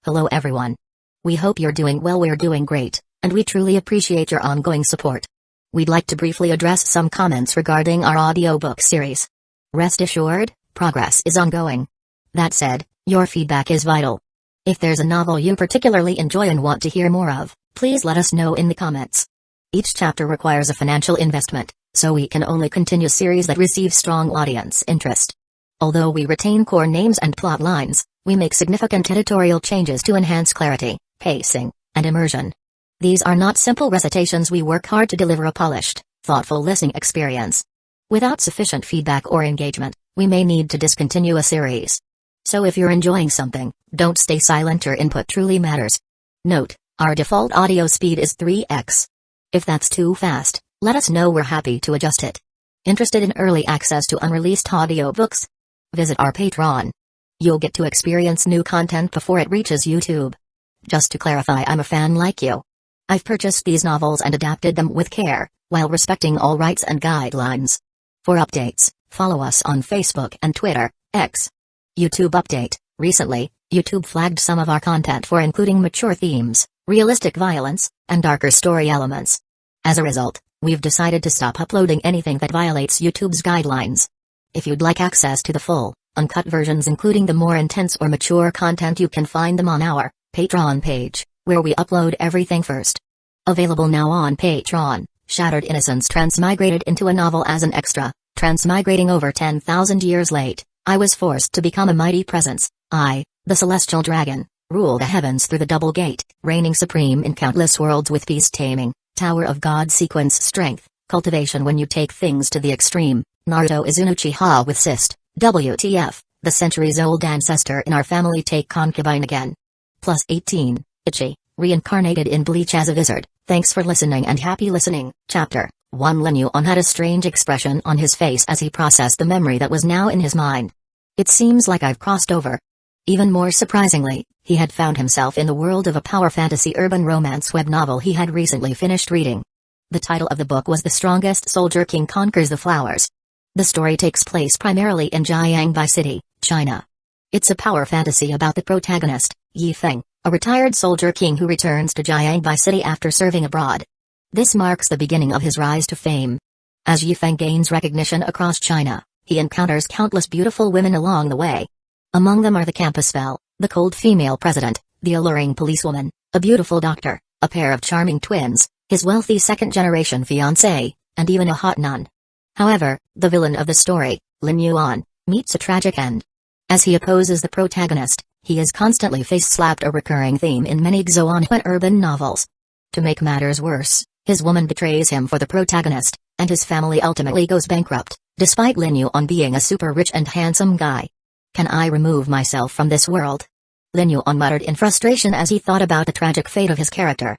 Hello everyone. We hope you're doing well. We're doing great, and we truly appreciate your ongoing support. We'd like to briefly address some comments regarding our audiobook series. Rest assured, progress is ongoing. That said, your feedback is vital. If there's a novel you particularly enjoy and want to hear more of, please let us know in the comments. Each chapter requires a financial investment, so we can only continue series that receive strong audience interest. Although we retain core names and plot lines, we make significant editorial changes to enhance clarity, pacing, and immersion. These are not simple recitations. We work hard to deliver a polished, thoughtful listening experience. Without sufficient feedback or engagement, we may need to discontinue a series. So if you're enjoying something, don't stay silent. Your input truly matters. Note, our default audio speed is 3x. If that's too fast, let us know. We're happy to adjust it. Interested in early access to unreleased audiobooks? Visit our Patreon. You'll get to experience new content before it reaches YouTube. Just to clarify, I'm a fan like you. I've purchased these novels and adapted them with care, while respecting all rights and guidelines. For updates, follow us on Facebook and Twitter, X. YouTube update: recently, YouTube flagged some of our content for including mature themes, realistic violence, and darker story elements. As a result, we've decided to stop uploading anything that violates YouTube's guidelines. If you'd like access to the full, uncut versions including the more intense or mature content, you can find them on our Patreon page, where we upload everything first. Available now on Patreon: Shattered Innocence transmigrated into a novel as an extra. Transmigrating over 10,000 years late, I was forced to become a mighty presence. I, the celestial dragon, rule the heavens through the double gate, reigning supreme in countless worlds with peace taming, Tower of God sequence strength, cultivation when you take things to the extreme. Naruto is an Uchiha with cyst. WTF, the centuries-old ancestor in our family take concubine again. Plus 18, Ecchi, reincarnated in Bleach as a wizard. Thanks for listening and happy listening. Chapter 1. Lenyuan had a strange expression on his face as he processed the memory that was now in his mind. It seems like I've crossed over. Even more surprisingly, he had found himself in the world of a power fantasy urban romance web novel he had recently finished reading. The title of the book was The Strongest Soldier King Conquers the Flowers. The story takes place primarily in Jiangbai City, China. It's a power fantasy about the protagonist, Yi Feng, a retired soldier king who returns to Jiangbai City after serving abroad. This marks the beginning of his rise to fame. As Yi Feng gains recognition across China, he encounters countless beautiful women along the way. Among them are the campus belle, the cold female president, the alluring policewoman, a beautiful doctor, a pair of charming twins, his wealthy second-generation fiancé, and even a hot nun. However, the villain of the story, Lenyuan, meets a tragic end. As he opposes the protagonist, he is constantly face-slapped, a recurring theme in many Xuanhuan urban novels. To make matters worse, his woman betrays him for the protagonist, and his family ultimately goes bankrupt, despite Lenyuan being a super rich and handsome guy. Can I remove myself from this world? Lenyuan muttered in frustration as he thought about the tragic fate of his character.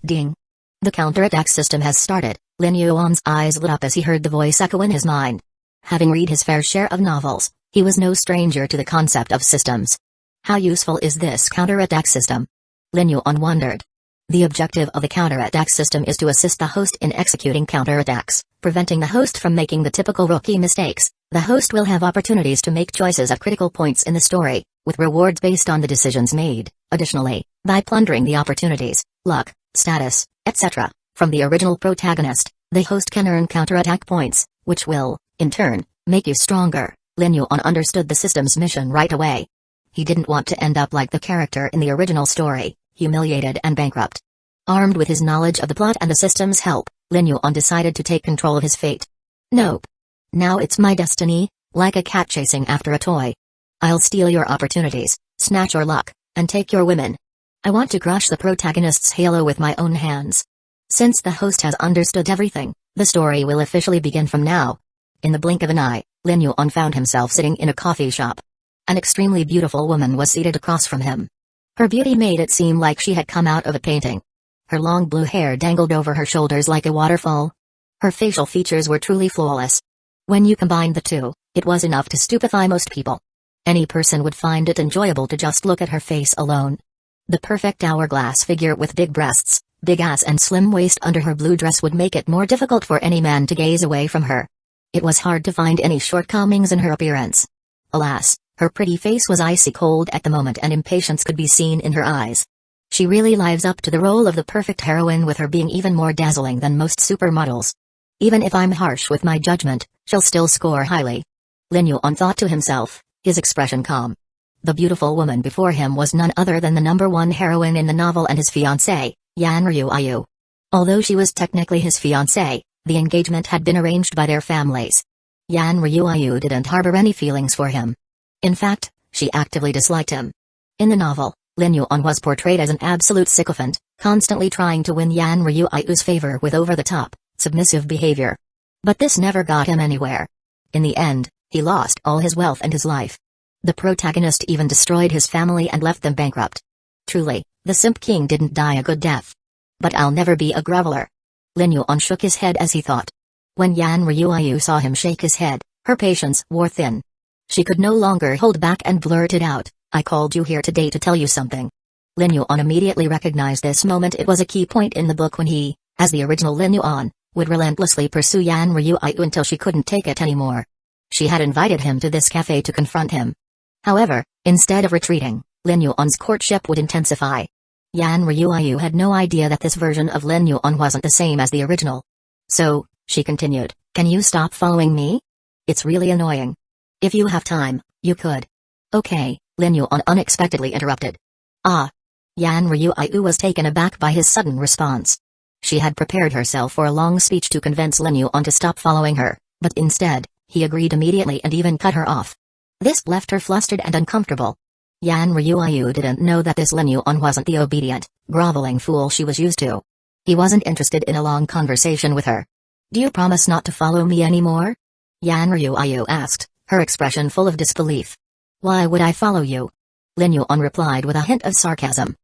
Ding! The counterattack system has started. Lenyuan's eyes lit up as he heard the voice echo in his mind. Having read his fair share of novels, he was no stranger to the concept of systems. How useful is this counterattack system? Lenyuan wondered. The objective of the counterattack system is to assist the host in executing counterattacks, preventing the host from making the typical rookie mistakes. The host will have opportunities to make choices at critical points in the story, with rewards based on the decisions made. Additionally, by plundering the opportunities, luck, status, etc., from the original protagonist, the host can earn counterattack points, which will, in turn, make you stronger. Lenyuan understood the system's mission right away. He didn't want to end up like the character in the original story, humiliated and bankrupt. Armed with his knowledge of the plot and the system's help, Lenyuan decided to take control of his fate. Nope. Now it's my destiny, like a cat chasing after a toy. I'll steal your opportunities, snatch your luck, and take your women. I want to crush the protagonist's halo with my own hands. Since the host has understood everything, the story will officially begin from now. In the blink of an eye, Lenyuan found himself sitting in a coffee shop. An extremely beautiful woman was seated across from him. Her beauty made it seem like she had come out of a painting. Her long blue hair dangled over her shoulders like a waterfall. Her facial features were truly flawless. When you combined the two, it was enough to stupefy most people. Any person would find it enjoyable to just look at her face alone. The perfect hourglass figure with big breasts, big ass and slim waist under her blue dress would make it more difficult for any man to gaze away from her. It was hard to find any shortcomings in her appearance. Alas, Her pretty face was icy cold at the moment and impatience could be seen in her eyes. She really lives up to the role of the perfect heroine, with her being even more dazzling than most supermodels. Even if I'm harsh with my judgment, she'll still score highly. Lin Yuan thought to himself, his expression calm. The beautiful woman before him was none other than the #1 heroine in the novel and his fiancée, Yan Ryu. Although she was technically his fiancée, the engagement had been arranged by their families. Yan Ryu didn't harbor any feelings for him. In fact, she actively disliked him. In the novel, Lin Yuan was portrayed as an absolute sycophant, constantly trying to win Yan Ryu's favor with over-the-top, submissive behavior. But this never got him anywhere. In the end, he lost all his wealth and his life. The protagonist even destroyed his family and left them bankrupt. Truly, the Simp King didn't die a good death. But I'll never be a groveler. Lin Yuan shook his head as he thought. When Yan Ryu saw him shake his head, her patience wore thin. She could no longer hold back and blurted out, I called you here today to tell you something. Lin Yuan immediately recognized this moment. It was a key point in the book when he, as the original Lin Yuan, would relentlessly pursue Yan Ryu until she couldn't take it anymore. She had invited him to this cafe to confront him. However, instead of retreating, Lin Yuan's courtship would intensify. Yan Ryu had no idea that this version of Lin Yuan wasn't the same as the original. So, she continued, can you stop following me? It's really annoying. If you have time, you could. Okay, Lin Yuan unexpectedly interrupted. Ah. Yan Ryu was taken aback by his sudden response. She had prepared herself for a long speech to convince Lin Yuan to stop following her, but instead, he agreed immediately and even cut her off. This left her flustered and uncomfortable. Yan Ryu didn't know that this Lin Yuan wasn't the obedient, groveling fool she was used to. He wasn't interested in a long conversation with her. Do you promise not to follow me anymore? Yan Ryu asked, her expression full of disbelief. Why would I follow you? Lin Yuan replied with a hint of sarcasm.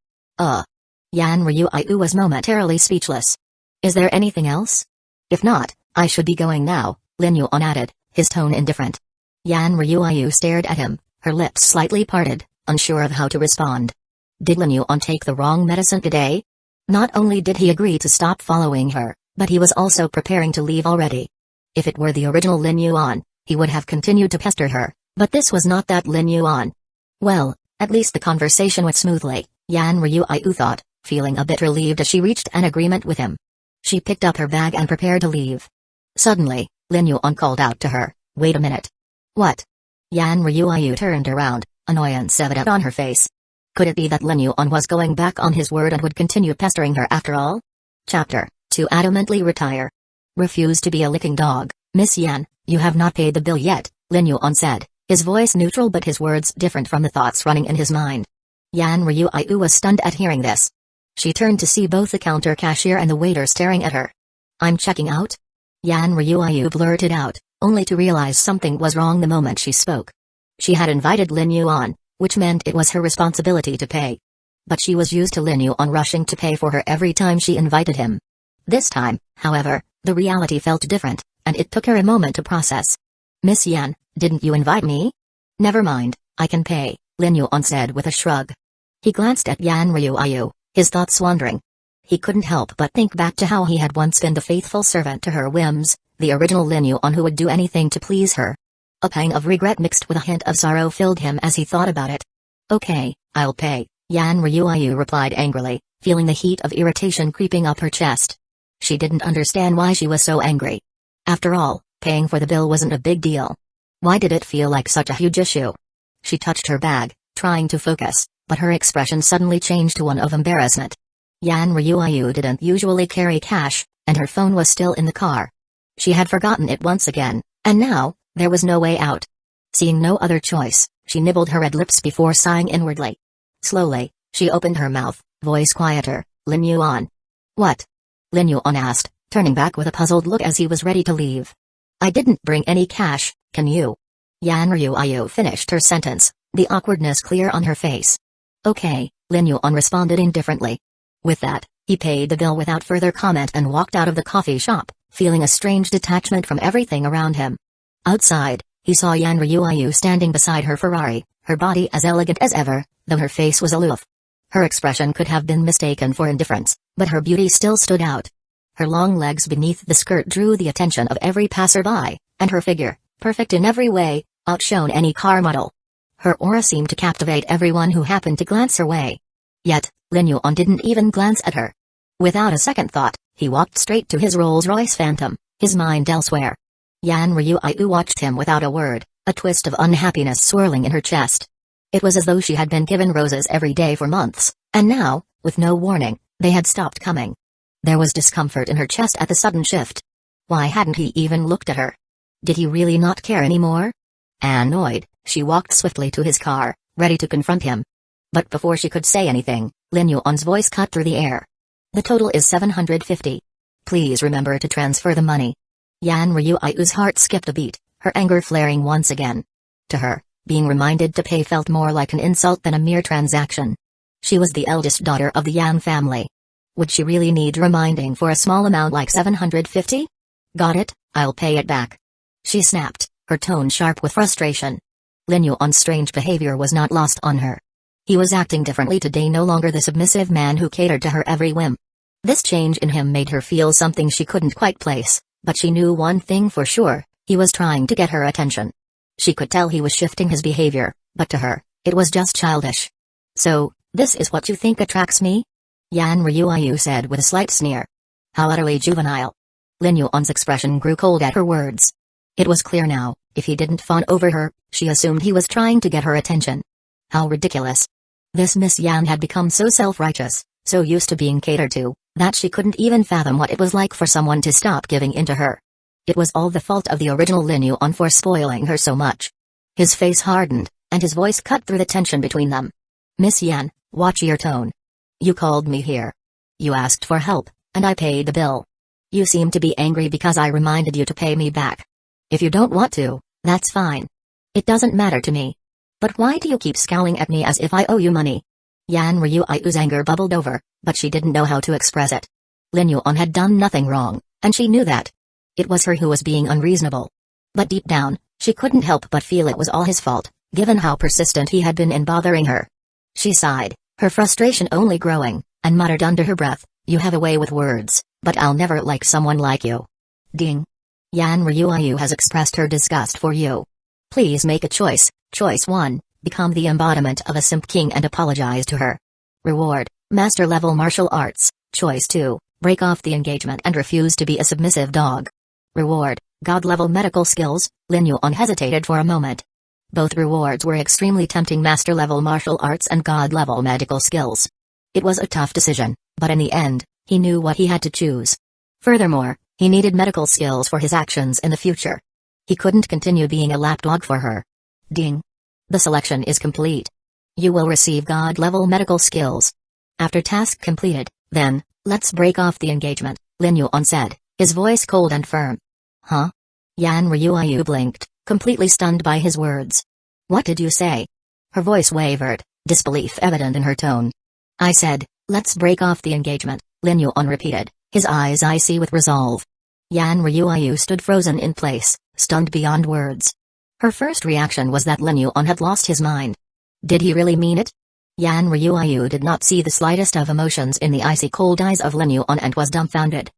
Yan Ryu was momentarily speechless. Is there anything else? If not, I should be going now, Lin Yuan added, his tone indifferent. Yan Ryu stared at him, her lips slightly parted, unsure of how to respond. Did Lin Yuan take the wrong medicine today? Not only did he agree to stop following her, but he was also preparing to leave already. If it were the original Lin Yuan, he would have continued to pester her, but this was not that Lin Yuan. Well, at least the conversation went smoothly, Yan Ryu thought, feeling a bit relieved as she reached an agreement with him. She picked up her bag and prepared to leave. Suddenly, Lin Yuan called out to her, wait a minute. What? Yan Ryu turned around, annoyance evident on her face. Could it be that Lin Yuan was going back on his word and would continue pestering her after all? Chapter 2 Adamantly retire. Refuse to be a licking dog, Miss Yan, you have not paid the bill yet, Lin Yuan said, his voice neutral but his words different from the thoughts running in his mind. Yan Ryu was stunned at hearing this. She turned to see both the counter cashier and the waiter staring at her. I'm checking out? Yan Ryu blurted out, only to realize something was wrong the moment she spoke. She had invited Lin Yuan, which meant it was her responsibility to pay. But she was used to Lin Yuan rushing to pay for her every time she invited him. This time, however, the reality felt different, and it took her a moment to process. Miss Yan, didn't you invite me? Never mind, I can pay, Lin Yuan said with a shrug. He glanced at Yan Ryu, his thoughts wandering. He couldn't help but think back to how he had once been the faithful servant to her whims, the original Lin Yuan who would do anything to please her. A pang of regret mixed with a hint of sorrow filled him as he thought about it. Okay, I'll pay, Yan Ryu replied angrily, feeling the heat of irritation creeping up her chest. She didn't understand why she was so angry. After all, paying for the bill wasn't a big deal. Why did it feel like such a huge issue? She touched her bag, trying to focus, but her expression suddenly changed to one of embarrassment. Yan Ryu didn't usually carry cash, and her phone was still in the car. She had forgotten it once again, and now, there was no way out. Seeing no other choice, she nibbled her red lips before sighing inwardly. Slowly, she opened her mouth, voice quieter, Lin Yuan. What? Lin Yuan asked, turning back with a puzzled look as he was ready to leave. I didn't bring any cash, can you? Yan Ryu finished her sentence, the awkwardness clear on her face. Okay, Lin Yuan responded indifferently. With that, he paid the bill without further comment and walked out of the coffee shop, feeling a strange detachment from everything around him. Outside, he saw Yan Ryu standing beside her Ferrari, her body as elegant as ever, though her face was aloof. Her expression could have been mistaken for indifference, but her beauty still stood out. Her long legs beneath the skirt drew the attention of every passerby, and her figure, perfect in every way, outshone any car model. Her aura seemed to captivate everyone who happened to glance her way. Yet, Lin Yuan didn't even glance at her. Without a second thought, he walked straight to his Rolls-Royce Phantom, his mind elsewhere. Yan Ryuayu watched him without a word, a twist of unhappiness swirling in her chest. It was as though she had been given roses every day for months, and now, with no warning, they had stopped coming. There was discomfort in her chest at the sudden shift. Why hadn't he even looked at her? Did he really not care anymore? Annoyed, she walked swiftly to his car, ready to confront him. But before she could say anything, Lin Yuan's voice cut through the air. The total is 750. Please remember to transfer the money. Yan Ryuayu's heart skipped a beat, her anger flaring once again. To her, being reminded to pay felt more like an insult than a mere transaction. She was the eldest daughter of the Yan family. Would she really need reminding for a small amount like 750? Got it, I'll pay it back. She snapped, her tone sharp with frustration. Lin Yuan's strange behavior was not lost on her. He was acting differently today, no longer the submissive man who catered to her every whim. This change in him made her feel something she couldn't quite place, but she knew one thing for sure, he was trying to get her attention. She could tell he was shifting his behavior, but to her, it was just childish. So, this is what you think attracts me? Yan Ryuayu said with a slight sneer. How utterly juvenile. Lin Yuan's expression grew cold at her words. It was clear now, if he didn't fawn over her, she assumed he was trying to get her attention. How ridiculous. This Miss Yan had become so self-righteous, so used to being catered to, that she couldn't even fathom what it was like for someone to stop giving in to her. It was all the fault of the original Lin Yuan for spoiling her so much. His face hardened, and his voice cut through the tension between them. Miss Yan, watch your tone. You called me here. You asked for help, and I paid the bill. You seem to be angry because I reminded you to pay me back. If you don't want to, that's fine. It doesn't matter to me. But why do you keep scowling at me as if I owe you money? Yan Ryuayu's anger bubbled over, but she didn't know how to express it. Lin Yuan had done nothing wrong, and she knew that. It was her who was being unreasonable. But deep down, she couldn't help but feel it was all his fault, given how persistent he had been in bothering her. She sighed, her frustration only growing, and muttered under her breath, you have a way with words, but I'll never like someone like you. Ding. Yan Ryuayu has expressed her disgust for you. Please make a choice. Choice 1, become the embodiment of a simp king and apologize to her. Reward, master-level martial arts. Choice 2, break off the engagement and refuse to be a submissive dog. Reward, god-level medical skills. Lin Yuan hesitated for a moment. Both rewards were extremely tempting, master-level martial arts and god-level medical skills. It was a tough decision, but in the end, he knew what he had to choose. Furthermore, he needed medical skills for his actions in the future. He couldn't continue being a lapdog for her. Ding. The selection is complete. You will receive god-level medical skills. After task completed, then, let's break off the engagement, Lin Yuan said, his voice cold and firm. Huh? Yan Ryuayu blinked, completely stunned by his words. What did you say? Her voice wavered, disbelief evident in her tone. I said, let's break off the engagement, Lin Yuan repeated, his eyes icy with resolve. Yan Ryuayu stood frozen in place, stunned beyond words. Her first reaction was that Lin Yuan had lost his mind. Did he really mean it? Yan Ryuayu did not see the slightest of emotions in the icy cold eyes of Lin Yuan and was dumbfounded.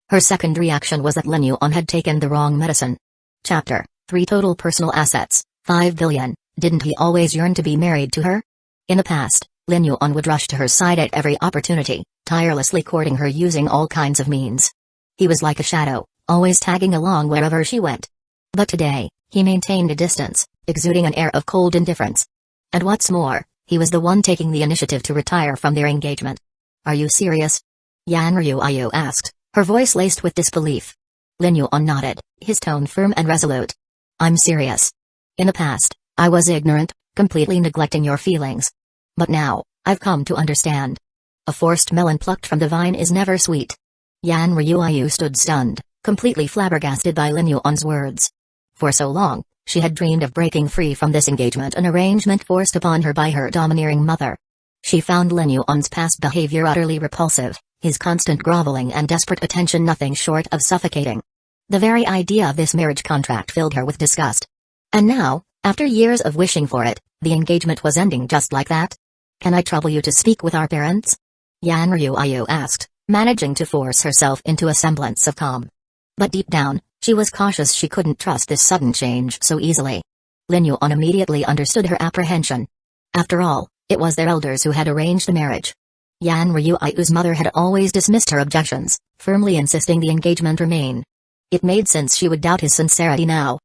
Her second reaction was that Lin Yuan had taken the wrong medicine. Chapter 3 Total personal assets, 5 billion, didn't he always yearn to be married to her? In the past, Lin Yuan would rush to her side at every opportunity, tirelessly courting her using all kinds of means. He was like a shadow, always tagging along wherever she went. But today, he maintained a distance, exuding an air of cold indifference. And what's more, he was the one taking the initiative to retire from their engagement. Are you serious? Yan Ryuayu asked, her voice laced with disbelief. Lin Yuan nodded, his tone firm and resolute. I'm serious. In the past, I was ignorant, completely neglecting your feelings. But now, I've come to understand. A forced melon plucked from the vine is never sweet. Yan Ryuayu stood stunned, completely flabbergasted by Lin Yuan's words. For so long, she had dreamed of breaking free from this engagement, an arrangement forced upon her by her domineering mother. She found Lin Yuan's past behavior utterly repulsive, his constant groveling and desperate attention nothing short of suffocating. The very idea of this marriage contract filled her with disgust. And now, after years of wishing for it, the engagement was ending just like that? Can I trouble you to speak with our parents? Yan Ryuayu asked, managing to force herself into a semblance of calm. But deep down, she was cautious she couldn't trust this sudden change so easily. Lin Yuan immediately understood her apprehension. After all, it was their elders who had arranged the marriage. Yan Ryuayu's mother had always dismissed her objections, firmly insisting the engagement remain. It made sense she would doubt his sincerity now.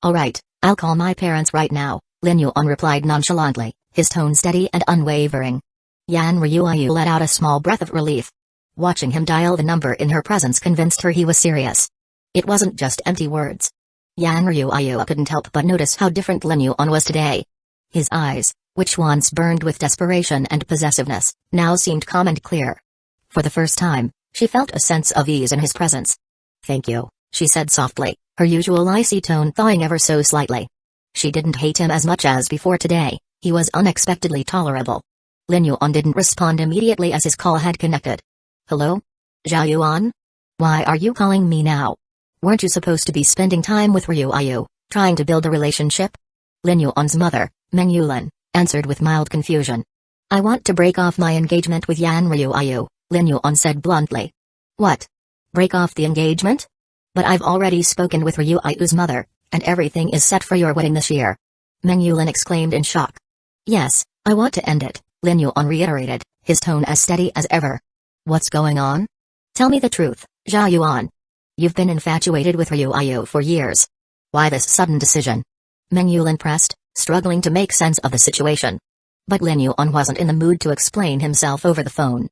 "Alright, I'll call my parents right now," Lin Yuan replied nonchalantly, his tone steady and unwavering. Yan Ryuayu let out a small breath of relief. Watching him dial the number in her presence convinced her he was serious. It wasn't just empty words. Yan Ryuayu couldn't help but notice how different Lin Yuan was today. His eyes, which once burned with desperation and possessiveness, now seemed calm and clear. For the first time, she felt a sense of ease in his presence. "Thank you," she said softly, her usual icy tone thawing ever so slightly. She didn't hate him as much as before today, he was unexpectedly tolerable. Lin Yuan didn't respond immediately as his call had connected. "Hello? Zhao Yuan? Why are you calling me now? Weren't you supposed to be spending time with Ryuayu, trying to build a relationship?" Lin Yuan's mother, Meng Yulin, answered with mild confusion. "I want to break off my engagement with Yan Ryuayu," Lin Yuan said bluntly. "What? Break off the engagement? But I've already spoken with Ryuayu's mother, and everything is set for your wedding this year." Meng Yulin exclaimed in shock. "Yes, I want to end it," Lin Yuan reiterated, his tone as steady as ever. "What's going on? Tell me the truth, Zhao Yuan. You've been infatuated with Ryuayu for years. Why this sudden decision?" Meng Yulin pressed, struggling to make sense of the situation. But Lin Yuan wasn't in the mood to explain himself over the phone.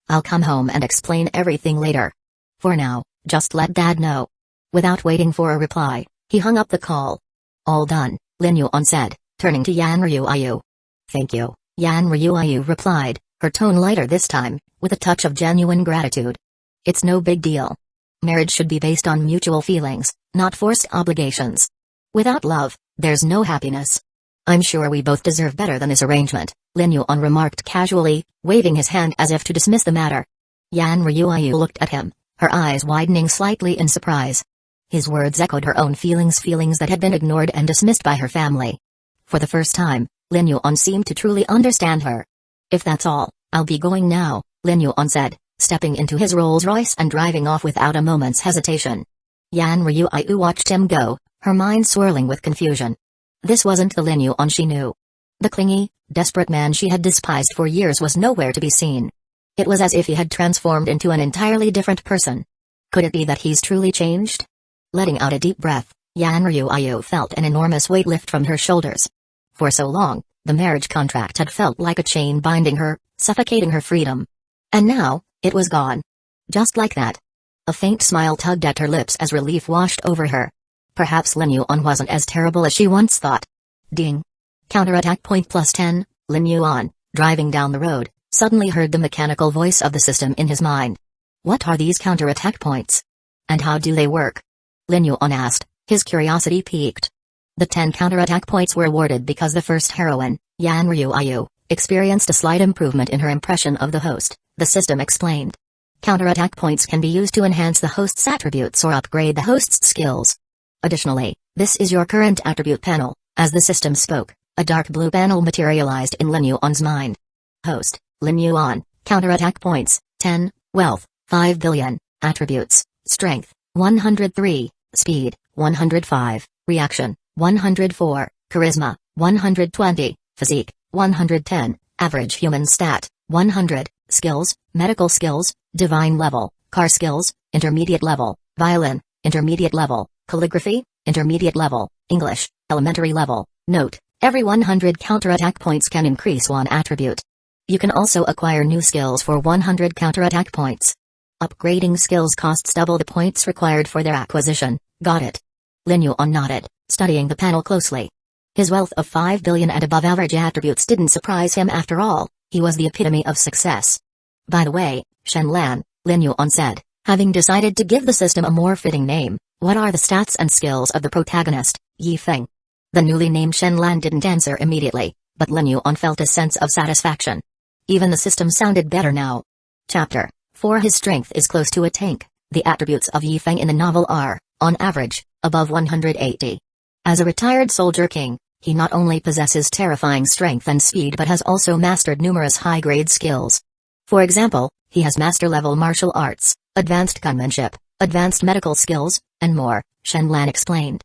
"I'll come home and explain everything later. For now, just let Dad know." Without waiting for a reply, he hung up the call. "All done," Lin Yuan said, turning to Yan Ryuayu. "Thank you," Yan Ryuayu replied, her tone lighter this time, with a touch of genuine gratitude. "It's no big deal. Marriage should be based on mutual feelings, not forced obligations. Without love, there's no happiness. I'm sure we both deserve better than this arrangement," Lin Yuan remarked casually, waving his hand as if to dismiss the matter. Yan Ryuayu looked at him, her eyes widening slightly in surprise. His words echoed her own feelings that had been ignored and dismissed by her family. For the first time, Lin Yuan seemed to truly understand her. "If that's all, I'll be going now," Lin Yuan said, stepping into his Rolls-Royce and driving off without a moment's hesitation. Yan Ryuayu watched him go, her mind swirling with confusion. This wasn't the Lin Yuan she knew. The clingy, desperate man she had despised for years was nowhere to be seen. It was as if he had transformed into an entirely different person. Could it be that he's truly changed? Letting out a deep breath, Yan Ryuayu felt an enormous weight lift from her shoulders. For so long, the marriage contract had felt like a chain binding her, suffocating her freedom. And now, it was gone. Just like that. A faint smile tugged at her lips as relief washed over her. Perhaps Lin Yuan wasn't as terrible as she once thought. Ding. Counterattack point +10, Lin Yuan, driving down the road, suddenly heard the mechanical voice of the system in his mind. What are these counterattack points? And how do they work? Lin Yuan asked, his curiosity piqued. The 10 counterattack points were awarded because the first heroine, Yan Ryuayu, experienced a slight improvement in her impression of the host, the system explained. Counterattack points can be used to enhance the host's attributes or upgrade the host's skills. Additionally, this is your current attribute panel. As the system spoke, a dark blue panel materialized in Lin Yuan's mind. Host, Lin Yuan, counterattack points, 10, wealth, 5 billion, attributes, strength, 103, speed, 105, reaction, 104, charisma, 120, physique, 110, average human stat, 100, skills, medical skills, divine level, car skills, intermediate level, violin, intermediate level, calligraphy, intermediate level, English, elementary level. Note, every 100 counterattack points can increase one attribute. You can also acquire new skills for 100 counterattack points. Upgrading skills costs double the points required for their acquisition. Got it? Lin Yuan nodded, studying the panel closely. His wealth of 5 billion and above average attributes didn't surprise him after all, he was the epitome of success. By the way, Shenlan, Lin Yuan said, having decided to give the system a more fitting name, what are the stats and skills of the protagonist, Yi Feng? The newly named Shenlan didn't answer immediately, but Lin Yuan felt a sense of satisfaction. Even the system sounded better now. Chapter 4. His strength is close to a tank. The attributes of Yi Feng in the novel are, on average, above 180. As a retired soldier king, he not only possesses terrifying strength and speed but has also mastered numerous high-grade skills. For example, he has master-level martial arts, advanced gunmanship, advanced medical skills, and more, Shenlan explained.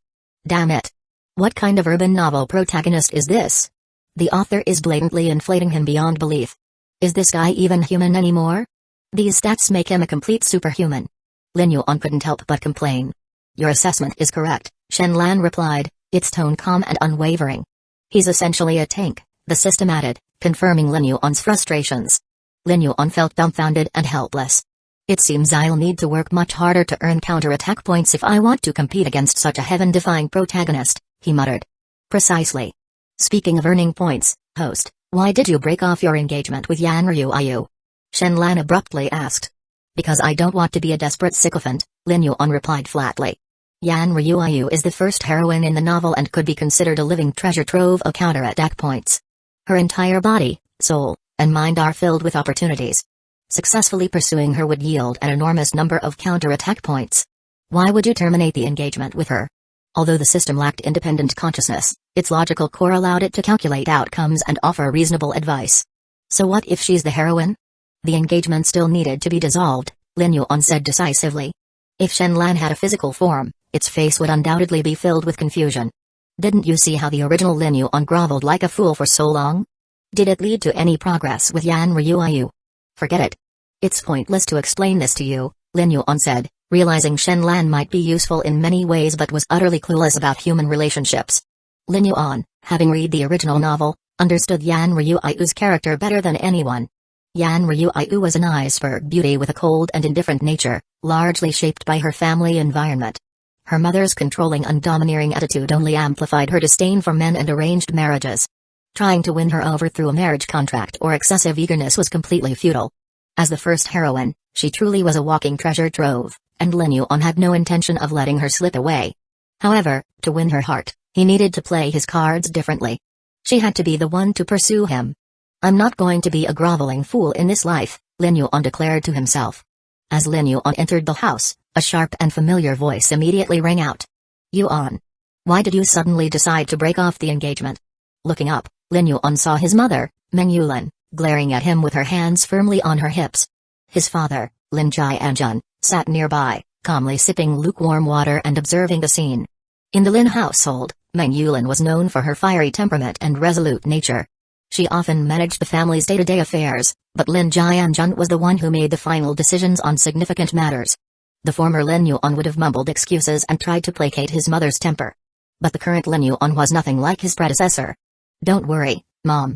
Damn it. What kind of urban novel protagonist is this? The author is blatantly inflating him beyond belief. Is this guy even human anymore? These stats make him a complete superhuman. Lin Yuan couldn't help but complain. Your assessment is correct, Shenlan replied, its tone calm and unwavering. He's essentially a tank, the system added, confirming Lin Yuan's frustrations. Lin Yuan felt dumbfounded and helpless. It seems I'll need to work much harder to earn counterattack points if I want to compete against such a heaven-defying protagonist, he muttered. Precisely. Speaking of earning points, host, why did you break off your engagement with Yan Ryu? Shenlan abruptly asked. Because I don't want to be a desperate sycophant, Lin Yuan replied flatly. Yan Ryu is the first heroine in the novel and could be considered a living treasure trove of counterattack points. Her entire body, soul, and mind are filled with opportunities. Successfully pursuing her would yield an enormous number of counterattack points. Why would you terminate the engagement with her? Although the system lacked independent consciousness, its logical core allowed it to calculate outcomes and offer reasonable advice. So what if she's the heroine? The engagement still needed to be dissolved, Lin Yuan said decisively. If Shenlan had a physical form, its face would undoubtedly be filled with confusion. Didn't you see how the original Lin Yuan groveled like a fool for so long? Did it lead to any progress with Yan Ryu? Forget it. It's pointless to explain this to you, Lin Yuan said, realizing Shenlan might be useful in many ways but was utterly clueless about human relationships. Lin Yuan, having read the original novel, understood Yan Ryu's character better than anyone. Yan Ryu was an iceberg beauty with a cold and indifferent nature, largely shaped by her family environment. Her mother's controlling and domineering attitude only amplified her disdain for men and arranged marriages. Trying to win her over through a marriage contract or excessive eagerness was completely futile. As the first heroine, she truly was a walking treasure trove, and Lin Yuan had no intention of letting her slip away. However, to win her heart, he needed to play his cards differently. She had to be the one to pursue him. I'm not going to be a groveling fool in this life, Lin Yuan declared to himself. As Lin Yuan entered the house, a sharp and familiar voice immediately rang out. Yuan. Why did you suddenly decide to break off the engagement? Looking up, Lin Yuan saw his mother, Meng Yulin, glaring at him with her hands firmly on her hips. His father, Lin Jianjun, sat nearby, calmly sipping lukewarm water and observing the scene. In the Lin household, Meng Yulin was known for her fiery temperament and resolute nature. She often managed the family's day-to-day affairs, but Lin Jianjun was the one who made the final decisions on significant matters. The former Lin Yuan would have mumbled excuses and tried to placate his mother's temper. But the current Lin Yuan was nothing like his predecessor. Don't worry, Mom.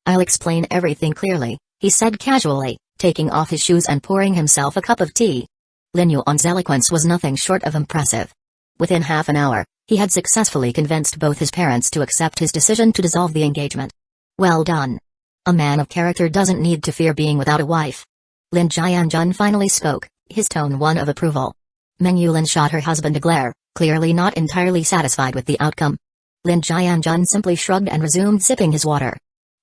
I'll explain everything clearly, he said casually, taking off his shoes and pouring himself a cup of tea. Lin Yuan's eloquence was nothing short of impressive. Within half an hour, he had successfully convinced both his parents to accept his decision to dissolve the engagement. Well done. A man of character doesn't need to fear being without a wife. Lin Jianjun finally spoke, his tone one of approval. Meng Yulin shot her husband a glare, clearly not entirely satisfied with the outcome. Lin Jianjun simply shrugged and resumed sipping his water.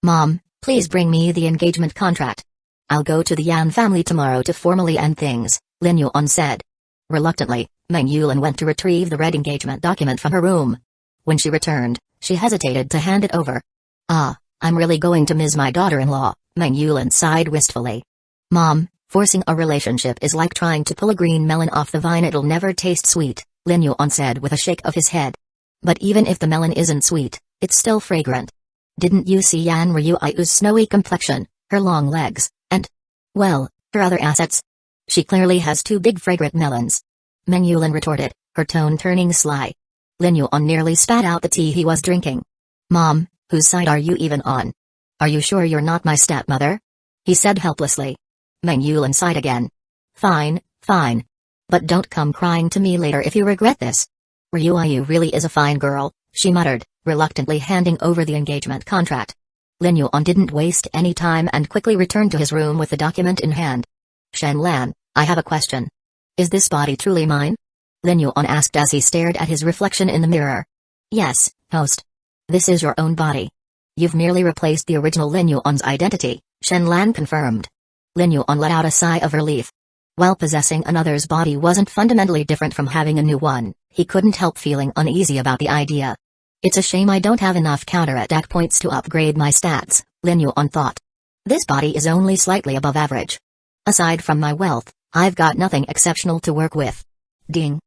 Mom, please bring me the engagement contract. I'll go to the Yan family tomorrow to formally end things, Lin Yuan said. Reluctantly, Meng Yulin went to retrieve the red engagement document from her room. When she returned, she hesitated to hand it over. I'm really going to miss my daughter-in-law, Meng Yulin sighed wistfully. Mom, forcing a relationship is like trying to pull a green melon off the vine, it'll never taste sweet, Lin Yuan said with a shake of his head. But even if the melon isn't sweet, it's still fragrant. Didn't you see Yan Ryu's snowy complexion, her long legs, and, well, her other assets? She clearly has two big fragrant melons. Meng Yulin retorted, her tone turning sly. Lin Yuan nearly spat out the tea he was drinking. Mom, whose side are you even on? Are you sure you're not my stepmother? He said helplessly. Meng Yulin sighed again. Fine, fine. But don't come crying to me later if you regret this. Ryu really is a fine girl, she muttered, reluctantly handing over the engagement contract. Lin Yuan didn't waste any time and quickly returned to his room with the document in hand. Shenlan, I have a question. Is this body truly mine? Lin Yuan asked as he stared at his reflection in the mirror. Yes, host. This is your own body. You've merely replaced the original Lin Yuan's identity, Shenlan confirmed. Lin Yuan let out a sigh of relief. While possessing another's body wasn't fundamentally different from having a new one, he couldn't help feeling uneasy about the idea. It's a shame I don't have enough counterattack points to upgrade my stats, Lin Yuan thought. This body is only slightly above average. Aside from my wealth, I've got nothing exceptional to work with. Ding.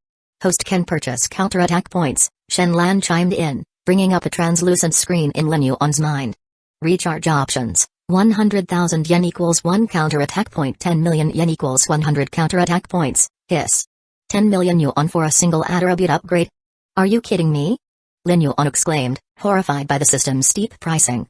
Host can purchase counterattack points, Shenlan chimed in, bringing up a translucent screen in Lin Yuan's mind. Recharge options. 100,000 yen equals 1 counter-attack point. 10 million yen equals 100 counter-attack points. Hiss. 10 million yuan for a single attribute upgrade? Are you kidding me? Lin Yuan exclaimed, horrified by the system's steep pricing.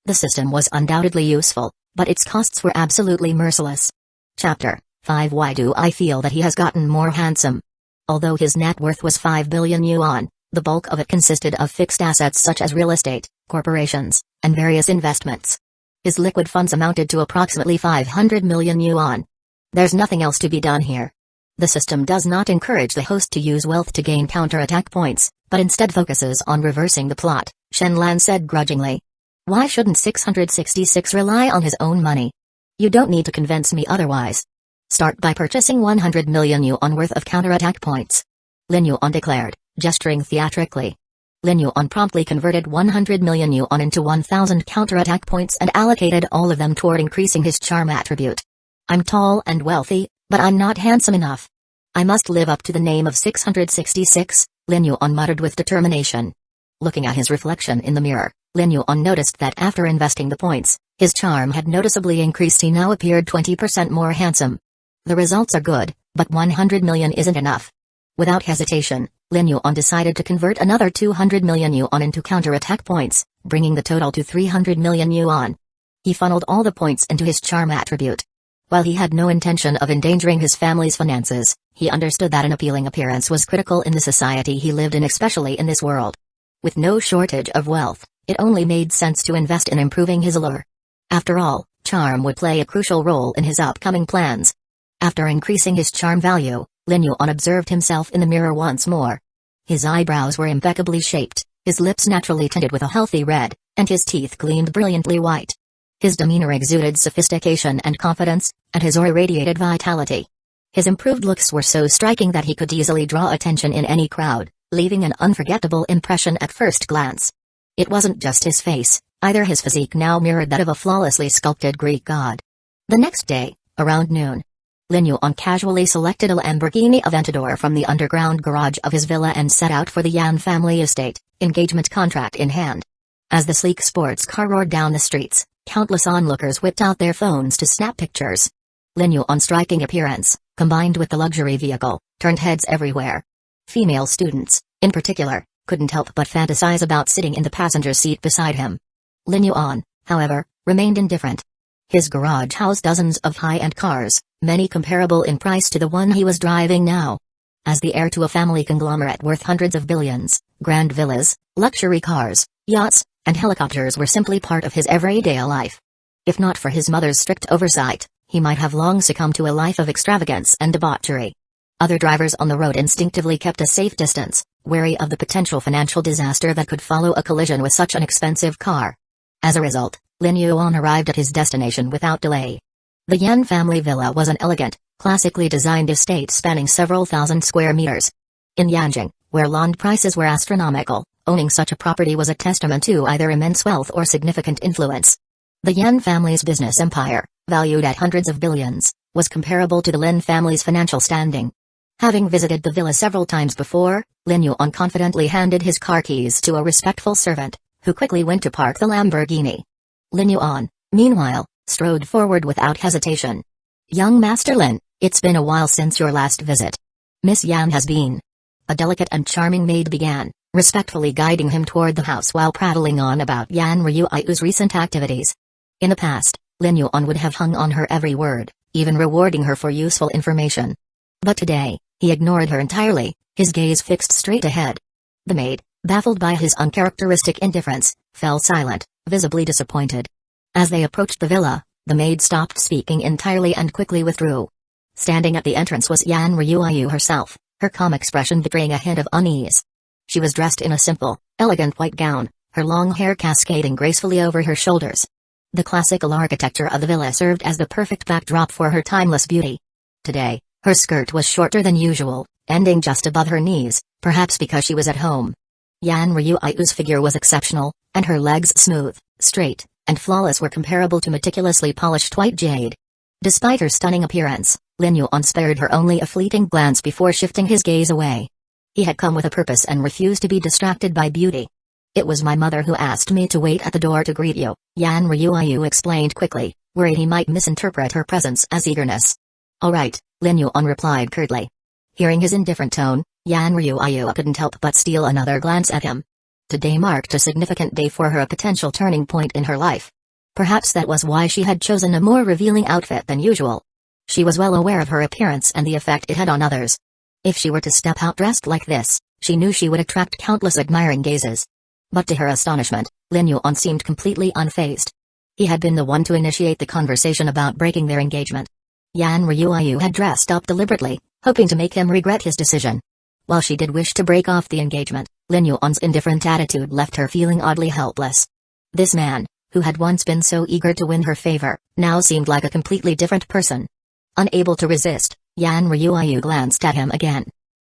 The system was undoubtedly useful, but its costs were absolutely merciless. Chapter 5. Why do I feel that he has gotten more handsome? Although his net worth was 5 billion yuan, the bulk of it consisted of fixed assets such as real estate, corporations, and various investments. His liquid funds amounted to approximately 500 million yuan. There's nothing else to be done here. The system does not encourage the host to use wealth to gain counterattack points, but instead focuses on reversing the plot, Shen Lan said grudgingly. Why shouldn't 666 rely on his own money? You don't need to convince me otherwise. Start by purchasing 100 million yuan worth of counterattack points. Lin Yuan declared, gesturing theatrically. Lin Yuan promptly converted 100 million yuan into 1,000 counterattack points and allocated all of them toward increasing his charm attribute. I'm tall and wealthy, but I'm not handsome enough. I must live up to the name of 666, Lin Yuan muttered with determination. Looking at his reflection in the mirror, Lin Yuan noticed that after investing the points, his charm had noticeably increased. He now appeared 20% more handsome. The results are good, but 100 million isn't enough. Without hesitation, Lin Yuan decided to convert another 200 million yuan into counterattack points, bringing the total to 300 million yuan. He funneled all the points into his charm attribute. While he had no intention of endangering his family's finances, he understood that an appealing appearance was critical in the society he lived in, especially in this world. With no shortage of wealth, it only made sense to invest in improving his allure. After all, charm would play a crucial role in his upcoming plans. After increasing his charm value, Lin Yuan observed himself in the mirror once more. His eyebrows were impeccably shaped, his lips naturally tinted with a healthy red, and his teeth gleamed brilliantly white. His demeanor exuded sophistication and confidence, and his aura radiated vitality. His improved looks were so striking that he could easily draw attention in any crowd, leaving an unforgettable impression at first glance. It wasn't just his face, either. His physique now mirrored that of a flawlessly sculpted Greek god. The next day, around noon, Lin Yuan casually selected a Lamborghini Aventador from the underground garage of his villa and set out for the Yan family estate, engagement contract in hand. As the sleek sports car roared down the streets, countless onlookers whipped out their phones to snap pictures. Lin Yuan's striking appearance, combined with the luxury vehicle, turned heads everywhere. Female students, in particular, couldn't help but fantasize about sitting in the passenger seat beside him. Lin Yuan, however, remained indifferent. His garage housed dozens of high-end cars, many comparable in price to the one he was driving now. As the heir to a family conglomerate worth hundreds of billions, grand villas, luxury cars, yachts, and helicopters were simply part of his everyday life. If not for his mother's strict oversight, he might have long succumbed to a life of extravagance and debauchery. Other drivers on the road instinctively kept a safe distance, wary of the potential financial disaster that could follow a collision with such an expensive car. As a result, Lin Yuan arrived at his destination without delay. The Yan family villa was an elegant, classically designed estate spanning several thousand square meters. In Yanjing, where land prices were astronomical, owning such a property was a testament to either immense wealth or significant influence. The Yan family's business empire, valued at hundreds of billions, was comparable to the Lin family's financial standing. Having visited the villa several times before, Lin Yuan confidently handed his car keys to a respectful servant, who quickly went to park the Lamborghini. Lin Yuan, meanwhile, strode forward without hesitation. Young Master Lin, it's been a while since your last visit. Miss Yan has been. A delicate and charming maid began, respectfully guiding him toward the house while prattling on about Yan Ryui's recent activities. In the past, Lin Yuan would have hung on her every word, even rewarding her for useful information. But today, he ignored her entirely, his gaze fixed straight ahead. The maid, baffled by his uncharacteristic indifference, fell silent, visibly disappointed. As they approached the villa, the maid stopped speaking entirely and quickly withdrew. Standing at the entrance was Yan Ryui herself, her calm expression betraying a hint of unease. She was dressed in a simple, elegant white gown, her long hair cascading gracefully over her shoulders. The classical architecture of the villa served as the perfect backdrop for her timeless beauty. Today, her skirt was shorter than usual, ending just above her knees, perhaps because she was at home. Yan Ryui's figure was exceptional, and her legs smooth, straight, and flawless were comparable to meticulously polished white jade. Despite her stunning appearance, Lin Yuan spared her only a fleeting glance before shifting his gaze away. He had come with a purpose and refused to be distracted by beauty. It was my mother who asked me to wait at the door to greet you, Yan Ryuayu explained quickly, worried he might misinterpret her presence as eagerness. All right, Lin Yuan replied curtly. Hearing his indifferent tone, Yan Ryuayu couldn't help but steal another glance at him. Today marked a significant day for her, a potential turning point in her life. Perhaps that was why she had chosen a more revealing outfit than usual. She was well aware of her appearance and the effect it had on others. If she were to step out dressed like this, she knew she would attract countless admiring gazes. But to her astonishment, Lin Yuan seemed completely unfazed. He had been the one to initiate the conversation about breaking their engagement. Yan Ryuayu had dressed up deliberately, hoping to make him regret his decision. While she did wish to break off the engagement, Lin Yuan's indifferent attitude left her feeling oddly helpless. This man, who had once been so eager to win her favor, now seemed like a completely different person. Unable to resist, Yan Ryuayu glanced at him again.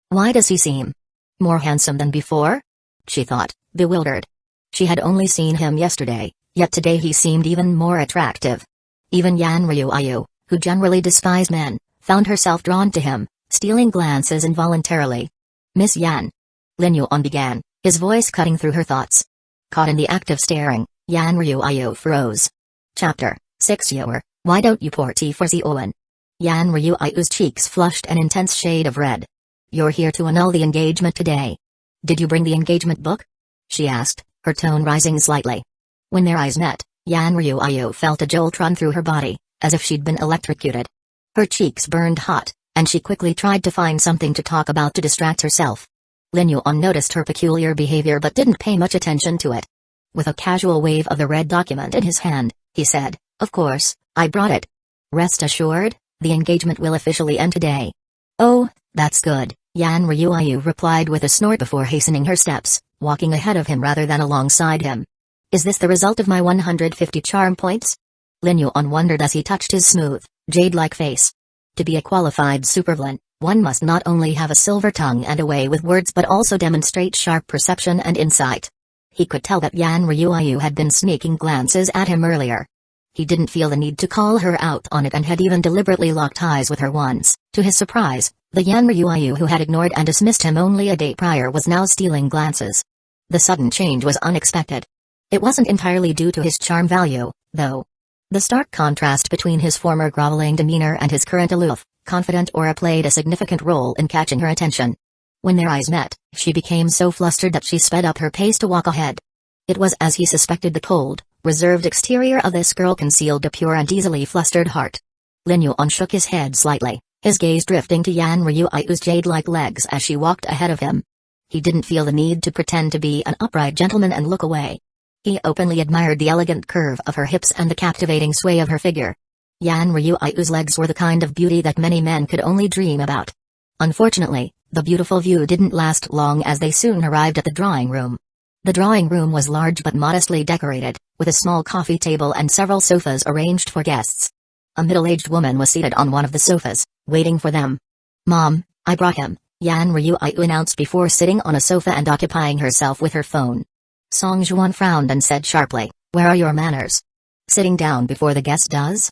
Why does he seem more handsome than before? She thought, bewildered. She had only seen him yesterday, yet today he seemed even more attractive. Even Yan Ryuayu, who generally despised men, found herself drawn to him, stealing glances involuntarily. Miss Yan. Lin Yuan began, his voice cutting through her thoughts. Caught in the act of staring, Yan Ryuayu froze. Chapter 6 Yoer, why don't you pour tea for Zioen? Yan Ryuayu's cheeks flushed an intense shade of red. You're here to annul the engagement today. Did you bring the engagement book? She asked, her tone rising slightly. When their eyes met, Yan Ryuayu felt a jolt run through her body, as if she'd been electrocuted. Her cheeks burned hot, and she quickly tried to find something to talk about to distract herself. Lin Yuan noticed her peculiar behavior but didn't pay much attention to it. With a casual wave of the red document in his hand, he said, "Of course, I brought it. Rest assured, the engagement will officially end today." "Oh, that's good," Yan Ryuayu replied with a snort before hastening her steps, walking ahead of him rather than alongside him. "Is this the result of my 150 charm points?" Lin Yuan wondered as he touched his smooth, jade-like face. To be a qualified supervillain, one must not only have a silver tongue and a way with words but also demonstrate sharp perception and insight. He could tell that Yan Ryuayu had been sneaking glances at him earlier. He didn't feel the need to call her out on it and had even deliberately locked eyes with her once. To his surprise, the Yan Ryuayu who had ignored and dismissed him only a day prior was now stealing glances. The sudden change was unexpected. It wasn't entirely due to his charm value, though. The stark contrast between his former groveling demeanor and his current aloof, confident aura played a significant role in catching her attention. When their eyes met, she became so flustered that she sped up her pace to walk ahead. It was as he suspected, the cold, reserved exterior of this girl concealed a pure and easily flustered heart. Lin Yuan shook his head slightly, his gaze drifting to Yan Ryuayu's jade-like legs as she walked ahead of him. He didn't feel the need to pretend to be an upright gentleman and look away. He openly admired the elegant curve of her hips and the captivating sway of her figure. Yan Ryuayu's legs were the kind of beauty that many men could only dream about. Unfortunately, the beautiful view didn't last long as they soon arrived at the drawing room. The drawing room was large but modestly decorated, with a small coffee table and several sofas arranged for guests. A middle-aged woman was seated on one of the sofas, waiting for them. "Mom, I brought him," Yan Ryuayu announced before sitting on a sofa and occupying herself with her phone. Song Juan frowned and said sharply, "Where are your manners? Sitting down before the guest does?"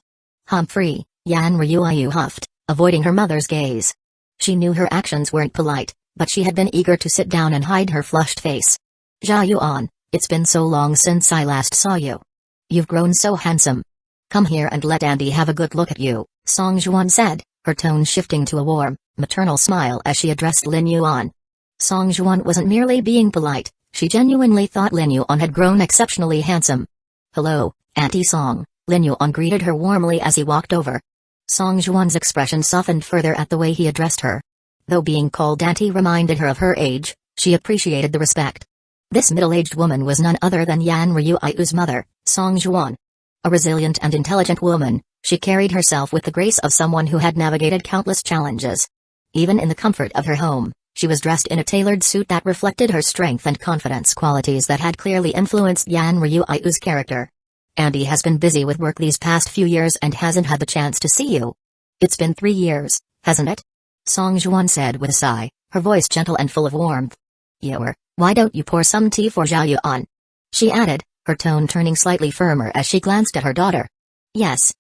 "Humphrey," Yan Ryuayu huffed, avoiding her mother's gaze. She knew her actions weren't polite, but she had been eager to sit down and hide her flushed face. "Jia Yuan, it's been so long since I last saw you. You've grown so handsome. Come here and let Auntie have a good look at you," Song Juan said, her tone shifting to a warm, maternal smile as she addressed Lin Yuan. Song Juan wasn't merely being polite, she genuinely thought Lin Yuan had grown exceptionally handsome. "Hello, Auntie Song," Lin Yuan greeted her warmly as he walked over. Song Juan's expression softened further at the way he addressed her. Though being called Auntie reminded her of her age, she appreciated the respect. This middle-aged woman was none other than Yan Ryuayu's mother, Song Juan. A resilient and intelligent woman, she carried herself with the grace of someone who had navigated countless challenges. Even in the comfort of her home, she was dressed in a tailored suit that reflected her strength and confidence, qualities that had clearly influenced Yan Ryuayu's character. "Andy has been busy with work these past few years and hasn't had the chance to see you. It's been 3 years, hasn't it?" Song Juan said with a sigh, her voice gentle and full of warmth. "Yoer, why don't you pour some tea for Jia Yuan?" she added, her tone turning slightly firmer as she glanced at her daughter. Yes,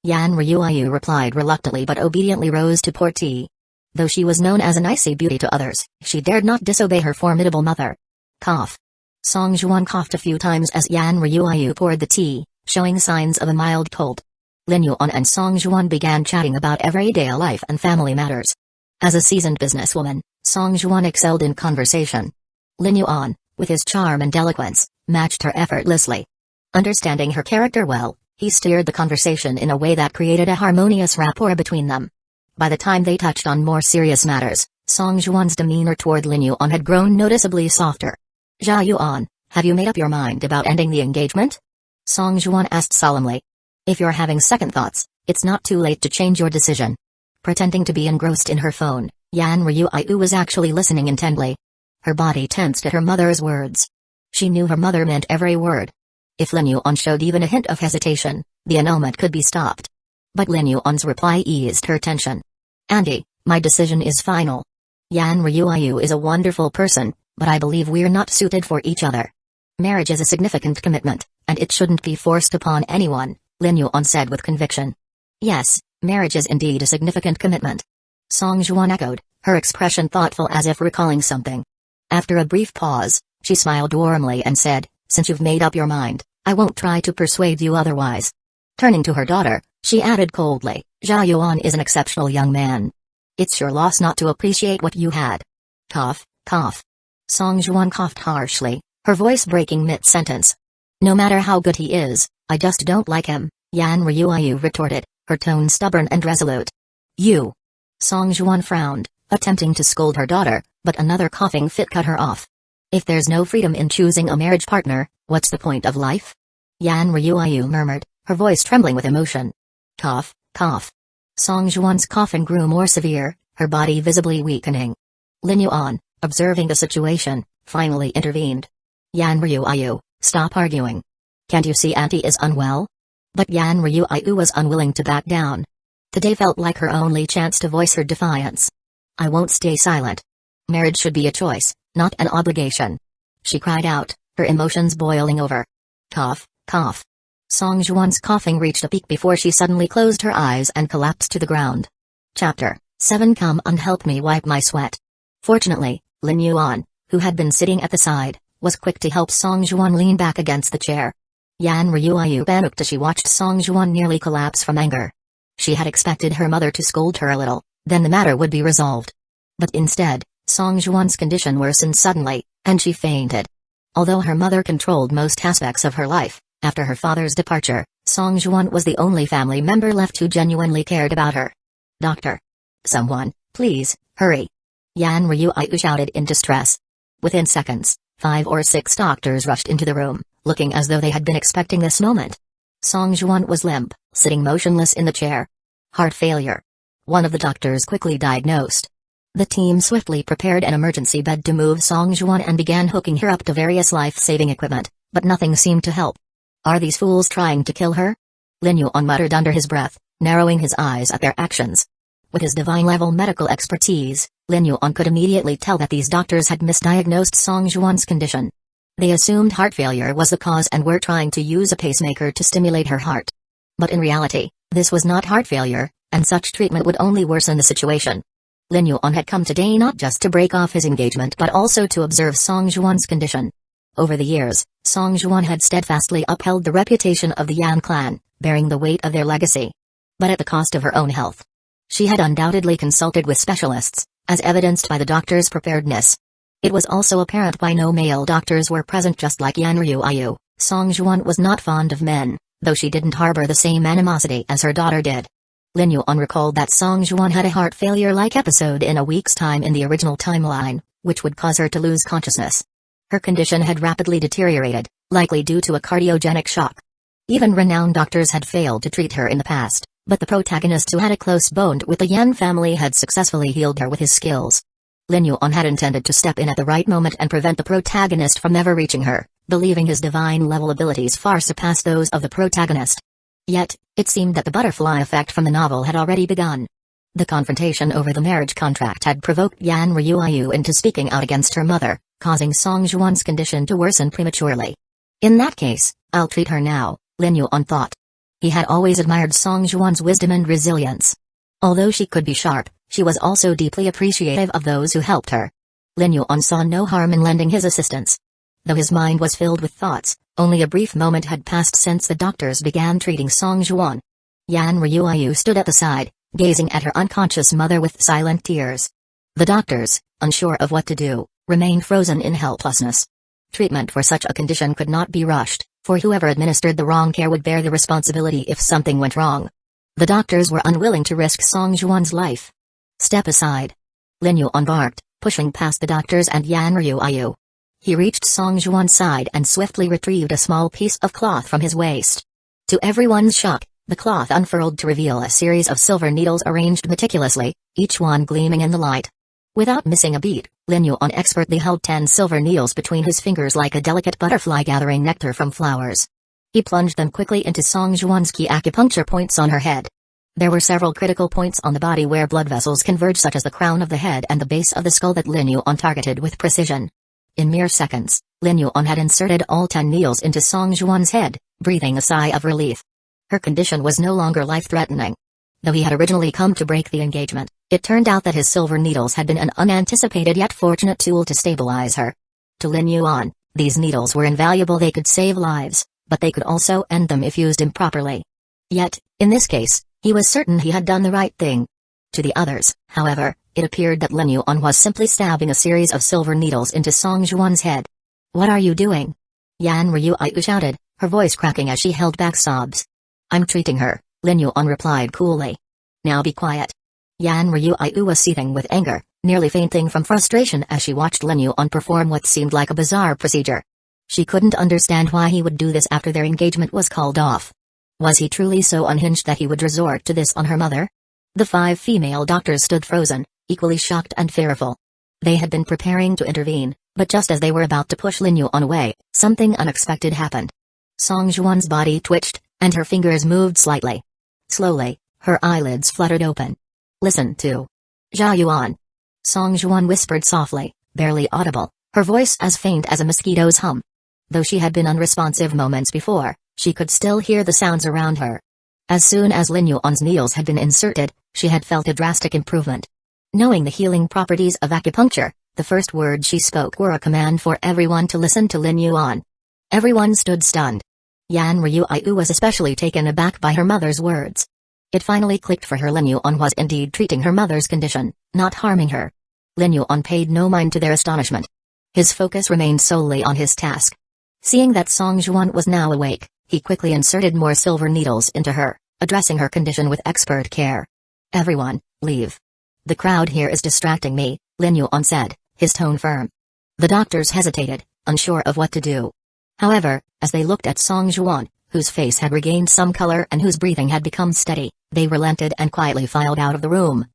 Yan Ryuayu replied reluctantly but obediently rose to pour tea. Though she was known as an icy beauty to others, she dared not disobey her formidable mother. Cough. Song Juan coughed a few times as Yan Ryuayu poured the tea, showing signs of a mild cold. Lin Yuan and Song Juan began chatting about everyday life and family matters. As a seasoned businesswoman, Song Juan excelled in conversation. Lin Yuan, with his charm and eloquence, matched her effortlessly. Understanding her character well, he steered the conversation in a way that created a harmonious rapport between them. By the time they touched on more serious matters, Song Juan's demeanor toward Lin Yuan had grown noticeably softer. "Jia Yuan, have you made up your mind about ending the engagement?" Song Juan asked solemnly. "If you're having second thoughts, it's not too late to change your decision." Pretending to be engrossed in her phone, Yan Ryuayu was actually listening intently. Her body tensed at her mother's words. She knew her mother meant every word. If Lin Yuan showed even a hint of hesitation, the annulment could be stopped. But Lin Yuan's reply eased her tension. "Auntie, my decision is final. Yan Ryuayu is a wonderful person, but I believe we're not suited for each other. Marriage is a significant commitment, and it shouldn't be forced upon anyone," Lin Yuan said with conviction. "Yes, marriage is indeed a significant commitment." Song Juan echoed, her expression thoughtful as if recalling something. After a brief pause, she smiled warmly and said, "Since you've made up your mind, I won't try to persuade you otherwise." Turning to her daughter, she added coldly, "Jia Yuan is an exceptional young man. It's your loss not to appreciate what you had." Cough, cough. Song Juan coughed harshly, her voice breaking mid-sentence. "No matter how good he is, I just don't like him," Yan Ryuayu retorted, her tone stubborn and resolute. "You." Song Juan frowned, attempting to scold her daughter, but another coughing fit cut her off. "If there's no freedom in choosing a marriage partner, what's the point of life?" Yan Ryuayu murmured, her voice trembling with emotion. Cough, cough. Song Juan's coughing grew more severe, her body visibly weakening. Lin Yuan, observing the situation, finally intervened. "Yan Ryuayu, stop arguing. Can't you see Auntie is unwell?" But Yan Ryuayu was unwilling to back down. Today felt like her only chance to voice her defiance. "I won't stay silent. Marriage should be a choice, not an obligation," she cried out, her emotions boiling over. Cough, cough. Song Juan's coughing reached a peak before she suddenly closed her eyes and collapsed to the ground. Chapter 7. Come and help me wipe my sweat. Fortunately, Lin Yuan, who had been sitting at the side, was quick to help Song Juan lean back against the chair. Yan Ryuayu panicked as she watched Song Juan nearly collapse from anger. She had expected her mother to scold her a little, then the matter would be resolved. But instead, Song Juan's condition worsened suddenly, and she fainted. Although her mother controlled most aspects of her life, after her father's departure, Song Juan was the only family member left who genuinely cared about her. "Doctor! Someone, please, hurry!" Yan Ryuayu shouted in distress. Within seconds, 5 or 6 doctors rushed into the room, looking as though they had been expecting this moment. Song Juan was limp, sitting motionless in the chair. Heart failure. One of the doctors quickly diagnosed. The team swiftly prepared an emergency bed to move Song Juan and began hooking her up to various life-saving equipment, but nothing seemed to help. "Are these fools trying to kill her?" Lin Yuan muttered under his breath, narrowing his eyes at their actions. With his divine-level medical expertise, Lin Yuan could immediately tell that these doctors had misdiagnosed Song Juan's condition. They assumed heart failure was the cause and were trying to use a pacemaker to stimulate her heart. But in reality, this was not heart failure, and such treatment would only worsen the situation. Lin Yuan had come today not just to break off his engagement but also to observe Song Juan's condition. Over the years, Song Juan had steadfastly upheld the reputation of the Yan clan, bearing the weight of their legacy. But at the cost of her own health. She had undoubtedly consulted with specialists, as evidenced by the doctor's preparedness. It was also apparent why no male doctors were present. Just like Yan Ryuayu, Song Juan was not fond of men, though she didn't harbor the same animosity as her daughter did. Lin Yuan recalled that Song Juan had a heart failure-like episode in a week's time in the original timeline, which would cause her to lose consciousness. Her condition had rapidly deteriorated, likely due to a cardiogenic shock. Even renowned doctors had failed to treat her in the past, but the protagonist who had a close bond with the Yan family had successfully healed her with his skills. Lin Yuan had intended to step in at the right moment and prevent the protagonist from ever reaching her, believing his divine-level abilities far surpassed those of the protagonist. Yet, it seemed that the butterfly effect from the novel had already begun. The confrontation over the marriage contract had provoked Yan Ryuayu into speaking out against her mother, causing Song Juan's condition to worsen prematurely. In that case, I'll treat her now, Lin Yuan thought. He had always admired Song Juan's wisdom and resilience. Although she could be sharp, she was also deeply appreciative of those who helped her. Lin Yuan saw no harm in lending his assistance. Though his mind was filled with thoughts, only a brief moment had passed since the doctors began treating Song Juan. Yan Ryuayu stood at the side, gazing at her unconscious mother with silent tears. The doctors, unsure of what to do, remained frozen in helplessness. Treatment for such a condition could not be rushed, for whoever administered the wrong care would bear the responsibility if something went wrong. The doctors were unwilling to risk Song Juan's life. "Step aside." Lin Yuan barked, pushing past the doctors and Yan Ryuayu. He reached Song Juan's side and swiftly retrieved a small piece of cloth from his waist. To everyone's shock, the cloth unfurled to reveal a series of silver needles arranged meticulously, each one gleaming in the light. Without missing a beat, Lin Yuan expertly held 10 silver needles between his fingers like a delicate butterfly gathering nectar from flowers. He plunged them quickly into Song Juan's key acupuncture points on her head. There were several critical points on the body where blood vessels converge, such as the crown of the head and the base of the skull, that Lin Yuan targeted with precision. In mere seconds, Lin Yuan had inserted all 10 needles into Song Juan's head, breathing a sigh of relief. Her condition was no longer life-threatening. Though he had originally come to break the engagement, it turned out that his silver needles had been an unanticipated yet fortunate tool to stabilize her. To Lin Yuan, these needles were invaluable. They could save lives, but they could also end them if used improperly. Yet, in this case, he was certain he had done the right thing. To the others, however, it appeared that Lin Yuan was simply stabbing a series of silver needles into Song Juan's head. "What are you doing?" Yan Ryuayu shouted, her voice cracking as she held back sobs. "I'm treating her," Lin Yuan replied coolly. "Now be quiet." Yan Ryuayu was seething with anger, nearly fainting from frustration as she watched Lin Yuan perform what seemed like a bizarre procedure. She couldn't understand why he would do this after their engagement was called off. Was he truly so unhinged that he would resort to this on her mother? The 5 female doctors stood frozen, equally shocked and fearful. They had been preparing to intervene, but just as they were about to push Lin Yuan away, something unexpected happened. Song Juan's body twitched, and her fingers moved slightly. Slowly, her eyelids fluttered open. "Listen to Jia Yuan," Song Juan whispered softly, barely audible, her voice as faint as a mosquito's hum. Though she had been unresponsive moments before, she could still hear the sounds around her. As soon as Lin Yuan's needles had been inserted, she had felt a drastic improvement. Knowing the healing properties of acupuncture, the first words she spoke were a command for everyone to listen to Lin Yuan. Everyone stood stunned. Yan Ryuayu was especially taken aback by her mother's words. It finally clicked for her. Lin Yuan was indeed treating her mother's condition, not harming her. Lin Yuan paid no mind to their astonishment. His focus remained solely on his task. Seeing that Song Juan was now awake, he quickly inserted more silver needles into her, addressing her condition with expert care. "Everyone, leave. The crowd here is distracting me," Lin Yuan said, his tone firm. The doctors hesitated, unsure of what to do. However, as they looked at Song Juan, whose face had regained some color and whose breathing had become steady, they relented and quietly filed out of the room.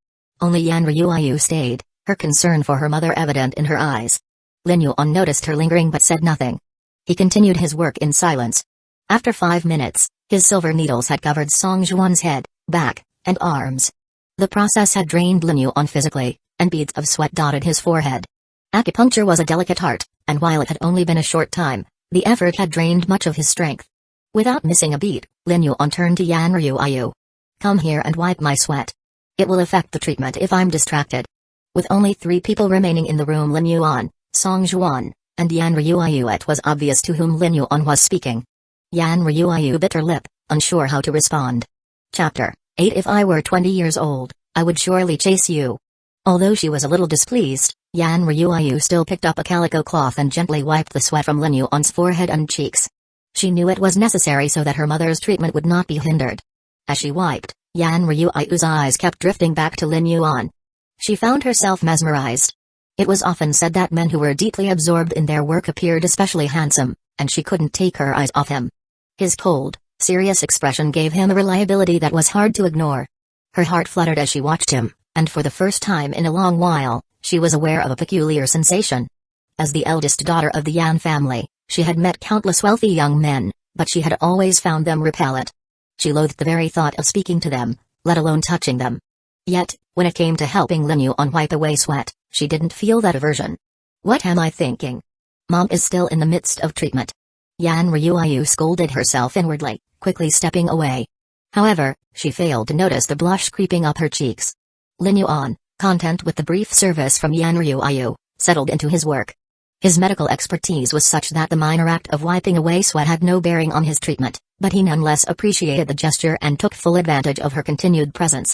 Only Yan Ryuayu stayed, her concern for her mother evident in her eyes. Lin Yuan noticed her lingering but said nothing. He continued his work in silence. After 5 minutes, his silver needles had covered Song Juan's head, back, and arms. The process had drained Lin Yuan physically, and beads of sweat dotted his forehead. Acupuncture was a delicate art, and while it had only been a short time, the effort had drained much of his strength. Without missing a beat, Lin Yuan turned to Yan Ryuayu. "Come here and wipe my sweat. It will affect the treatment if I'm distracted." With only 3 people remaining in the room, Lin Yuan, Song Juan, and Yan Ryuayu, it was obvious to whom Lin Yuan was speaking. Yan Ryuayu bit her lip, unsure how to respond. Chapter 8. If I were 20 years old, I would surely chase you. Although she was a little displeased, Yan Ryuayu still picked up a calico cloth and gently wiped the sweat from Lin Yuan's forehead and cheeks. She knew it was necessary so that her mother's treatment would not be hindered. As she wiped, Yan Ryuayu's eyes kept drifting back to Lin Yuan. She found herself mesmerized. It was often said that men who were deeply absorbed in their work appeared especially handsome, and she couldn't take her eyes off him. His cold, serious expression gave him a reliability that was hard to ignore. Her heart fluttered as she watched him, and for the first time in a long while, she was aware of a peculiar sensation. As the eldest daughter of the Yan family, she had met countless wealthy young men, but she had always found them repellent. She loathed the very thought of speaking to them, let alone touching them. Yet, when it came to helping Lin Yuan wipe away sweat, she didn't feel that aversion. "What am I thinking? Mom is still in the midst of treatment." Yan Ryuayu scolded herself inwardly, quickly stepping away. However, she failed to notice the blush creeping up her cheeks. Lin Yuan, content with the brief service from Yan Ryuayu, settled into his work. His medical expertise was such that the minor act of wiping away sweat had no bearing on his treatment, but he nonetheless appreciated the gesture and took full advantage of her continued presence.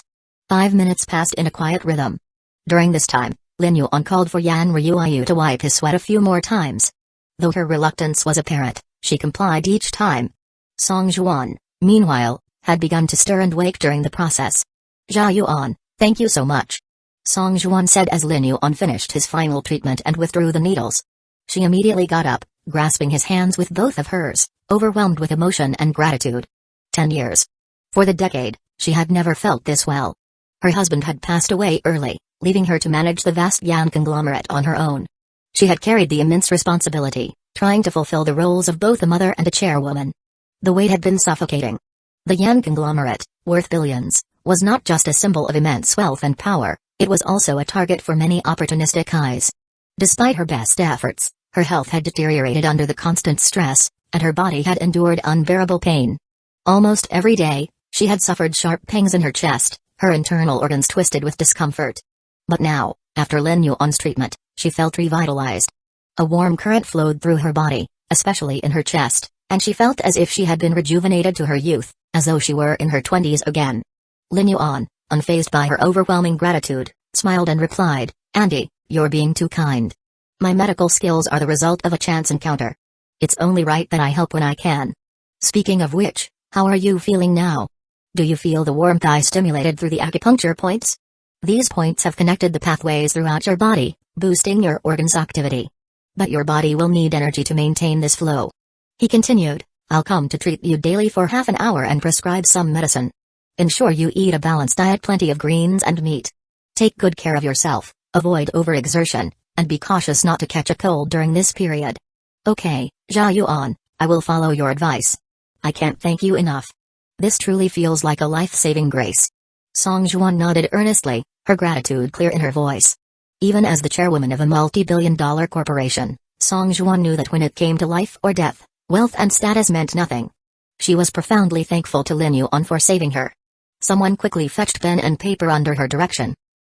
5 minutes passed in a quiet rhythm. During this time, Lin Yuan called for Yan Ryu to wipe his sweat a few more times. Though her reluctance was apparent, she complied each time. Song Juan, meanwhile, had begun to stir and wake during the process. Jia Yuan, thank you so much. Song Juan said as Lin Yuan finished his final treatment and withdrew the needles. She immediately got up, grasping his hands with both of hers, overwhelmed with emotion and gratitude. 10 years. For the decade, she had never felt this well. Her husband had passed away early, leaving her to manage the vast Yan conglomerate on her own. She had carried the immense responsibility, trying to fulfill the roles of both a mother and a chairwoman. The weight had been suffocating. The Yan conglomerate, worth billions, was not just a symbol of immense wealth and power, it was also a target for many opportunistic eyes. Despite her best efforts, her health had deteriorated under the constant stress, and her body had endured unbearable pain. Almost every day, she had suffered sharp pangs in her chest, her internal organs twisted with discomfort. But now, after Lin Yuan's treatment, she felt revitalized. A warm current flowed through her body, especially in her chest, and she felt as if she had been rejuvenated to her youth, as though she were in her 20s again. Lin Yuan, unfazed by her overwhelming gratitude, smiled and replied, "Andy, you're being too kind. My medical skills are the result of a chance encounter. It's only right that I help when I can. Speaking of which, how are you feeling now? Do you feel the warmth I stimulated through the acupuncture points? These points have connected the pathways throughout your body, boosting your organs' activity. But your body will need energy to maintain this flow." He continued, "I'll come to treat you daily for half an hour and prescribe some medicine. Ensure you eat a balanced diet, plenty of greens and meat. Take good care of yourself, avoid overexertion, and be cautious not to catch a cold during this period." "Okay, Jia Yuan, I will follow your advice. I can't thank you enough. This truly feels like a life-saving grace." Song Juan nodded earnestly, her gratitude clear in her voice. Even as the chairwoman of a multi-billion-dollar corporation, Song Juan knew that when it came to life or death, wealth and status meant nothing. She was profoundly thankful to Lin Yuan for saving her. Someone quickly fetched pen and paper under her direction.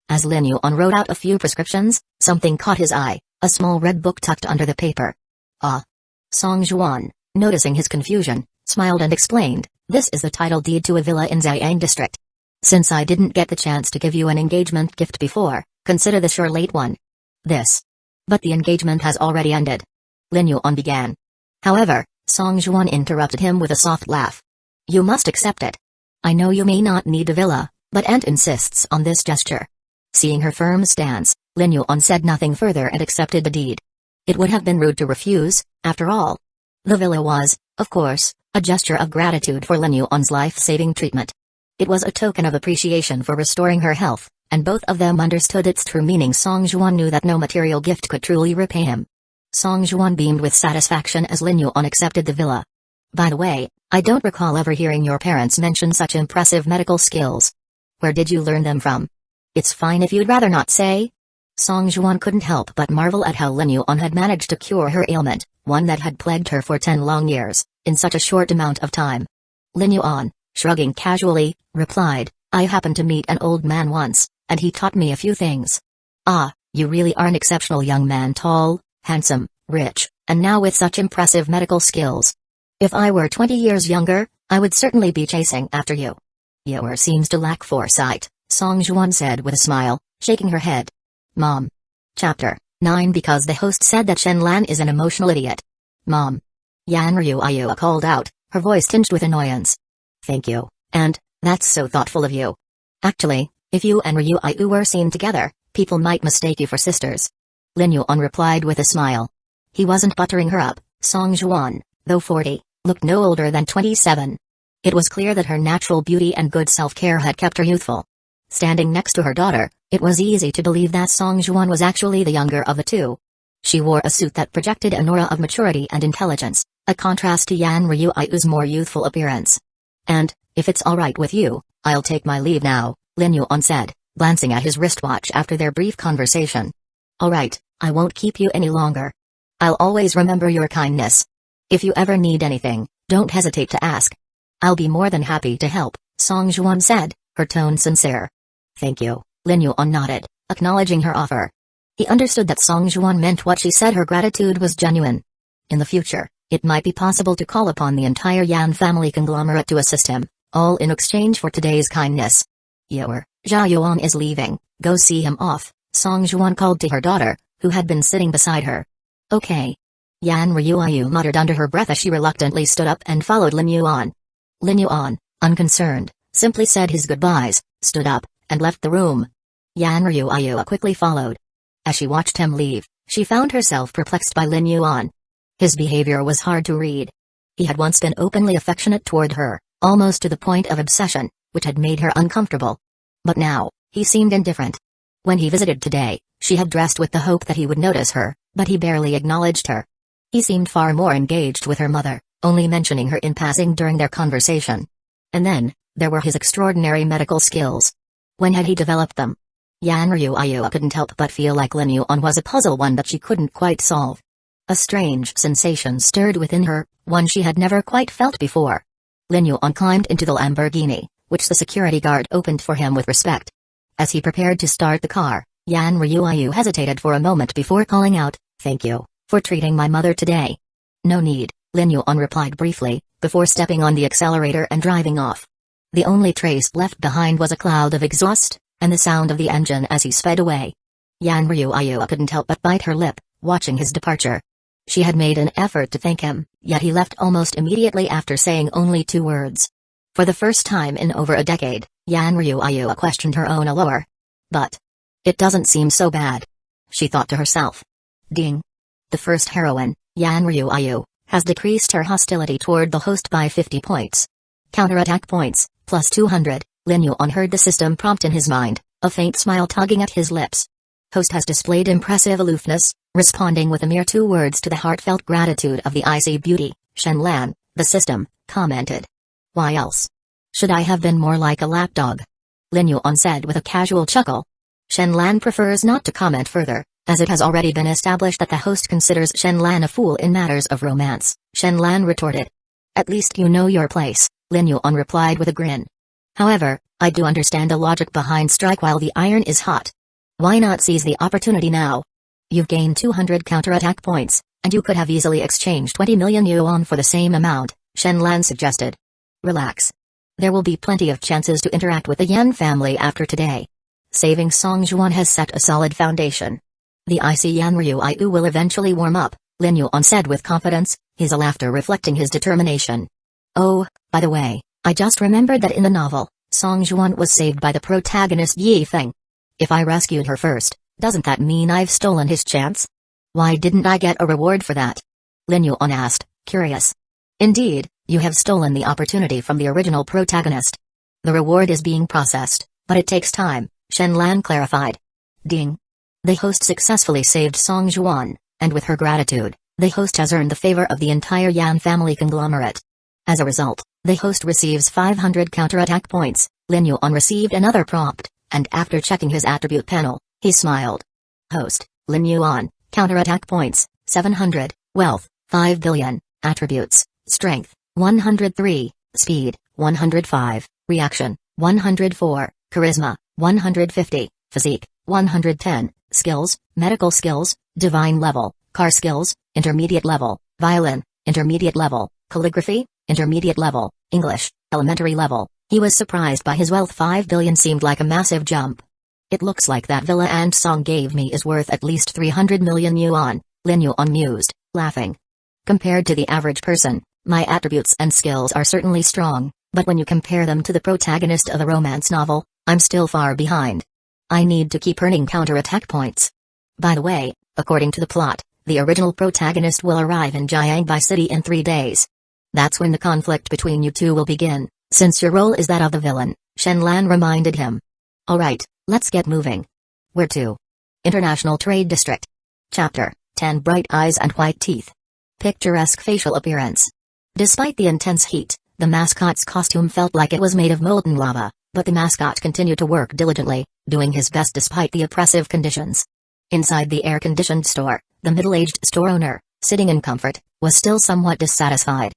As Lin Yuan wrote out a few prescriptions, something caught his eye, a small red book tucked under the paper. "Ah." Song Juan, noticing his confusion, smiled and explained, "This is the title deed to a villa in Ziyang district. Since I didn't get the chance to give you an engagement gift before, consider this your late one." "This. But the engagement has already ended." Lin Yuan began. However, Song Juan interrupted him with a soft laugh. "You must accept it. I know you may not need a villa, but Aunt insists on this gesture." Seeing her firm stance, Lin Yuan said nothing further and accepted the deed. It would have been rude to refuse, after all. The villa was, of course, a gesture of gratitude for Lin Yuan's life-saving treatment. It was a token of appreciation for restoring her health, and both of them understood its true meaning. Song Juan knew that no material gift could truly repay him. Song Juan beamed with satisfaction as Lin Yuan accepted the villa. "By the way, I don't recall ever hearing your parents mention such impressive medical skills. Where did you learn them from?" "It's fine if you'd rather not say." Song Juan couldn't help but marvel at how Lin Yuan had managed to cure her ailment, one that had plagued her for 10 long years, in such a short amount of time. Lin Yuan, shrugging casually, replied, "I happened to meet an old man once, and he taught me a few things." "Ah, you really are an exceptional young man, tall, handsome, rich, and now with such impressive medical skills. If I were 20 years younger, I would certainly be chasing after you." "Your seems to lack foresight," Song Juan said with a smile, shaking her head. "Mom." Chapter 9. Because the host said that Shen Lan is an emotional idiot. "Mom." Yan Ryu called out, her voice tinged with annoyance. "Thank you, and that's so thoughtful of you. Actually, if you and Ryu were seen together, people might mistake you for sisters." Lin Yuan replied with a smile. He wasn't buttering her up. Song Juan, though 40, looked no older than 27. It was clear that her natural beauty and good self-care had kept her youthful. Standing next to her daughter, it was easy to believe that Song Juan was actually the younger of the two. She wore a suit that projected an aura of maturity and intelligence, a contrast to Yan Ryu's more youthful appearance. "And, if it's alright with you, I'll take my leave now," Lin Yuan said, glancing at his wristwatch after their brief conversation. "Alright, I won't keep you any longer. I'll always remember your kindness. If you ever need anything, don't hesitate to ask. I'll be more than happy to help," Song Juan said, her tone sincere. "Thank you," Lin Yuan nodded, acknowledging her offer. He understood that Song Juan meant what she said, her gratitude was genuine. In the future, it might be possible to call upon the entire Yan family conglomerate to assist him, all in exchange for today's kindness. Your Jia Yuan is leaving, go see him off, Song Juan called to her daughter, who had been sitting beside her. Okay. Yan Ryuayu muttered under her breath as she reluctantly stood up and followed Lin Yuan. Lin Yuan, unconcerned, simply said his goodbyes, stood up, and left the room. Yan Ryuayu quickly followed. As she watched him leave, she found herself perplexed by Lin Yuan. His behavior was hard to read. He had once been openly affectionate toward her, almost to the point of obsession, which had made her uncomfortable. But now, he seemed indifferent. When he visited today, she had dressed with the hope that he would notice her, but he barely acknowledged her. He seemed far more engaged with her mother, only mentioning her in passing during their conversation. And then, there were his extraordinary medical skills. When had he developed them? Yan Ryuayu couldn't help but feel like Lin Yuan was a puzzle, one that she couldn't quite solve. A strange sensation stirred within her, one she had never quite felt before. Lin Yuan climbed into the Lamborghini, which the security guard opened for him with respect. As he prepared to start the car, Yan Ryuayu hesitated for a moment before calling out, "Thank you for treating my mother today." "No need," Lin Yuan replied briefly, before stepping on the accelerator and driving off. The only trace left behind was a cloud of exhaust, and the sound of the engine as he sped away. Yan Ryuayu couldn't help but bite her lip, watching his departure. She had made an effort to thank him, yet he left almost immediately after saying only 2 words. For the first time in over a decade, Yan Ryuayu questioned her own allure. But it doesn't seem so bad, she thought to herself. Ding. The first heroine, Yan Ryuayu, has decreased her hostility toward the host by 50 points. Counterattack points, plus 200, Lin Yuan heard the system prompt in his mind, a faint smile tugging at his lips. Host has displayed impressive aloofness, responding with a mere 2 words to the heartfelt gratitude of the icy beauty, Shenlan, the system commented. Why else? Should I have been more like a lapdog? Lin Yuan said with a casual chuckle. Shenlan prefers not to comment further, as it has already been established that the host considers Shenlan a fool in matters of romance, Shenlan retorted. At least you know your place, Lin Yuan replied with a grin. However, I do understand the logic behind strike while the iron is hot. Why not seize the opportunity now? You've gained 200 counterattack points, and you could have easily exchanged 20 million yuan for the same amount, Shenlan suggested. Relax. There will be plenty of chances to interact with the Yan family after today. Saving Song Juan has set a solid foundation. The icy Yan Ryuayu will eventually warm up, Lin Yuan said with confidence, his laughter reflecting his determination. Oh, by the way, I just remembered that in the novel, Song Juan was saved by the protagonist Yi Feng. If I rescued her first, doesn't that mean I've stolen his chance? Why didn't I get a reward for that? Lin Yuan asked, curious. Indeed, you have stolen the opportunity from the original protagonist. The reward is being processed, but it takes time, Shenlan clarified. Ding. The host successfully saved Song Juan, and with her gratitude, the host has earned the favor of the entire Yan family conglomerate. As a result, the host receives 500 counterattack points. Lin Yuan received another prompt, and after checking his attribute panel, he smiled. Host, Lin Yuan, counterattack points, 700, wealth, 5 billion, attributes, strength, 103, speed, 105, reaction, 104, charisma, 150, physique, 110, skills, medical skills, divine level, car skills, intermediate level, violin, intermediate level, calligraphy, intermediate level, English, elementary level. He was surprised by his wealth. 5 billion seemed like a massive jump. It looks like that villa and song gave me is worth at least 300 million yuan, Lin Yuan mused, laughing. Compared to the average person, my attributes and skills are certainly strong, but when you compare them to the protagonist of a romance novel, I'm still far behind. I need to keep earning counterattack points. By the way, according to the plot, the original protagonist will arrive in Jiangbai City in 3 days. That's when the conflict between you two will begin, since your role is that of the villain, Shenlan reminded him. Alright, let's get moving. Where to? International Trade District. Chapter 10. Bright eyes and white teeth. Picturesque facial appearance. Despite the intense heat, the mascot's costume felt like it was made of molten lava, but the mascot continued to work diligently, doing his best despite the oppressive conditions. Inside the air-conditioned store, the middle-aged store owner, sitting in comfort, was still somewhat dissatisfied.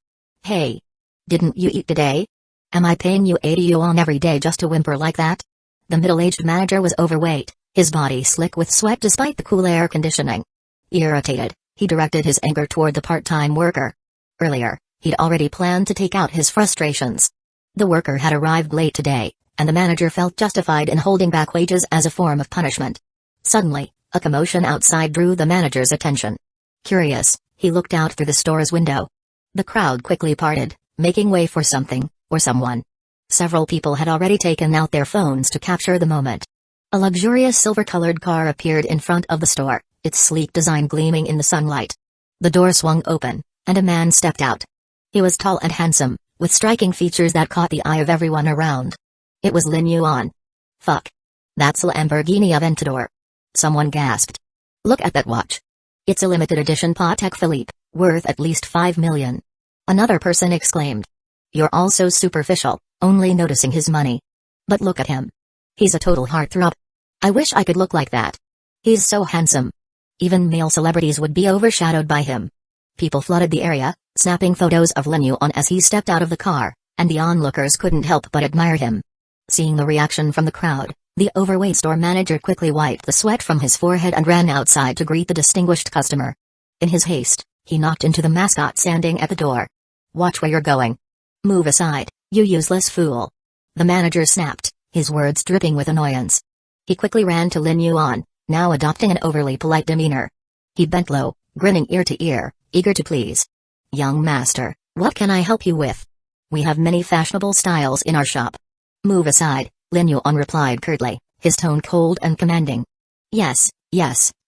Hey! Didn't you eat today? Am I paying you 80 yuan every day just to whimper like that? The middle-aged manager was overweight, his body slick with sweat despite the cool air conditioning. Irritated, he directed his anger toward the part-time worker. Earlier, he'd already planned to take out his frustrations. The worker had arrived late today, and the manager felt justified in holding back wages as a form of punishment. Suddenly, a commotion outside drew the manager's attention. Curious, he looked out through the store's window. The crowd quickly parted, making way for something, or someone. Several people had already taken out their phones to capture the moment. A luxurious silver-colored car appeared in front of the store, its sleek design gleaming in the sunlight. The door swung open, and a man stepped out. He was tall and handsome, with striking features that caught the eye of everyone around. It was Lin Yuan. Fuck. That's a Lamborghini Aventador. Someone gasped. Look at that watch. It's a limited edition Patek Philippe, worth at least 5 million. Another person exclaimed. You're all so superficial, only noticing his money. But look at him. He's a total heartthrob. I wish I could look like that. He's so handsome. Even male celebrities would be overshadowed by him. People flooded the area, snapping photos of Lin Yuan as he stepped out of the car, and the onlookers couldn't help but admire him. Seeing the reaction from the crowd, the overweight store manager quickly wiped the sweat from his forehead and ran outside to greet the distinguished customer. In his haste, he knocked into the mascot standing at the door. Watch where you're going. Move aside, you useless fool. The manager snapped, his words dripping with annoyance. He quickly ran to Lin Yuan, now adopting an overly polite demeanor. He bent low, grinning ear to ear, eager to please. Young master, what can I help you with? We have many fashionable styles in our shop. Move aside, Lin Yuan replied curtly, his tone cold and commanding. Yes,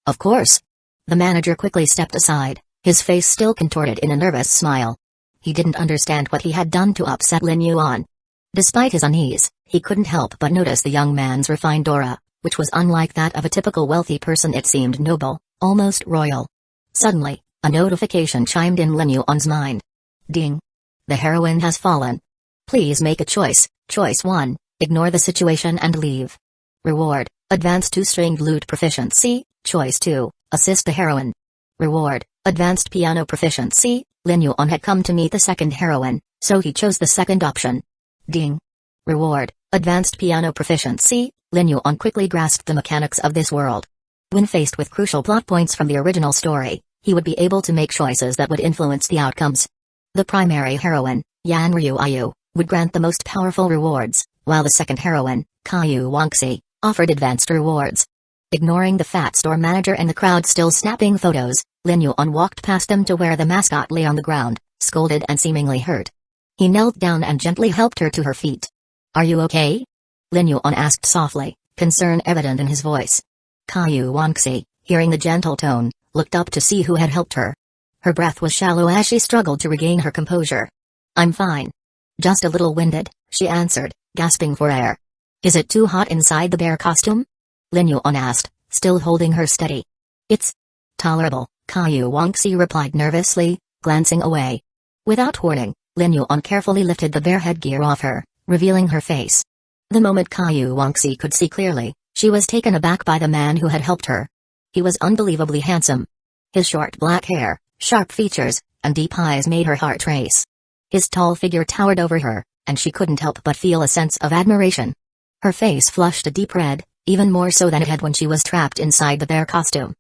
of course. The manager quickly stepped aside, his face still contorted in a nervous smile. He didn't understand what he had done to upset Lin Yuan. Despite his unease, he couldn't help but notice the young man's refined aura, which was unlike that of a typical wealthy person. It seemed noble, almost royal. Suddenly, a notification chimed in Lin Yuan's mind. Ding. The heroine has fallen. Please make a choice. Choice 1, ignore the situation and leave. Reward, advanced 2-stringed lute proficiency. Choice 2, assist the heroine. Reward, advanced piano proficiency. Lin Yuan had come to meet the second heroine, so he chose the second option. Ding. Reward, advanced piano proficiency. Lin Yuan quickly grasped the mechanics of this world. When faced with crucial plot points from the original story, he would be able to make choices that would influence the outcomes. The primary heroine, Yan Ryu, would grant the most powerful rewards, while the second heroine, Caillou Wangxi, offered advanced rewards. Ignoring the fat store manager and the crowd still snapping photos, Lin Yuan walked past them to where the mascot lay on the ground, scolded and seemingly hurt. He knelt down and gently helped her to her feet. Are you okay? Lin Yuan asked softly, concern evident in his voice. Caillou Wangxi, hearing the gentle tone, looked up to see who had helped her. Her breath was shallow as she struggled to regain her composure. I'm fine. Just a little winded, she answered, gasping for air. Is it too hot inside the bear costume? Lin Yuan asked, still holding her steady. It's tolerable, Caillou Wangxi replied nervously, glancing away. Without warning, Lin Yuan carefully lifted the bear headgear off her, revealing her face. The moment Caillou Wangxi could see clearly, she was taken aback by the man who had helped her. He was unbelievably handsome. His short black hair, sharp features, and deep eyes made her heart race. His tall figure towered over her, and she couldn't help but feel a sense of admiration. Her face flushed a deep red, even more so than it had when she was trapped inside the bear costume.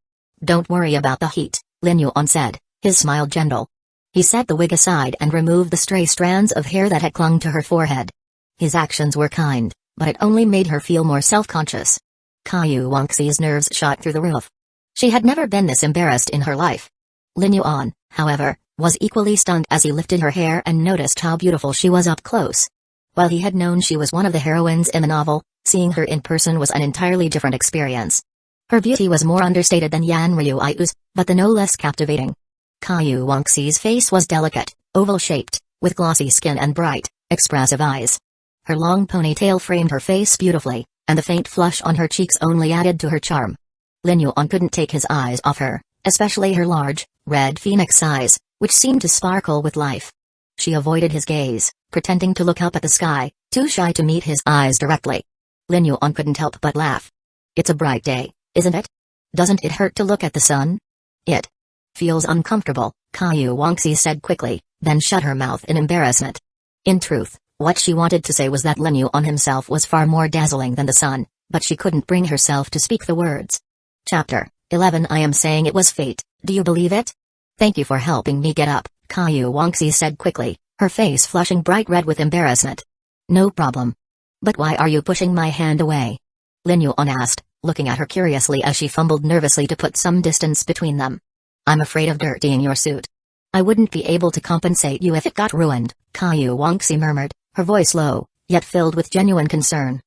Don't worry about the heat, Lin Yuan said, his smile gentle. He set the wig aside and removed the stray strands of hair that had clung to her forehead. His actions were kind, but it only made her feel more self-conscious. Caillou Wangxi's nerves shot through the roof. She had never been this embarrassed in her life. Lin Yuan, however, was equally stunned as he lifted her hair and noticed how beautiful she was up close. While he had known she was one of the heroines in the novel, seeing her in person was an entirely different experience. Her beauty was more understated than Yan Ryu's, but no less captivating. Caillou Wangxi's face was delicate, oval-shaped, with glossy skin and bright, expressive eyes. Her long ponytail framed her face beautifully, and the faint flush on her cheeks only added to her charm. Lin Yuan couldn't take his eyes off her, especially her large, red phoenix eyes, which seemed to sparkle with life. She avoided his gaze, pretending to look up at the sky, too shy to meet his eyes directly. Lin Yuan couldn't help but laugh. It's a bright day, isn't it? Doesn't it hurt to look at the sun? It feels uncomfortable, Caillou Wangxi said quickly, then shut her mouth in embarrassment. In truth, what she wanted to say was that Lin Yuan himself was far more dazzling than the sun, but she couldn't bring herself to speak the words. Chapter 11. I am saying it was fate, do you believe it? Thank you for helping me get up, Caillou Wangxi said quickly, her face flushing bright red with embarrassment. No problem. But why are you pushing my hand away? Lin Yuan asked, looking at her curiously as she fumbled nervously to put some distance between them. I'm afraid of dirtying your suit. I wouldn't be able to compensate you if it got ruined, Caillou Wangxi murmured, her voice low, yet filled with genuine concern.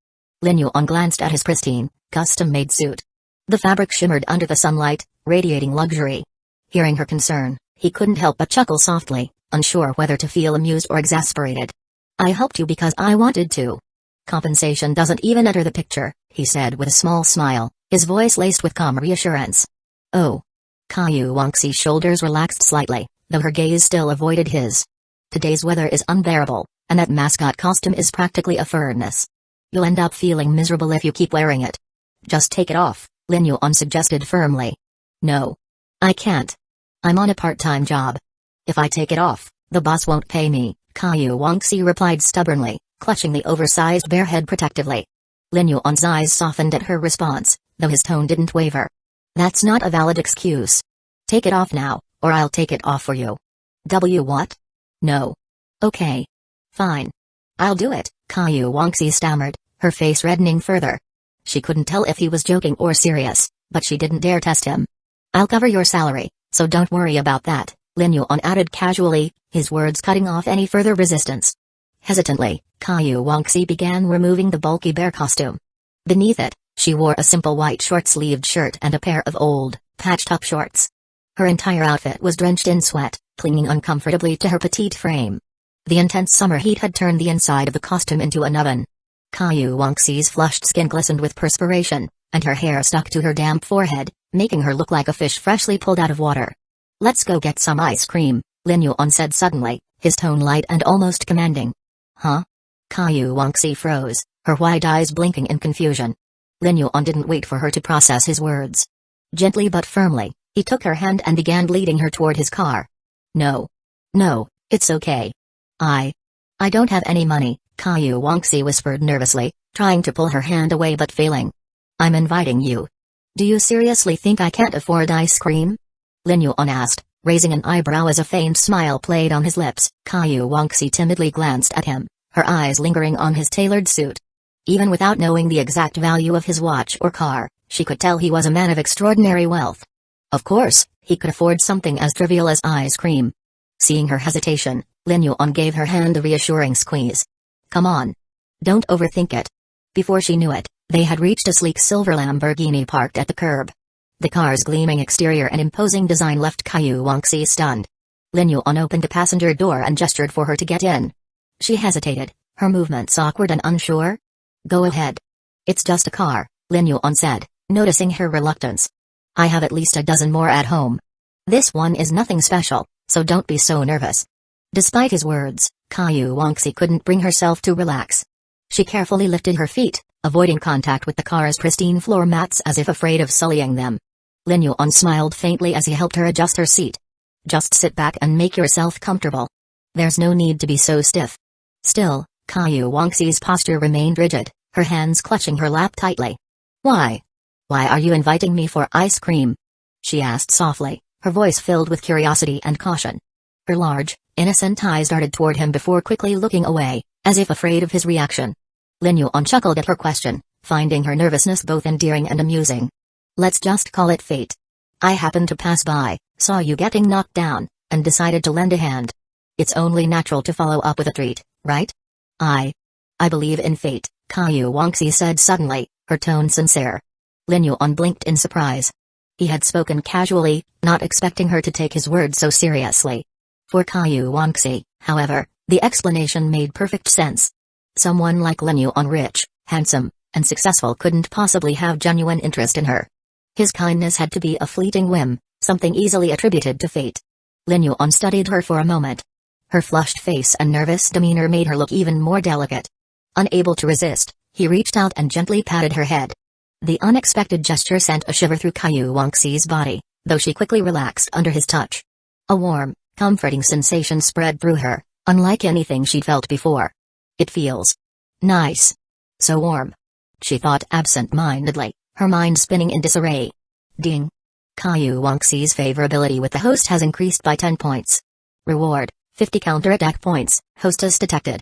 Lin Yuan glanced at his pristine, custom-made suit. The fabric shimmered under the sunlight, radiating luxury. Hearing her concern, he couldn't help but chuckle softly, unsure whether to feel amused or exasperated. I helped you because I wanted to. Compensation doesn't even enter the picture, he said with a small smile, his voice laced with calm reassurance. Oh. Caillou Wangxi's shoulders relaxed slightly, though her gaze still avoided his. Today's weather is unbearable, and that mascot costume is practically a furnace. You'll end up feeling miserable if you keep wearing it. Just take it off, Lin Yuan suggested firmly. No. I can't. I'm on a part-time job. If I take it off, the boss won't pay me, Caillou Wangxi replied stubbornly, clutching the oversized bare head protectively. Lin Yuan's eyes softened at her response, though his tone didn't waver. That's not a valid excuse. Take it off now, or I'll take it off for you. What? No. Okay. Fine. I'll do it, Caillou Wangxi stammered, her face reddening further. She couldn't tell if he was joking or serious, but she didn't dare test him. I'll cover your salary, so don't worry about that, Lin Yuan added casually, his words cutting off any further resistance. Hesitantly, Caillou Wangxi began removing the bulky bear costume. Beneath it, she wore a simple white short-sleeved shirt and a pair of old, patched-up shorts. Her entire outfit was drenched in sweat, clinging uncomfortably to her petite frame. The intense summer heat had turned the inside of the costume into an oven. Caillou Wangxi's flushed skin glistened with perspiration, and her hair stuck to her damp forehead, making her look like a fish freshly pulled out of water. Let's go get some ice cream, Lin Yuan said suddenly, his tone light and almost commanding. Huh? Caillou Wangxi froze, her wide eyes blinking in confusion. Lin Yuan didn't wait for her to process his words. Gently but firmly, he took her hand and began leading her toward his car. No. No, it's okay. I don't have any money, Caillou Wangxi whispered nervously, trying to pull her hand away but failing. I'm inviting you. Do you seriously think I can't afford ice cream? Lin Yuan asked, raising an eyebrow as a faint smile played on his lips. Caillou Wangxi timidly glanced at him, her eyes lingering on his tailored suit. Even without knowing the exact value of his watch or car, she could tell he was a man of extraordinary wealth. Of course, he could afford something as trivial as ice cream. Seeing her hesitation, Lin Yuan gave her hand a reassuring squeeze. Come on. Don't overthink it. Before she knew it, they had reached a sleek silver Lamborghini parked at the curb. The car's gleaming exterior and imposing design left Caillou Wangxi stunned. Lin Yuan opened the passenger door and gestured for her to get in. She hesitated, her movements awkward and unsure. Go ahead. It's just a car, Lin Yuan said, noticing her reluctance. I have at least a dozen more at home. This one is nothing special, so don't be so nervous. Despite his words, Caillou Wangxi couldn't bring herself to relax. She carefully lifted her feet, avoiding contact with the car's pristine floor mats as if afraid of sullying them. Lin Yuan smiled faintly as he helped her adjust her seat. Just sit back and make yourself comfortable. There's no need to be so stiff. Still, Caillou Wangxi's posture remained rigid, her hands clutching her lap tightly. Why? Why are you inviting me for ice cream? She asked softly, her voice filled with curiosity and caution. Her large, innocent eyes darted toward him before quickly looking away, as if afraid of his reaction. Lin Yuan chuckled at her question, finding her nervousness both endearing and amusing. Let's just call it fate. I happened to pass by, saw you getting knocked down, and decided to lend a hand. It's only natural to follow up with a treat, right? I believe in fate, Caillou Wangxi said suddenly, her tone sincere. Lin Yuan blinked in surprise. He had spoken casually, not expecting her to take his words so seriously. For Caillou Wangxi, however, the explanation made perfect sense. Someone like Lin Yuan, rich, handsome, and successful, couldn't possibly have genuine interest in her. His kindness had to be a fleeting whim, something easily attributed to fate. Lin Yuan studied her for a moment. Her flushed face and nervous demeanor made her look even more delicate. Unable to resist, he reached out and gently patted her head. The unexpected gesture sent a shiver through Caillou Wangxi's body, though she quickly relaxed under his touch. A warm, comforting sensation spread through her, unlike anything she'd felt before. It feels nice. So warm. she thought absent-mindedly, her mind spinning in disarray. Ding. Caillou Wangxi's favorability with the host has increased by 10 points. Reward, 50 counterattack points, hostess detected.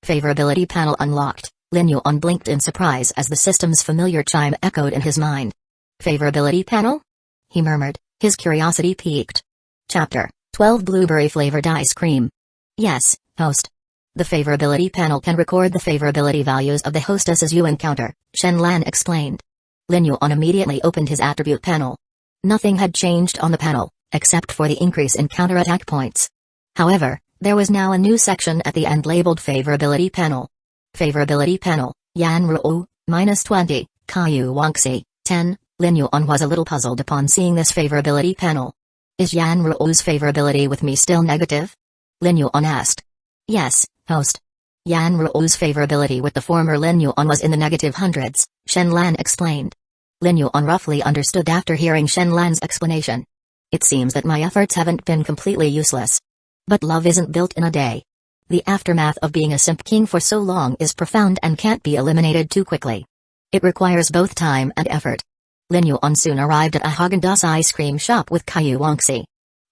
Favorability panel unlocked. Lin Yuan blinked in surprise as the system's familiar chime echoed in his mind. Favorability panel? He murmured, his curiosity piqued. Chapter 12 Blueberry-flavored ice cream. Yes, host. The favorability panel can record the favorability values of the hostesses you encounter, Shen Lan explained. Lin Yuan immediately opened his attribute panel. Nothing had changed on the panel, except for the increase in counterattack points. However, there was now a new section at the end labeled Favorability Panel. Favorability Panel, Yan Ruo, -20, Caillou Wangxi, 10. Lin Yuan was a little puzzled upon seeing this favorability panel. Is Yan Ruo's favorability with me still negative? Lin Yuan asked. Yes, host. Yan Ruo's favorability with the former Lin Yuan was in the negative hundreds, Shen Lan explained. Lin Yuan roughly understood after hearing Shen Lan's explanation. It seems that my efforts haven't been completely useless. But love isn't built in a day. The aftermath of being a simp king for so long is profound and can't be eliminated too quickly. It requires both time and effort. Lin Yuan soon arrived at a Häagen-Dazs ice cream shop with Caillou Wangxi.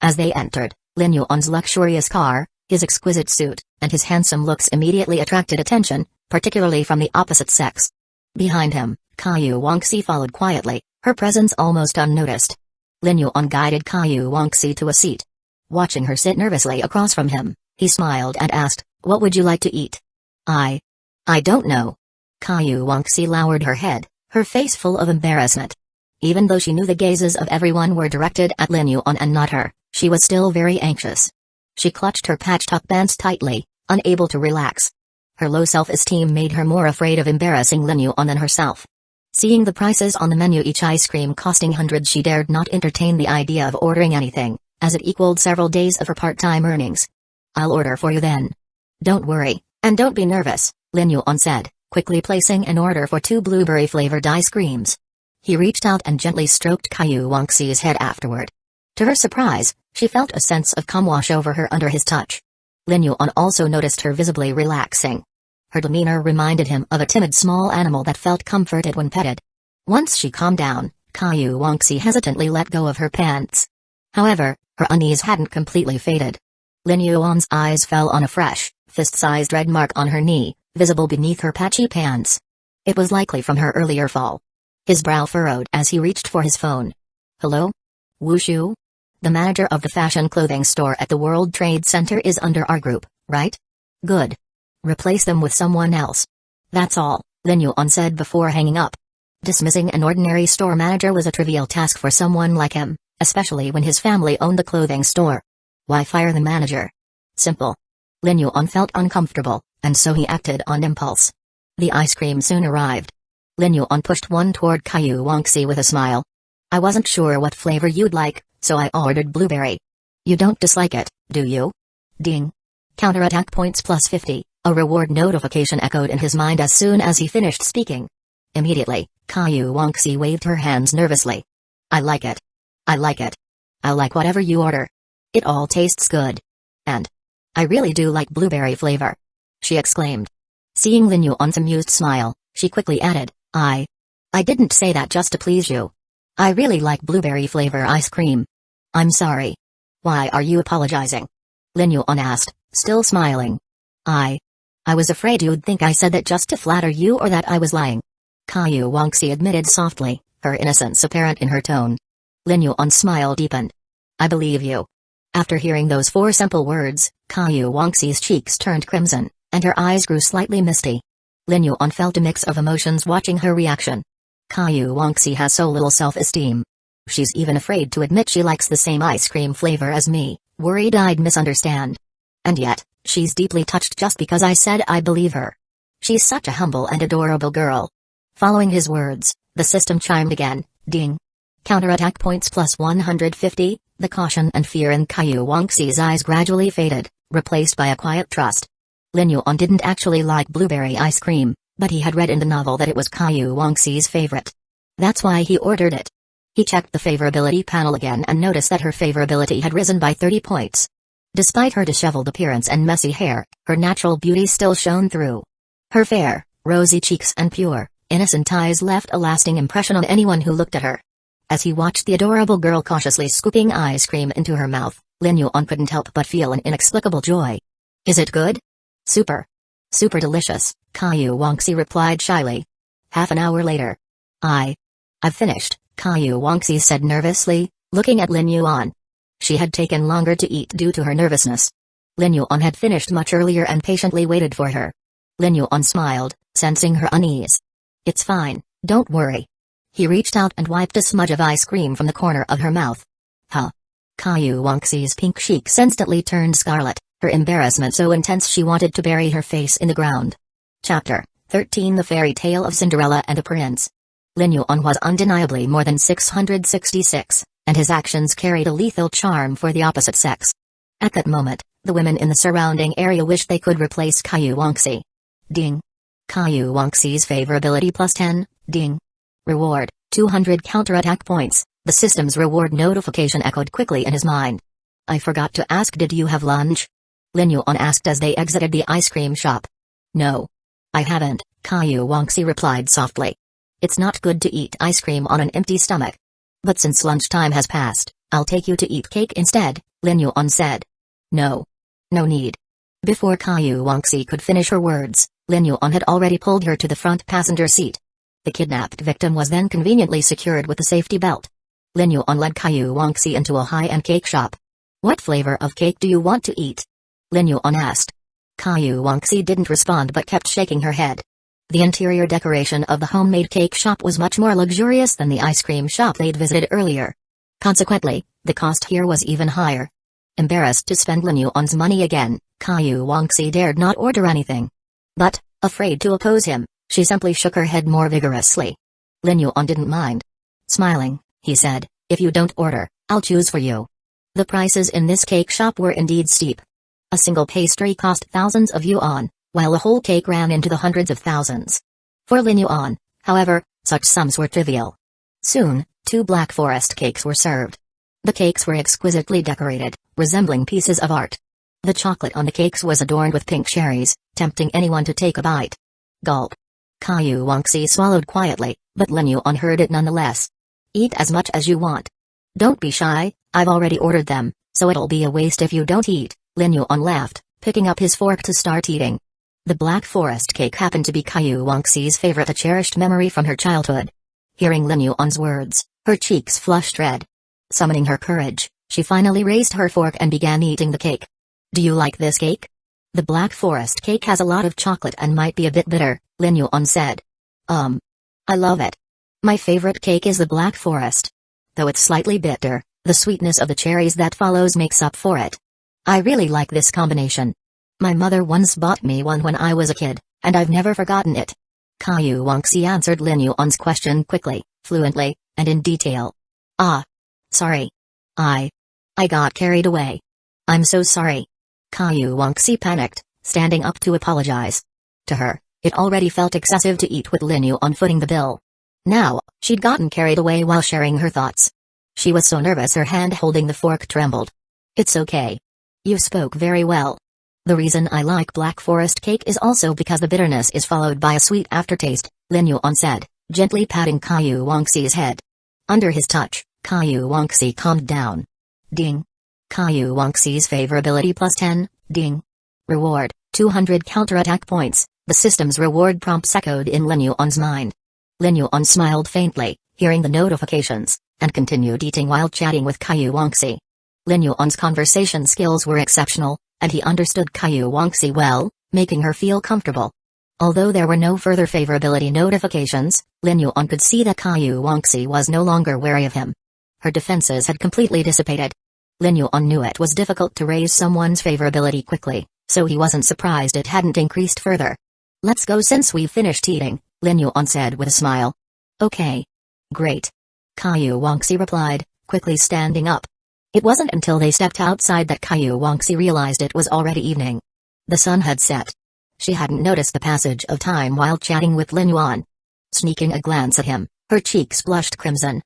As they entered, Lin Yuan's luxurious car, his exquisite suit, and his handsome looks immediately attracted attention, particularly from the opposite sex. Behind him, Caillou Wangxi followed quietly, her presence almost unnoticed. Lin Yuan guided Caillou Wangxi to a seat. Watching her sit nervously across from him, he smiled and asked, "What would you like to eat?" I don't know." Caillou Wangxi lowered her head, her face full of embarrassment. Even though she knew the gazes of everyone were directed at Lin Yuan and not her, she was still very anxious. She clutched her patched-up bands tightly, unable to relax. Her low self-esteem made her more afraid of embarrassing Lin Yuan than herself. Seeing the prices on the menu, each ice cream costing hundreds, she dared not entertain the idea of ordering anything, as it equaled several days of her part-time earnings. "I'll order for you then." "Don't worry, and don't be nervous," Lin Yuan said, quickly placing an order for 2 blueberry-flavored ice creams. He reached out and gently stroked Caillou Wangxi's head afterward. To her surprise, she felt a sense of calm wash over her under his touch. Lin Yuan also noticed her visibly relaxing. Her demeanor reminded him of a timid small animal that felt comforted when petted. Once she calmed down, Caillou Wangxi hesitantly let go of her pants. However, her unease hadn't completely faded. Lin Yuan's eyes fell on a fresh, fist-sized red mark on her knee, visible beneath her patchy pants. It was likely from her earlier fall. His brow furrowed as he reached for his phone. "Hello? Wushu? The manager of the fashion clothing store at the World Trade Center is under our group, right? Good. Replace them with someone else. That's all," Lin Yuan said before hanging up. Dismissing an ordinary store manager was a trivial task for someone like him, especially when his family owned the clothing store. Why fire the manager? Simple. Lin Yuan felt uncomfortable, and so he acted on impulse. The ice cream soon arrived. Lin Yuan pushed one toward Caillou Wangxi with a smile. "I wasn't sure what flavor you'd like, so I ordered blueberry. You don't dislike it, do you?" Ding. Counterattack points plus 50, a reward notification echoed in his mind as soon as he finished speaking. Immediately, Caillou Wangxi waved her hands nervously. "I like it. I like it. I'll like whatever you order. It all tastes good. And I really do like blueberry flavor," she exclaimed. Seeing Lin Yuan's amused smile, she quickly added, I didn't say that just to please you. I really like blueberry flavor ice cream. I'm sorry. Why are you apologizing?" Lin Yuan asked, still smiling. I was afraid you'd think I said that just to flatter you or that I was lying." Caillou Wangxi admitted softly, her innocence apparent in her tone. Lin Yuan's smile deepened. "I believe you." After hearing those 4 simple words, Caillou Wangxi's cheeks turned crimson, and her eyes grew slightly misty. Lin Yuan felt a mix of emotions watching her reaction. Caillou Wangxi has so little self-esteem. She's even afraid to admit she likes the same ice cream flavor as me, worried I'd misunderstand. And yet, she's deeply touched just because I said I believe her. She's such a humble and adorable girl. Following his words, the system chimed again, ding. Counterattack points plus 150, the caution and fear in Caillou Wangxi's eyes gradually faded, replaced by a quiet trust. Lin Yuan didn't actually like blueberry ice cream, but he had read in the novel that it was Caillou Wangxi's favorite. That's why he ordered it. He checked the favorability panel again and noticed that her favorability had risen by 30 points. Despite her disheveled appearance and messy hair, her natural beauty still shone through. Her fair, rosy cheeks and pure, innocent eyes left a lasting impression on anyone who looked at her. As he watched the adorable girl cautiously scooping ice cream into her mouth, Lin Yuan couldn't help but feel an inexplicable joy. Is it good? Super. Super delicious, Caillou Wangxi replied shyly. Half an hour later. I've finished, Caillou Wangxi said nervously, looking at Lin Yuan. She had taken longer to eat due to her nervousness. Lin Yuan had finished much earlier and patiently waited for her. Lin Yuan smiled, sensing her unease. It's fine, don't worry. He reached out and wiped a smudge of ice cream from the corner of her mouth. Huh. Caillou Wangxi's pink cheeks instantly turned scarlet, her embarrassment so intense she wanted to bury her face in the ground. Chapter 13 The Fairy Tale of Cinderella and a Prince. Lin Yuan was undeniably more than 666, and his actions carried a lethal charm for the opposite sex. At that moment, the women in the surrounding area wished they could replace Caillou Wangxi. Ding. Caillou Wangxi's favorability plus 10, ding. Reward, 200 counterattack points. The system's reward notification echoed quickly in his mind. I forgot to ask, did you have lunch? Lin Yuan asked as they exited the ice cream shop. No. I haven't, Caillou Wangxi replied softly. It's not good to eat ice cream on an empty stomach. But since lunchtime has passed, I'll take you to eat cake instead, Lin Yuan said. No. No need. Before Caillou Wangxi could finish her words, Lin Yuan had already pulled her to the front passenger seat. The kidnapped victim was then conveniently secured with a safety belt. Lin Yuan led Caillou Wangxi into a high-end cake shop. What flavor of cake do you want to eat? Lin Yuan asked. Caillou Wangxi didn't respond but kept shaking her head. The interior decoration of the homemade cake shop was much more luxurious than the ice cream shop they'd visited earlier. Consequently, the cost here was even higher. Embarrassed to spend Lin Yuan's money again, Caillou Wangxi dared not order anything. But, afraid to oppose him, she simply shook her head more vigorously. Lin Yuan didn't mind. Smiling, he said, if you don't order, I'll choose for you. The prices in this cake shop were indeed steep. A single pastry cost thousands of yuan, while a whole cake ran into the hundreds of thousands. For Lin Yuan, however, such sums were trivial. Soon, 2 black forest cakes were served. The cakes were exquisitely decorated, resembling pieces of art. The chocolate on the cakes was adorned with pink cherries, tempting anyone to take a bite. Gulp. Caillou Wangxi swallowed quietly, but Lin Yuan heard it nonetheless. Eat as much as you want. Don't be shy, I've already ordered them, so it'll be a waste if you don't eat, Lin Yuan laughed, picking up his fork to start eating. The black forest cake happened to be Caillou Wangxi's favorite, a cherished memory from her childhood. Hearing Lin Yuan's words, her cheeks flushed red. Summoning her courage, she finally raised her fork and began eating the cake. Do you like this cake? The black forest cake has a lot of chocolate and might be a bit bitter, Lin Yuan said. I love it. My favorite cake is the black forest. Though it's slightly bitter, the sweetness of the cherries that follows makes up for it. I really like this combination. My mother once bought me one when I was a kid, and I've never forgotten it. Caillou Wangxi answered Lin Yuan's question quickly, fluently, and in detail. Sorry. I got carried away. I'm so sorry. Caillou Wangxi panicked, standing up to apologize. To her, it already felt excessive to eat with Lin Yuan footing the bill. Now, she'd gotten carried away while sharing her thoughts. She was so nervous her hand holding the fork trembled. It's okay. You spoke very well. The reason I like black forest cake is also because the bitterness is followed by a sweet aftertaste, Lin Yuan said, gently patting Caillou Wangxi's head. Under his touch, Caillou Wangxi calmed down. Ding. Caillou Wangxi's favorability plus 10, ding. Reward, 200 counterattack points. The system's reward prompts echoed in Lin Yuan's mind. Lin Yuan smiled faintly, hearing the notifications, and continued eating while chatting with Caillou Wangxi. Lin Yuan's conversation skills were exceptional, and he understood Caillou Wangxi well, making her feel comfortable. Although there were no further favorability notifications, Lin Yuan could see that Caillou Wangxi was no longer wary of him. Her defenses had completely dissipated. Lin Yuan knew it was difficult to raise someone's favorability quickly, so he wasn't surprised it hadn't increased further. Let's go since we've finished eating, Lin Yuan said with a smile. Okay. Great. Caillou Wangxi replied, quickly standing up. It wasn't until they stepped outside that Caillou Wangxi realized it was already evening. The sun had set. She hadn't noticed the passage of time while chatting with Lin Yuan. Sneaking a glance at him, her cheeks blushed crimson.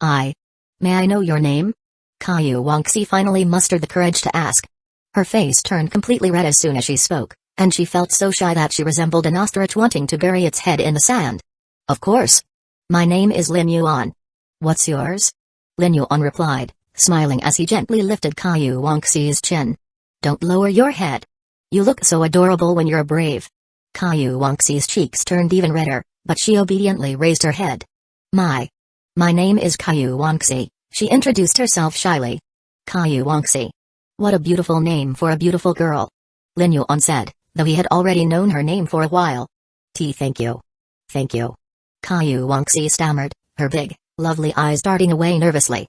May I know your name? Caillou Wangxi finally mustered the courage to ask. Her face turned completely red as soon as she spoke, and she felt so shy that she resembled an ostrich wanting to bury its head in the sand. Of course. My name is Lin Yuan. What's yours? Lin Yuan replied, smiling as he gently lifted Caillou Wangxi's chin. Don't lower your head. You look so adorable when you're brave. Caillou Wangxi's cheeks turned even redder, but she obediently raised her head. My name is Caillou Wangxi, she introduced herself shyly. Caillou Wangxi. What a beautiful name for a beautiful girl. Lin Yuan said, though he had already known her name for a while. Thank you. Thank you. Caillou Wangxi stammered, her big, lovely eyes darting away nervously.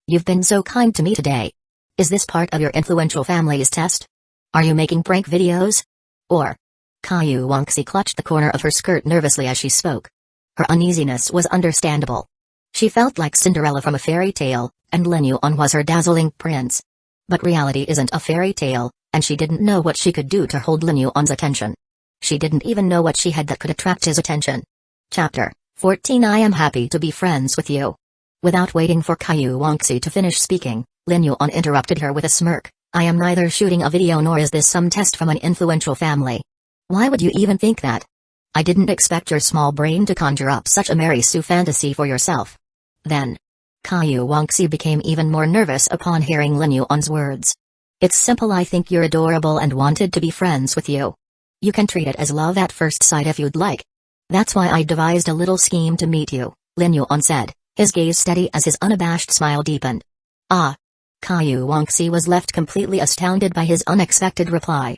You've been so kind to me today. Is this part of your influential family's test? Are you making prank videos? Or? Caillou Wangxi clutched the corner of her skirt nervously as she spoke. Her uneasiness was understandable. She felt like Cinderella from a fairy tale, and Lin Yuan was her dazzling prince. But reality isn't a fairy tale, and she didn't know what she could do to hold Lin Yuan's attention. She didn't even know what she had that could attract his attention. Chapter 14 I am happy to be friends with you. Without waiting for Caillou Wangxi to finish speaking, Lin Yuan interrupted her with a smirk. I am neither shooting a video nor is this some test from an influential family. Why would you even think that? I didn't expect your small brain to conjure up such a Mary Sue fantasy for yourself. Then, Caillou Wangxi became even more nervous upon hearing Lin Yuan's words. It's simple, I think you're adorable and wanted to be friends with you. You can treat it as love at first sight if you'd like. That's why I devised a little scheme to meet you, Lin Yuan said, his gaze steady as his unabashed smile deepened. Ah! Caillou Wangxi was left completely astounded by his unexpected reply.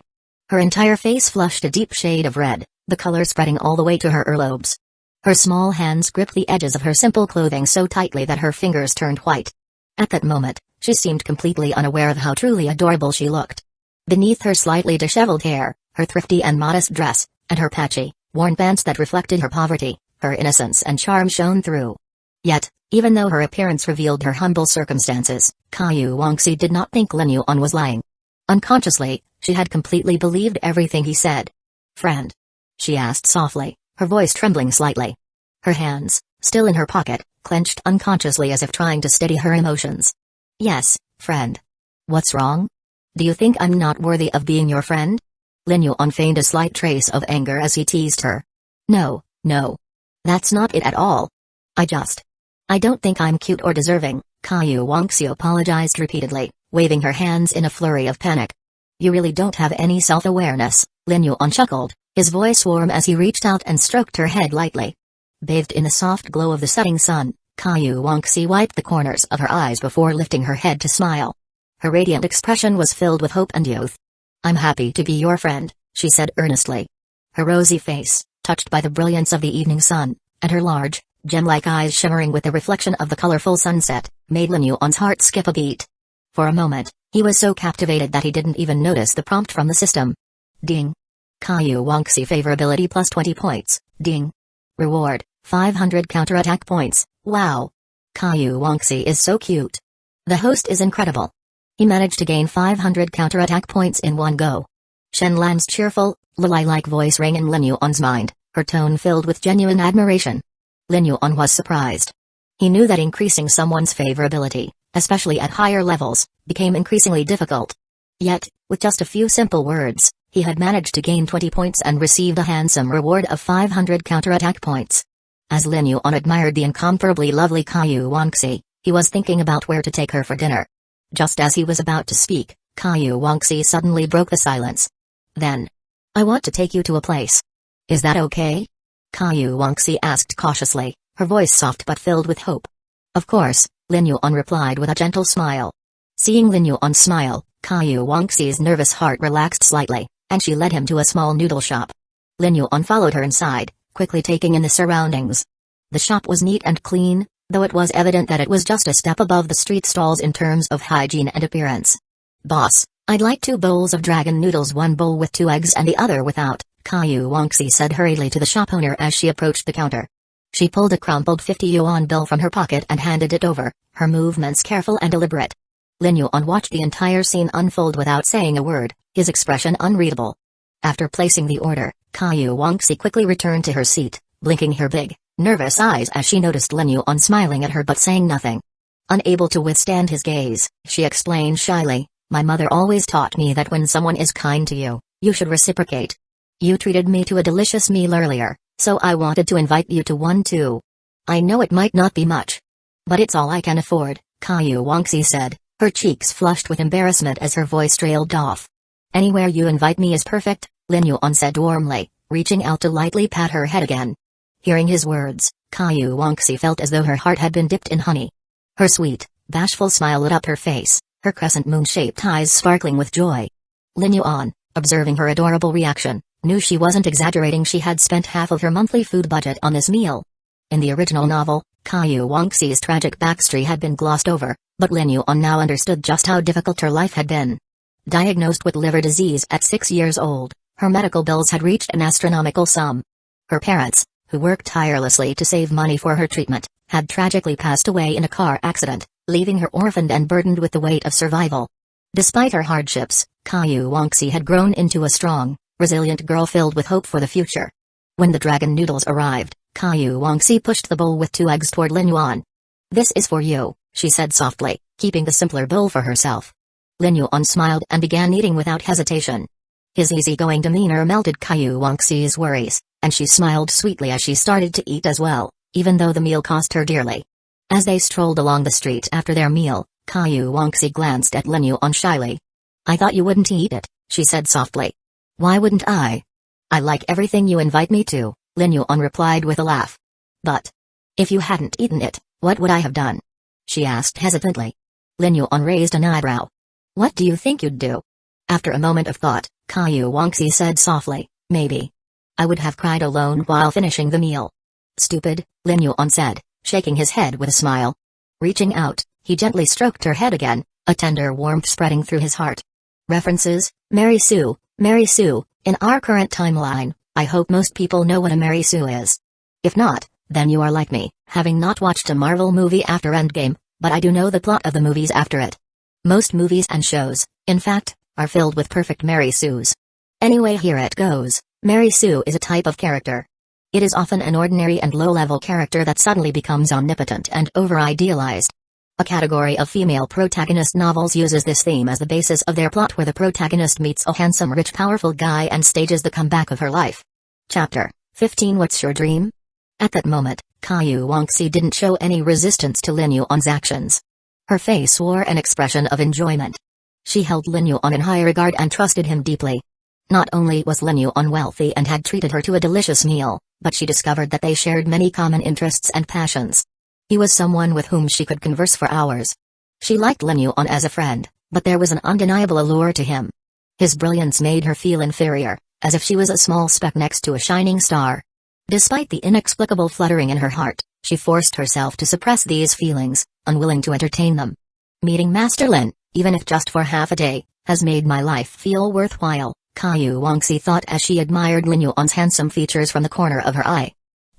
Her entire face flushed a deep shade of red, the color spreading all the way to her earlobes. Her small hands gripped the edges of her simple clothing so tightly that her fingers turned white. At that moment, she seemed completely unaware of how truly adorable she looked. Beneath her slightly disheveled hair, her thrifty and modest dress, and her patchy, worn pants that reflected her poverty, her innocence and charm shone through. Yet, even though her appearance revealed her humble circumstances, Caillou Wangxi did not think Lin Yuan was lying. Unconsciously, she had completely believed everything he said. Friend? She asked softly, her voice trembling slightly. Her hands, still in her pocket, clenched unconsciously as if trying to steady her emotions. Yes, friend. What's wrong? Do you think I'm not worthy of being your friend? Lin Yuan feigned a slight trace of anger as he teased her. No. That's not it at all. I don't think I'm cute or deserving, Caillou Wangxi apologized repeatedly, waving her hands in a flurry of panic. You really don't have any self-awareness, Lin Yuan chuckled, his voice warm as he reached out and stroked her head lightly. Bathed in the soft glow of the setting sun, Caillou Wangxi wiped the corners of her eyes before lifting her head to smile. Her radiant expression was filled with hope and youth. I'm happy to be your friend, she said earnestly. Her rosy face, touched by the brilliance of the evening sun, and her large, gem-like eyes shimmering with the reflection of the colorful sunset, made Lin Yuan's heart skip a beat. For a moment, he was so captivated that he didn't even notice the prompt from the system. Ding. Caillou Wangxi favorability plus 20 points, ding. Reward, 500 counterattack points, wow. Caillou Wangxi is so cute. The host is incredible. He managed to gain 500 counterattack points in one go. Shen Lan's cheerful, lily-like voice rang in Lin Yuan's mind, her tone filled with genuine admiration. Lin Yuan was surprised. He knew that increasing someone's favorability, especially at higher levels, became increasingly difficult. Yet, with just a few simple words, he had managed to gain 20 points and received a handsome reward of 500 counterattack points. As Lin Yuan admired the incomparably lovely Caillou Wangxi, he was thinking about where to take her for dinner. Just as he was about to speak, Caillou Wangxi suddenly broke the silence. Then, I want to take you to a place. Is that okay? Caillou Wangxi asked cautiously, her voice soft but filled with hope. Of course, Lin Yuan replied with a gentle smile. Seeing Lin Yuan smile, Caillou Wangxi's nervous heart relaxed slightly, and she led him to a small noodle shop. Lin Yuan followed her inside, quickly taking in the surroundings. The shop was neat and clean, though it was evident that it was just a step above the street stalls in terms of hygiene and appearance. Boss, I'd like 2 bowls of dragon noodles, 1 bowl with 2 eggs and the other without, Caillou Wangxi said hurriedly to the shop owner as she approached the counter. She pulled a crumpled 50-yuan bill from her pocket and handed it over, her movements careful and deliberate. Lin Yuan watched the entire scene unfold without saying a word, his expression unreadable. After placing the order, Caillou Wangxi quickly returned to her seat, blinking her big, nervous eyes as she noticed Lin Yuan smiling at her but saying nothing. Unable to withstand his gaze, she explained shyly, my mother always taught me that when someone is kind to you, you should reciprocate. You treated me to a delicious meal earlier, So I wanted to invite you to one too. I know it might not be much, but it's all I can afford, Caillou Wangxi said, her cheeks flushed with embarrassment as her voice trailed off. Anywhere you invite me is perfect, Lin Yuan said warmly, reaching out to lightly pat her head again. Hearing his words, Caillou Wangxi felt as though her heart had been dipped in honey. Her sweet, bashful smile lit up her face, her crescent moon-shaped eyes sparkling with joy. Lin Yuan, observing her adorable reaction, knew she wasn't exaggerating. She had spent half of her monthly food budget on this meal. In the original novel, Caillou Wangxi's tragic backstory had been glossed over, but Lin Yuan now understood just how difficult her life had been. Diagnosed with liver disease at 6 years old, her medical bills had reached an astronomical sum. Her parents, who worked tirelessly to save money for her treatment, had tragically passed away in a car accident, leaving her orphaned and burdened with the weight of survival. Despite her hardships, Caillou Wangxi had grown into a strong, resilient girl filled with hope for the future. When the dragon noodles arrived, Caillou Wangxi pushed the bowl with 2 eggs toward Lin Yuan. "This is for you," she said softly, keeping the simpler bowl for herself. Lin Yuan smiled and began eating without hesitation. His easygoing demeanor melted Caillou Wangxi's worries, and she smiled sweetly as she started to eat as well, even though the meal cost her dearly. As they strolled along the street after their meal, Caillou Wangxi glanced at Lin Yuan shyly. "I thought you wouldn't eat it," she said softly. "Why wouldn't I? I like everything you invite me to," Lin Yuan replied with a laugh. "But if you hadn't eaten it, what would I have done?" she asked hesitantly. Lin Yuan raised an eyebrow. "What do you think you'd do?" After a moment of thought, Caillou Wangxi said softly, "Maybe I would have cried alone while finishing the meal." "Stupid," Lin Yuan said, shaking his head with a smile. Reaching out, he gently stroked her head again, a tender warmth spreading through his heart. References: Mary Sue, in our current timeline. I hope most people know what a Mary Sue is. If not, then you are like me, having not watched a Marvel movie after Endgame, but I do know the plot of the movies after it. Most movies and shows, in fact, are filled with perfect Mary Sues. Anyway, here it goes. Mary Sue is a type of character. It is often an ordinary and low-level character that suddenly becomes omnipotent and over-idealized. A category of female protagonist novels uses this theme as the basis of their plot, where the protagonist meets a handsome, rich, powerful guy and stages the comeback of her life. Chapter 15. What's your dream? At that moment, Caillou Wangxi didn't show any resistance to Lin Yuan's actions. Her face wore an expression of enjoyment. She held Lin Yuan in high regard and trusted him deeply. Not only was Lin Yuan wealthy and had treated her to a delicious meal, but she discovered that they shared many common interests and passions. He was someone with whom she could converse for hours. She liked Lin Yuan as a friend, but there was an undeniable allure to him. His brilliance made her feel inferior, as if she was a small speck next to a shining star. Despite the inexplicable fluttering in her heart, she forced herself to suppress these feelings, unwilling to entertain them. "Meeting Master Lin, even if just for half a day, has made my life feel worthwhile," Caillou Wangxi thought as she admired Lin Yuan's handsome features from the corner of her eye.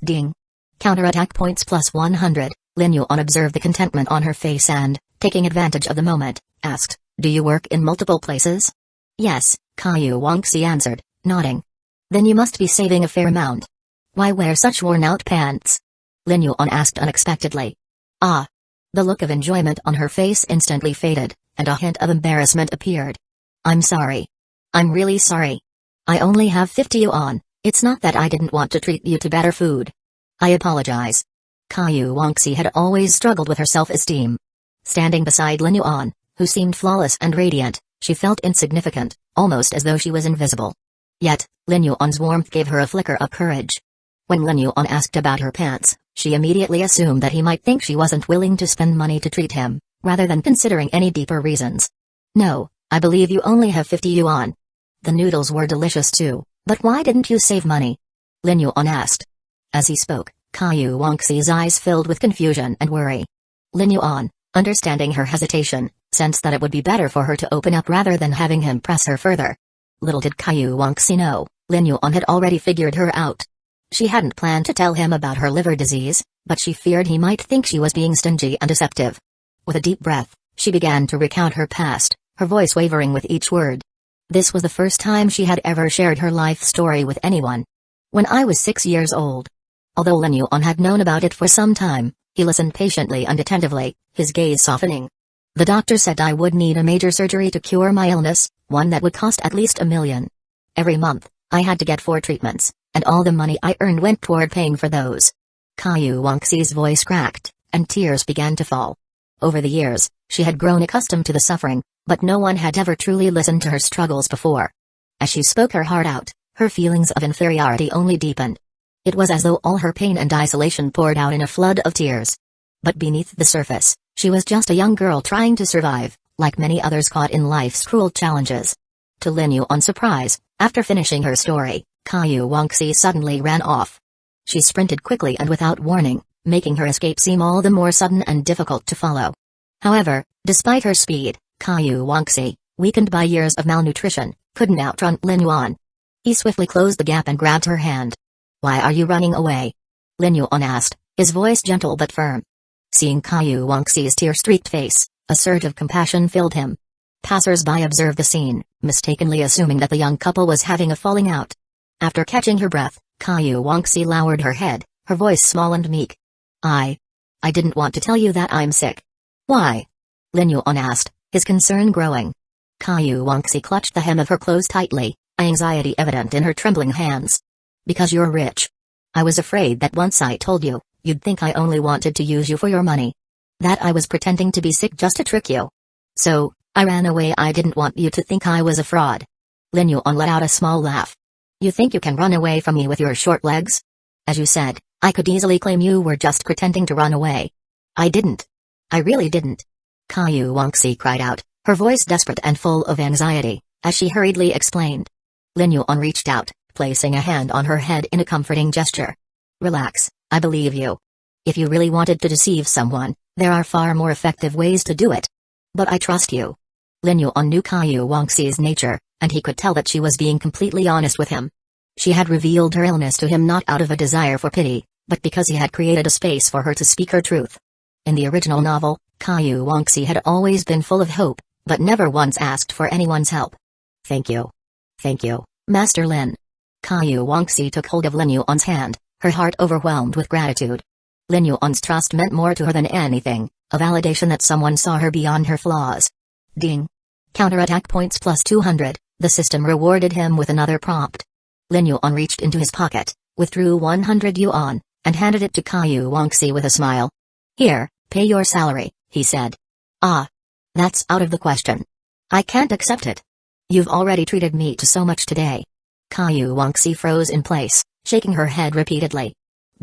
Ding. Counterattack points plus 100. Lin Yuan observed the contentment on her face and, taking advantage of the moment, asked, "Do you work in multiple places?" "Yes," Caillou Wangxi answered, nodding. "Then you must be saving a fair amount. Why wear such worn-out pants?" Lin Yuan asked unexpectedly. "Ah." The look of enjoyment on her face instantly faded, and a hint of embarrassment appeared. "I'm sorry. I'm really sorry. I only have 50 yuan, it's not that I didn't want to treat you to better food. I apologize." Caillou Wangxi had always struggled with her self-esteem. Standing beside Lin Yuan, who seemed flawless and radiant, she felt insignificant, almost as though she was invisible. Yet, Lin Yuan's warmth gave her a flicker of courage. When Lin Yuan asked about her pants, she immediately assumed that he might think she wasn't willing to spend money to treat him, rather than considering any deeper reasons. "No, I believe you only have 50 yuan. The noodles were delicious too, but why didn't you save money?" Lin Yuan asked. As he spoke, Caillou Wangxi's eyes filled with confusion and worry. Lin Yuan, understanding her hesitation, sensed that it would be better for her to open up rather than having him press her further. Little did Caillou Wangxi know, Lin Yuan had already figured her out. She hadn't planned to tell him about her liver disease, but she feared he might think she was being stingy and deceptive. With a deep breath, she began to recount her past, her voice wavering with each word. This was the first time she had ever shared her life story with anyone. "When I was 6 years old." Although Lin Yuan had known about it for some time, he listened patiently and attentively, his gaze softening. "The doctor said I would need a major surgery to cure my illness, one that would cost at least 1 million. Every month, I had to get 4 treatments, and all the money I earned went toward paying for those. Caillou Wangxi's voice cracked, and tears began to fall. Over the years, she had grown accustomed to the suffering, but no one had ever truly listened to her struggles before. As she spoke her heart out, her feelings of inferiority only deepened. It was as though all her pain and isolation poured out in a flood of tears. But beneath the surface, she was just a young girl trying to survive, like many others caught in life's cruel challenges. To Lin Yuan's surprise, after finishing her story, Caillou Wangxi suddenly ran off. She sprinted quickly and without warning, making her escape seem all the more sudden and difficult to follow. However, despite her speed, Caillou Wangxi, weakened by years of malnutrition, couldn't outrun Lin Yuan. He swiftly closed the gap and grabbed her hand. "Why are you running away?" Lin Yuan asked, his voice gentle but firm. Seeing Caillou Wangxi's tear-streaked face, a surge of compassion filled him. Passers-by observed the scene, mistakenly assuming that the young couple was having a falling out. After catching her breath, Caillou Wangxi lowered her head, her voice small and meek. I didn't want to tell you that I'm sick." "Why?" Lin Yuan asked, his concern growing. Caillou Wangxi clutched the hem of her clothes tightly, anxiety evident in her trembling hands. "Because you're rich. I was afraid that once I told you, you'd think I only wanted to use you for your money. That I was pretending to be sick just to trick you. So, I ran away. I didn't want you to think I was a fraud." Lin Yuan let out a small laugh. "You think you can run away from me with your short legs? As you said, I could easily claim you were just pretending to run away. I didn't. I really didn't." Caillou Wangxi cried out, her voice desperate and full of anxiety, as she hurriedly explained. Lin Yuan reached out, placing a hand on her head in a comforting gesture. "Relax, I believe you. If you really wanted to deceive someone, there are far more effective ways to do it. But I trust you." Lin Yuan knew Caillou Wangxi's nature, and he could tell that she was being completely honest with him. She had revealed her illness to him not out of a desire for pity, but because he had created a space for her to speak her truth. In the original novel, Caillou Wangxi had always been full of hope, but never once asked for anyone's help. "Thank you. Thank you, Master Lin." Caillou Wangxi took hold of Lin Yuan's hand, her heart overwhelmed with gratitude. Lin Yuan's trust meant more to her than anything, a validation that someone saw her beyond her flaws. Ding. Counterattack points plus 200, the system rewarded him with another prompt. Lin Yuan reached into his pocket, withdrew 100 yuan, and handed it to Caillou Wangxi with a smile. "Here, pay your salary," he said. "Ah. That's out of the question. I can't accept it. You've already treated me to so much today." Caillou Wangxi froze in place, shaking her head repeatedly.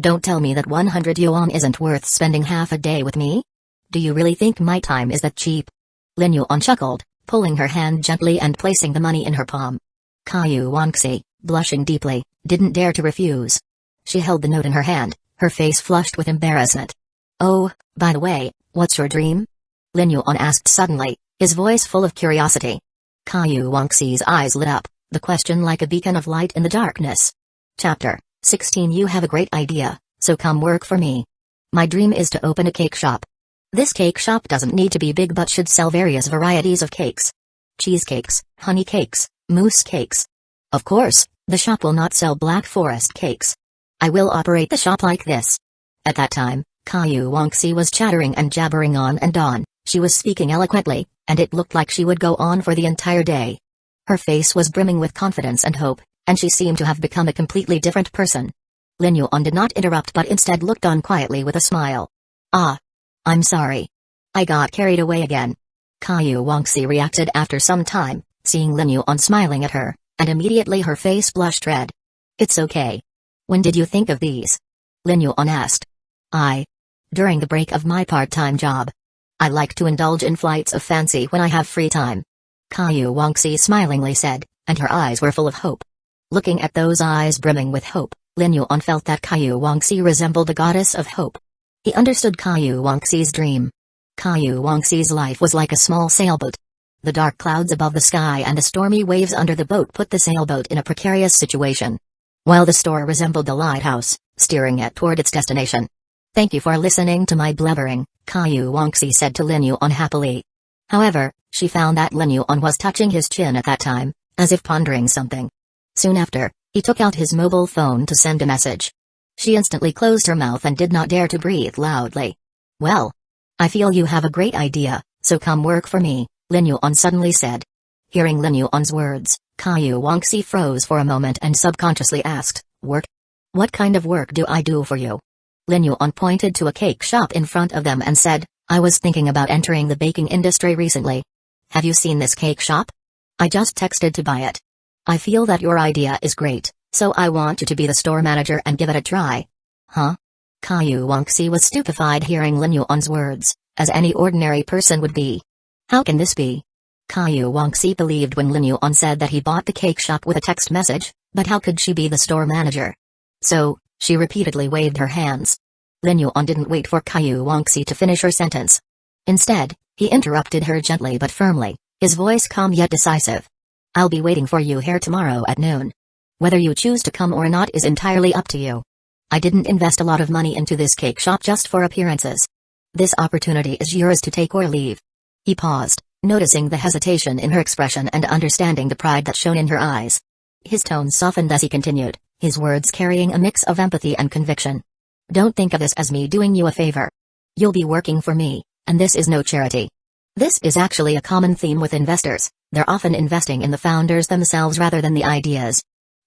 "Don't tell me that 100 yuan isn't worth spending half a day with me? Do you really think my time is that cheap?" Lin Yuan chuckled, pulling her hand gently and placing the money in her palm. Caillou Wangxi, blushing deeply, didn't dare to refuse. She held the note in her hand, her face flushed with embarrassment. "Oh, by the way, what's your dream?" Lin Yuan asked suddenly, his voice full of curiosity. Caillou Wangxi's eyes lit up, the question like a beacon of light in the darkness. Chapter 16. You have a great idea, so come work for me. My dream is to open a cake shop. This cake shop doesn't need to be big but should sell various varieties of cakes. Cheesecakes, honey cakes, mousse cakes. Of course, the shop will not sell Black Forest cakes. I will operate the shop like this." At that time, Caillou Wangxi was chattering and jabbering on and on. She was speaking eloquently, and it looked like she would go on for the entire day. Her face was brimming with confidence and hope, and she seemed to have become a completely different person. Lin Yuan did not interrupt but instead looked on quietly with a smile. "Ah. I'm sorry. I got carried away again." Caillou Wangxi reacted after some time, seeing Lin Yuan smiling at her, and immediately her face blushed red. "It's okay. When did you think of these?" Lin Yuan asked. During the break of my part-time job. I like to indulge in flights of fancy when I have free time." Caillou Wangxi smilingly said, and her eyes were full of hope. Looking at those eyes brimming with hope, Lin Yuan felt that Caillou Wangxi resembled a goddess of hope. He understood Caillou Wangxi's dream. Caillou Wangxi's life was like a small sailboat. The dark clouds above the sky and the stormy waves under the boat put the sailboat in a precarious situation, while the store resembled a lighthouse, steering it toward its destination. "Thank you for listening to my blubbering," Caillou Wangxi said to Lin Yuan happily. However, she found that Lin Yuan was touching his chin at that time, as if pondering something. Soon after, he took out his mobile phone to send a message. She instantly closed her mouth and did not dare to breathe loudly. "Well, I feel you have a great idea, so come work for me," Lin Yuan suddenly said. Hearing Lin Yuan's words, Caillou Wangxi froze for a moment and subconsciously asked, Work? What kind of work do I do for you? Lin Yuan pointed to a cake shop in front of them and said, I was thinking about entering the baking industry recently. Have you seen this cake shop? I just texted to buy it. I feel that your idea is great, so I want you to be the store manager and give it a try. Huh? Caillou Wangxi was stupefied hearing Lin Yuan's words, as any ordinary person would be. How can this be? Caillou Wangxi believed when Lin Yuan said that he bought the cake shop with a text message, but how could she be the store manager? So, she repeatedly waved her hands. Lin Yuan didn't wait for Caillou Wangxi to finish her sentence. Instead, he interrupted her gently but firmly, his voice calm yet decisive. I'll be waiting for you here tomorrow at noon. Whether you choose to come or not is entirely up to you. I didn't invest a lot of money into this cake shop just for appearances. This opportunity is yours to take or leave. He paused, noticing the hesitation in her expression and understanding the pride that shone in her eyes. His tone softened as he continued, his words carrying a mix of empathy and conviction. Don't think of this as me doing you a favor. You'll be working for me, and this is no charity. This is actually a common theme with investors. They're often investing in the founders themselves rather than the ideas.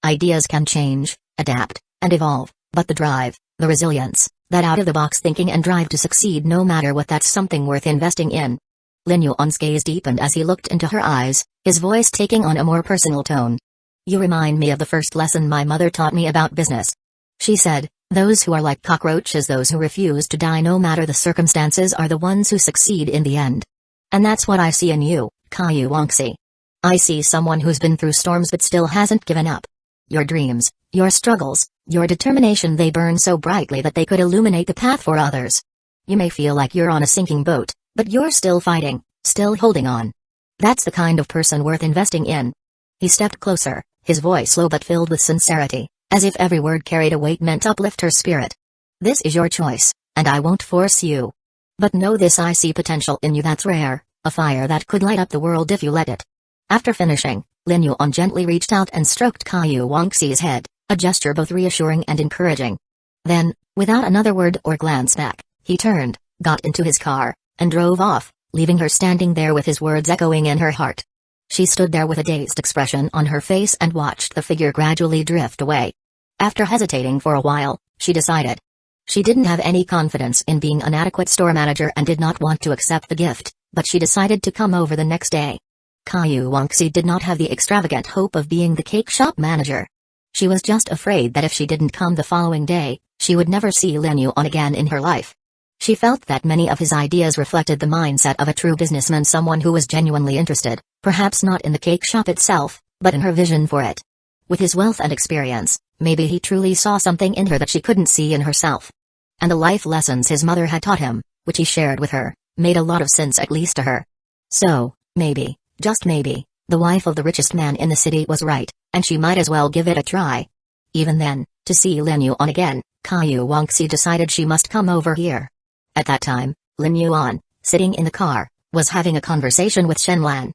Ideas can change, adapt, and evolve, but the drive, the resilience, that out-of-the-box thinking and drive to succeed no matter what, that's something worth investing in. Lin Yuan's gaze deepened as he looked into her eyes, his voice taking on a more personal tone. You remind me of the first lesson my mother taught me about business. She said, those who are like cockroaches, those who refuse to die no matter the circumstances, are the ones who succeed in the end. And that's what I see in you, Caillou Wangxi. I see someone who's been through storms but still hasn't given up. Your dreams, your struggles, your determination, they burn so brightly that they could illuminate the path for others. You may feel like you're on a sinking boat, but you're still fighting, still holding on. That's the kind of person worth investing in. He stepped closer, his voice low but filled with sincerity, as if every word carried a weight meant to uplift her spirit. This is your choice, and I won't force you. But know this, I see potential in you that's rare, a fire that could light up the world if you let it. After finishing, Lin Yuan gently reached out and stroked Caillou Wangxi's head, a gesture both reassuring and encouraging. Then, without another word or glance back, he turned, got into his car, and drove off, leaving her standing there with his words echoing in her heart. She stood there with a dazed expression on her face and watched the figure gradually drift away. After hesitating for a while, she decided. She didn't have any confidence in being an adequate store manager and did not want to accept the gift, but she decided to come over the next day. Caillou Wangxi did not have the extravagant hope of being the cake shop manager. She was just afraid that if she didn't come the following day, she would never see Lin Yuan again in her life. She felt that many of his ideas reflected the mindset of a true businessman, someone who was genuinely interested, perhaps not in the cake shop itself, but in her vision for it. With his wealth and experience, maybe he truly saw something in her that she couldn't see in herself. And the life lessons his mother had taught him, which he shared with her, made a lot of sense, at least to her. So, maybe, just maybe, the wife of the richest man in the city was right, and she might as well give it a try. Even then, to see Lin Yuan again, Caillou Wangxi decided she must come over here. At that time, Lin Yuan, sitting in the car, was having a conversation with Shen Lan.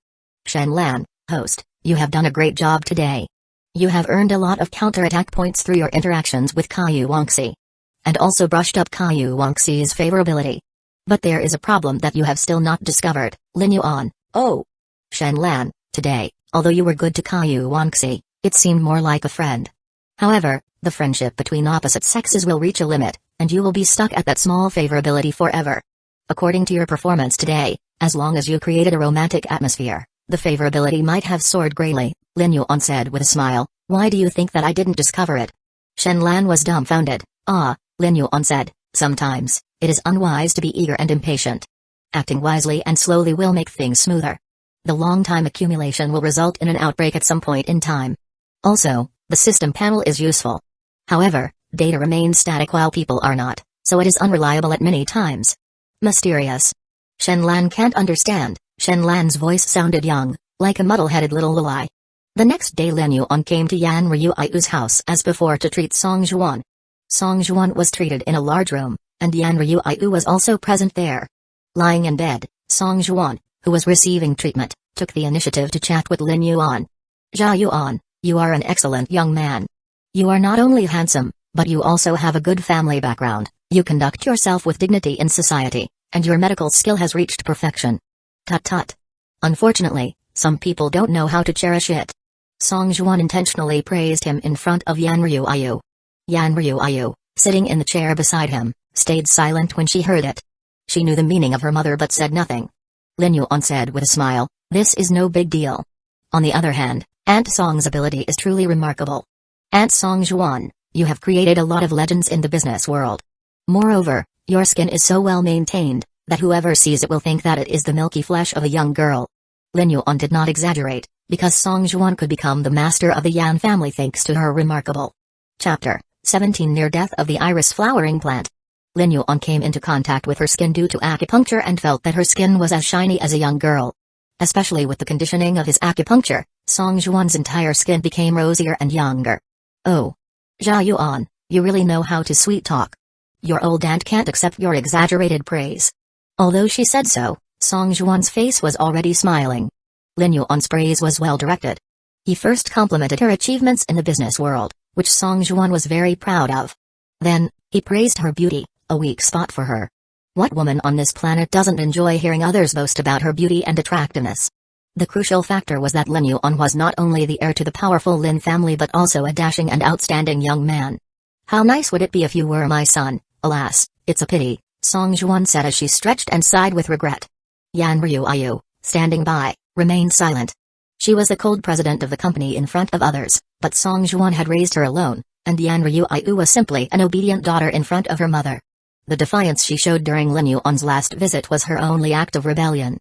Shen Lan, host, you have done a great job today. You have earned a lot of counterattack points through your interactions with Caillou Wangxi. And also brushed up Caillou Wangxi's favorability. But there is a problem that you have still not discovered, Lin Yuan. Oh! Shen Lan, today, although you were good to Caillou Wangxi, it seemed more like a friend. However, the friendship between opposite sexes will reach a limit, and you will be stuck at that small favorability forever. According to your performance today, as long as you created a romantic atmosphere, the favorability might have soared greatly, Lin Yuan said with a smile. Why do you think that I didn't discover it? Shen Lan was dumbfounded. Lin Yuan said, sometimes, it is unwise to be eager and impatient. Acting wisely and slowly will make things smoother. The long-time accumulation will result in an outbreak at some point in time. Also, the system panel is useful. However, data remains static while people are not, so it is unreliable at many times. Mysterious. Shen Lan can't understand. Shen Lan's voice sounded young, like a muddle-headed little lullaby. The next day Lin Yuan came to Yan Ryuiu's house as before to treat Song Zhuan. Song Zhuan was treated in a large room, and Yan Ryuiu was also present there. Lying in bed, Song Zhuan, who was receiving treatment, took the initiative to chat with Lin Yuan. Jia Yuan, you are an excellent young man. You are not only handsome, but you also have a good family background, you conduct yourself with dignity in society, and your medical skill has reached perfection. Tut-tut. Unfortunately, some people don't know how to cherish it. Song Zhuan intentionally praised him in front of Yan Ryuiu. Yan Ryu, sitting in the chair beside him, stayed silent when she heard it. She knew the meaning of her mother but said nothing. Lin Yuan said with a smile, "This is no big deal. On the other hand, Aunt Song's ability is truly remarkable. Aunt Song Zhuan, you have created a lot of legends in the business world. Moreover, your skin is so well maintained, that whoever sees it will think that it is the milky flesh of a young girl." Lin Yuan did not exaggerate, because Song Zhuan could become the master of the Yan family thanks to her remarkable. Chapter 17 Near Death of the Iris Flowering Plant. Lin Yuan came into contact with her skin due to acupuncture and felt that her skin was as shiny as a young girl. Especially with the conditioning of his acupuncture, Song Zhuan's entire skin became rosier and younger. "Oh. Jia Yuan, you really know how to sweet talk. Your old aunt can't accept your exaggerated praise." Although she said so, Song Zhuan's face was already smiling. Lin Yuan's praise was well directed. He first complimented her achievements in the business world, which Song Zhuan was very proud of. Then, he praised her beauty, a weak spot for her. What woman on this planet doesn't enjoy hearing others boast about her beauty and attractiveness? The crucial factor was that Lin Yuan was not only the heir to the powerful Lin family but also a dashing and outstanding young man. "How nice would it be if you were my son? Alas, it's a pity," Song Zhuan said as she stretched and sighed with regret. Yan Ryu, standing by, remained silent. She was the cold president of the company in front of others, but Song Zhuan had raised her alone, and Yan Ryu was simply an obedient daughter in front of her mother. The defiance she showed during Lin Yuan's last visit was her only act of rebellion.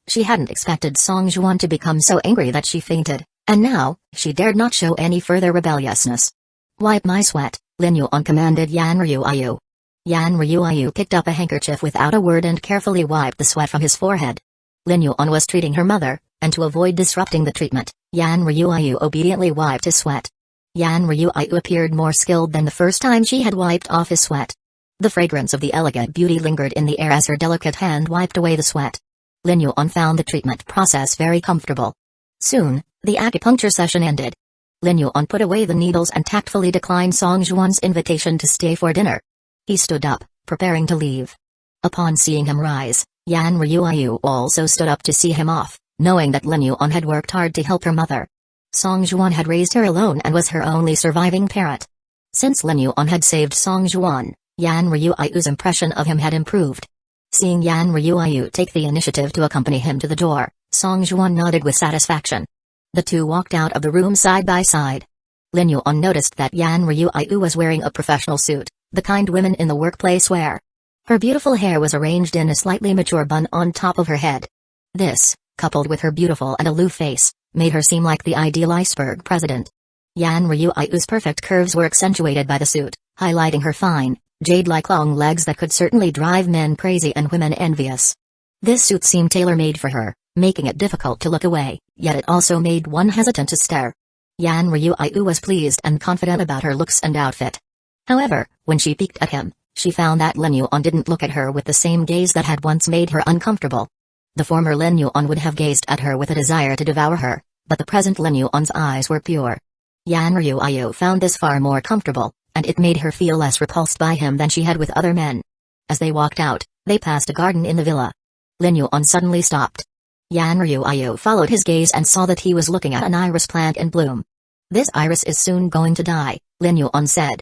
She hadn't expected Song Zhuan to become so angry that she fainted, and now, she dared not show any further rebelliousness. "Wipe my sweat," Lin Yuan commanded Yan Ryu. Yan Ryu picked up a handkerchief without a word and carefully wiped the sweat from his forehead. Lin Yuan was treating her mother, and to avoid disrupting the treatment, Yan Ryu obediently wiped his sweat. Yan Ryu appeared more skilled than the first time she had wiped off his sweat. The fragrance of the elegant beauty lingered in the air as her delicate hand wiped away the sweat. Lin Yuan found the treatment process very comfortable. Soon, the acupuncture session ended. Lin Yuan put away the needles and tactfully declined Song Zhuan's invitation to stay for dinner. He stood up, preparing to leave. Upon seeing him rise, Yan Ryu also stood up to see him off, knowing that Lin Yuan had worked hard to help her mother. Song Zhuan had raised her alone and was her only surviving parent. Since Lin Yuan had saved Song Zhuan, Yan Ryu's impression of him had improved. Seeing Yan Ryu take the initiative to accompany him to the door, Song Zhuan nodded with satisfaction. The two walked out of the room side by side. Lin Yuan noticed that Yan Ryu was wearing a professional suit, the kind women in the workplace wear. Her beautiful hair was arranged in a slightly mature bun on top of her head. This, coupled with her beautiful and aloof face, made her seem like the ideal iceberg president. Yan Ryu's perfect curves were accentuated by the suit, highlighting her fine, jade-like long legs that could certainly drive men crazy and women envious. This suit seemed tailor-made for her, making it difficult to look away, yet it also made one hesitant to stare. Yan Ryu was pleased and confident about her looks and outfit. However, when she peeked at him, she found that Lin Yuan didn't look at her with the same gaze that had once made her uncomfortable. The former Lin Yuan would have gazed at her with a desire to devour her, but the present Lin Yuan's eyes were pure. Yan Ryu found this far more comfortable, and it made her feel less repulsed by him than she had with other men. As they walked out, they passed a garden in the villa. Lin Yuan suddenly stopped. Yan Ryu followed his gaze and saw that he was looking at an iris plant in bloom. "This iris is soon going to die," Lin Yuan said.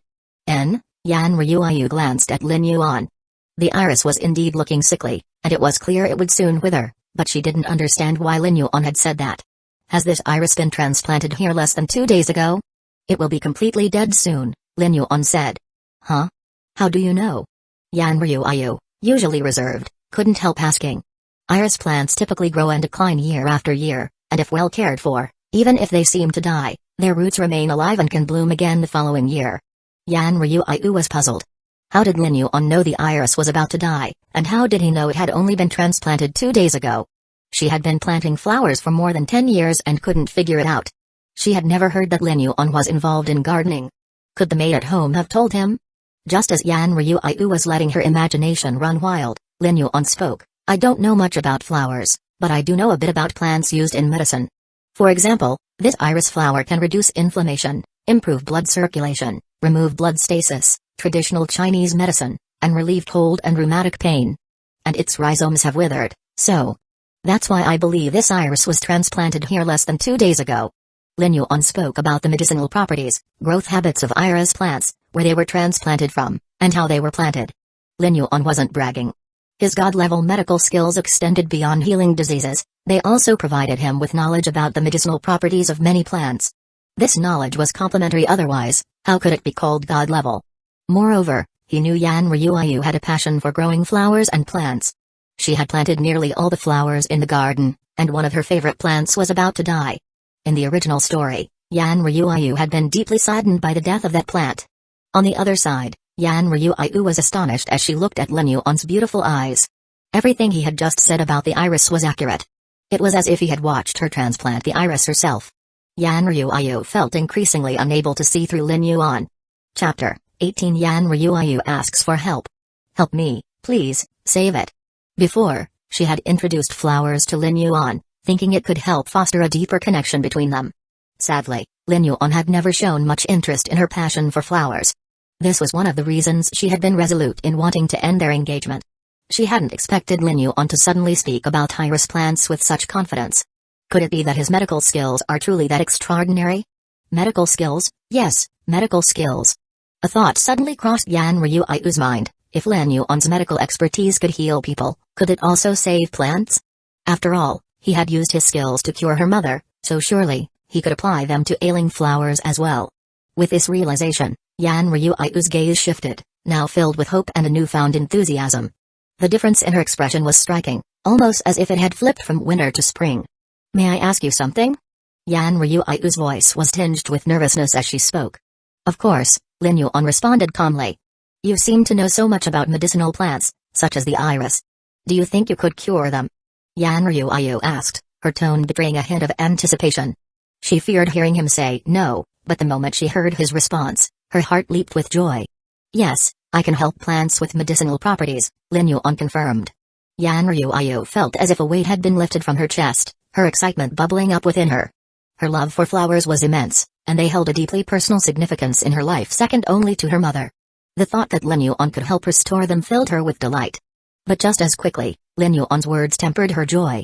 Yan Ryu glanced at Lin Yuan. The iris was indeed looking sickly, and it was clear it would soon wither, but she didn't understand why Lin Yuan had said that. "Has this iris been transplanted here less than 2 days ago?" "It will be completely dead soon," Lin Yuan said. "Huh? How do you know?" Yan Ryu, usually reserved, couldn't help asking. Iris plants typically grow and decline year after year, and if well cared for, even if they seem to die, their roots remain alive and can bloom again the following year. Yan Ryu was puzzled. How did Lin Yuan know the iris was about to die, and how did he know it had only been transplanted 2 days ago? She had been planting flowers for more than 10 years and couldn't figure it out. She had never heard that Lin Yuan was involved in gardening. Could the maid at home have told him? Just as Yan Ryu was letting her imagination run wild, Lin Yuan spoke. "I don't know much about flowers, but I do know a bit about plants used in medicine. For example, this iris flower can reduce inflammation, improve blood circulation, remove blood stasis, traditional Chinese medicine, and relieve cold and rheumatic pain. And its rhizomes have withered, so that's why I believe this iris was transplanted here less than 2 days ago." Lin Yuan spoke about the medicinal properties, growth habits of iris plants, where they were transplanted from, and how they were planted. Lin Yuan wasn't bragging. His god-level medical skills extended beyond healing diseases. They also provided him with knowledge about the medicinal properties of many plants. This knowledge was complementary, otherwise, how could it be called god-level? Moreover, he knew Yan Ryuayu had a passion for growing flowers and plants. She had planted nearly all the flowers in the garden, and one of her favorite plants was about to die. In the original story, Yan Ryuayu had been deeply saddened by the death of that plant. On the other side, Yan Ryuayu was astonished as she looked at Lin Yuan's beautiful eyes. Everything he had just said about the iris was accurate. It was as if he had watched her transplant the iris herself. Yan Ryuayu felt increasingly unable to see through Lin Yuan. Chapter 18 Yan Ryuayu asks for help. Help me, please, save it. Before, she had introduced flowers to Lin Yuan, thinking it could help foster a deeper connection between them. Sadly, Lin Yuan had never shown much interest in her passion for flowers. This was one of the reasons she had been resolute in wanting to end their engagement. She hadn't expected Lin Yuan to suddenly speak about iris plants with such confidence. Could it be that his medical skills are truly that extraordinary? Medical skills? Yes, medical skills. A thought suddenly crossed Yan Ryuayu's mind. If Lin Yuan's medical expertise could heal people, could it also save plants? After all, he had used his skills to cure her mother, so surely, he could apply them to ailing flowers as well. With this realization, Yan Ryuayu's gaze shifted, now filled with hope and a newfound enthusiasm. The difference in her expression was striking, almost as if it had flipped from winter to spring. May I ask you something? Yan Ryuayu's voice was tinged with nervousness as she spoke. Of course, Lin Yuan responded calmly. You seem to know so much about medicinal plants, such as the iris. Do you think you could cure them? Yan Ryuayu asked, her tone betraying a hint of anticipation. She feared hearing him say no, but the moment she heard his response, her heart leaped with joy. Yes, I can help plants with medicinal properties, Lin Yuan confirmed. Yan Ryuayu felt as if a weight had been lifted from her chest, her excitement bubbling up within her. Her love for flowers was immense, and they held a deeply personal significance in her life second only to her mother. The thought that Lin Yuan could help restore them filled her with delight. But just as quickly, Lin Yuan's words tempered her joy.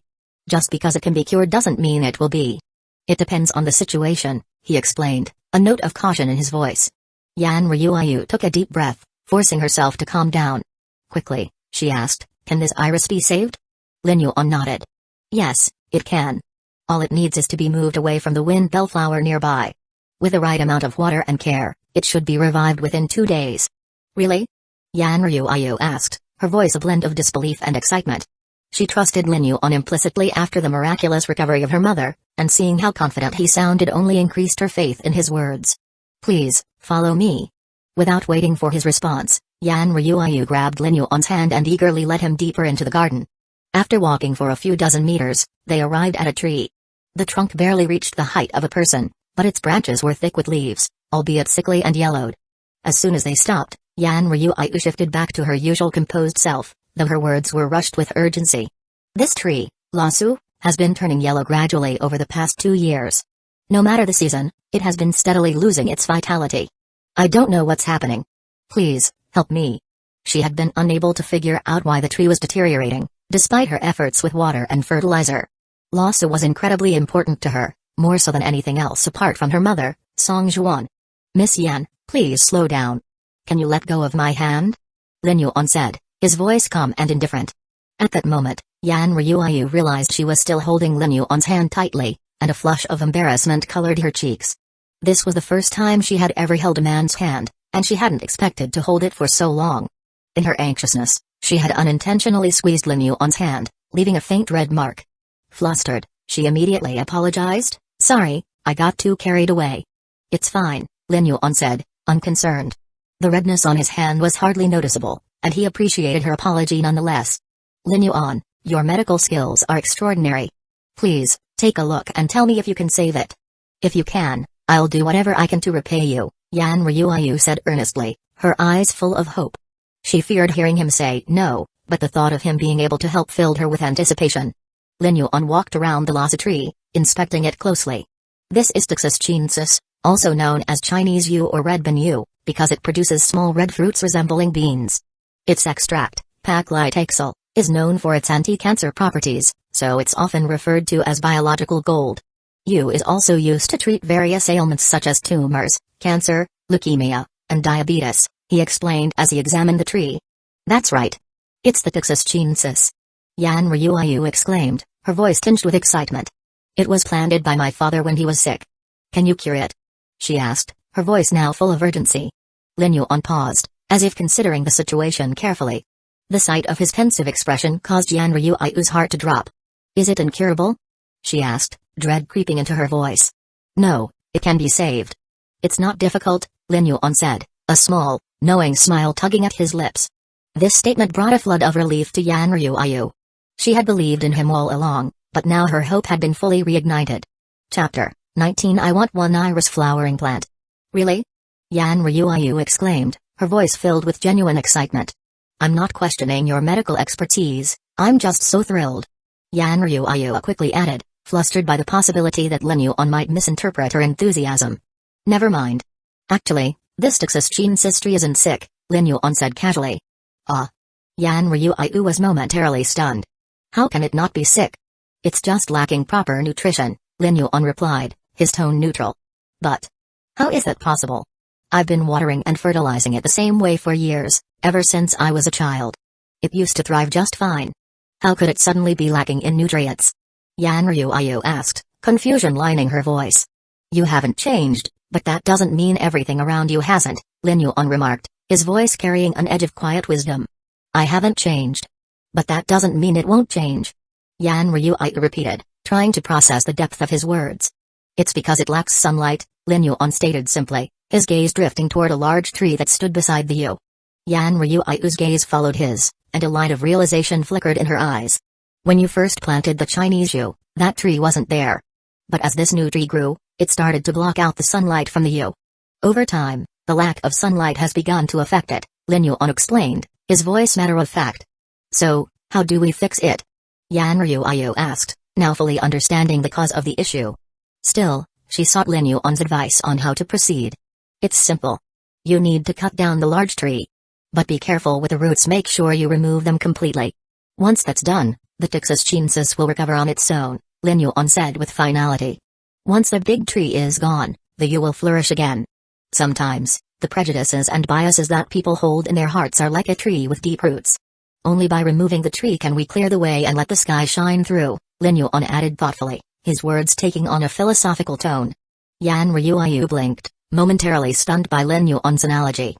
Just because it can be cured doesn't mean it will be. It depends on the situation, he explained, a note of caution in his voice. Yan Ryuayu took a deep breath, forcing herself to calm down. Quickly, she asked, can this iris be saved? Lin Yuan nodded. Yes, it can. All it needs is to be moved away from the wind bellflower nearby. With the right amount of water and care, it should be revived within 2 days. Really? Yan Ryuayu asked, her voice a blend of disbelief and excitement. She trusted Lin Yuan implicitly after the miraculous recovery of her mother, and seeing how confident he sounded only increased her faith in his words. Please, follow me. Without waiting for his response, Yan Ryuayu grabbed Lin Yuan's hand and eagerly led him deeper into the garden. After walking for a few dozen meters, they arrived at a tree. The trunk barely reached the height of a person, but its branches were thick with leaves, albeit sickly and yellowed. As soon as they stopped, Yan Ryuayu shifted back to her usual composed self, though her words were rushed with urgency. This tree, Lasu, has been turning yellow gradually over the past 2 years. No matter the season, it has been steadily losing its vitality. I don't know what's happening. Please, help me. She had been unable to figure out why the tree was deteriorating, despite her efforts with water and fertilizer. Lasu was incredibly important to her, more so than anything else apart from her mother, Song Zhuan. Miss Yan, please slow down. Can you let go of my hand? Lin Yuan said, his voice calm and indifferent. At that moment, Yan Ryuayu realized she was still holding Lin Yuan's hand tightly, and a flush of embarrassment colored her cheeks. This was the first time she had ever held a man's hand, and she hadn't expected to hold it for so long. In her anxiousness, she had unintentionally squeezed Lin Yuan's hand, leaving a faint red mark. Flustered, she immediately apologized. Sorry, I got too carried away. It's fine, Lin Yuan said, unconcerned. The redness on his hand was hardly noticeable, and he appreciated her apology nonetheless. Lin Yuan, your medical skills are extraordinary. Please, take a look and tell me if you can save it. If you can, I'll do whatever I can to repay you, Yan Ryuayu said earnestly, her eyes full of hope. She feared hearing him say no, but the thought of him being able to help filled her with anticipation. Lin Yuan walked around the Lhasa tree, inspecting it closely. This is Taxus chinensis, also known as Chinese yew or red bean yew, because it produces small red fruits resembling beans. Its extract, Paklitaxel, is known for its anti-cancer properties, so it's often referred to as biological gold. Yew is also used to treat various ailments such as tumors, cancer, leukemia, and diabetes," he explained as he examined the tree. "That's right. It's the Texas chinensis," Yan Ryuayu exclaimed, her voice tinged with excitement. "It was planted by my father when he was sick. Can you cure it?" she asked, her voice now full of urgency. Lin Yuan paused, as if considering the situation carefully. The sight of his pensive expression caused Yan Ryuayu's heart to drop. "Is it incurable?" she asked, dread creeping into her voice. "No, it can be saved." "It's not difficult," Lin Yuan said, a small, knowing smile tugging at his lips. This statement brought a flood of relief to Yan Ryuayu. She had believed in him all along, but now her hope had been fully reignited. Chapter 19 I want one iris flowering plant. "Really?" Yan Ryuayu exclaimed, her voice filled with genuine excitement. "I'm not questioning your medical expertise, I'm just so thrilled." Yan Ryuayu quickly added, flustered by the possibility that Lin Yuan might misinterpret her enthusiasm. "Never mind. Actually, this Texas chinensis tree isn't sick," Lin Yuan said casually. "Ah." Yan Ryuayu was momentarily stunned. "How can it not be sick?" "It's just lacking proper nutrition," Lin Yuan replied, his tone neutral. "But how is that possible? I've been watering and fertilizing it the same way for years, ever since I was a child. It used to thrive just fine. How could it suddenly be lacking in nutrients?" Yan Ryuayu asked, confusion lining her voice. "You haven't changed, but that doesn't mean everything around you hasn't," Lin Yuan remarked, his voice carrying an edge of quiet wisdom. "I haven't changed. But that doesn't mean it won't change." Yan Ryuayu repeated, trying to process the depth of his words. "It's because it lacks sunlight," Lin Yuan stated simply, his gaze drifting toward a large tree that stood beside the yew. Yan Ryuayu's gaze followed his, and a light of realization flickered in her eyes. "When you first planted the Chinese yew, that tree wasn't there. But as this new tree grew, it started to block out the sunlight from the yew. Over time, the lack of sunlight has begun to affect it," Lin Yuan explained, his voice matter of fact. "So, how do we fix it?" Yan Ryuayu asked, now fully understanding the cause of the issue. Still, she sought Lin Yuan's advice on how to proceed. "It's simple. You need to cut down the large tree. But be careful with the roots, make sure you remove them completely. Once that's done, the Texas chinensis will recover on its own," Lin Yuan said with finality. "Once the big tree is gone, the yew will flourish again. Sometimes, the prejudices and biases that people hold in their hearts are like a tree with deep roots. Only by removing the tree can we clear the way and let the sky shine through," Lin Yuan added thoughtfully, his words taking on a philosophical tone. Yan Ryuayu blinked, momentarily stunned by Lin Yuan's analogy.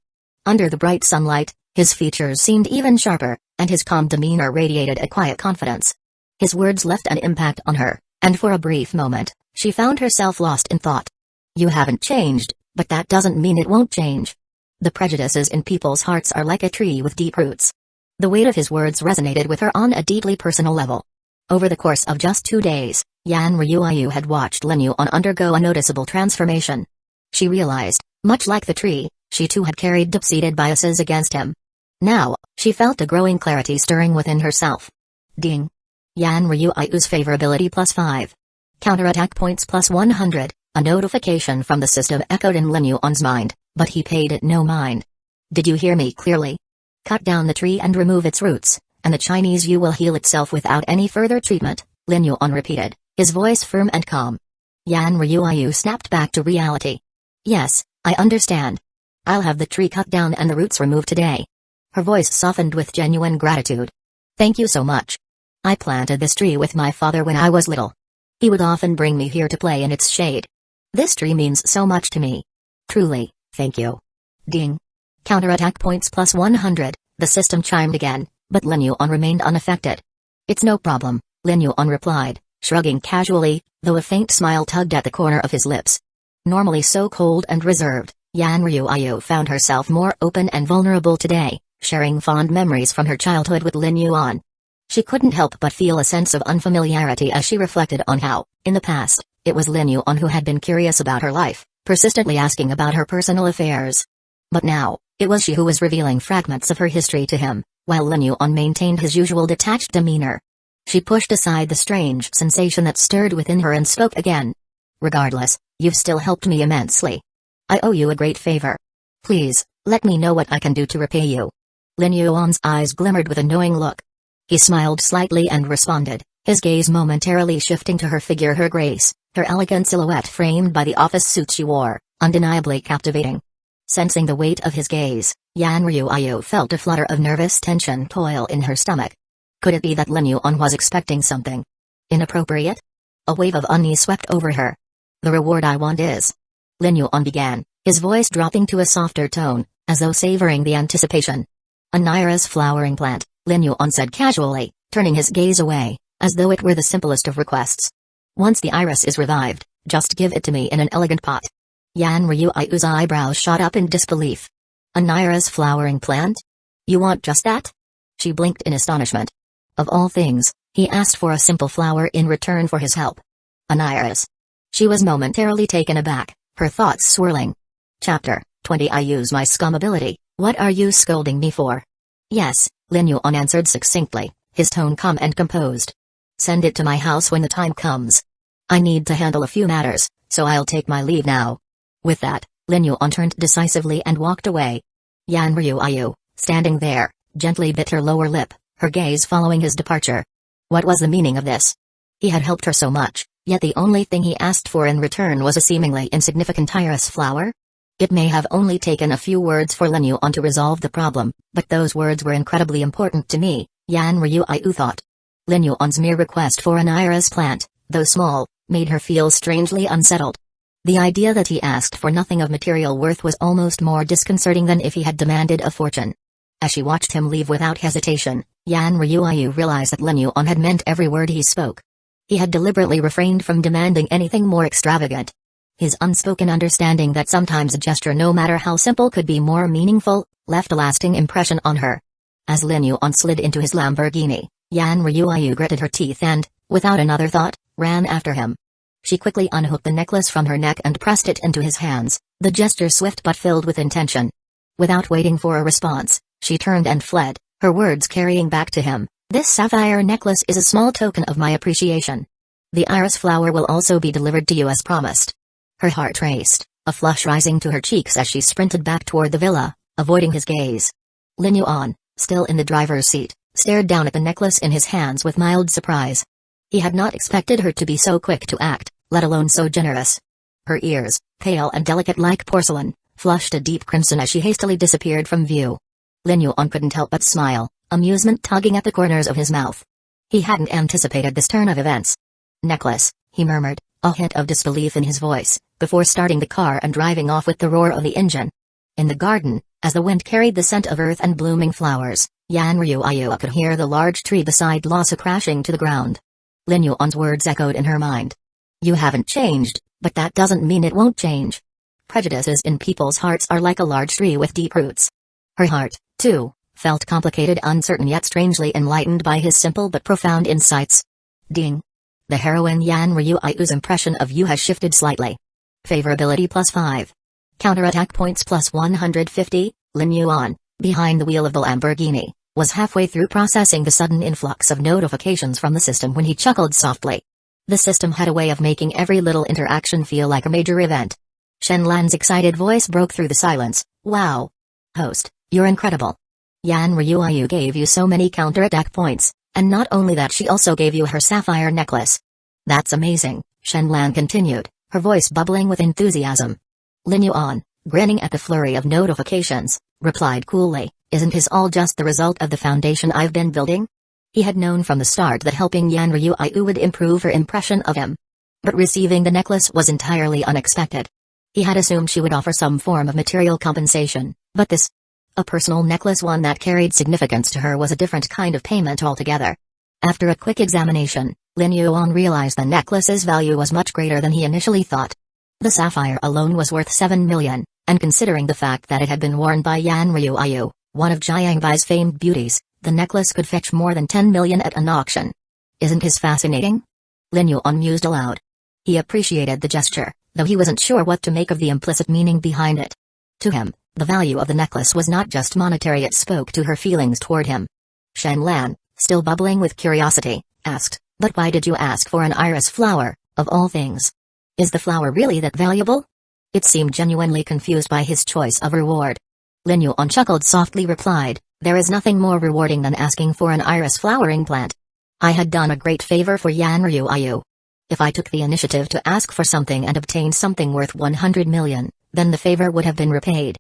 Under the bright sunlight, his features seemed even sharper, and his calm demeanor radiated a quiet confidence. His words left an impact on her, and for a brief moment, she found herself lost in thought. "You haven't changed, but that doesn't mean it won't change. The prejudices in people's hearts are like a tree with deep roots." The weight of his words resonated with her on a deeply personal level. Over the course of just 2 days, Yan Ryuayu had watched Lin Yuan undergo a noticeable transformation. She realized, much like the tree, she too had carried deep-seated biases against him. Now, she felt a growing clarity stirring within herself. Ding. Yan Ryuayu's favorability +5. Counterattack points +100, a notification from the system echoed in Lin Yuan's mind, but he paid it no mind. "Did you hear me clearly? Cut down the tree and remove its roots, and the Chinese yew will heal itself without any further treatment," Lin Yuan repeated, his voice firm and calm. Yan Ryuayu snapped back to reality. "Yes, I understand. I'll have the tree cut down and the roots removed today." Her voice softened with genuine gratitude. "Thank you so much. I planted this tree with my father when I was little. He would often bring me here to play in its shade. This tree means so much to me. Truly, thank you." Ding. Counterattack points +100, the system chimed again, but Lin Yuan remained unaffected. "It's no problem," Lin Yuan replied, shrugging casually, though a faint smile tugged at the corner of his lips. Normally so cold and reserved, Yan Ryuayu found herself more open and vulnerable today, sharing fond memories from her childhood with Lin Yuan. She couldn't help but feel a sense of unfamiliarity as she reflected on how, in the past, it was Lin Yuan who had been curious about her life, persistently asking about her personal affairs. But now, it was she who was revealing fragments of her history to him, while Lin Yuan maintained his usual detached demeanor. She pushed aside the strange sensation that stirred within her and spoke again. "Regardless, you've still helped me immensely. I owe you a great favor. Please, let me know what I can do to repay you." Lin Yuan's eyes glimmered with a knowing look. He smiled slightly and responded, his gaze momentarily shifting to her figure, her grace, her elegant silhouette framed by the office suit she wore, undeniably captivating. Sensing the weight of his gaze, Yan Ryu felt a flutter of nervous tension toil in her stomach. Could it be that Lin Yuan was expecting something inappropriate? A wave of unease swept over her. The reward I want is... Lin Yuan began, his voice dropping to a softer tone, as though savoring the anticipation. A Naira's flowering plant, Lin Yuan said casually, turning his gaze away, as though it were the simplest of requests. Once the iris is revived, just give it to me in an elegant pot. Yan Ryu's eyebrows shot up in disbelief. A Naira's flowering plant? You want just that? She blinked in astonishment. Of all things, he asked for a simple flower in return for his help. A Naira's. She was momentarily taken aback, her thoughts swirling. Chapter 20 I use my scum ability, what are you scolding me for? Yes, Lin Yuan answered succinctly, his tone calm and composed. Send it to my house when the time comes. I need to handle a few matters, so I'll take my leave now. With that, Lin Yuan turned decisively and walked away. Yan Ryu, standing there, gently bit her lower lip, her gaze following his departure. What was the meaning of this? He had helped her so much, yet the only thing he asked for in return was a seemingly insignificant iris flower? It may have only taken a few words for Lin Yuan to resolve the problem, but those words were incredibly important to me, Yan Ryu thought. Lin Yuan's mere request for an iris plant, though small, made her feel strangely unsettled. The idea that he asked for nothing of material worth was almost more disconcerting than if he had demanded a fortune. As she watched him leave without hesitation, Yan Ryu realized that Lin Yuan had meant every word he spoke. He had deliberately refrained from demanding anything more extravagant. His unspoken understanding that sometimes a gesture, no matter how simple, could be more meaningful, left a lasting impression on her. As Lin Yuan slid into his Lamborghini, Yan Ryu gritted her teeth and, without another thought, ran after him. She quickly unhooked the necklace from her neck and pressed it into his hands, the gesture swift but filled with intention. Without waiting for a response, she turned and fled, her words carrying back to him, "This sapphire necklace is a small token of my appreciation. The iris flower will also be delivered to you as promised." Her heart raced, a flush rising to her cheeks as she sprinted back toward the villa, avoiding his gaze. Lin Yuan, still in the driver's seat, stared down at the necklace in his hands with mild surprise. He had not expected her to be so quick to act, let alone so generous. Her ears, pale and delicate like porcelain, flushed a deep crimson as she hastily disappeared from view. Lin Yuan couldn't help but smile, amusement tugging at the corners of his mouth. He hadn't anticipated this turn of events. "Necklace," he murmured, a hint of disbelief in his voice, before starting the car and driving off with the roar of the engine. In the garden, as the wind carried the scent of earth and blooming flowers, Yan Ryu could hear the large tree beside Lhasa crashing to the ground. Lin Yuan's words echoed in her mind. "You haven't changed, but that doesn't mean it won't change. Prejudices in people's hearts are like a large tree with deep roots." Her heart, too, felt complicated, uncertain yet strangely enlightened by his simple but profound insights. Ding. The heroine Yan Ryu's impression of you has shifted slightly. Favorability +5. Counterattack points +150. Lin Yuan, behind the wheel of the Lamborghini, was halfway through processing the sudden influx of notifications from the system when he chuckled softly. The system had a way of making every little interaction feel like a major event. Shen Lan's excited voice broke through the silence. "Wow. Host, you're incredible. Yan Ryu gave you so many counterattack points, and not only that, she also gave you her sapphire necklace." "That's amazing," Shen Lan continued, her voice bubbling with enthusiasm. Lin Yuan, grinning at the flurry of notifications, replied coolly, "Isn't this all just the result of the foundation I've been building?" He had known from the start that helping Yan Ryu would improve her impression of him. But receiving the necklace was entirely unexpected. He had assumed she would offer some form of material compensation, but this, a personal necklace, one that carried significance to her, was a different kind of payment altogether. After a quick examination, Lin Yuan realized the necklace's value was much greater than he initially thought. The sapphire alone was worth 7 million, and considering the fact that it had been worn by Yan Ryu, one of Jiangbai's famed beauties, the necklace could fetch more than 10 million at an auction. "Isn't his fascinating?" Lin Yuan mused aloud. He appreciated the gesture, though he wasn't sure what to make of the implicit meaning behind it. To him, the value of the necklace was not just monetary, it spoke to her feelings toward him. Shen Lan, still bubbling with curiosity, asked, "But why did you ask for an iris flower, of all things? Is the flower really that valuable?" It seemed genuinely confused by his choice of reward. Lin Yuan chuckled softly, replied, "There is nothing more rewarding than asking for an iris flowering plant. I had done a great favor for Yan Ryu. If I took the initiative to ask for something and obtained something worth 100 million, then the favor would have been repaid.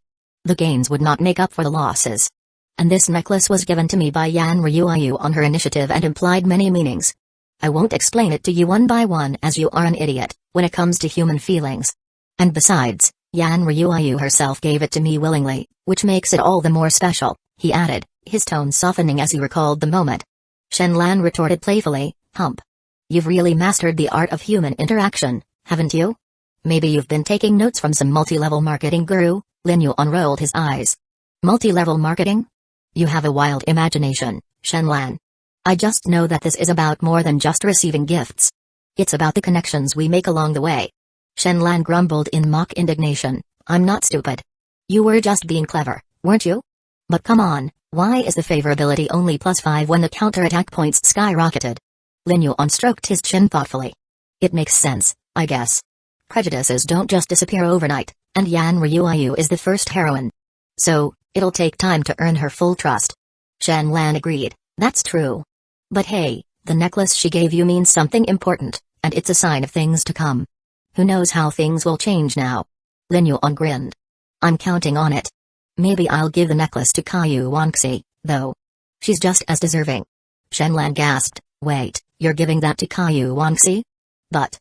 The gains would not make up for the losses. And this necklace was given to me by Yan Ryuayu on her initiative and implied many meanings. I won't explain it to you one by one as you are an idiot when it comes to human feelings. And besides, Yan Ryuayu herself gave it to me willingly, which makes it all the more special, he added, his tone softening as he recalled the moment. Shenlan retorted playfully, hump. You've really mastered the art of human interaction, haven't you? Maybe you've been taking notes from some multi-level marketing guru. Lin Yuan rolled his eyes. Multi-level marketing? You have a wild imagination, Shenlan. I just know that this is about more than just receiving gifts. It's about the connections we make along the way. Shenlan grumbled in mock indignation, I'm not stupid. You were just being clever, weren't you? But come on, why is the favorability only +5 when the counterattack points skyrocketed? Lin Yuan stroked his chin thoughtfully. It makes sense, I guess. Prejudices don't just disappear overnight, and Yan Ryuayu is the first heroine. So, it'll take time to earn her full trust. Shenlan agreed, that's true. But hey, the necklace she gave you means something important, and it's a sign of things to come. Who knows how things will change now? Lin Yuan grinned. I'm counting on it. Maybe I'll give the necklace to Caillou Wangxi, though. She's just as deserving. Shenlan gasped, wait, you're giving that to Caillou Wangxi? But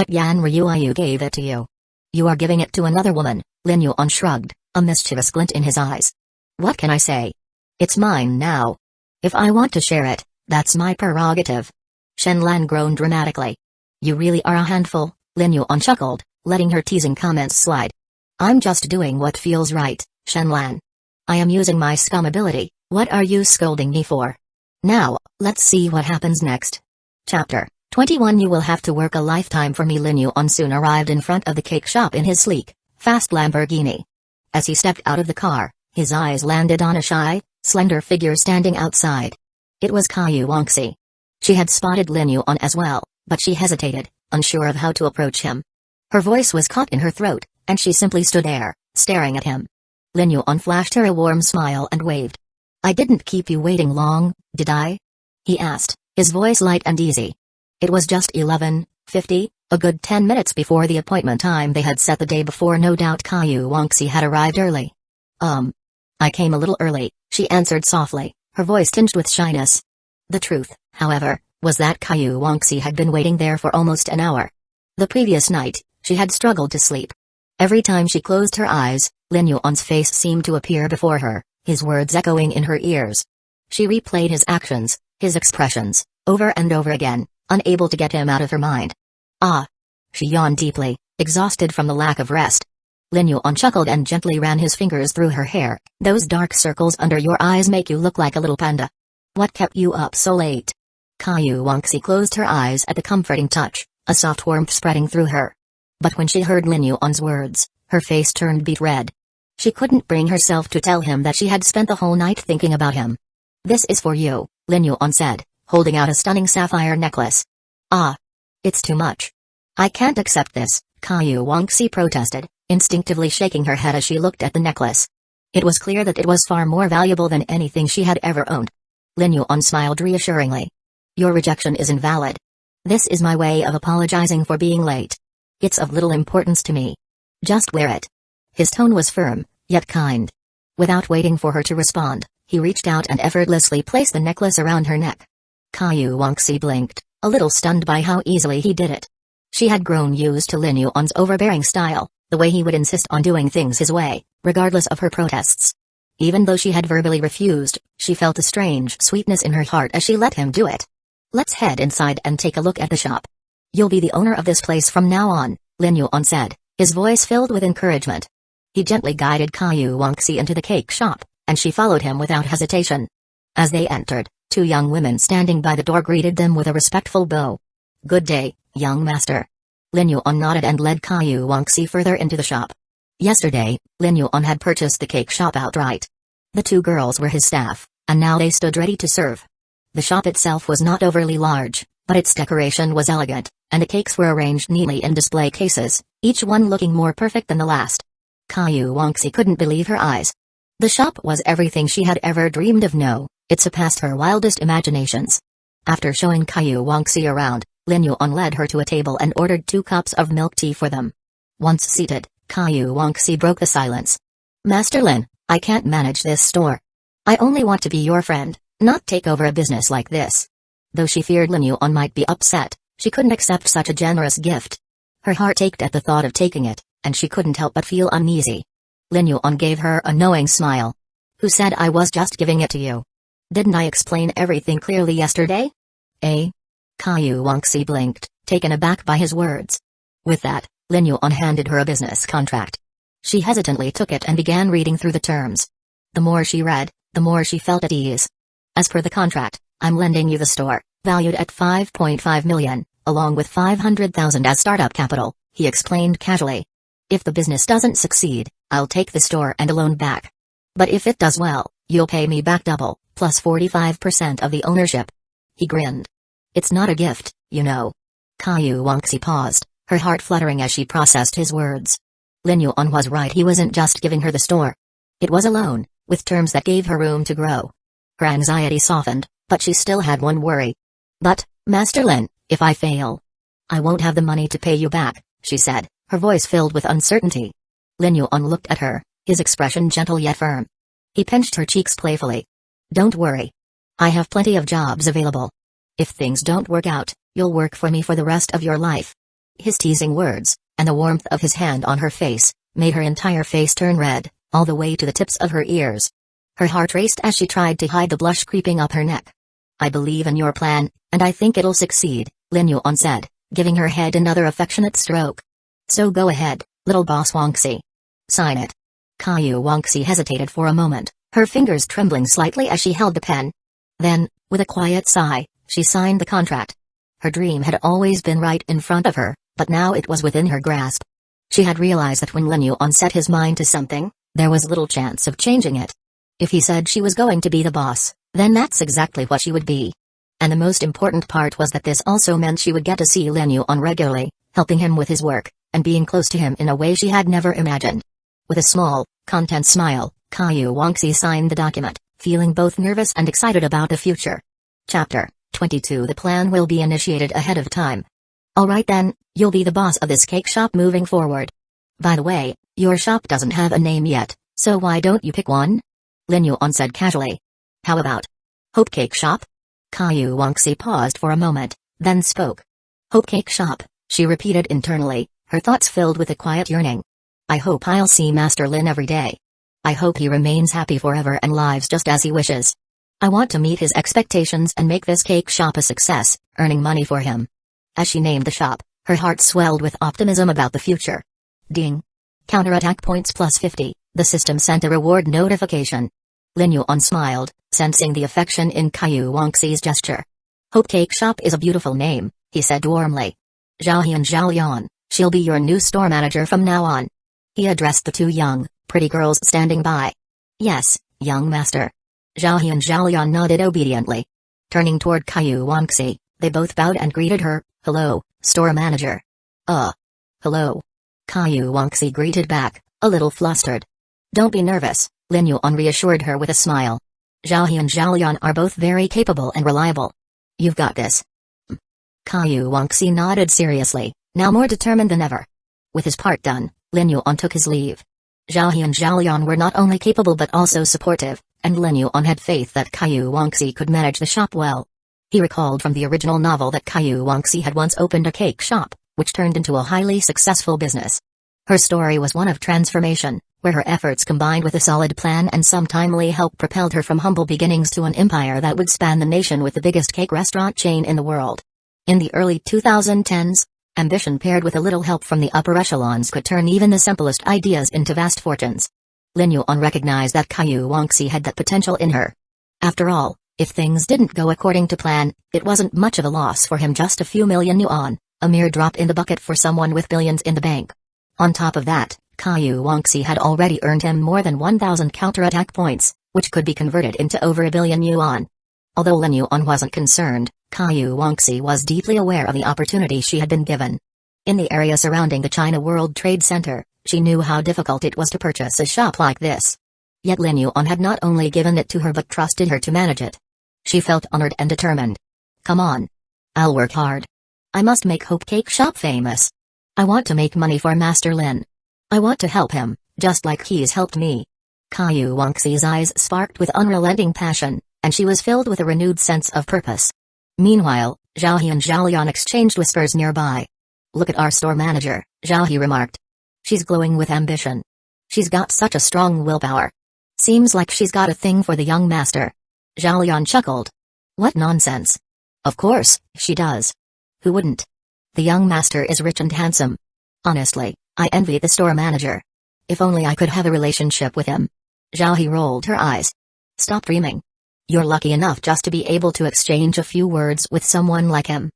Yan Ryuayu gave it to you. You are giving it to another woman, Lin Yuan shrugged, a mischievous glint in his eyes. What can I say? It's mine now. If I want to share it, that's my prerogative. Shenlan groaned dramatically. You really are a handful, Lin Yuan chuckled, letting her teasing comments slide. I'm just doing what feels right, Shenlan. I am using my scum ability, what are you scolding me for? Now, let's see what happens next. Chapter 21 You will have to work a lifetime for me. Lin Yuan soon arrived in front of the cake shop in his sleek, fast Lamborghini. As he stepped out of the car, his eyes landed on a shy, slender figure standing outside. It was Caillou Wangxi. She had spotted Lin Yuan as well, but she hesitated, unsure of how to approach him. Her voice was caught in her throat, and she simply stood there, staring at him. Lin Yuan flashed her a warm smile and waved. I didn't keep you waiting long, did I? He asked, his voice light and easy. It was just 11:50, a good 10 minutes before the appointment time they had set the day before. No doubt Caillou Wangxi had arrived early. I came a little early, she answered softly, her voice tinged with shyness. The truth, however, was that Caillou Wangxi had been waiting there for almost an hour. The previous night, she had struggled to sleep. Every time she closed her eyes, Lin Yuan's face seemed to appear before her, his words echoing in her ears. She replayed his actions, his expressions, over and over again, unable to get him out of her mind. Ah! She yawned deeply, exhausted from the lack of rest. Lin Yuan chuckled and gently ran his fingers through her hair. Those dark circles under your eyes make you look like a little panda. What kept you up so late? Caillou Wangxi closed her eyes at the comforting touch, a soft warmth spreading through her. But when she heard Lin Yuan's words, her face turned beet red. She couldn't bring herself to tell him that she had spent the whole night thinking about him. This is for you, Lin Yuan said, holding out a stunning sapphire necklace. Ah! It's too much. I can't accept this, Caillou Wangxi protested, instinctively shaking her head as she looked at the necklace. It was clear that it was far more valuable than anything she had ever owned. Lin Yuan smiled reassuringly. Your rejection is invalid. This is my way of apologizing for being late. It's of little importance to me. Just wear it. His tone was firm, yet kind. Without waiting for her to respond, he reached out and effortlessly placed the necklace around her neck. Caillou Wangxi blinked, a little stunned by how easily he did it. She had grown used to Lin Yuan's overbearing style, the way he would insist on doing things his way, regardless of her protests. Even though she had verbally refused, she felt a strange sweetness in her heart as she let him do it. Let's head inside and take a look at the shop. You'll be the owner of this place from now on, Lin Yuan said, his voice filled with encouragement. He gently guided Caillou Wangxi into the cake shop, and she followed him without hesitation. As they entered, two young women standing by the door greeted them with a respectful bow. Good day, young master. Lin Yuan nodded and led Caillou Wangxi further into the shop. Yesterday, Lin Yuan had purchased the cake shop outright. The two girls were his staff, and now they stood ready to serve. The shop itself was not overly large, but its decoration was elegant, and the cakes were arranged neatly in display cases, each one looking more perfect than the last. Caillou Wangxi couldn't believe her eyes. The shop was everything she had ever dreamed of. No, it surpassed her wildest imaginations. After showing Caillou Wangxi around, Lin Yuan led her to a table and ordered 2 cups of milk tea for them. Once seated, Caillou Wangxi broke the silence. Master Lin, I can't manage this store. I only want to be your friend, not take over a business like this. Though she feared Lin Yuan might be upset, she couldn't accept such a generous gift. Her heart ached at the thought of taking it, and she couldn't help but feel uneasy. Lin Yuan gave her a knowing smile. Who said I was just giving it to you? Didn't I explain everything clearly yesterday? Eh? Caillou Wangxi blinked, taken aback by his words. With that, Lin Yuan handed her a business contract. She hesitantly took it and began reading through the terms. The more she read, the more she felt at ease. As per the contract, I'm lending you the store, valued at 5.5 million, along with 500,000 as startup capital, he explained casually. If the business doesn't succeed, I'll take the store and a loan back. But if it does well, you'll pay me back double, plus 45% of the ownership. He grinned. It's not a gift, you know. Caillou Wangxi paused, her heart fluttering as she processed his words. Lin Yuan was right, he wasn't just giving her the store. It was a loan, with terms that gave her room to grow. Her anxiety softened, but she still had one worry. But, Master Lin, if I fail, I won't have the money to pay you back, she said, her voice filled with uncertainty. Lin Yuan looked at her, his expression gentle yet firm. He pinched her cheeks playfully. Don't worry. I have plenty of jobs available. If things don't work out, you'll work for me for the rest of your life. His teasing words, and the warmth of his hand on her face, made her entire face turn red, all the way to the tips of her ears. Her heart raced as she tried to hide the blush creeping up her neck. I believe in your plan, and I think it'll succeed, Lin Yuan said, giving her head another affectionate stroke. So go ahead, little boss Wangxi. Sign it. Caillou Wangxi hesitated for a moment, her fingers trembling slightly as she held the pen. Then, with a quiet sigh, she signed the contract. Her dream had always been right in front of her, but now it was within her grasp. She had realized that when Lin Yuan set his mind to something, there was little chance of changing it. If he said she was going to be the boss, then that's exactly what she would be. And the most important part was that this also meant she would get to see Lin Yuan regularly, helping him with his work, and being close to him in a way she had never imagined. With a small, content smile, Caillou Wangxi signed the document, feeling both nervous and excited about the future. Chapter 22. The plan will be initiated ahead of time. Alright then, you'll be the boss of this cake shop moving forward. By the way, your shop doesn't have a name yet, so why don't you pick one? Lin Yuan said casually. How about Hope Cake Shop? Caillou Wangxi paused for a moment, then spoke. Hope Cake Shop, she repeated internally, her thoughts filled with a quiet yearning. I hope I'll see Master Lin every day. I hope he remains happy forever and lives just as he wishes. I want to meet his expectations and make this cake shop a success, earning money for him. As she named the shop, her heart swelled with optimism about the future. Ding. Counterattack points plus 50, the system sent a reward notification. Lin Yuan smiled, sensing the affection in Caillou Wangxi's gesture. Hope Cake Shop is a beautiful name, he said warmly. Zhao she'll be your new store manager from now on. He addressed the two young, pretty girls standing by. Yes, young master. Zhao nodded obediently. Turning toward Caillou Wangxi, they both bowed and greeted her. Hello, store manager. Hello. Caillou Wangxi greeted back, a little flustered. Don't be nervous, Lin Yuan reassured her with a smile. Zhao and Zhao are both very capable and reliable. You've got this. Caillou Wangxi nodded seriously, now more determined than ever. With his part done, Lin Yuan took his leave. Zhao and Zhao were not only capable but also supportive, and Lin Yuan had faith that Caillou Wangxi could manage the shop well. He recalled from the original novel that Caillou Wangxi had once opened a cake shop, which turned into a highly successful business. Her story was one of transformation, where her efforts combined with a solid plan and some timely help propelled her from humble beginnings to an empire that would span the nation with the biggest cake restaurant chain in the world. In the early 2010s, ambition paired with a little help from the upper echelons could turn even the simplest ideas into vast fortunes. Lin Yuan recognized that Caillou Wangxi had that potential in her. After all, if things didn't go according to plan, it wasn't much of a loss for him, just a few million yuan, a mere drop in the bucket for someone with billions in the bank. On top of that, Caillou Wangxi had already earned him more than 1,000 counterattack points, which could be converted into over 1 billion yuan. Although Lin Yuan wasn't concerned, Caillou Wangxi was deeply aware of the opportunity she had been given. In the area surrounding the China World Trade Center, she knew how difficult it was to purchase a shop like this. Yet Lin Yuan had not only given it to her but trusted her to manage it. She felt honored and determined. Come on. I'll work hard. I must make Hope Cake Shop famous. I want to make money for Master Lin. I want to help him, just like he's helped me. Caillou Wangxi's eyes sparked with unrelenting passion, and she was filled with a renewed sense of purpose. Meanwhile, Zhao He and Zhao Lian exchanged whispers nearby. "Look at our store manager," Zhao He remarked. "She's glowing with ambition. She's got such a strong willpower. Seems like she's got a thing for the young master." Zhao Lian chuckled. "What nonsense. Of course, she does. Who wouldn't? The young master is rich and handsome. Honestly, I envy the store manager. If only I could have a relationship with him." Zhao He rolled her eyes. "Stop dreaming. You're lucky enough just to be able to exchange a few words with someone like him.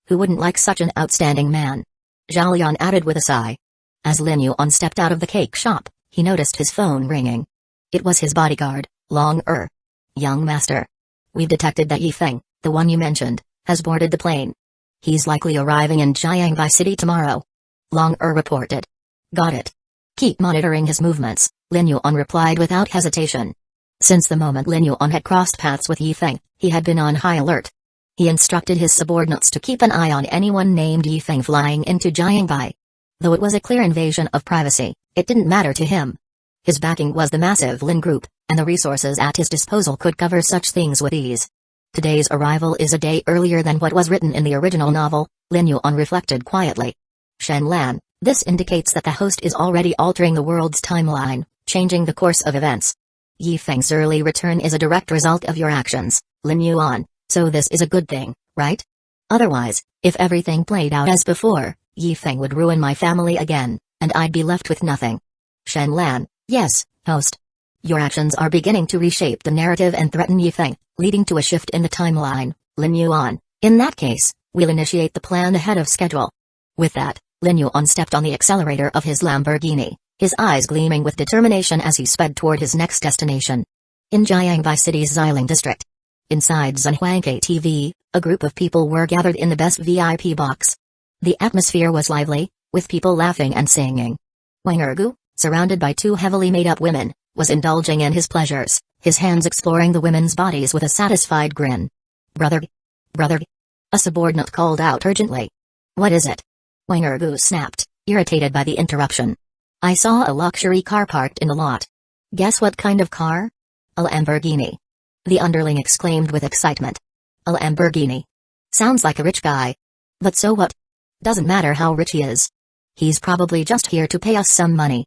Who wouldn't like such an outstanding man?" Zhao Lian added with a sigh. As Lin Yuan stepped out of the cake shop, he noticed his phone ringing. It was his bodyguard, Long Er. "Young master. We've detected that Yifeng, the one you mentioned, has boarded the plane. He's likely arriving in Jiangbai City tomorrow," Long Er reported. "Got it. Keep monitoring his movements," Lin Yuan replied without hesitation. Since the moment Lin Yuan had crossed paths with Yifeng, he had been on high alert. He instructed his subordinates to keep an eye on anyone named Yifeng flying into Jiangbai. Though it was a clear invasion of privacy, it didn't matter to him. His backing was the massive Lin Group, and the resources at his disposal could cover such things with ease. Today's arrival is a day earlier than what was written in the original novel, Lin Yuan reflected quietly. Shen Lan, this indicates that the host is already altering the world's timeline, changing the course of events. Yifeng's early return is a direct result of your actions, Lin Yuan, so this is a good thing, right? Otherwise, if everything played out as before, Yifeng would ruin my family again, and I'd be left with nothing. Shen Lan, yes, host. Your actions are beginning to reshape the narrative and threaten Yifeng, leading to a shift in the timeline, Lin Yuan. In that case, we'll initiate the plan ahead of schedule. With that, Lin Yuan stepped on the accelerator of his Lamborghini, his eyes gleaming with determination as he sped toward his next destination. In Jiangbai City's Xiling district. Inside Zhenhuangke TV, a group of people were gathered in the best VIP box. The atmosphere was lively, with people laughing and singing. Wang Ergu, surrounded by two heavily made-up women, was indulging in his pleasures, his hands exploring the women's bodies with a satisfied grin. Brother! Brother! A subordinate called out urgently. What is it? Wang Ergu snapped, irritated by the interruption. I saw a luxury car parked in the lot. Guess what kind of car? A Lamborghini. The underling exclaimed with excitement. A Lamborghini. Sounds like a rich guy. But so what? Doesn't matter how rich he is. He's probably just here to pay us some money.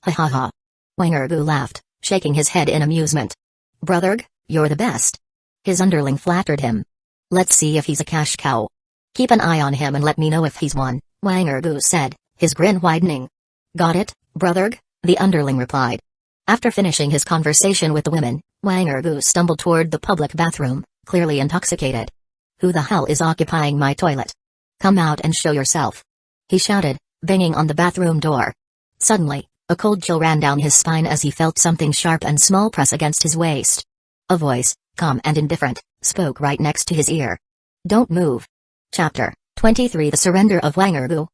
Ha ha ha. Wang Ergu laughed, shaking his head in amusement. Brother, you're the best. His underling flattered him. Let's see if he's a cash cow. Keep an eye on him and let me know if he's one, Wang Ergu said, his grin widening. Got it, brother, the underling replied. After finishing his conversation with the women, Wang Ergu stumbled toward the public bathroom, clearly intoxicated. Who the hell is occupying my toilet? Come out and show yourself. He shouted, banging on the bathroom door. Suddenly, a cold chill ran down his spine as he felt something sharp and small press against his waist. A voice, calm and indifferent, spoke right next to his ear. Don't move. Chapter 23 The Surrender of Wang Ergu.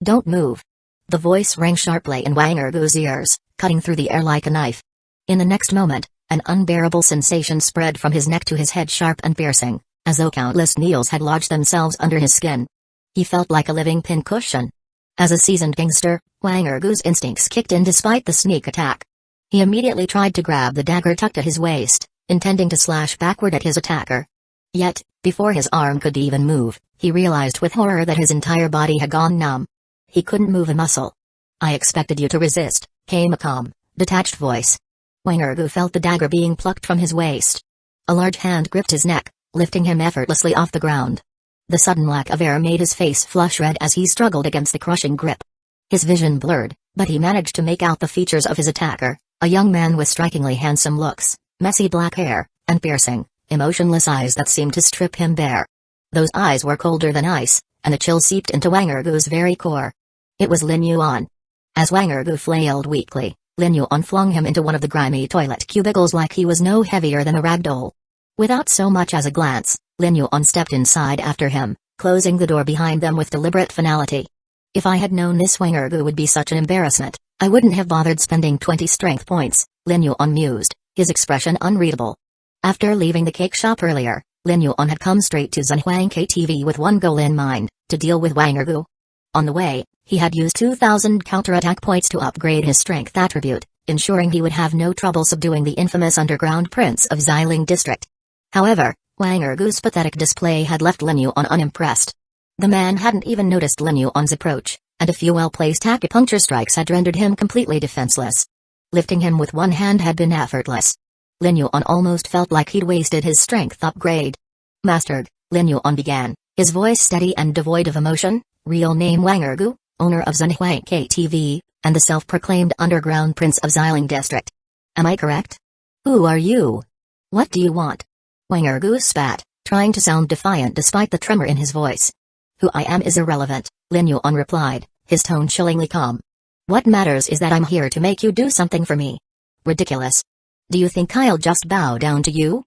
Don't move. The voice rang sharply in Wang Ergu's ears, cutting through the air like a knife. In the next moment, an unbearable sensation spread from his neck to his head, sharp and piercing, as though countless needles had lodged themselves under his skin. He felt like a living pincushion. As a seasoned gangster, Wang Ergu's instincts kicked in despite the sneak attack. He immediately tried to grab the dagger tucked at his waist, intending to slash backward at his attacker. Yet, before his arm could even move, he realized with horror that his entire body had gone numb. He couldn't move a muscle. I expected you to resist, came a calm, detached voice. Wang Ergu felt the dagger being plucked from his waist. A large hand gripped his neck, lifting him effortlessly off the ground. The sudden lack of air made his face flush red as he struggled against the crushing grip. His vision blurred, but he managed to make out the features of his attacker, a young man with strikingly handsome looks, messy black hair, and piercing, emotionless eyes that seemed to strip him bare. Those eyes were colder than ice, and a chill seeped into Wang Ergu's very core. It was Lin Yuan. As Wang Ergu flailed weakly, Lin Yuan flung him into one of the grimy toilet cubicles like he was no heavier than a rag doll. Without so much as a glance, Lin Yuan stepped inside after him, closing the door behind them with deliberate finality. If I had known this Wang Ergu would be such an embarrassment, I wouldn't have bothered spending 20 strength points, Lin Yuan mused, his expression unreadable. After leaving the cake shop earlier, Lin Yuan had come straight to Zhenhuangke TV with one goal in mind, to deal with Wang Ergu. On the way, he had used 2,000 counterattack points to upgrade his strength attribute, ensuring he would have no trouble subduing the infamous underground prince of Xiling district. However, Wang Ergu's pathetic display had left Lin Yuan unimpressed. The man hadn't even noticed Lin Yuan's approach, and a few well-placed acupuncture strikes had rendered him completely defenseless. Lifting him with one hand had been effortless. Lin Yuan almost felt like he'd wasted his strength upgrade. Master, Lin Yuan began, his voice steady and devoid of emotion. Real name Wang Ergu, owner of Zhenhuike TV, and the self-proclaimed underground prince of Xiling district. Am I correct? Who are you? What do you want? Wang Ergu spat, trying to sound defiant despite the tremor in his voice. Who I am is irrelevant, Lin Yuan replied, his tone chillingly calm. What matters is that I'm here to make you do something for me. Ridiculous. Do you think I'll just bow down to you?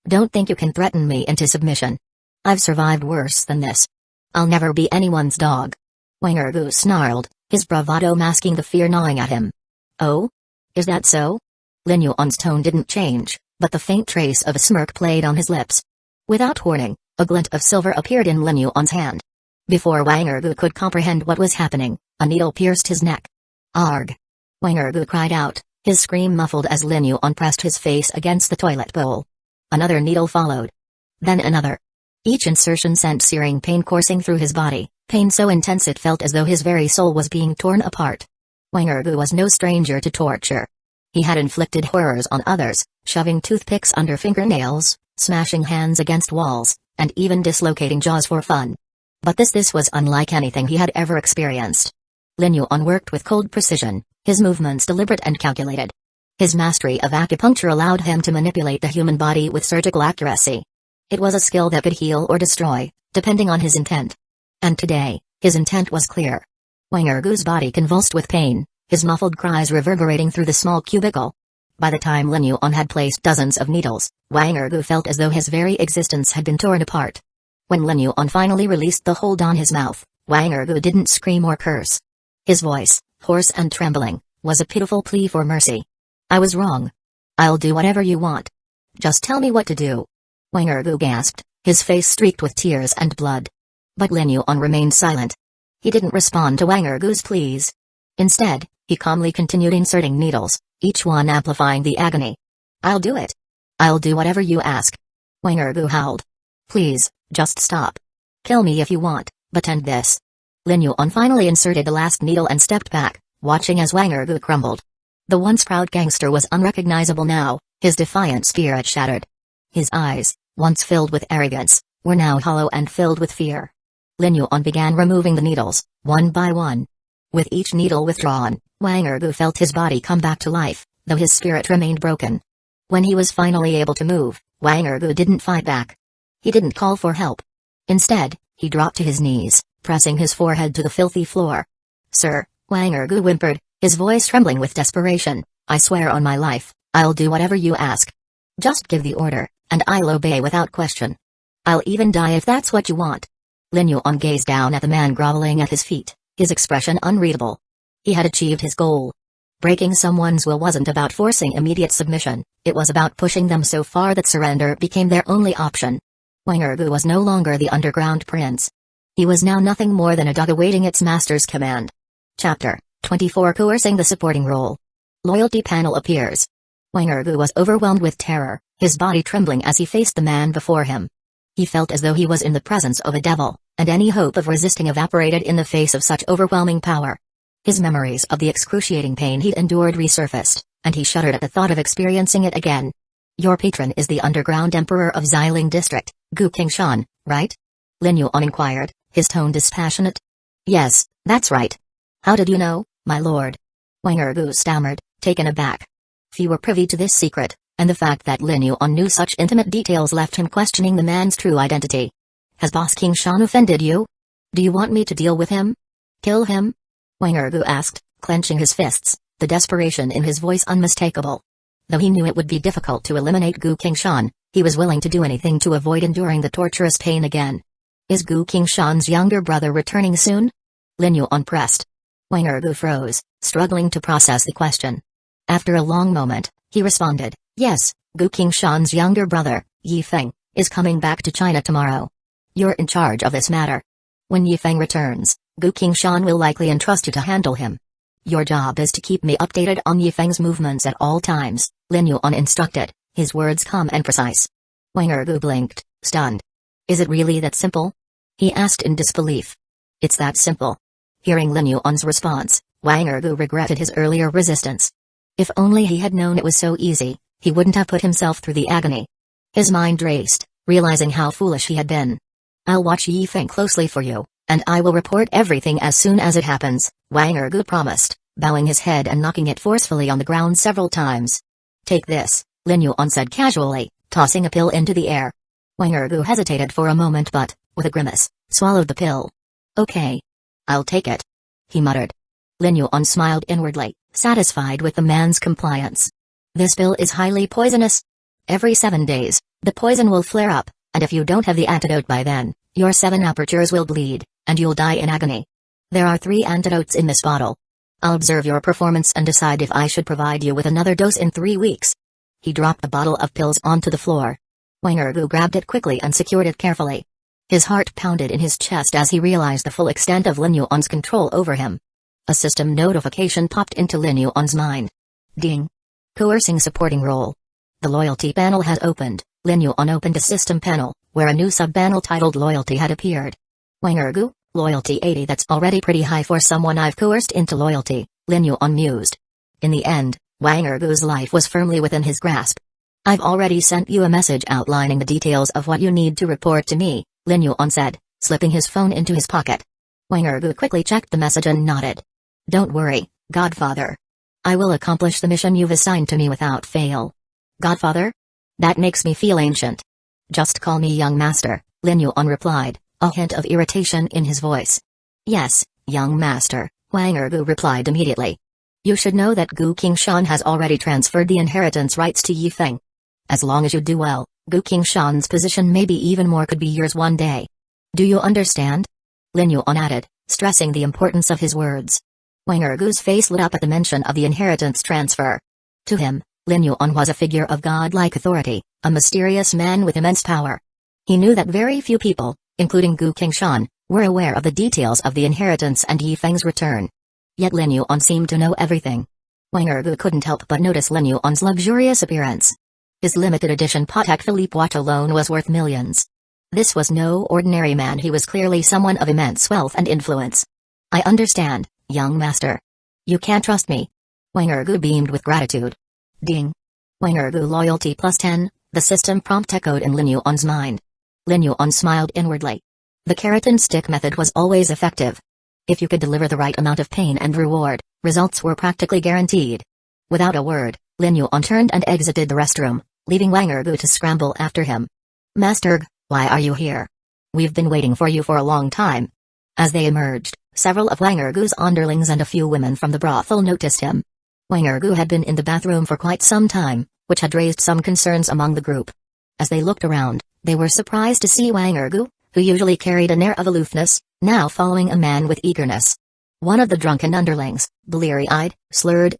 Don't think you can threaten me into submission. I've survived worse than this. I'll never be anyone's dog. Wang Ergu snarled, his bravado masking the fear gnawing at him. Oh? Is that so? Lin Yuan's tone didn't change, but the faint trace of a smirk played on his lips. Without warning, a glint of silver appeared in Lin Yuan's hand. Before Wang Ergu could comprehend what was happening, a needle pierced his neck. Arg! Wang Ergu cried out, his scream muffled as Lin Yuan pressed his face against the toilet bowl. Another needle followed. Then another. Each insertion sent searing pain coursing through his body, pain so intense it felt as though his very soul was being torn apart. Wang Ergu was no stranger to torture. He had inflicted horrors on others, shoving toothpicks under fingernails, smashing hands against walls, and even dislocating jaws for fun. But this was unlike anything he had ever experienced. Lin Yuan worked with cold precision, his movements deliberate and calculated. His mastery of acupuncture allowed him to manipulate the human body with surgical accuracy. It was a skill that could heal or destroy, depending on his intent. And today, his intent was clear. Wang Ergu's body convulsed with pain, his muffled cries reverberating through the small cubicle. By the time Lin Yuan had placed dozens of needles, Wang Ergu felt as though his very existence had been torn apart. When Lin Yuan finally released the hold on his mouth, Wang Ergu didn't scream or curse. His voice, hoarse and trembling, was a pitiful plea for mercy. I was wrong. I'll do whatever you want. Just tell me what to do. Wang Ergu gasped, his face streaked with tears and blood. But Lin Yuan remained silent. He didn't respond to Wang Ergu's pleas. Instead, he calmly continued inserting needles, each one amplifying the agony. I'll do it. I'll do whatever you ask. Wang Ergu howled. Please, just stop. Kill me if you want, but end this. Lin Yuan finally inserted the last needle and stepped back, watching as Wang Ergu crumbled. The once proud gangster was unrecognizable now, his defiant spirit shattered. His eyes, once filled with arrogance, were now hollow and filled with fear. Lin Yuan began removing the needles, one by one. With each needle withdrawn, Wang Ergu felt his body come back to life, though his spirit remained broken. When he was finally able to move, Wang Ergu didn't fight back. He didn't call for help. Instead, he dropped to his knees, pressing his forehead to the filthy floor. Sir, Wang Ergu whimpered, his voice trembling with desperation, I swear on my life, I'll do whatever you ask. Just give the order, and I'll obey without question. I'll even die if that's what you want. Lin Yuan gazed down at the man groveling at his feet, his expression unreadable. He had achieved his goal. Breaking someone's will wasn't about forcing immediate submission, it was about pushing them so far that surrender became their only option. Wang Ergu was no longer the underground prince. He was now nothing more than a dog awaiting its master's command. Chapter 24 Coercing the supporting role. Loyalty panel appears. Wang Ergu was overwhelmed with terror, his body trembling as he faced the man before him. He felt as though he was in the presence of a devil, and any hope of resisting evaporated in the face of such overwhelming power. His memories of the excruciating pain he'd endured resurfaced, and he shuddered at the thought of experiencing it again. Your patron is the underground emperor of Xiling district, Gu Qingshan, right? Lin Yuan inquired, his tone dispassionate. Yes, that's right. How did you know, my lord? Wang Ergu stammered, taken aback. Few were privy to this secret, and the fact that Lin Yuan knew such intimate details left him questioning the man's true identity. Has Boss Qingshan offended you? Do you want me to deal with him? Kill him? Wang Ergu asked, clenching his fists, the desperation in his voice unmistakable. Though he knew it would be difficult to eliminate Gu Qingshan, he was willing to do anything to avoid enduring the torturous pain again. Is Gu Qingshan's younger brother returning soon? Lin Yuan pressed. Wang Ergu froze, struggling to process the question. After a long moment, he responded, yes, Gu Qingshan's younger brother, Yi Feng, is coming back to China tomorrow. You're in charge of this matter. When Yi Feng returns, Gu Qingshan will likely entrust you to handle him. Your job is to keep me updated on Yifeng's movements at all times, Lin Yuan instructed, his words calm and precise. Wang Ergu blinked, stunned. Is it really that simple? He asked in disbelief. It's that simple. Hearing Lin Yuan's response, Wang Ergu regretted his earlier resistance. If only he had known it was so easy, he wouldn't have put himself through the agony. His mind raced, realizing how foolish he had been. I'll watch Yifeng closely for you, and I will report everything as soon as it happens, Wang Ergu promised, bowing his head and knocking it forcefully on the ground several times. Take this, Lin Yuan said casually, tossing a pill into the air. Wang Ergu hesitated for a moment but, with a grimace, swallowed the pill. Okay. I'll take it. He muttered. Lin Yuan smiled inwardly, satisfied with the man's compliance. This pill is highly poisonous. Every 7 days, the poison will flare up, and if you don't have the antidote by then, your 7 apertures will bleed, and you'll die in agony. There are 3 antidotes in this bottle. I'll observe your performance and decide if I should provide you with another dose in 3 weeks. He dropped the bottle of pills onto the floor. Wang Ergu grabbed it quickly and secured it carefully. His heart pounded in his chest as he realized the full extent of Lin Yuan's control over him. A system notification popped into Lin Yuan's mind. Ding. Coercing supporting role. The loyalty panel has opened. Lin Yuan opened a system panel, where a new sub-panel titled Loyalty had appeared. Wang Ergu, Loyalty 80, that's already pretty high for someone I've coerced into loyalty, Lin Yuan mused. In the end, Wang Ergu's life was firmly within his grasp. I've already sent you a message outlining the details of what you need to report to me, Lin Yuan said, slipping his phone into his pocket. Wang Ergu quickly checked the message and nodded. Don't worry, Godfather. I will accomplish the mission you've assigned to me without fail. Godfather? That makes me feel ancient. Just call me young master, Lin Yuan replied, a hint of irritation in his voice. Yes, young master, Wang Ergu replied immediately. You should know that Gu Qingshan has already transferred the inheritance rights to Yifeng. As long as you do well, Gu Qingshan's position maybe even more could be yours one day. Do you understand? Lin Yuan added, stressing the importance of his words. Wang Ergu's face lit up at the mention of the inheritance transfer. To him, Lin Yuan was a figure of godlike authority, a mysterious man with immense power. He knew that very few people, including Gu Qingshan, were aware of the details of the inheritance and Yifeng's return. Yet Lin Yuan seemed to know everything. Wang Ergu couldn't help but notice Lin Yuan's luxurious appearance. His limited edition Patek Philippe watch alone was worth millions. This was no ordinary man, he was clearly someone of immense wealth and influence. I understand, young master. You can trust me. Wang Ergu beamed with gratitude. Ding. Wang Ergu loyalty +10, the system prompt echoed in Lin Yuan's mind. Lin Yuan smiled inwardly. The carrot and stick method was always effective. If you could deliver the right amount of pain and reward, results were practically guaranteed. Without a word, Lin Yuan turned and exited the restroom, leaving Wang Ergu to scramble after him. Master, why are you here? We've been waiting for you for a long time. As they emerged, several of Wang Ergu's underlings and a few women from the brothel noticed him. Wang Ergu had been in the bathroom for quite some time, which had raised some concerns among the group. As they looked around, they were surprised to see Wang Ergu, who usually carried an air of aloofness, now following a man with eagerness. One of the drunken underlings, bleary-eyed, slurred,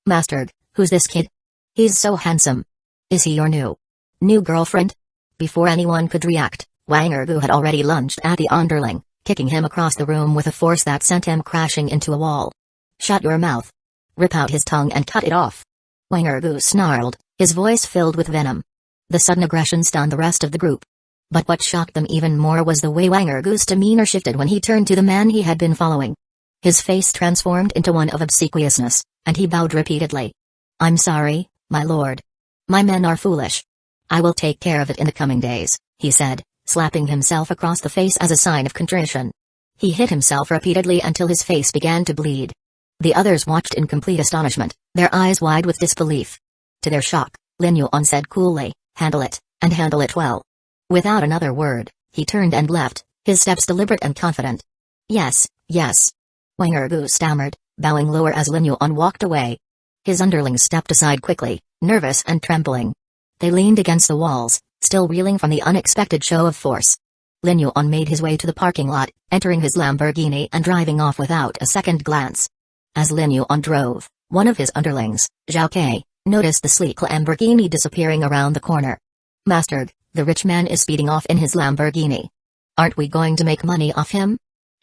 Master, who's this kid? He's so handsome. Is he your new girlfriend? Before anyone could react, Wang Ergu had already lunged at the underling, kicking him across the room with a force that sent him crashing into a wall. Shut your mouth. Rip out his tongue and cut it off. Wang Ergu snarled, his voice filled with venom. The sudden aggression stunned the rest of the group. But what shocked them even more was the way Wang Ergu's demeanor shifted when he turned to the man he had been following. His face transformed into one of obsequiousness, and he bowed repeatedly. I'm sorry, my lord. My men are foolish. I will take care of it in the coming days, he said, slapping himself across the face as a sign of contrition. He hit himself repeatedly until his face began to bleed. The others watched in complete astonishment, their eyes wide with disbelief. To their shock, Lin Yuan said coolly, handle it, and handle it well. Without another word, he turned and left, his steps deliberate and confident. Yes, yes. Wang Ergu stammered, bowing lower as Lin Yuan walked away. His underlings stepped aside quickly, nervous and trembling. They leaned against the walls, still reeling from the unexpected show of force. Lin Yuan made his way to the parking lot, entering his Lamborghini and driving off without a second glance. As Lin Yuan drove, one of his underlings, Zhao Kai, noticed the sleek Lamborghini disappearing around the corner. Master, the rich man is speeding off in his Lamborghini. Aren't we going to make money off him?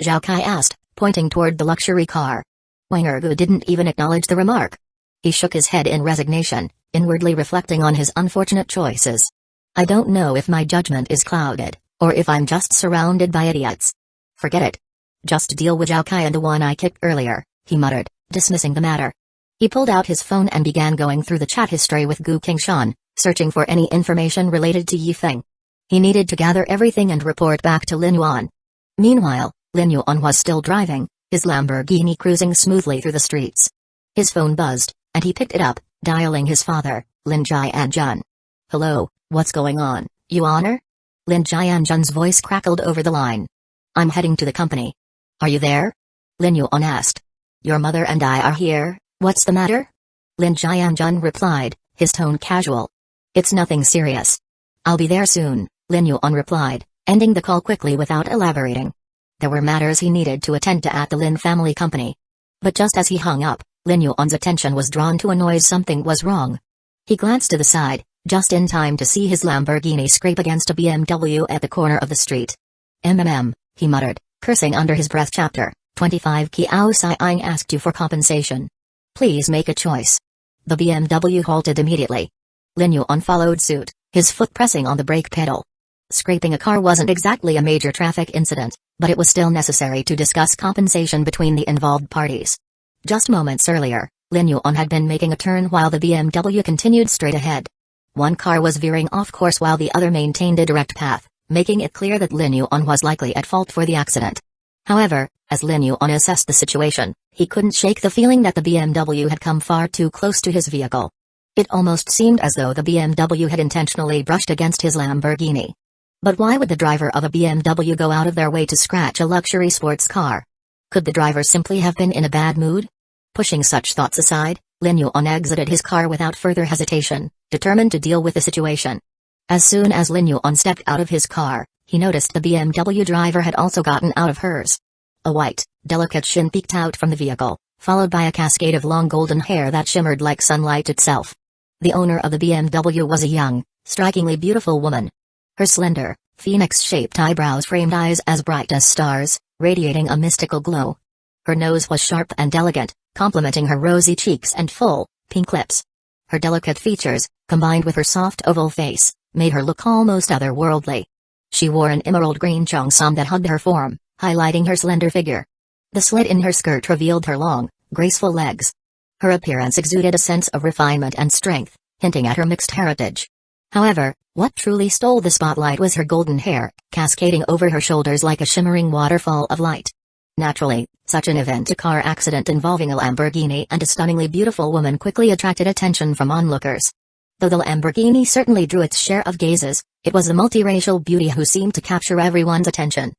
Zhao Kai asked, pointing toward the luxury car. Wang Ergu didn't even acknowledge the remark. He shook his head in resignation, inwardly reflecting on his unfortunate choices. I don't know if my judgment is clouded, or if I'm just surrounded by idiots. Forget it. Just deal with Zhao Kai and the one I kicked earlier, he muttered, dismissing the matter. He pulled out his phone and began going through the chat history with Gu Qingshan, searching for any information related to Yi Feng. He needed to gather everything and report back to Lin Yuan. Meanwhile, Lin Yuan was still driving, his Lamborghini cruising smoothly through the streets. His phone buzzed, and he picked it up, dialing his father, Lin Jianjun. Hello, what's going on, Yuaner? Lin Jianjun's voice crackled over the line. I'm heading to the company. Are you there? Lin Yuan asked. Your mother and I are here, what's the matter? Lin Jianjun replied, his tone casual. It's nothing serious. I'll be there soon, Lin Yuan replied, ending the call quickly without elaborating. There were matters he needed to attend to at the Lin family company. But just as he hung up, Lin Yuan's attention was drawn to a noise. Something was wrong. He glanced to the side, just in time to see his Lamborghini scrape against a BMW at the corner of the street. He muttered, cursing under his breath. Chapter 25. Kiao Siang asked you for compensation. Please make a choice. The BMW halted immediately. Lin Yuan followed suit, his foot pressing on the brake pedal. Scraping a car wasn't exactly a major traffic incident, but it was still necessary to discuss compensation between the involved parties. Just moments earlier, Lin Yuan had been making a turn while the BMW continued straight ahead. One car was veering off course while the other maintained a direct path, making it clear that Lin Yuan was likely at fault for the accident. However, as Lin Yuan assessed the situation, he couldn't shake the feeling that the BMW had come far too close to his vehicle. It almost seemed as though the BMW had intentionally brushed against his Lamborghini. But why would the driver of a BMW go out of their way to scratch a luxury sports car? Could the driver simply have been in a bad mood? Pushing such thoughts aside, Lin Yuan exited his car without further hesitation, determined to deal with the situation. As soon as Lin Yuan stepped out of his car, he noticed the BMW driver had also gotten out of hers. A white, delicate chin peeked out from the vehicle, followed by a cascade of long golden hair that shimmered like sunlight itself. The owner of the BMW was a young, strikingly beautiful woman. Her slender, phoenix-shaped eyebrows framed eyes as bright as stars, radiating a mystical glow. Her nose was sharp and elegant, complementing her rosy cheeks and full, pink lips. Her delicate features, combined with her soft oval face, made her look almost otherworldly. She wore an emerald green cheongsam that hugged her form, highlighting her slender figure. The slit in her skirt revealed her long, graceful legs. Her appearance exuded a sense of refinement and strength, hinting at her mixed heritage. However, what truly stole the spotlight was her golden hair, cascading over her shoulders like a shimmering waterfall of light. Naturally, such an event, a car accident involving a Lamborghini and a stunningly beautiful woman, quickly attracted attention from onlookers. Though the Lamborghini certainly drew its share of gazes, it was the multiracial beauty who seemed to capture everyone's attention.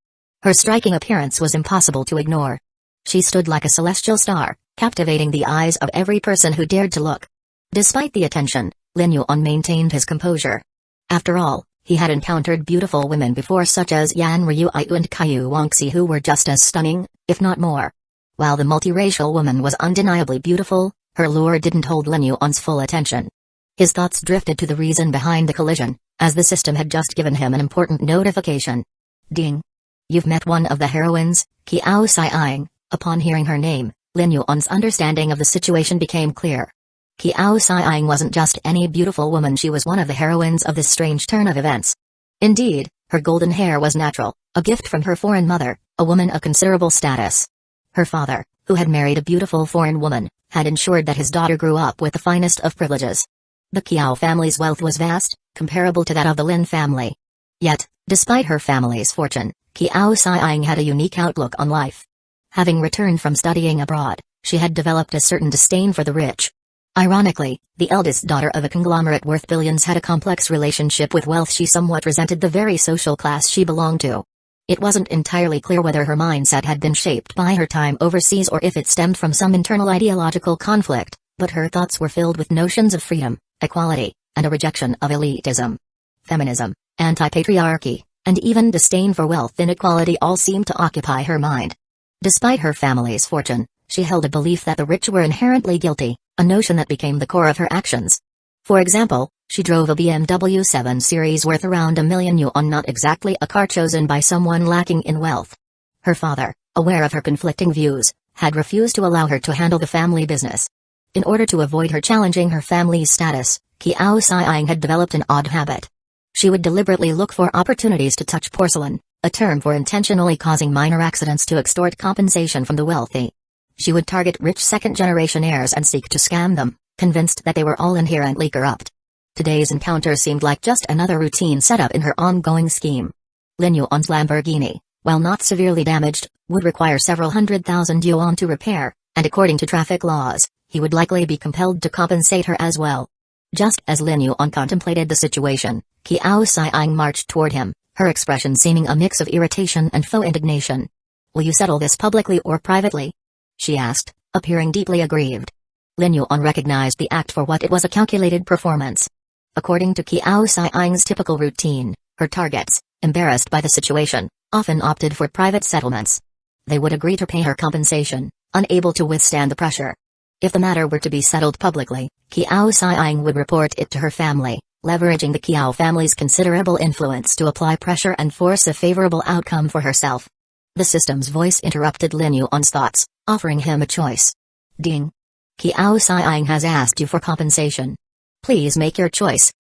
Her striking appearance was impossible to ignore. She stood like a celestial star, captivating the eyes of every person who dared to look. Despite the attention, Lin Yuan maintained his composure. After all, he had encountered beautiful women before, such as Yan Ryu and Kaiyu Wangxi, who were just as stunning, if not more. While the multiracial woman was undeniably beautiful, her lure didn't hold Lin Yuan's full attention. His thoughts drifted to the reason behind the collision, as the system had just given him an important notification. Ding. You've met one of the heroines, Kiao Siang. Upon hearing her name, Lin Yuan's understanding of the situation became clear. Kiao Siang wasn't just any beautiful woman, she was one of the heroines of this strange turn of events. Indeed, her golden hair was natural, a gift from her foreign mother, a woman of considerable status. Her father, who had married a beautiful foreign woman, had ensured that his daughter grew up with the finest of privileges. The Kiao family's wealth was vast, comparable to that of the Lin family. Yet, despite her family's fortune, Kiao Siang had a unique outlook on life. Having returned from studying abroad, she had developed a certain disdain for the rich. Ironically, the eldest daughter of a conglomerate worth billions had a complex relationship with wealth. She somewhat resented the very social class she belonged to. It wasn't entirely clear whether her mindset had been shaped by her time overseas or if it stemmed from some internal ideological conflict, but her thoughts were filled with notions of freedom, equality, and a rejection of elitism. Feminism, anti-patriarchy, and even disdain for wealth inequality all seemed to occupy her mind. Despite her family's fortune, she held a belief that the rich were inherently guilty, a notion that became the core of her actions. For example, she drove a BMW 7 Series worth around $1 million, not exactly a car chosen by someone lacking in wealth. Her father, aware of her conflicting views, had refused to allow her to handle the family business. In order to avoid her challenging her family's status, Qiao Xiang had developed an odd habit. She would deliberately look for opportunities to touch porcelain, a term for intentionally causing minor accidents to extort compensation from the wealthy. She would target rich second-generation heirs and seek to scam them, convinced that they were all inherently corrupt. Today's encounter seemed like just another routine setup in her ongoing scheme. Lin Yuan's Lamborghini, while not severely damaged, would require several 100,000 yuan to repair, and according to traffic laws, he would likely be compelled to compensate her as well. Just as Lin Yuan contemplated the situation, Qiao Xiang marched toward him, her expression seeming a mix of irritation and faux indignation. "Will you settle this publicly or privately?" she asked, appearing deeply aggrieved. Lin Yuan recognized the act for what it was, a calculated performance. According to Qiao Xiang's typical routine, her targets, embarrassed by the situation, often opted for private settlements. They would agree to pay her compensation, unable to withstand the pressure. If the matter were to be settled publicly, Qiao Xiang would report it to her family, leveraging the Qiao family's considerable influence to apply pressure and force a favorable outcome for herself. The system's voice interrupted Lin Yuan's thoughts, offering him a choice. "Ding. Qiao Xiang has asked you for compensation. Please make your choice,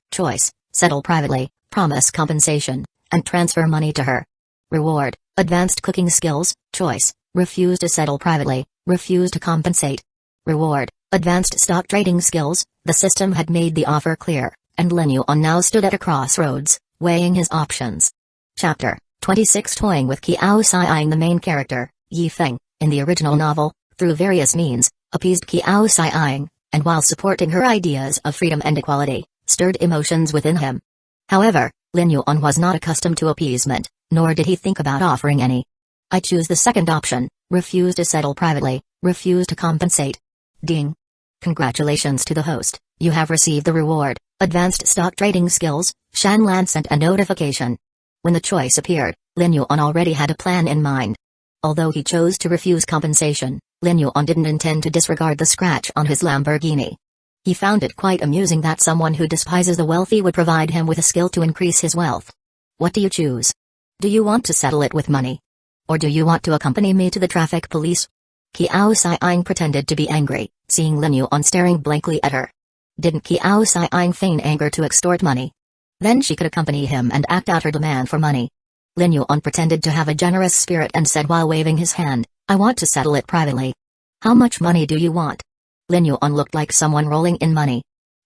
settle privately, promise compensation, and transfer money to her. Reward, advanced cooking skills, choice, refuse to settle privately, refuse to compensate. Reward, advanced stock trading skills." The system had made the offer clear, and Lin Yuan now stood at a crossroads, weighing his options. Chapter 26. Toying with Qiao Xiang. The main character, Yi Feng, in the original novel, through various means, appeased Qiao Xiang, and while supporting her ideas of freedom and equality, stirred emotions within him. However, Lin Yuan was not accustomed to appeasement, nor did he think about offering any. "I choose the second option, refuse to settle privately, refuse to compensate." Ding. Congratulations to the host, you have received the reward, advanced stock trading skills. Shanlan sent a notification. When the choice appeared, Lin Yuan already had a plan in mind. Although he chose to refuse compensation, Lin Yuan didn't intend to disregard the scratch on his Lamborghini. He found it quite amusing that someone who despises the wealthy would provide him with a skill to increase his wealth. "What do you choose? Do you want to settle it with money? Or do you want to accompany me to the traffic police?" Qiao Xiang pretended to be angry, seeing Lin Yuan staring blankly at her. Didn't Qiao Xiang feign anger to extort money? Then she could accompany him and act out her demand for money. Lin Yuan pretended to have a generous spirit and said while waving his hand, "I want to settle it privately." "How much money do you want?" Lin Yuan looked like someone rolling in money.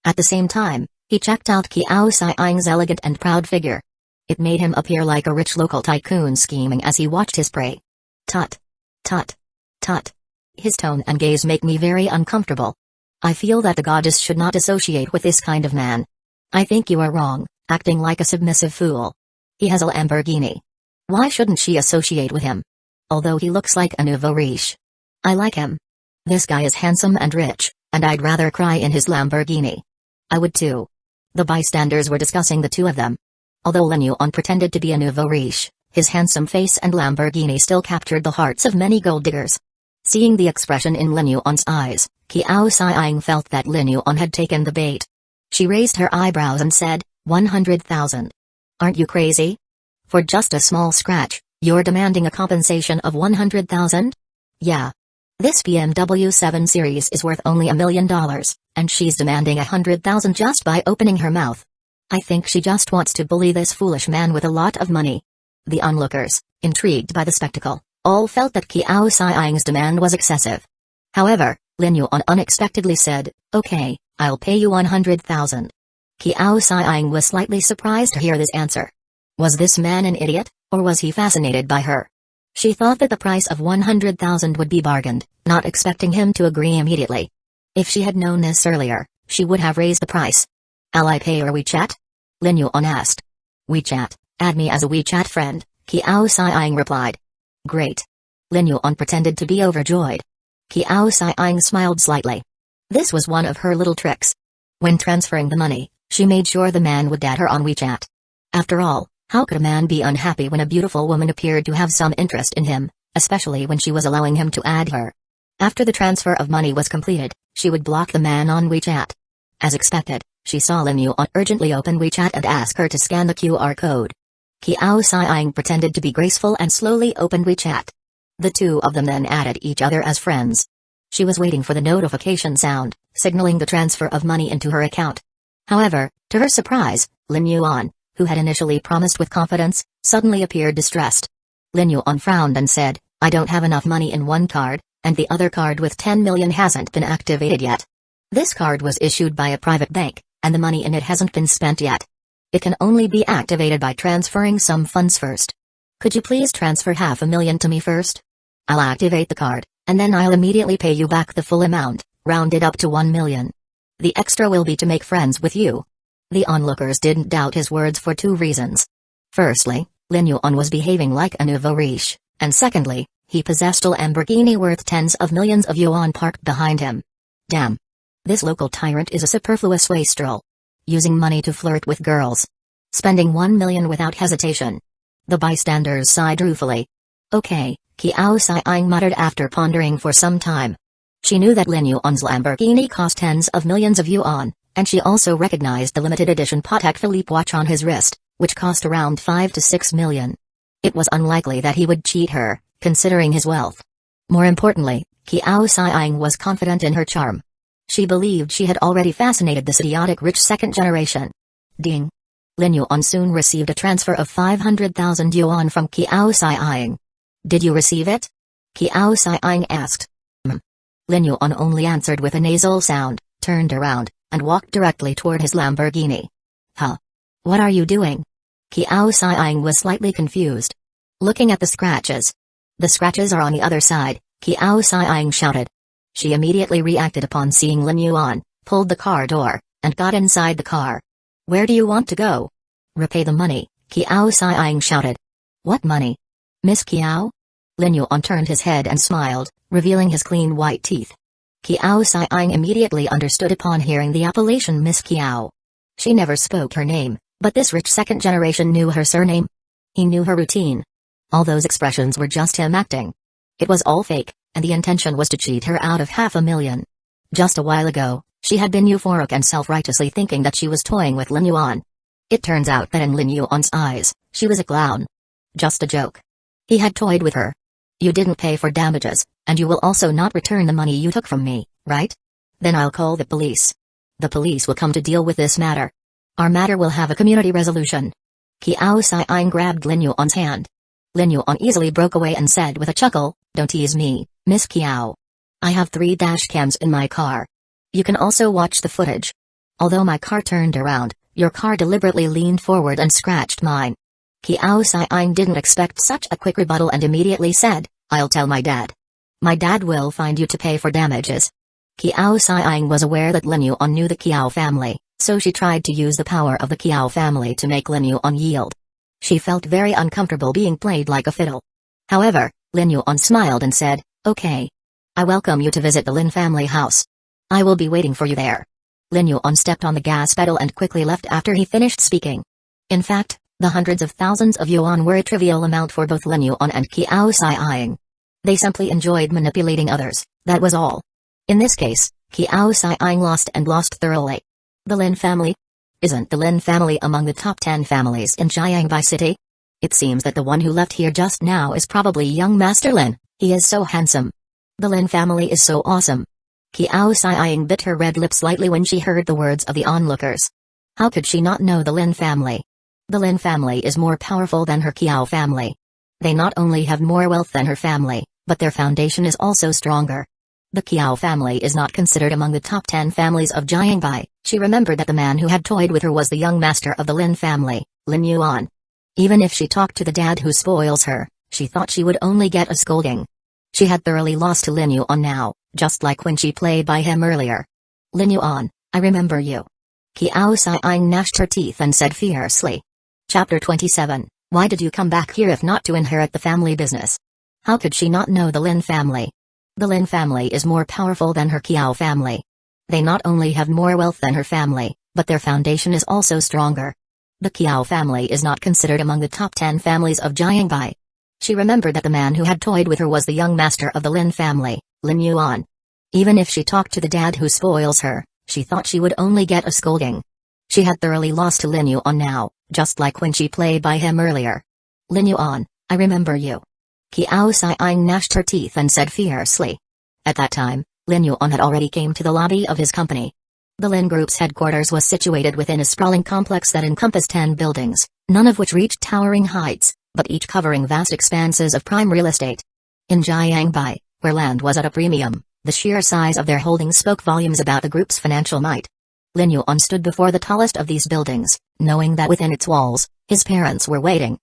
At the same time, he checked out Qiao Xiang's elegant and proud figure. It made him appear like a rich local tycoon scheming as he watched his prey. "Tut. Tut. Tut. His tone and gaze make me very uncomfortable. I feel that the goddess should not associate with this kind of man. I think you are wrong, acting like a submissive fool. He has a Lamborghini. Why shouldn't she associate with him? Although he looks like a nouveau riche. I like him. This guy is handsome and rich, and I'd rather cry in his Lamborghini. I would too." The bystanders were discussing the two of them. Although Lin Yuan pretended to be a nouveau riche, his handsome face and Lamborghini still captured the hearts of many gold diggers. Seeing the expression in Lin Yuan's eyes, Qiao Xiang felt that Lin Yuan had taken the bait. She raised her eyebrows and said, 100,000. Aren't you crazy? For just a small scratch, you're demanding a compensation of 100,000? Yeah. This BMW 7 Series is worth only $1 million, and she's demanding 100,000 just by opening her mouth. I think she just wants to bully this foolish man with a lot of money. The onlookers, intrigued by the spectacle, all felt that Qiao Xiang's demand was excessive. However, Lin Yuan unexpectedly said, "Okay, I'll pay you 100,000. Qiao Xiang was slightly surprised to hear this answer. Was this man an idiot, or was he fascinated by her? She thought that the price of 100,000 would be bargained, not expecting him to agree immediately. If she had known this earlier, she would have raised the price. "Ally pay or WeChat?" Lin Yuan asked. "WeChat, add me as a WeChat friend," Qiao Xiang replied. "Great." Lin Yuan pretended to be overjoyed. Qiao Xiang smiled slightly. This was one of her little tricks. When transferring the money, she made sure the man would add her on WeChat. After all, how could a man be unhappy when a beautiful woman appeared to have some interest in him, especially when she was allowing him to add her? After the transfer of money was completed, she would block the man on WeChat. As expected, she saw Lin Yuan urgently open WeChat and ask her to scan the QR code. Qiao Xiang pretended to be graceful and slowly opened WeChat. The two of them then added each other as friends. She was waiting for the notification sound, signaling the transfer of money into her account. However, to her surprise, Lin Yuan, who had initially promised with confidence, suddenly appeared distressed. Lin Yuan frowned and said, "I don't have enough money in one card, and the other card with 10 million hasn't been activated yet. This card was issued by a private bank, and the money in it hasn't been spent yet. It can only be activated by transferring some funds first. Could you please transfer 500,000 to me first? I'll activate the card, and then I'll immediately pay you back the full amount, rounded up to 1 million. The extra will be to make friends with you." The onlookers didn't doubt his words for two reasons. Firstly, Lin Yuan was behaving like a nouveau riche, and secondly, he possessed a Lamborghini worth tens of millions of yuan parked behind him. Damn. This local tyrant is a superfluous wastrel. Using money to flirt with girls. Spending 1 million without hesitation. The bystanders sighed ruefully. Okay, Qiao Xiang muttered after pondering for some time. She knew that Lin Yuan's Lamborghini cost tens of millions of yuan, and she also recognized the limited edition Patek Philippe watch on his wrist, which cost around 5 to 6 million. It was unlikely that he would cheat her, considering his wealth. More importantly, Qiao Xiang was confident in her charm. She believed she had already fascinated this idiotic rich second generation. Ding. Lin Yuan soon received a transfer of 500,000 yuan from Qiao Xiang. Did you receive it? Qiao Xiang asked. Lin Yuan only answered with a nasal sound, turned around, and walked directly toward his Lamborghini. Huh? What are you doing? Qiao Xiang was slightly confused. Looking at the scratches. The scratches are on the other side, Qiao Xiang shouted. She immediately reacted upon seeing Lin Yuan, pulled the car door, and got inside the car. Where do you want to go? Repay the money, Qiao Xiang shouted. What money? Miss Qiao? Lin Yuan turned his head and smiled, revealing his clean white teeth. Qiao Xiang immediately understood upon hearing the appellation Miss Qiao. She never spoke her name, but this rich second generation knew her surname. He knew her routine. All those expressions were just him acting. It was all fake, and the intention was to cheat her out of 500,000. Just a while ago, she had been euphoric and self-righteously thinking that she was toying with Lin Yuan. It turns out that in Lin Yuan's eyes, she was a clown. Just a joke. He had toyed with her. You didn't pay for damages, and you will also not return the money you took from me, right? Then I'll call the police. The police will come to deal with this matter. Our matter will have a community resolution. Qiao Xiang grabbed Lin Yuan's hand. Lin Yuan easily broke away and said with a chuckle, "Don't tease me, Miss Qiao. I have 3 dash cams in my car. You can also watch the footage. Although my car turned around, your car deliberately leaned forward and scratched mine." Qiao Xiang didn't expect such a quick rebuttal and immediately said, "I'll tell my dad. My dad will find you to pay for damages." Qiao Xiang was aware that Lin Yuan knew the Qiao family, so she tried to use the power of the Qiao family to make Lin Yuan yield. She felt very uncomfortable being played like a fiddle. However, Lin Yuan smiled and said, "Okay. I welcome you to visit the Lin family house. I will be waiting for you there." Lin Yuan stepped on the gas pedal and quickly left after he finished speaking. In fact, the hundreds of thousands of yuan were a trivial amount for both Lin Yuan and Qiao Xiang. They simply enjoyed manipulating others, that was all. In this case, Qiao Xiang lost thoroughly. The Lin family? Isn't the Lin family among the top 10 families in Jiangbai City? It seems that the one who left here just now is probably young Master Lin. He is so handsome. The Lin family is so awesome. Qiao Xiang bit her red lips slightly when she heard the words of the onlookers. How could she not know the Lin family? The Lin family is more powerful than her Qiao family. They not only have more wealth than her family, but their foundation is also stronger. The Qiao family is not considered among the top 10 families of Jiangbai. She remembered that the man who had toyed with her was the young master of the Lin family, Lin Yuan. Even if she talked to the dad who spoils her, she thought she would only get a scolding. She had thoroughly lost to Lin Yuan now, just like when she played by him earlier. "Lin Yuan, I remember you." Qiao Xiang gnashed her teeth and said fiercely. Chapter 27, Why did you come back here if not to inherit the family business? How could she not know the Lin family? The Lin family is more powerful than her Qiao family. They not only have more wealth than her family, but their foundation is also stronger. The Qiao family is not considered among the top 10 families of Jiangbai. She remembered that the man who had toyed with her was the young master of the Lin family, Lin Yuan. Even if she talked to the dad who spoils her, she thought she would only get a scolding. She had thoroughly lost to Lin Yuan now, just like when she played by him earlier. "Lin Yuan, I remember you." Qiao gnashed her teeth and said fiercely. At that time, Lin Yuan had already came to the lobby of his company. The Lin Group's headquarters was situated within a sprawling complex that encompassed 10 buildings, none of which reached towering heights, but each covering vast expanses of prime real estate. In Jiangbai, where land was at a premium, the sheer size of their holdings spoke volumes about the group's financial might. Lin Yuan stood before the tallest of these buildings, knowing that within its walls, his parents were waiting.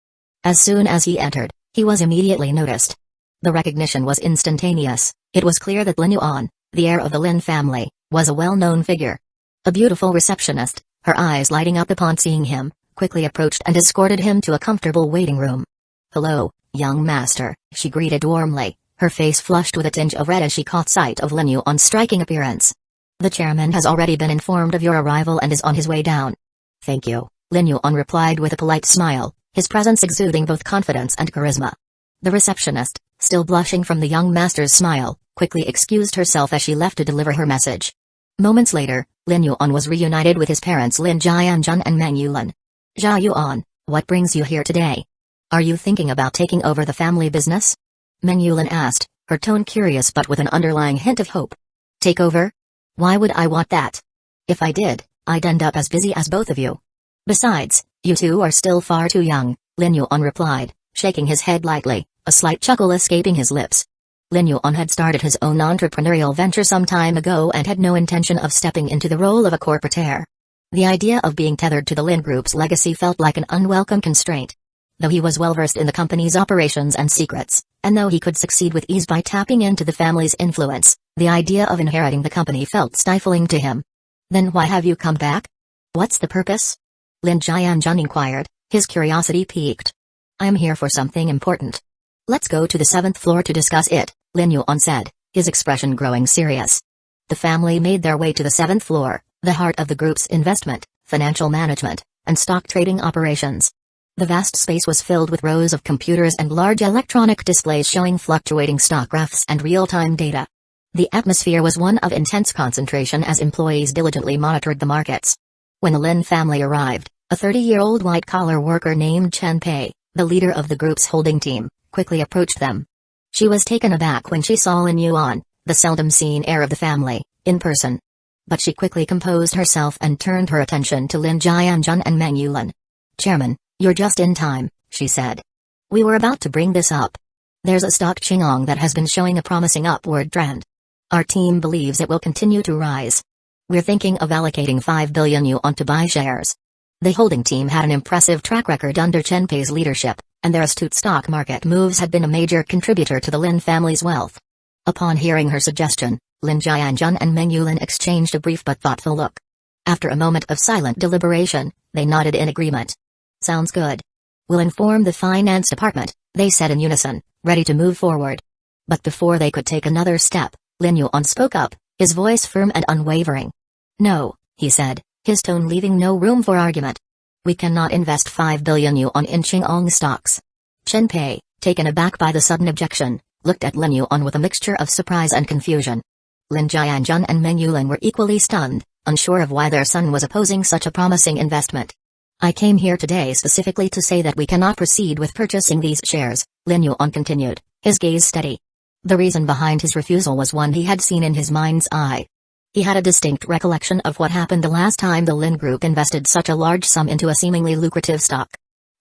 As soon as he entered, he was immediately noticed. The recognition was instantaneous. It was clear that Lin Yuan, the heir of the Lin family, was a well-known figure. A beautiful receptionist, her eyes lighting up upon seeing him, quickly approached and escorted him to a comfortable waiting room. "Hello, young master," she greeted warmly, her face flushed with a tinge of red as she caught sight of Lin Yuan's striking appearance. "The chairman has already been informed of your arrival and is on his way down." "Thank you," Lin Yuan replied with a polite smile, his presence exuding both confidence and charisma. The receptionist, still blushing from the young master's smile, quickly excused herself as she left to deliver her message. Moments later, Lin Yuan was reunited with his parents Lin Jianjun and Meng Yulan. "Jia Yuan, what brings you here today? Are you thinking about taking over the family business?" Meng Yulan asked, her tone curious but with an underlying hint of hope. "Take over? Why would I want that? If I did, I'd end up as busy as both of you. Besides, you two are still far too young," Lin Yuan replied, shaking his head lightly, a slight chuckle escaping his lips. Lin Yuan had started his own entrepreneurial venture some time ago and had no intention of stepping into the role of a corporate heir. The idea of being tethered to the Lin Group's legacy felt like an unwelcome constraint. Though he was well versed in the company's operations and secrets, and though he could succeed with ease by tapping into the family's influence, the idea of inheriting the company felt stifling to him. "Then why have you come back? What's the purpose?" Lin Jianjun inquired, his curiosity piqued. "I'm here for something important." "Let's go to the 7th floor to discuss it," Lin Yuan said, his expression growing serious. The family made their way to the 7th floor, the heart of the group's investment, financial management, and stock trading operations. The vast space was filled with rows of computers and large electronic displays showing fluctuating stock graphs and real-time data. The atmosphere was one of intense concentration as employees diligently monitored the markets. When the Lin family arrived, a 30-year-old white-collar worker named Chen Pei, the leader of the group's holding team, quickly approached them. She was taken aback when she saw Lin Yuan, the seldom-seen heir of the family, in person. But she quickly composed herself and turned her attention to Lin Jianjun and Meng Yulan. "Chairman, you're just in time," she said. "We were about to bring this up. There's a stock Qinglong that has been showing a promising upward trend. Our team believes it will continue to rise. We're thinking of allocating 5 billion yuan to buy shares." The holding team had an impressive track record under Chen Pei's leadership, and their astute stock market moves had been a major contributor to the Lin family's wealth. Upon hearing her suggestion, Lin Jianjun and Meng Yulan exchanged a brief but thoughtful look. After a moment of silent deliberation, they nodded in agreement. "Sounds good. We'll inform the finance department," they said in unison, ready to move forward. But before they could take another step, Lin Yuan spoke up, his voice firm and unwavering. "No," he said, his tone leaving no room for argument. "We cannot invest 5 billion yuan in Qinglong stocks." Chen Pei, taken aback by the sudden objection, looked at Lin Yuan with a mixture of surprise and confusion. Lin Jianjun and Meng Yulan were equally stunned, unsure of why their son was opposing such a promising investment. "I came here today specifically to say that we cannot proceed with purchasing these shares," Lin Yuan continued, his gaze steady. The reason behind his refusal was one he had seen in his mind's eye. He had a distinct recollection of what happened the last time the Lin Group invested such a large sum into a seemingly lucrative stock.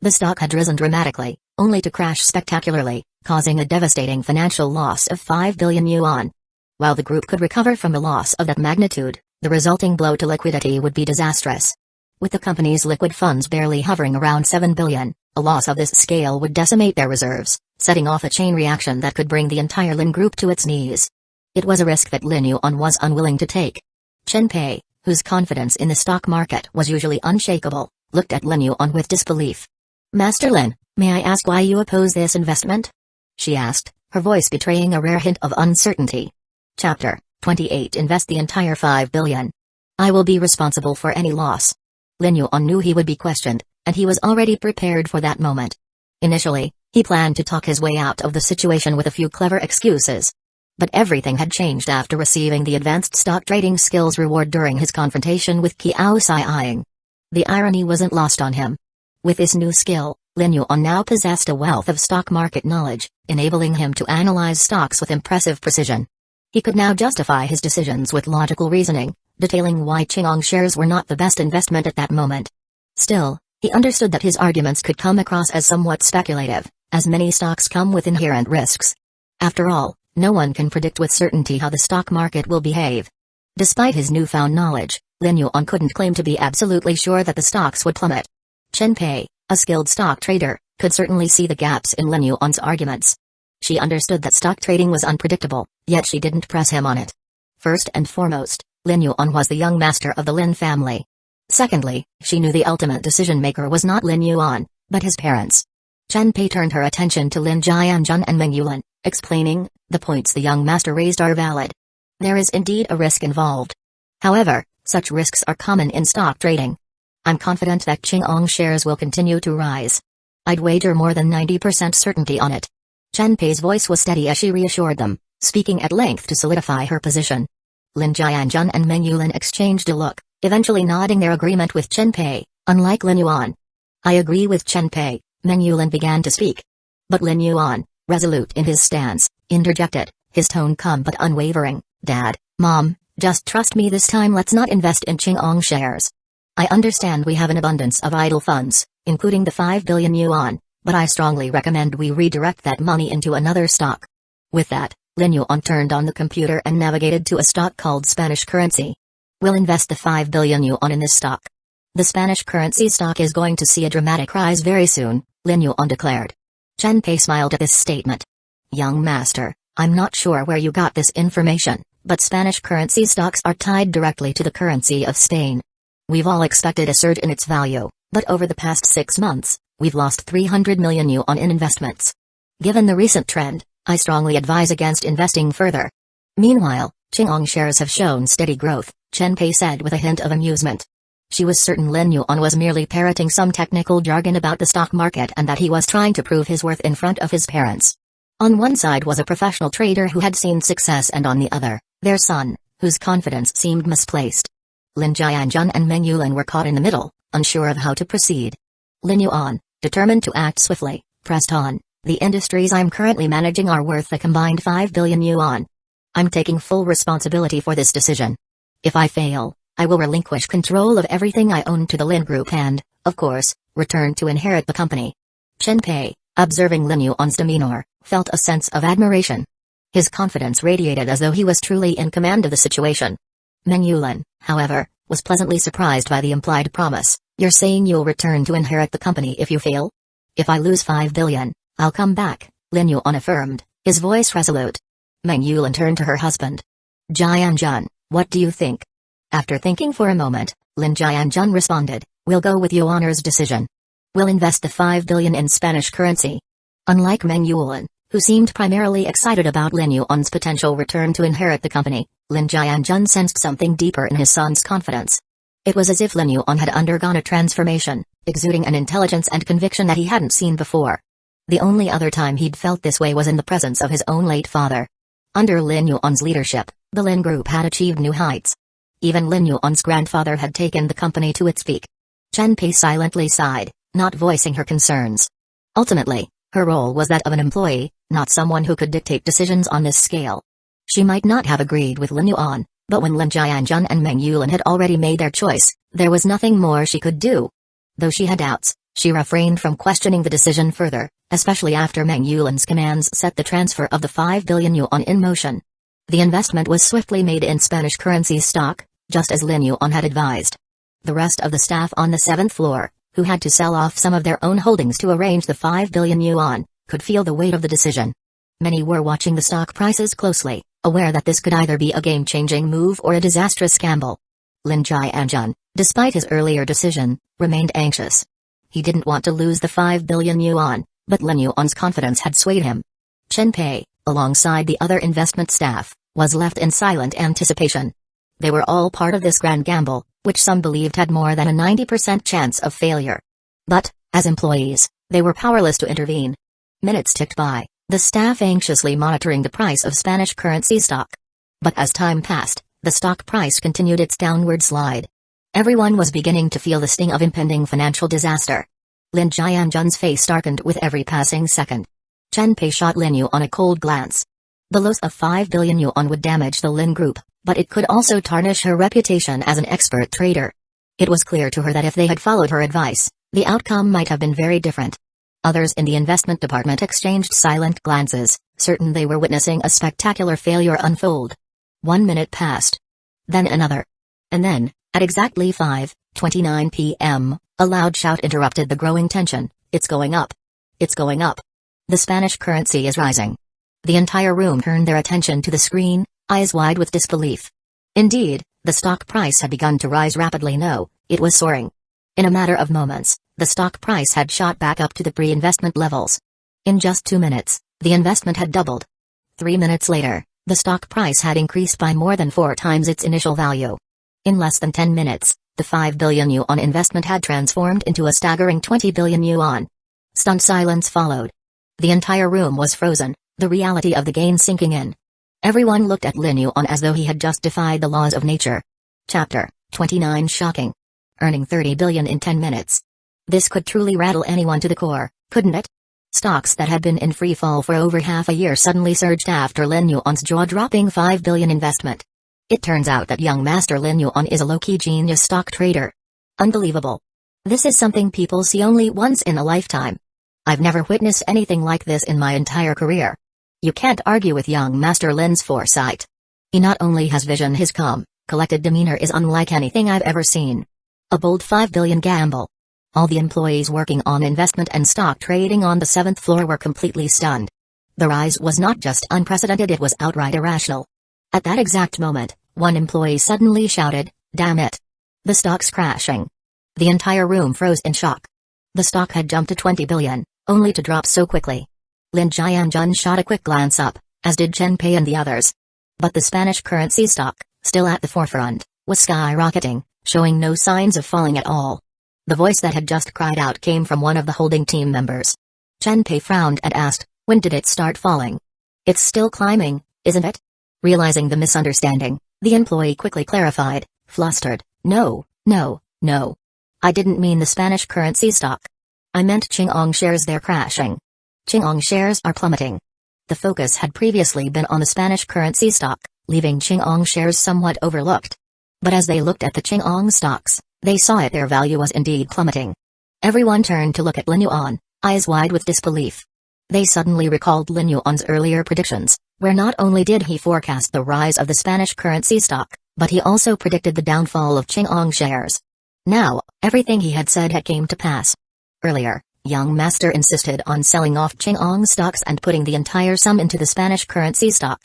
The stock had risen dramatically, only to crash spectacularly, causing a devastating financial loss of 5 billion yuan. While the group could recover from the loss of that magnitude, the resulting blow to liquidity would be disastrous. With the company's liquid funds barely hovering around 7 billion, a loss of this scale would decimate their reserves, setting off a chain reaction that could bring the entire Lin Group to its knees. It was a risk that Lin Yuan was unwilling to take. Chen Pei, whose confidence in the stock market was usually unshakable, looked at Lin Yuan with disbelief. "Master Lin, may I ask why you oppose this investment?" she asked, her voice betraying a rare hint of uncertainty. Chapter 28 Invest the entire 5 billion. I will be responsible for any loss. Lin Yuan knew he would be questioned, and he was already prepared for that moment. Initially, he planned to talk his way out of the situation with a few clever excuses. But everything had changed after receiving the advanced stock trading skills reward during his confrontation with Qiao Sai. The irony wasn't lost on him. With this new skill, Lin Yuan now possessed a wealth of stock market knowledge, enabling him to analyze stocks with impressive precision. He could now justify his decisions with logical reasoning, detailing why Qingong shares were not the best investment at that moment. Still, he understood that his arguments could come across as somewhat speculative, as many stocks come with inherent risks. After all, no one can predict with certainty how the stock market will behave. Despite his newfound knowledge, Lin Yuan couldn't claim to be absolutely sure that the stocks would plummet. Chen Pei, a skilled stock trader, could certainly see the gaps in Lin Yuan's arguments. She understood that stock trading was unpredictable, yet she didn't press him on it. First and foremost, Lin Yuan was the young master of the Lin family. Secondly, she knew the ultimate decision-maker was not Lin Yuan, but his parents. Chen Pei turned her attention to Lin Jianjun and Meng Yulan, explaining, "The points the young master raised are valid. There is indeed a risk involved. However, such risks are common in stock trading. I'm confident that Qingong shares will continue to rise. I'd wager more than 90% certainty on it." Chen Pei's voice was steady as she reassured them, speaking at length to solidify her position. Lin Jianjun and Meng Yulan exchanged a look, eventually nodding their agreement with Chen Pei, unlike Lin Yuan. "I agree with Chen Pei," Meng Yulan began to speak. But Lin Yuan, resolute in his stance, interjected, his tone calm but unwavering, "Dad, Mom, just trust me this time. Let's not invest in Qingong shares. I understand we have an abundance of idle funds, including the 5 billion yuan, but I strongly recommend we redirect that money into another stock." With that, Lin Yuan turned on the computer and navigated to a stock called Spanish currency. "We'll invest the 5 billion yuan in this stock. The Spanish currency stock is going to see a dramatic rise very soon," Lin Yuan declared. Chen Pei smiled at this statement. "Young master, I'm not sure where you got this information, but Spanish currency stocks are tied directly to the currency of Spain. We've all expected a surge in its value, but over the past 6 months, we've lost 300 million yuan in investments. Given the recent trend, I strongly advise against investing further." Meanwhile, Qingong shares have shown steady growth, Chen Pei said with a hint of amusement. She was certain Lin Yuan was merely parroting some technical jargon about the stock market and that he was trying to prove his worth in front of his parents. On one side was a professional trader who had seen success, and on the other, their son, whose confidence seemed misplaced. Lin Jianjun and Meng Yulan were caught in the middle, unsure of how to proceed. Lin Yuan, determined to act swiftly, pressed on, "The industries I'm currently managing are worth a combined 5 billion yuan. I'm taking full responsibility for this decision. If I fail, I will relinquish control of everything I own to the Lin Group and, of course, return to inherit the company." Chen Pei, observing Lin Yuan's demeanor, felt a sense of admiration. His confidence radiated as though he was truly in command of the situation. Meng Yulan, however, was pleasantly surprised by the implied promise. "You're saying you'll return to inherit the company if you fail?" "If I lose 5 billion, I'll come back," Lin Yuan affirmed, his voice resolute. Meng Yulan turned to her husband. "Jianjun, what do you think?" After thinking for a moment, Lin Jianjun responded, "We'll go with Yuan's decision. We'll invest the 5 billion in Spanish currency." Unlike Meng Yulan, who seemed primarily excited about Lin Yuan's potential return to inherit the company, Lin Jianjun sensed something deeper in his son's confidence. It was as if Lin Yuan had undergone a transformation, exuding an intelligence and conviction that he hadn't seen before. The only other time he'd felt this way was in the presence of his own late father. Under Lin Yuan's leadership, the Lin Group had achieved new heights. Even Lin Yuan's grandfather had taken the company to its peak. Chen Pei silently sighed, not voicing her concerns. Ultimately, her role was that of an employee, not someone who could dictate decisions on this scale. She might not have agreed with Lin Yuan, but when Lin Jianjun and Meng Yulan had already made their choice, there was nothing more she could do. Though she had doubts, she refrained from questioning the decision further, especially after Meng Yulan's commands set the transfer of the 5 billion yuan in motion. The investment was swiftly made in Spanish currency stock, just as Lin Yuan had advised. The rest of the staff on the 7th floor, who had to sell off some of their own holdings to arrange the 5 billion yuan, could feel the weight of the decision. Many were watching the stock prices closely, aware that this could either be a game-changing move or a disastrous gamble. Lin Jianjun, despite his earlier decision, remained anxious. He didn't want to lose the 5 billion yuan, but Lin Yuan's confidence had swayed him. Chen Pei, alongside the other investment staff, was left in silent anticipation. They were all part of this grand gamble, which some believed had more than a 90% chance of failure. But, as employees, they were powerless to intervene. Minutes ticked by, the staff anxiously monitoring the price of Spanish currency stock. But as time passed, the stock price continued its downward slide. Everyone was beginning to feel the sting of impending financial disaster. Lin Jianjun's face darkened with every passing second. Chen Pei shot Lin Yuan a cold glance. The loss of 5 billion yuan would damage the Lin Group, but it could also tarnish her reputation as an expert trader. It was clear to her that if they had followed her advice, the outcome might have been very different. Others in the investment department exchanged silent glances, certain they were witnessing a spectacular failure unfold. 1 minute passed. Then another. And then, at exactly 5:29 p.m., a loud shout interrupted the growing tension. It's going up. It's going up. The Spanish currency is rising. The entire room turned their attention to the screen, eyes wide with disbelief. Indeed, the stock price had begun to rise rapidly. No, it was soaring. In a matter of moments, the stock price had shot back up to the pre-investment levels. In just 2 minutes, the investment had doubled. 3 minutes later, the stock price had increased by more than 4 times its initial value. In less than 10 minutes, the 5 billion yuan investment had transformed into a staggering 20 billion yuan. Stunned silence followed. The entire room was frozen, the reality of the gain sinking in. Everyone looked at Lin Yuan as though he had just defied the laws of nature. Chapter 29 Shocking. Earning 30 billion in 10 minutes. This could truly rattle anyone to the core, couldn't it? Stocks that had been in free fall for over half a year suddenly surged after Lin Yuan's jaw-dropping 5 billion investment. It turns out that young master Lin Yuan is a low-key genius stock trader. Unbelievable. This is something people see only once in a lifetime. I've never witnessed anything like this in my entire career. You can't argue with young master Lin's foresight. He not only has vision, his calm, collected demeanor is unlike anything I've ever seen. A bold 5 billion gamble. All the employees working on investment and stock trading on the 7th floor were completely stunned. The rise was not just unprecedented, it was outright irrational. At that exact moment, one employee suddenly shouted, "Damn it! The stock's crashing." The entire room froze in shock. The stock had jumped to 20 billion, only to drop so quickly. Lin Jianjun shot a quick glance up, as did Chen Pei and the others. But the Spanish currency stock, still at the forefront, was skyrocketing, showing no signs of falling at all. The voice that had just cried out came from one of the holding team members. Chen Pei frowned and asked, "When did it start falling?" "It's still climbing, isn't it?" Realizing the misunderstanding, the employee quickly clarified, flustered, No. I didn't mean the Spanish currency stock. I meant Qingong shares, they're crashing. Qingong shares are plummeting." The focus had previously been on the Spanish currency stock, leaving Qingong shares somewhat overlooked. But as they looked at the Qingong stocks, they saw it, their value was indeed plummeting. Everyone turned to look at Lin Yuan, eyes wide with disbelief. They suddenly recalled Lin Yuan's earlier predictions, where not only did he forecast the rise of the Spanish currency stock, but he also predicted the downfall of Qingong shares. Now, everything he had said had came to pass. Earlier, young master insisted on selling off Qingong stocks and putting the entire sum into the Spanish currency stock.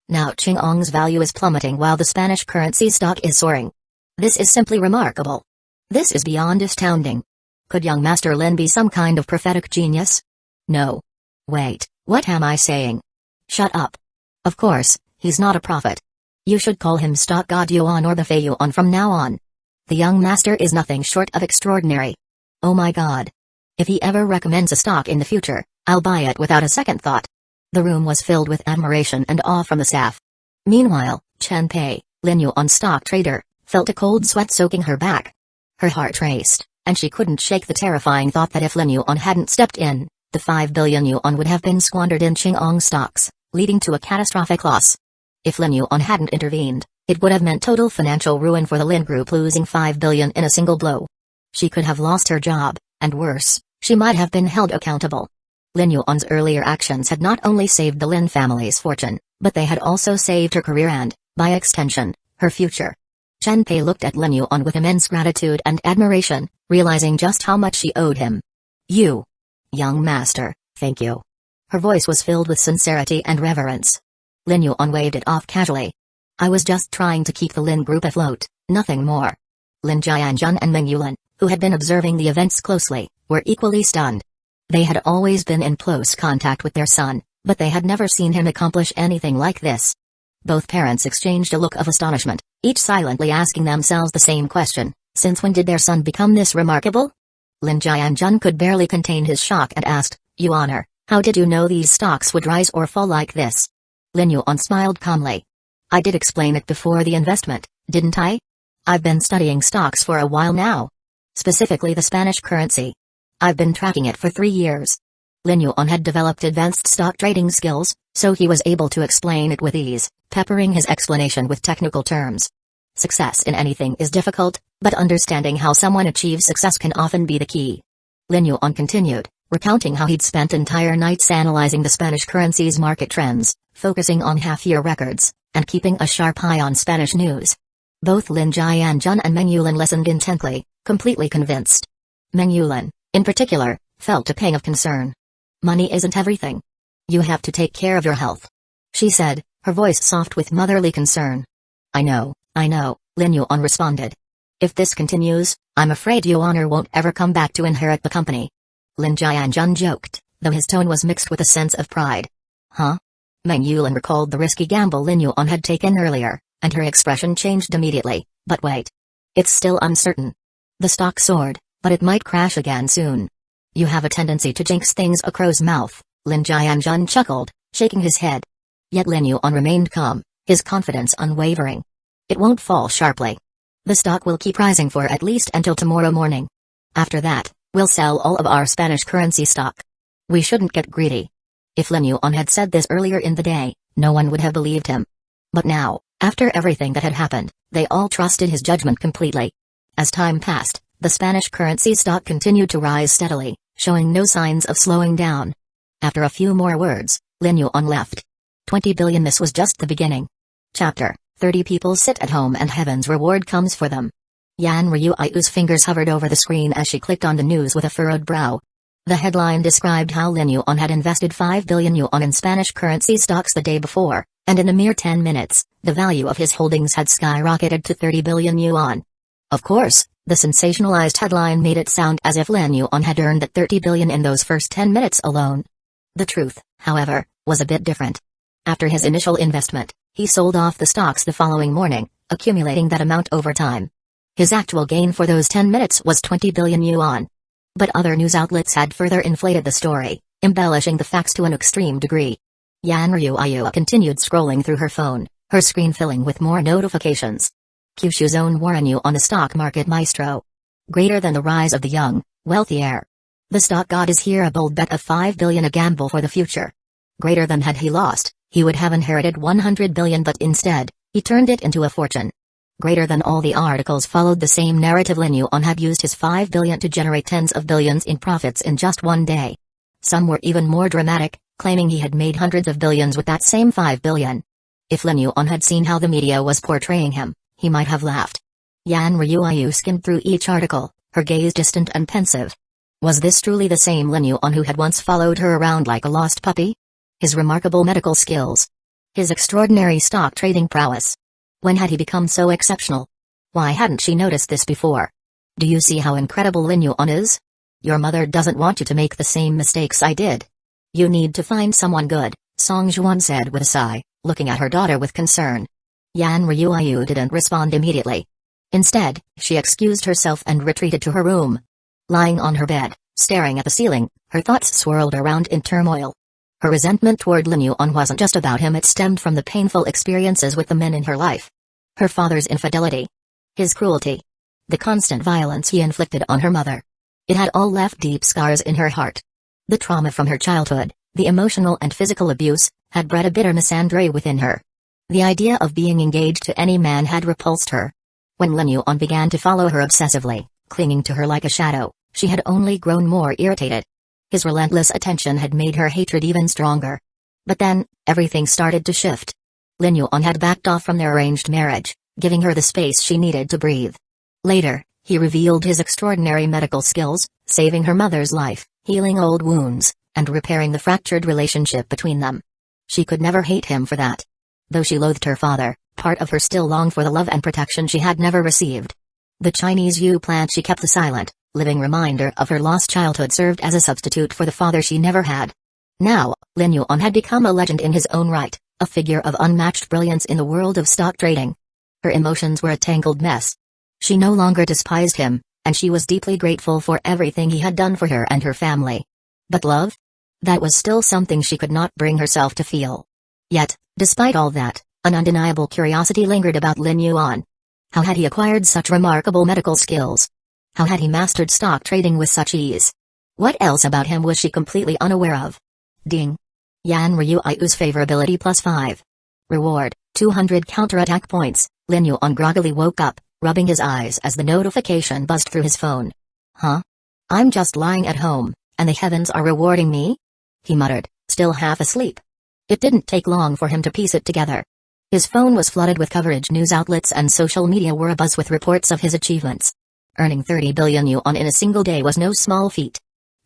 Now Qingong's value is plummeting while the Spanish currency stock is soaring. This is simply remarkable. This is beyond astounding. Could young master Lin be some kind of prophetic genius? No. Wait, what am I saying? Shut up. Of course, he's not a prophet. You should call him Stock God Yuan or the Fei Yuan from now on. The young master is nothing short of extraordinary. Oh my god. If he ever recommends a stock in the future, I'll buy it without a second thought. The room was filled with admiration and awe from the staff. Meanwhile, Chen Pei, Lin Yuan's stock trader, felt a cold sweat soaking her back. Her heart raced, and she couldn't shake the terrifying thought that if Lin Yuan hadn't stepped in, the 5 billion yuan would have been squandered in Qingong stocks, leading to a catastrophic loss. If Lin Yuan hadn't intervened, it would have meant total financial ruin for the Lin Group, losing 5 billion in a single blow. She could have lost her job, and worse, she might have been held accountable. Lin Yuan's earlier actions had not only saved the Lin family's fortune, but they had also saved her career and, by extension, her future. Chen Pei looked at Lin Yuan with immense gratitude and admiration, realizing just how much she owed him. "You, young master, thank you." Her voice was filled with sincerity and reverence. Lin Yuan waved it off casually. "I was just trying to keep the Lin Group afloat, nothing more." Lin Jianjun and Meng Yulan, who had been observing the events closely, were equally stunned. They had always been in close contact with their son, but they had never seen him accomplish anything like this. Both parents exchanged a look of astonishment, each silently asking themselves the same question: since when did their son become this remarkable? Lin Jianjun could barely contain his shock and asked, "Your Honor, how did you know these stocks would rise or fall like this?" Lin Yuan smiled calmly. "I did explain it before the investment, didn't I? I've been studying stocks for a while now. Specifically the Spanish currency. I've been tracking it for 3 years. Lin Yuan had developed advanced stock trading skills, so he was able to explain it with ease, peppering his explanation with technical terms. Success in anything is difficult, but understanding how someone achieves success can often be the key. Lin Yuan continued, recounting how he'd spent entire nights analyzing the Spanish currency's market trends, focusing on half-year records, and keeping a sharp eye on Spanish news. Both Lin Jianjun and Meng Yulin listened intently, completely convinced. Meng Yulin, in particular, felt a pang of concern. Money isn't everything. You have to take care of your health, she said, her voice soft with motherly concern. I know, Lin Yuan responded. If this continues, I'm afraid Yuaner won't ever come back to inherit the company. Lin Jianjun joked, though his tone was mixed with a sense of pride. Huh? Meng Yulin recalled the risky gamble Lin Yuan had taken earlier, and her expression changed immediately. But wait. It's still uncertain. The stock soared, but it might crash again soon. You have a tendency to jinx things a crow's mouth, Lin Jianjun chuckled, shaking his head. Yet Lin Yuan remained calm, his confidence unwavering. It won't fall sharply. The stock will keep rising for at least until tomorrow morning. After that, we'll sell all of our Spanish currency stock. We shouldn't get greedy. If Lin Yuan had said this earlier in the day, no one would have believed him. But now, after everything that had happened, they all trusted his judgment completely. As time passed, the Spanish currency stock continued to rise steadily, showing no signs of slowing down. After a few more words, Lin Yuan left. 20 billion. This was just the beginning. Chapter 30. People sit at home and heaven's reward comes for them. Yan Ryui's fingers hovered over the screen as she clicked on the news with a furrowed brow. The headline described how Lin Yuan had invested 5 billion yuan in Spanish currency stocks the day before, and in a mere 10 minutes, the value of his holdings had skyrocketed to 30 billion yuan. Of course, the sensationalized headline made it sound as if Lin Yuan had earned that 30 billion in those first 10 minutes alone. The truth, however, was a bit different. After his initial investment, he sold off the stocks the following morning, accumulating that amount over time. His actual gain for those 10 minutes was 20 billion yuan. But other news outlets had further inflated the story, embellishing the facts to an extreme degree. Yan Ryu continued scrolling through her phone, her screen filling with more notifications. Kyushu's own Warren Yu on the stock market maestro. Greater than the rise of the young, wealthy heir. The stock god is here, a bold bet of 5 billion, a gamble for the future. Greater than had he lost, he would have inherited 100 billion, but instead, he turned it into a fortune. Greater than all the articles followed the same narrative. Lin Yuan had used his 5 billion to generate tens of billions in profits in just one day. Some were even more dramatic, claiming he had made hundreds of billions with that same 5 billion. If Lin Yuan had seen how the media was portraying him, he might have laughed. Yan Ryu skimmed through each article, her gaze distant and pensive. Was this truly the same Lin Yuan who had once followed her around like a lost puppy? His remarkable medical skills. His extraordinary stock trading prowess. When had he become so exceptional? Why hadn't she noticed this before? Do you see how incredible Lin Yuan is? Your mother doesn't want you to make the same mistakes I did. You need to find someone good, Song Zhuan said with a sigh, looking at her daughter with concern. Yan Ryu didn't respond immediately. Instead, she excused herself and retreated to her room. Lying on her bed, staring at the ceiling, her thoughts swirled around in turmoil. Her resentment toward Lin Yuan wasn't just about him, it stemmed from the painful experiences with the men in her life. Her father's infidelity. His cruelty. The constant violence he inflicted on her mother. It had all left deep scars in her heart. The trauma from her childhood, the emotional and physical abuse, had bred a bitter misandry within her. The idea of being engaged to any man had repulsed her. When Lin Yuan began to follow her obsessively, clinging to her like a shadow, she had only grown more irritated. His relentless attention had made her hatred even stronger. But then, everything started to shift. Lin Yuan had backed off from their arranged marriage, giving her the space she needed to breathe. Later, he revealed his extraordinary medical skills, saving her mother's life, healing old wounds, and repairing the fractured relationship between them. She could never hate him for that. Though she loathed her father, part of her still longed for the love and protection she had never received. The Chinese yew plant she kept, the silent, living reminder of her lost childhood, served as a substitute for the father she never had. Now, Lin Yuan had become a legend in his own right, a figure of unmatched brilliance in the world of stock trading. Her emotions were a tangled mess. She no longer despised him, and she was deeply grateful for everything he had done for her and her family. But love? That was still something she could not bring herself to feel. Yet, despite all that, an undeniable curiosity lingered about Lin Yuan. How had he acquired such remarkable medical skills? How had he mastered stock trading with such ease? What else about him was she completely unaware of? Ding. Yan Ryui's favorability +5. Reward, 200 counterattack points. Lin Yuan groggily woke up, rubbing his eyes as the notification buzzed through his phone. Huh? I'm just lying at home, and the heavens are rewarding me? He muttered, still half asleep. It didn't take long for him to piece it together. His phone was flooded with coverage, news outlets and social media were abuzz with reports of his achievements. Earning 30 billion yuan in a single day was no small feat.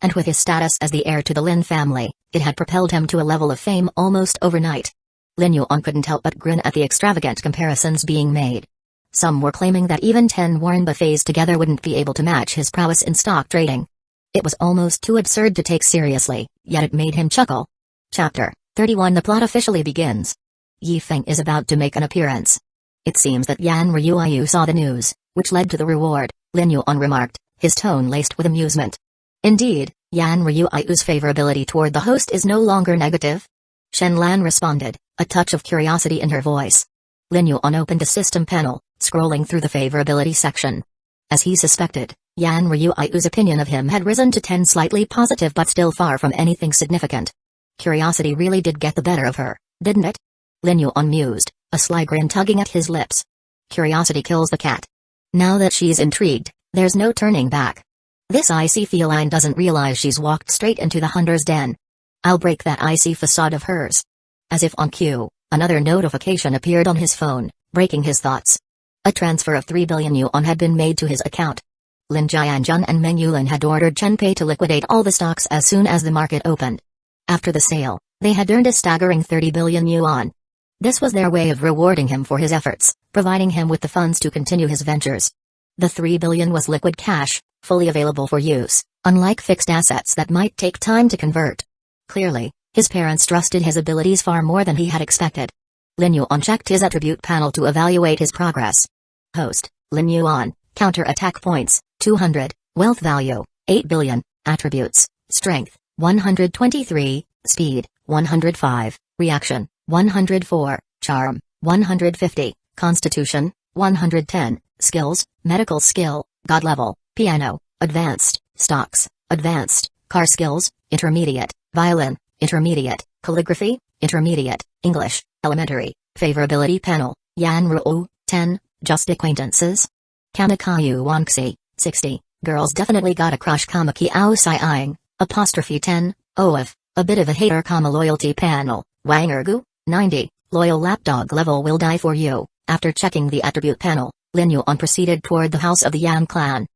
And with his status as the heir to the Lin family, it had propelled him to a level of fame almost overnight. Lin Yuan couldn't help but grin at the extravagant comparisons being made. Some were claiming that even 10 Warren buffets together wouldn't be able to match his prowess in stock trading. It was almost too absurd to take seriously, yet it made him chuckle. Chapter 31. The plot officially begins. Yi Feng is about to make an appearance. It seems that Yan Ryu saw the news, which led to the reward, Lin Yuan remarked, his tone laced with amusement. Indeed, Yan Ryui's favorability toward the host is no longer negative? Shen Lan responded, a touch of curiosity in her voice. Lin Yuan opened a system panel, scrolling through the favorability section. As he suspected, Yan Ryui's opinion of him had risen to 10, slightly positive but still far from anything significant. Curiosity really did get the better of her, didn't it? Lin Yuan mused, a sly grin tugging at his lips. Curiosity kills the cat. Now that she's intrigued, there's no turning back. This icy feline doesn't realize she's walked straight into the hunter's den. I'll break that icy facade of hers. As if on cue, another notification appeared on his phone, breaking his thoughts. A transfer of 3 billion yuan had been made to his account. Lin Jianjun and Meng Yulin had ordered Chen Pei to liquidate all the stocks as soon as the market opened. After the sale, they had earned a staggering 30 billion yuan. This was their way of rewarding him for his efforts, providing him with the funds to continue his ventures. The 3 billion was liquid cash, fully available for use, unlike fixed assets that might take time to convert. Clearly, his parents trusted his abilities far more than he had expected. Lin Yuan checked his attribute panel to evaluate his progress. Host, Lin Yuan, counter-attack points, 200, wealth value, 8 billion, attributes, strength, 123, speed, 105, reaction, 104, charm, 150, constitution, 110, skills, medical skill, god level, piano, advanced, stocks, advanced, car skills, intermediate, violin, intermediate, calligraphy, intermediate, English, elementary, favorability panel, Yan Ryu, 10, just acquaintances. Kamikayu Wangxi, 60, girls definitely got a crush. Kamaki Aosai apostrophe 10, OF, a bit of a hater. Loyalty panel, Wang Ergu, 90, loyal lapdog level will die for you. After checking the attribute panel, Lin Yuan proceeded toward the house of the Yan clan.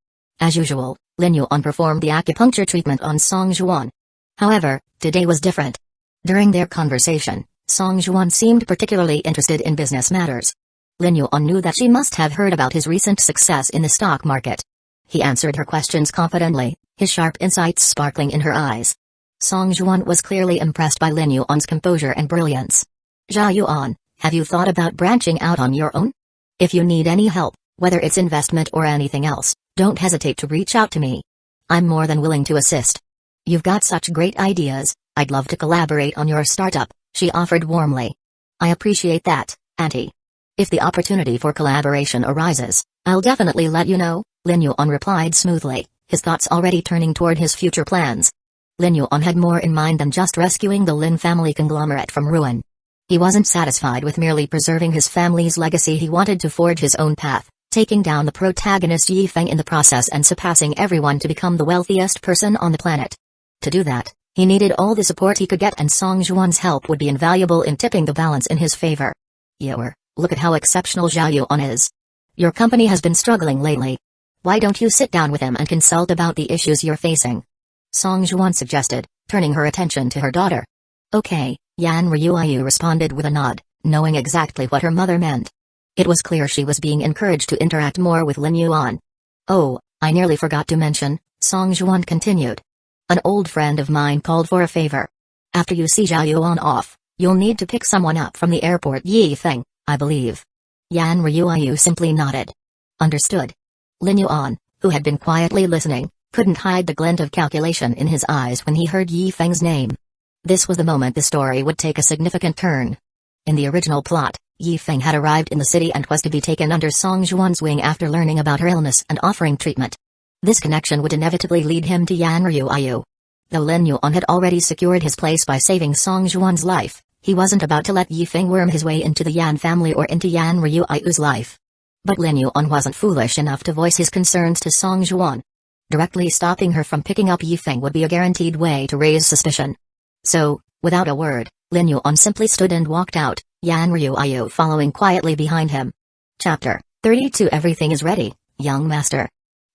As usual, Lin Yuan performed the acupuncture treatment on Song Zhuan. However, today was different. During their conversation, Song Zhuan seemed particularly interested in business matters. Lin Yuan knew that she must have heard about his recent success in the stock market. He answered her questions confidently, his sharp insights sparkling in her eyes. Song Zhuan was clearly impressed by Lin Yuan's composure and brilliance. Jia Yuan, have you thought about branching out on your own? If you need any help, whether it's investment or anything else, don't hesitate to reach out to me. I'm more than willing to assist. You've got such great ideas, I'd love to collaborate on your startup, she offered warmly. I appreciate that, Auntie. If the opportunity for collaboration arises, I'll definitely let you know, Lin Yuan replied smoothly, his thoughts already turning toward his future plans. Lin Yuan had more in mind than just rescuing the Lin family conglomerate from ruin. He wasn't satisfied with merely preserving his family's legacy. He wanted to forge his own path, taking down the protagonist Yi Feng in the process and surpassing everyone to become the wealthiest person on the planet. To do that, he needed all the support he could get, and Song Zhuan's help would be invaluable in tipping the balance in his favor. Yower, look at how exceptional Jia Yuan is. Your company has been struggling lately. Why don't you sit down with him and consult about the issues you're facing? Song Zhuan suggested, turning her attention to her daughter. Okay, Yan Ryu responded with a nod, knowing exactly what her mother meant. It was clear she was being encouraged to interact more with Lin Yuan. Oh, I nearly forgot to mention, Song Zhuan continued. An old friend of mine called for a favor. After you see Jia Yuan off, you'll need to pick someone up from the airport. Yi Feng, I believe. Yan Ryu simply nodded. Understood. Lin Yuan, who had been quietly listening, couldn't hide the glint of calculation in his eyes when he heard Yi Feng's name. This was the moment the story would take a significant turn. In the original plot, Yi Feng had arrived in the city and was to be taken under Song Zhuan's wing after learning about her illness and offering treatment. This connection would inevitably lead him to Yan Ryu. Though Lin Yuan had already secured his place by saving Song Juan's life, he wasn't about to let Yifeng worm his way into the Yan family or into Yan Ryu's life. But Lin Yuan wasn't foolish enough to voice his concerns to Song Juan. Directly stopping her from picking up Yifeng would be a guaranteed way to raise suspicion. So, without a word, Lin Yuan simply stood and walked out, Yan Ryu following quietly behind him. Chapter 32 Everything is ready, young master.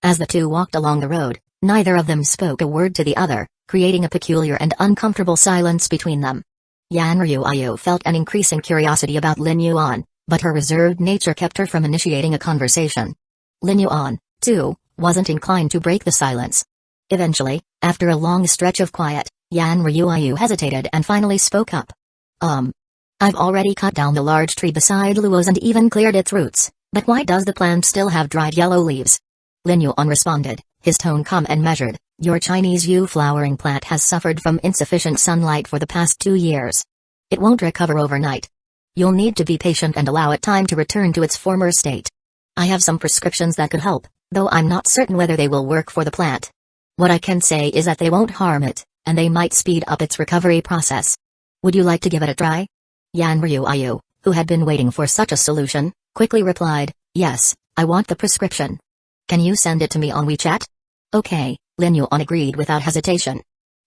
As the two walked along the road, neither of them spoke a word to the other, creating a peculiar and uncomfortable silence between them. Yan Ryu felt an increasing curiosity about Lin Yuan, but her reserved nature kept her from initiating a conversation. Lin Yuan, too, wasn't inclined to break the silence. Eventually, after a long stretch of quiet, Yan Ryu hesitated and finally spoke up. I've already cut down the large tree beside Luo's and even cleared its roots, but why does the plant still have dried yellow leaves? Lin Yuan responded, his tone calm and measured. Your Chinese yew flowering plant has suffered from insufficient sunlight for the past 2 years. It won't recover overnight. You'll need to be patient and allow it time to return to its former state. I have some prescriptions that could help, though I'm not certain whether they will work for the plant. What I can say is that they won't harm it, and they might speed up its recovery process. Would you like to give it a try? Yan Ryu, who had been waiting for such a solution, quickly replied, yes, I want the prescription. Can you send it to me on WeChat? Okay, Lin Yuan agreed without hesitation.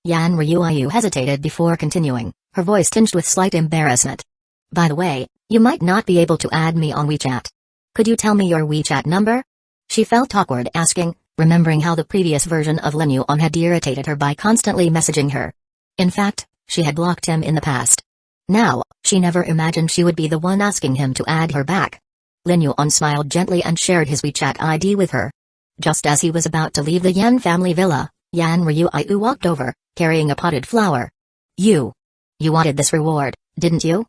Yan Ryu hesitated before continuing, her voice tinged with slight embarrassment. By the way, you might not be able to add me on WeChat. Could you tell me your WeChat number? She felt awkward asking, remembering how the previous version of Lin Yuan had irritated her by constantly messaging her. In fact, she had blocked him in the past. Now, she never imagined she would be the one asking him to add her back. Lin Yuan smiled gently and shared his WeChat ID with her. Just as he was about to leave the Yan family villa, Yan Ryu walked over, carrying a potted flower. You wanted this reward, didn't you?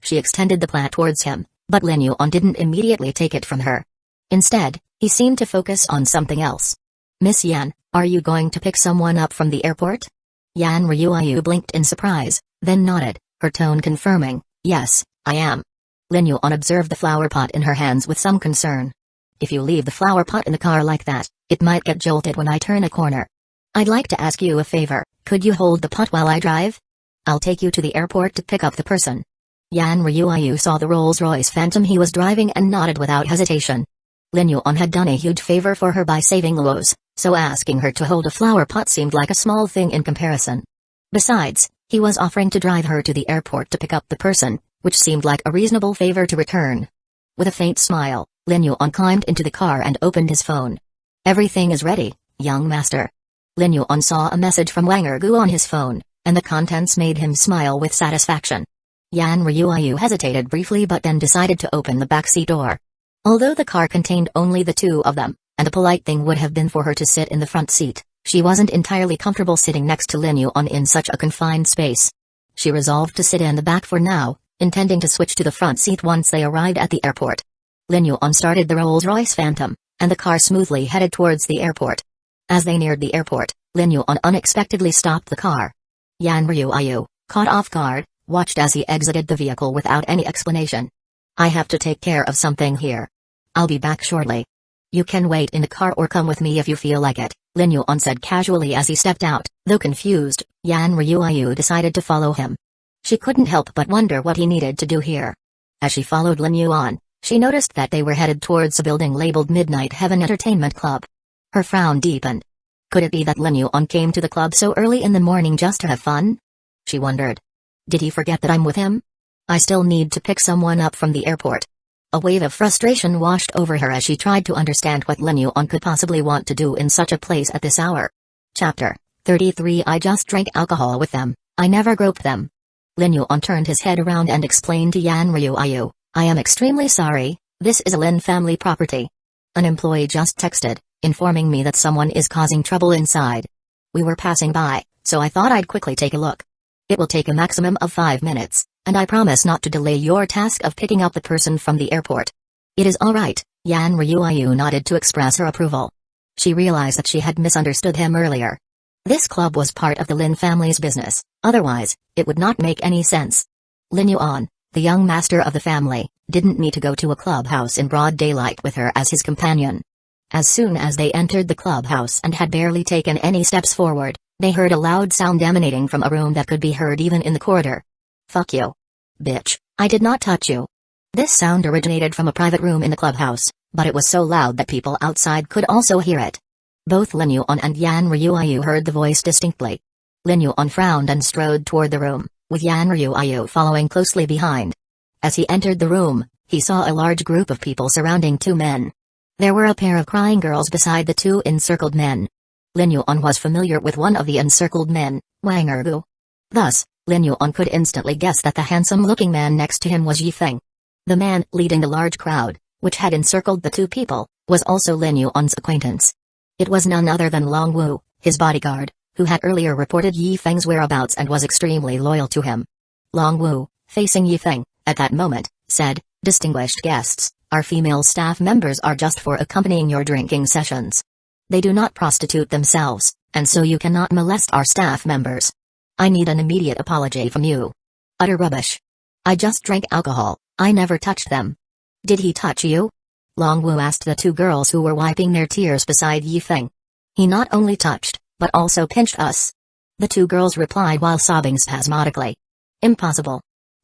She extended the plant towards him, but Lin Yuan didn't immediately take it from her. Instead, he seemed to focus on something else. Miss Yan, are you going to pick someone up from the airport? Yan Ryu blinked in surprise, then nodded, her tone confirming, yes, I am. Lin Yuan observed the flower pot in her hands with some concern. If you leave the flower pot in the car like that, it might get jolted when I turn a corner. I'd like to ask you a favor, could you hold the pot while I drive? I'll take you to the airport to pick up the person. Yan Ryu saw the Rolls-Royce Phantom he was driving and nodded without hesitation. Lin Yuan had done a huge favor for her by saving Luo's, so asking her to hold a flower pot seemed like a small thing in comparison. Besides, he was offering to drive her to the airport to pick up the person, which seemed like a reasonable favor to return. With a faint smile, Lin Yuan climbed into the car and opened his phone. Everything is ready, young master. Lin Yuan saw a message from Wang Ergu on his phone, and the contents made him smile with satisfaction. Yan Ryu hesitated briefly but then decided to open the backseat door. Although the car contained only the two of them, and a polite thing would have been for her to sit in the front seat, she wasn't entirely comfortable sitting next to Lin Yuan in such a confined space. She resolved to sit in the back for now, intending to switch to the front seat once they arrived at the airport. Lin Yuan started the Rolls-Royce Phantom, and the car smoothly headed towards the airport. As they neared the airport, Lin Yuan unexpectedly stopped the car. Yan Ryu, caught off guard, watched as he exited the vehicle without any explanation. I have to take care of something here. I'll be back shortly. You can wait in the car or come with me if you feel like it, Lin Yuan said casually as he stepped out. Though confused, Yan Ryu decided to follow him. She couldn't help but wonder what he needed to do here. As she followed Lin Yuan, she noticed that they were headed towards a building labeled Midnight Heaven Entertainment Club. Her frown deepened. Could it be that Lin Yuan came to the club so early in the morning just to have fun? She wondered. Did he forget that I'm with him? I still need to pick someone up from the airport. A wave of frustration washed over her as she tried to understand what Lin Yuan could possibly want to do in such a place at this hour. Chapter 33 I just drank alcohol with them, I never groped them. Lin Yuan turned his head around and explained to Yan Ryu, I am extremely sorry, this is a Lin family property. An employee just texted, informing me that someone is causing trouble inside. We were passing by, so I thought I'd quickly take a look. It will take a maximum of 5 minutes, and I promise not to delay your task of picking up the person from the airport. It is all right, Yan Ryu nodded to express her approval. She realized that she had misunderstood him earlier. This club was part of the Lin family's business, otherwise, it would not make any sense. Lin Yuan, the young master of the family, didn't need to go to a clubhouse in broad daylight with her as his companion. As soon as they entered the clubhouse and had barely taken any steps forward, they heard a loud sound emanating from a room that could be heard even in the corridor. "Fuck you. Bitch, I did not touch you." This sound originated from a private room in the clubhouse, but it was so loud that people outside could also hear it. Both Lin Yuan and Yan Ryuayu heard the voice distinctly. Lin Yuan frowned and strode toward the room, with Yan Ryuayu following closely behind. As he entered the room, he saw a large group of people surrounding two men. There were a pair of crying girls beside the two encircled men. Lin Yuan was familiar with one of the encircled men, Wang Ergu. Thus, Lin Yuan could instantly guess that the handsome-looking man next to him was Yi Feng. The man leading the large crowd, which had encircled the two people, was also Lin Yuan's acquaintance. It was none other than Long Wu, his bodyguard, who had earlier reported Yi Feng's whereabouts and was extremely loyal to him. Long Wu, facing Yi Feng, at that moment, said, "Distinguished guests, our female staff members are just for accompanying your drinking sessions. They do not prostitute themselves, and so you cannot molest our staff members. I need an immediate apology from you." "Utter rubbish. I just drank alcohol, I never touched them." "Did he touch you?" Long Wu asked the two girls who were wiping their tears beside Yi Feng. "He not only touched, but also pinched us." The two girls replied while sobbing spasmodically. "Impossible.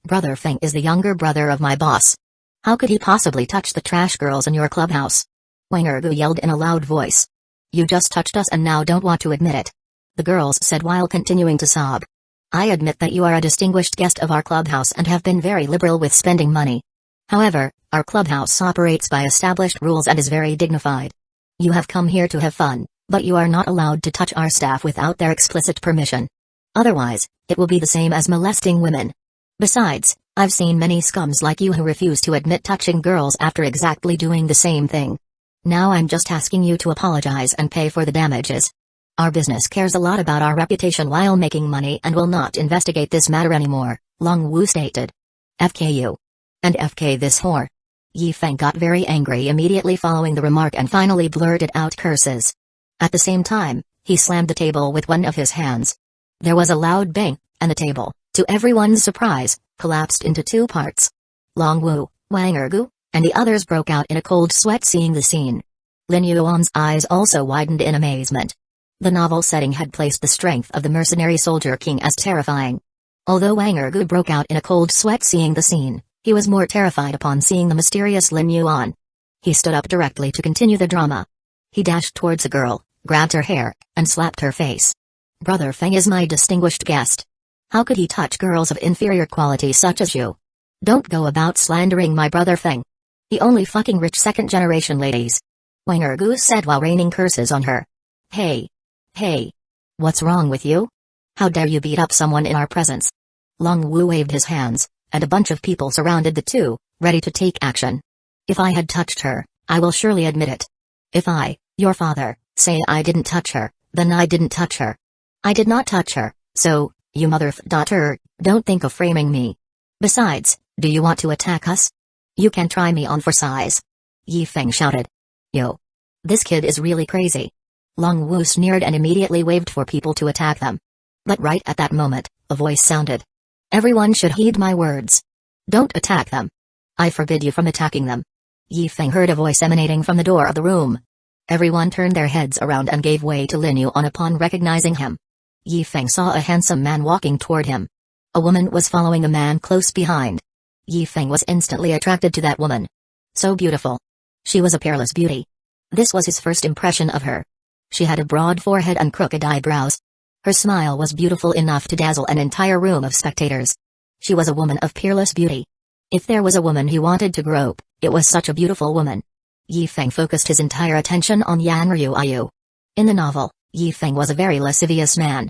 Brother Feng is the younger brother of my boss. How could he possibly touch the trash girls in your clubhouse?" Wang Ergu yelled in a loud voice. "You just touched us and now don't want to admit it," the girls said while continuing to sob. "I admit that you are a distinguished guest of our clubhouse and have been very liberal with spending money. However, our clubhouse operates by established rules and is very dignified. You have come here to have fun, but you are not allowed to touch our staff without their explicit permission. Otherwise, it will be the same as molesting women. Besides, I've seen many scums like you who refuse to admit touching girls after exactly doing the same thing. Now I'm just asking you to apologize and pay for the damages. Our business cares a lot about our reputation while making money and will not investigate this matter anymore," Long Wu stated. "FKU. And FK this whore." Yi Feng got very angry immediately following the remark and finally blurted out curses. At the same time, he slammed the table with one of his hands. There was a loud bang, and the table, to everyone's surprise, collapsed into two parts. Long Wu, Wang Ergu, and the others broke out in a cold sweat seeing the scene. Lin Yuan's eyes also widened in amazement. The novel setting had placed the strength of the mercenary soldier king as terrifying. Although Wang Ergu broke out in a cold sweat seeing the scene, he was more terrified upon seeing the mysterious Lin Yuan. He stood up directly to continue the drama. He dashed towards the girl, grabbed her hair, and slapped her face. "Brother Feng is my distinguished guest. How could he touch girls of inferior quality such as you? Don't go about slandering my brother Feng. He only fucking rich second-generation ladies," Wang Ergu said while raining curses on her. Hey! What's wrong with you? How dare you beat up someone in our presence?" Long Wu waved his hands, and a bunch of people surrounded the two, ready to take action. "If I had touched her, I will surely admit it. If I, your father, say I didn't touch her, then I didn't touch her. I did not touch her, so, you daughter, don't think of framing me. Besides, do you want to attack us? You can try me on for size." Yi Feng shouted. "Yo. This kid is really crazy." Long Wu sneered and immediately waved for people to attack them. But right at that moment, a voice sounded. "Everyone should heed my words. Don't attack them. I forbid you from attacking them." Yi Feng heard a voice emanating from the door of the room. Everyone turned their heads around and gave way to Lin Yuan upon recognizing him. Yi Feng saw a handsome man walking toward him. A woman was following the man close behind. Yi Feng was instantly attracted to that woman. So beautiful. She was a peerless beauty. This was his first impression of her. She had a broad forehead and crooked eyebrows. Her smile was beautiful enough to dazzle an entire room of spectators. She was a woman of peerless beauty. If there was a woman he wanted to grope, it was such a beautiful woman. Yi Feng focused his entire attention on Yan Ryuayu. In the novel, Yi Feng was a very lascivious man.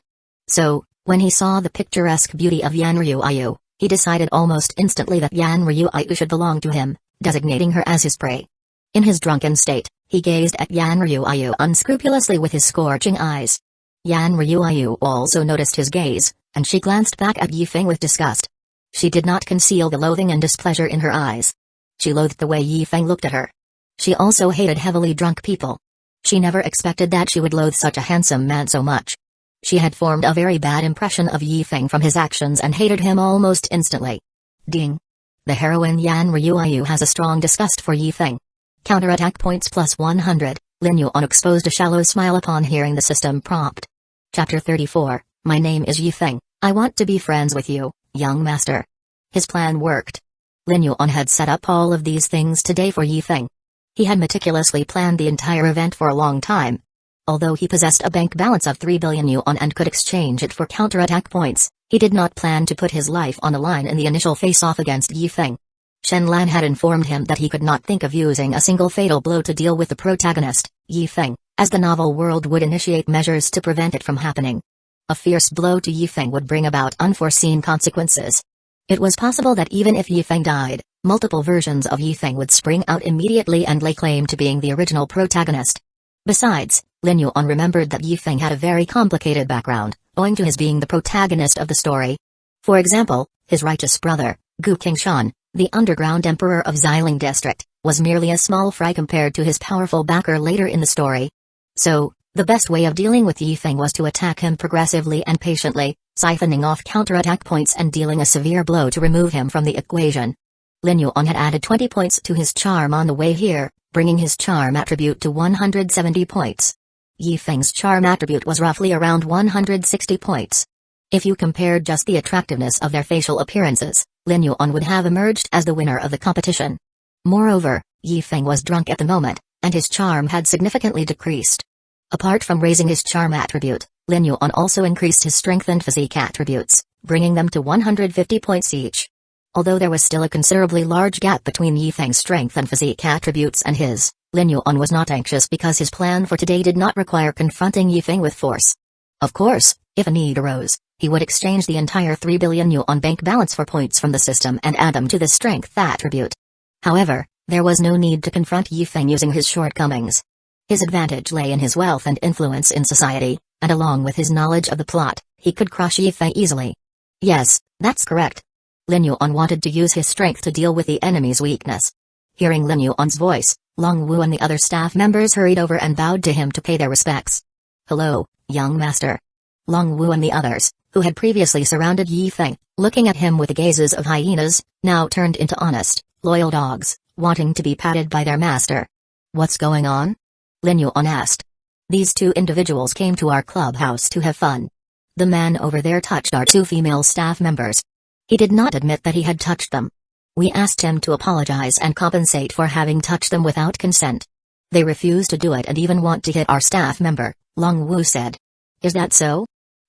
So, when he saw the picturesque beauty of Yan Ryuayu, he decided almost instantly that Yan Ryuayu should belong to him, designating her as his prey. In his drunken state, he gazed at Yan Ryuayu unscrupulously with his scorching eyes. Yan Ryuayu also noticed his gaze, and she glanced back at Yi Feng with disgust. She did not conceal the loathing and displeasure in her eyes. She loathed the way Yi Feng looked at her. She also hated heavily drunk people. She never expected that she would loathe such a handsome man so much. She had formed a very bad impression of Yi Feng from his actions and hated him almost instantly. Ding! The heroine Yan Ryuayu has a strong disgust for Yi Feng. Counterattack points plus 100. Lin Yuan exposed a shallow smile upon hearing the system prompt. Chapter 34, My name is Yifeng. I want to be friends with you, young master. His plan worked. Lin Yuan had set up all of these things today for Yifeng. He had meticulously planned the entire event for a long time. Although he possessed a bank balance of 3 billion yuan and could exchange it for counterattack points, he did not plan to put his life on the line in the initial face-off against Yifeng. Shen Lan had informed him that he could not think of using a single fatal blow to deal with the protagonist, Yifeng, as the novel world would initiate measures to prevent it from happening. A fierce blow to Yifeng would bring about unforeseen consequences. It was possible that even if Yifeng died, multiple versions of Yifeng would spring out immediately and lay claim to being the original protagonist. Besides, Lin Yuan remembered that Yifeng had a very complicated background, owing to his being the protagonist of the story. For example, his righteous brother, Gu Qingshan, the underground emperor of Xiling district, was merely a small fry compared to his powerful backer later in the story. So, the best way of dealing with Yifeng was to attack him progressively and patiently, siphoning off counterattack points and dealing a severe blow to remove him from the equation. Lin Yuan had added 20 points to his charm on the way here, bringing his charm attribute to 170 points. Yifeng's charm attribute was roughly around 160 points. If you compared just the attractiveness of their facial appearances, Lin Yuan would have emerged as the winner of the competition. Moreover, Yifeng was drunk at the moment, and his charm had significantly decreased. Apart from raising his charm attribute, Lin Yuan also increased his strength and physique attributes, bringing them to 150 points each. Although there was still a considerably large gap between Yifeng's strength and physique attributes and his, Lin Yuan was not anxious because his plan for today did not require confronting Yifeng with force. Of course, if a need arose, he would exchange the entire 3 billion yuan bank balance for points from the system and add them to the strength attribute. However, there was no need to confront Yifeng using his shortcomings. His advantage lay in his wealth and influence in society, and along with his knowledge of the plot, he could crush Yifeng easily. Yes, that's correct. Lin Yuan wanted to use his strength to deal with the enemy's weakness. Hearing Lin Yuan's voice, Long Wu and the other staff members hurried over and bowed to him to pay their respects. Hello, young master. Long Wu and the others, who had previously surrounded Yifeng, looking at him with the gazes of hyenas, now turned into honest, loyal dogs, wanting to be patted by their master. What's going on? Lin Yuan asked. These two individuals came to our clubhouse to have fun. The man over there touched our two female staff members. He did not admit that he had touched them. We asked him to apologize and compensate for having touched them without consent. They refused to do it and even want to hit our staff member, Long Wu said. Is that so?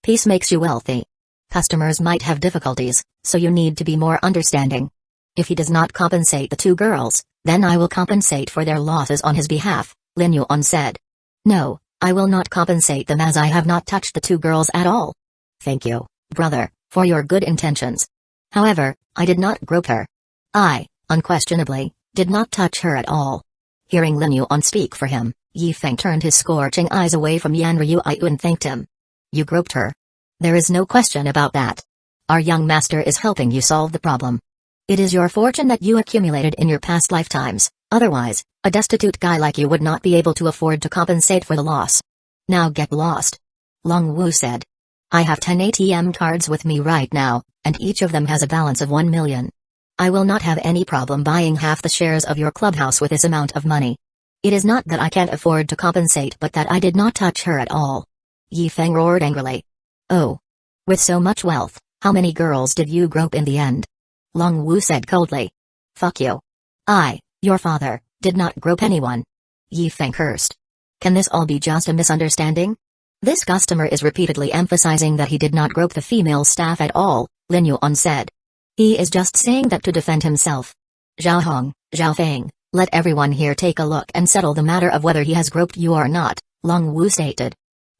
Peace makes you wealthy. Customers might have difficulties, so you need to be more understanding. If he does not compensate the two girls, then I will compensate for their losses on his behalf, Lin Yuan said. No, I will not compensate them as I have not touched the two girls at all. Thank you, brother, for your good intentions. However, I did not grope her. I, unquestionably, did not touch her at all. Hearing Lin Yuan speak for him, Yifeng turned his scorching eyes away from Yan Ryu and thanked him. You groped her. There is no question about that. Our young master is helping you solve the problem. It is your fortune that you accumulated in your past lifetimes, otherwise, a destitute guy like you would not be able to afford to compensate for the loss. Now get lost. Long Wu said. I have 10 ATM cards with me right now, and each of them has a balance of 1 million. I will not have any problem buying half the shares of your clubhouse with this amount of money. It is not that I can't afford to compensate but that I did not touch her at all. Yifeng roared angrily. Oh. With so much wealth, how many girls did you grope in the end? Long Wu said coldly. Fuck you. I, your father, did not grope anyone. Yifeng cursed. Can this all be just a misunderstanding? This customer is repeatedly emphasizing that he did not grope the female staff at all, Lin Yuan said. He is just saying that to defend himself. Zhao Hong, Zhao Feng, let everyone here take a look and settle the matter of whether he has groped you or not, Long Wu stated.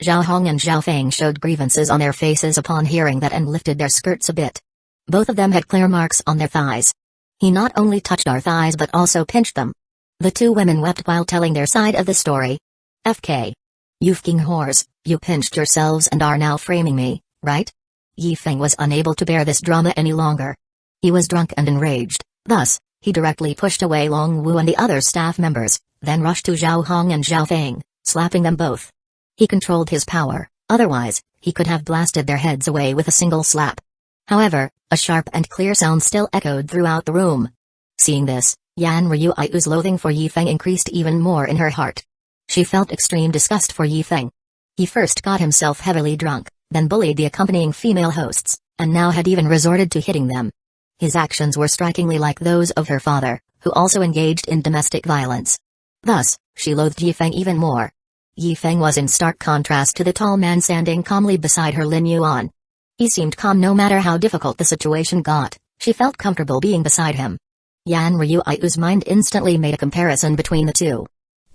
Zhao Hong and Zhao Feng showed grievances on their faces upon hearing that and lifted their skirts a bit. Both of them had clear marks on their thighs. He not only touched our thighs but also pinched them. The two women wept while telling their side of the story. FK. You fucking whores, you pinched yourselves and are now framing me, right? Yifeng was unable to bear this drama any longer. He was drunk and enraged, thus, he directly pushed away Long Wu and the other staff members, then rushed to Zhao Hong and Zhao Feng, slapping them both. He controlled his power, otherwise, he could have blasted their heads away with a single slap. However, a sharp and clear sound still echoed throughout the room. Seeing this, Yan Ryui's loathing for Yifeng increased even more in her heart. She felt extreme disgust for Yi Feng. He first got himself heavily drunk, then bullied the accompanying female hosts, and now had even resorted to hitting them. His actions were strikingly like those of her father, who also engaged in domestic violence. Thus, she loathed Yi Feng even more. Yi Feng was in stark contrast to the tall man standing calmly beside her Lin Yuan. He seemed calm no matter how difficult the situation got. She felt comfortable being beside him. Yan Ryui's mind instantly made a comparison between the two.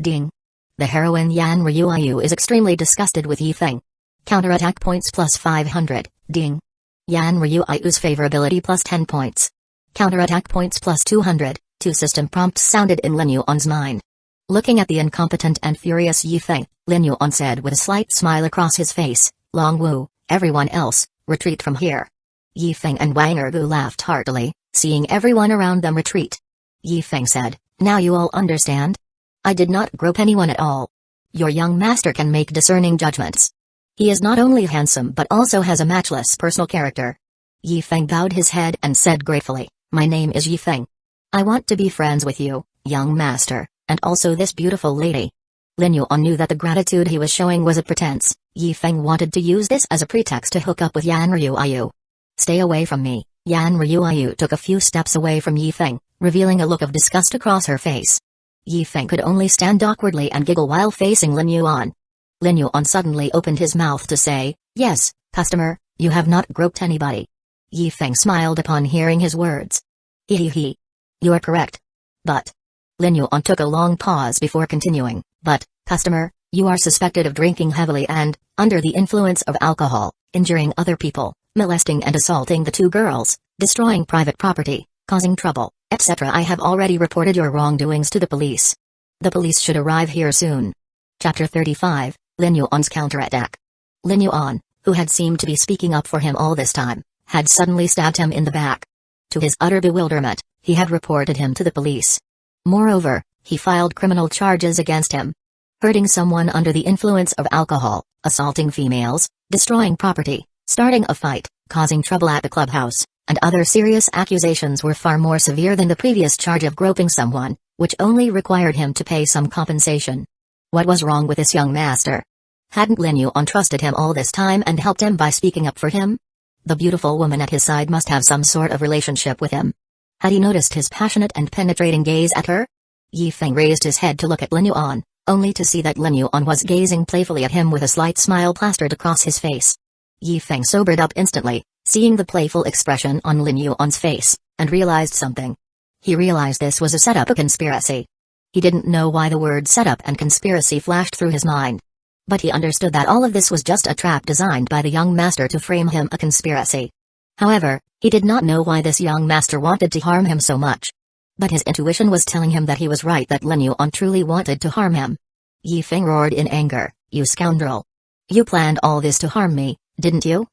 Ding. The heroine Yan Ryu is extremely disgusted with Yi Feng. Counterattack points plus 500, ding. Yan Ryui's favorability plus 10 points. Counterattack points plus 200, two system prompts sounded in Lin Yuan's mind. Looking at the incompetent and furious Yi Feng, Lin Yuan said with a slight smile across his face, Long Wu, everyone else, retreat from here. Yi Feng and Wang Ergu laughed heartily, seeing everyone around them retreat. Yi Feng said, now you all understand? I did not grope anyone at all. Your young master can make discerning judgments. He is not only handsome but also has a matchless personal character. Yi Feng bowed his head and said gratefully, my name is Yi Feng. I want to be friends with you, young master, and also this beautiful lady. Lin Yuan knew that the gratitude he was showing was a pretense. Yi Feng wanted to use this as a pretext to hook up with Yan Ryu. Stay away from me. Yan Ryu took a few steps away from Yi Feng, revealing a look of disgust across her face. Yi Feng could only stand awkwardly and giggle while facing Lin Yuan. Lin Yuan suddenly opened his mouth to say, yes, customer, you have not groped anybody. Yi Feng smiled upon hearing his words. He. You are correct. But. Lin Yuan took a long pause before continuing, but, customer, you are suspected of drinking heavily and, under the influence of alcohol, injuring other people, molesting and assaulting the two girls, destroying private property, causing trouble, etc. I have already reported your wrongdoings to the police. The police should arrive here soon. Chapter 35, Lin Yuan's counterattack. Lin Yuan, who had seemed to be speaking up for him all this time, had suddenly stabbed him in the back. To his utter bewilderment, he had reported him to the police. Moreover, he filed criminal charges against him. Hurting someone under the influence of alcohol, assaulting females, destroying property, starting a fight, causing trouble at the clubhouse, and other serious accusations were far more severe than the previous charge of groping someone, which only required him to pay some compensation. What was wrong with this young master? Hadn't Lin Yuan trusted him all this time and helped him by speaking up for him? The beautiful woman at his side must have some sort of relationship with him. Had he noticed his passionate and penetrating gaze at her? Yi Feng raised his head to look at Lin Yuan, only to see that Lin Yuan was gazing playfully at him with a slight smile plastered across his face. Yi Feng sobered up instantly, seeing the playful expression on Lin Yuan's face, and realized something. He realized this was a setup, a conspiracy. He didn't know why the word setup and conspiracy flashed through his mind. But he understood that all of this was just a trap designed by the young master to frame him a conspiracy. However, he did not know why this young master wanted to harm him so much. But his intuition was telling him that he was right, that Lin Yuan truly wanted to harm him. Yi Feng roared in anger, you scoundrel. You planned all this to harm me, didn't you?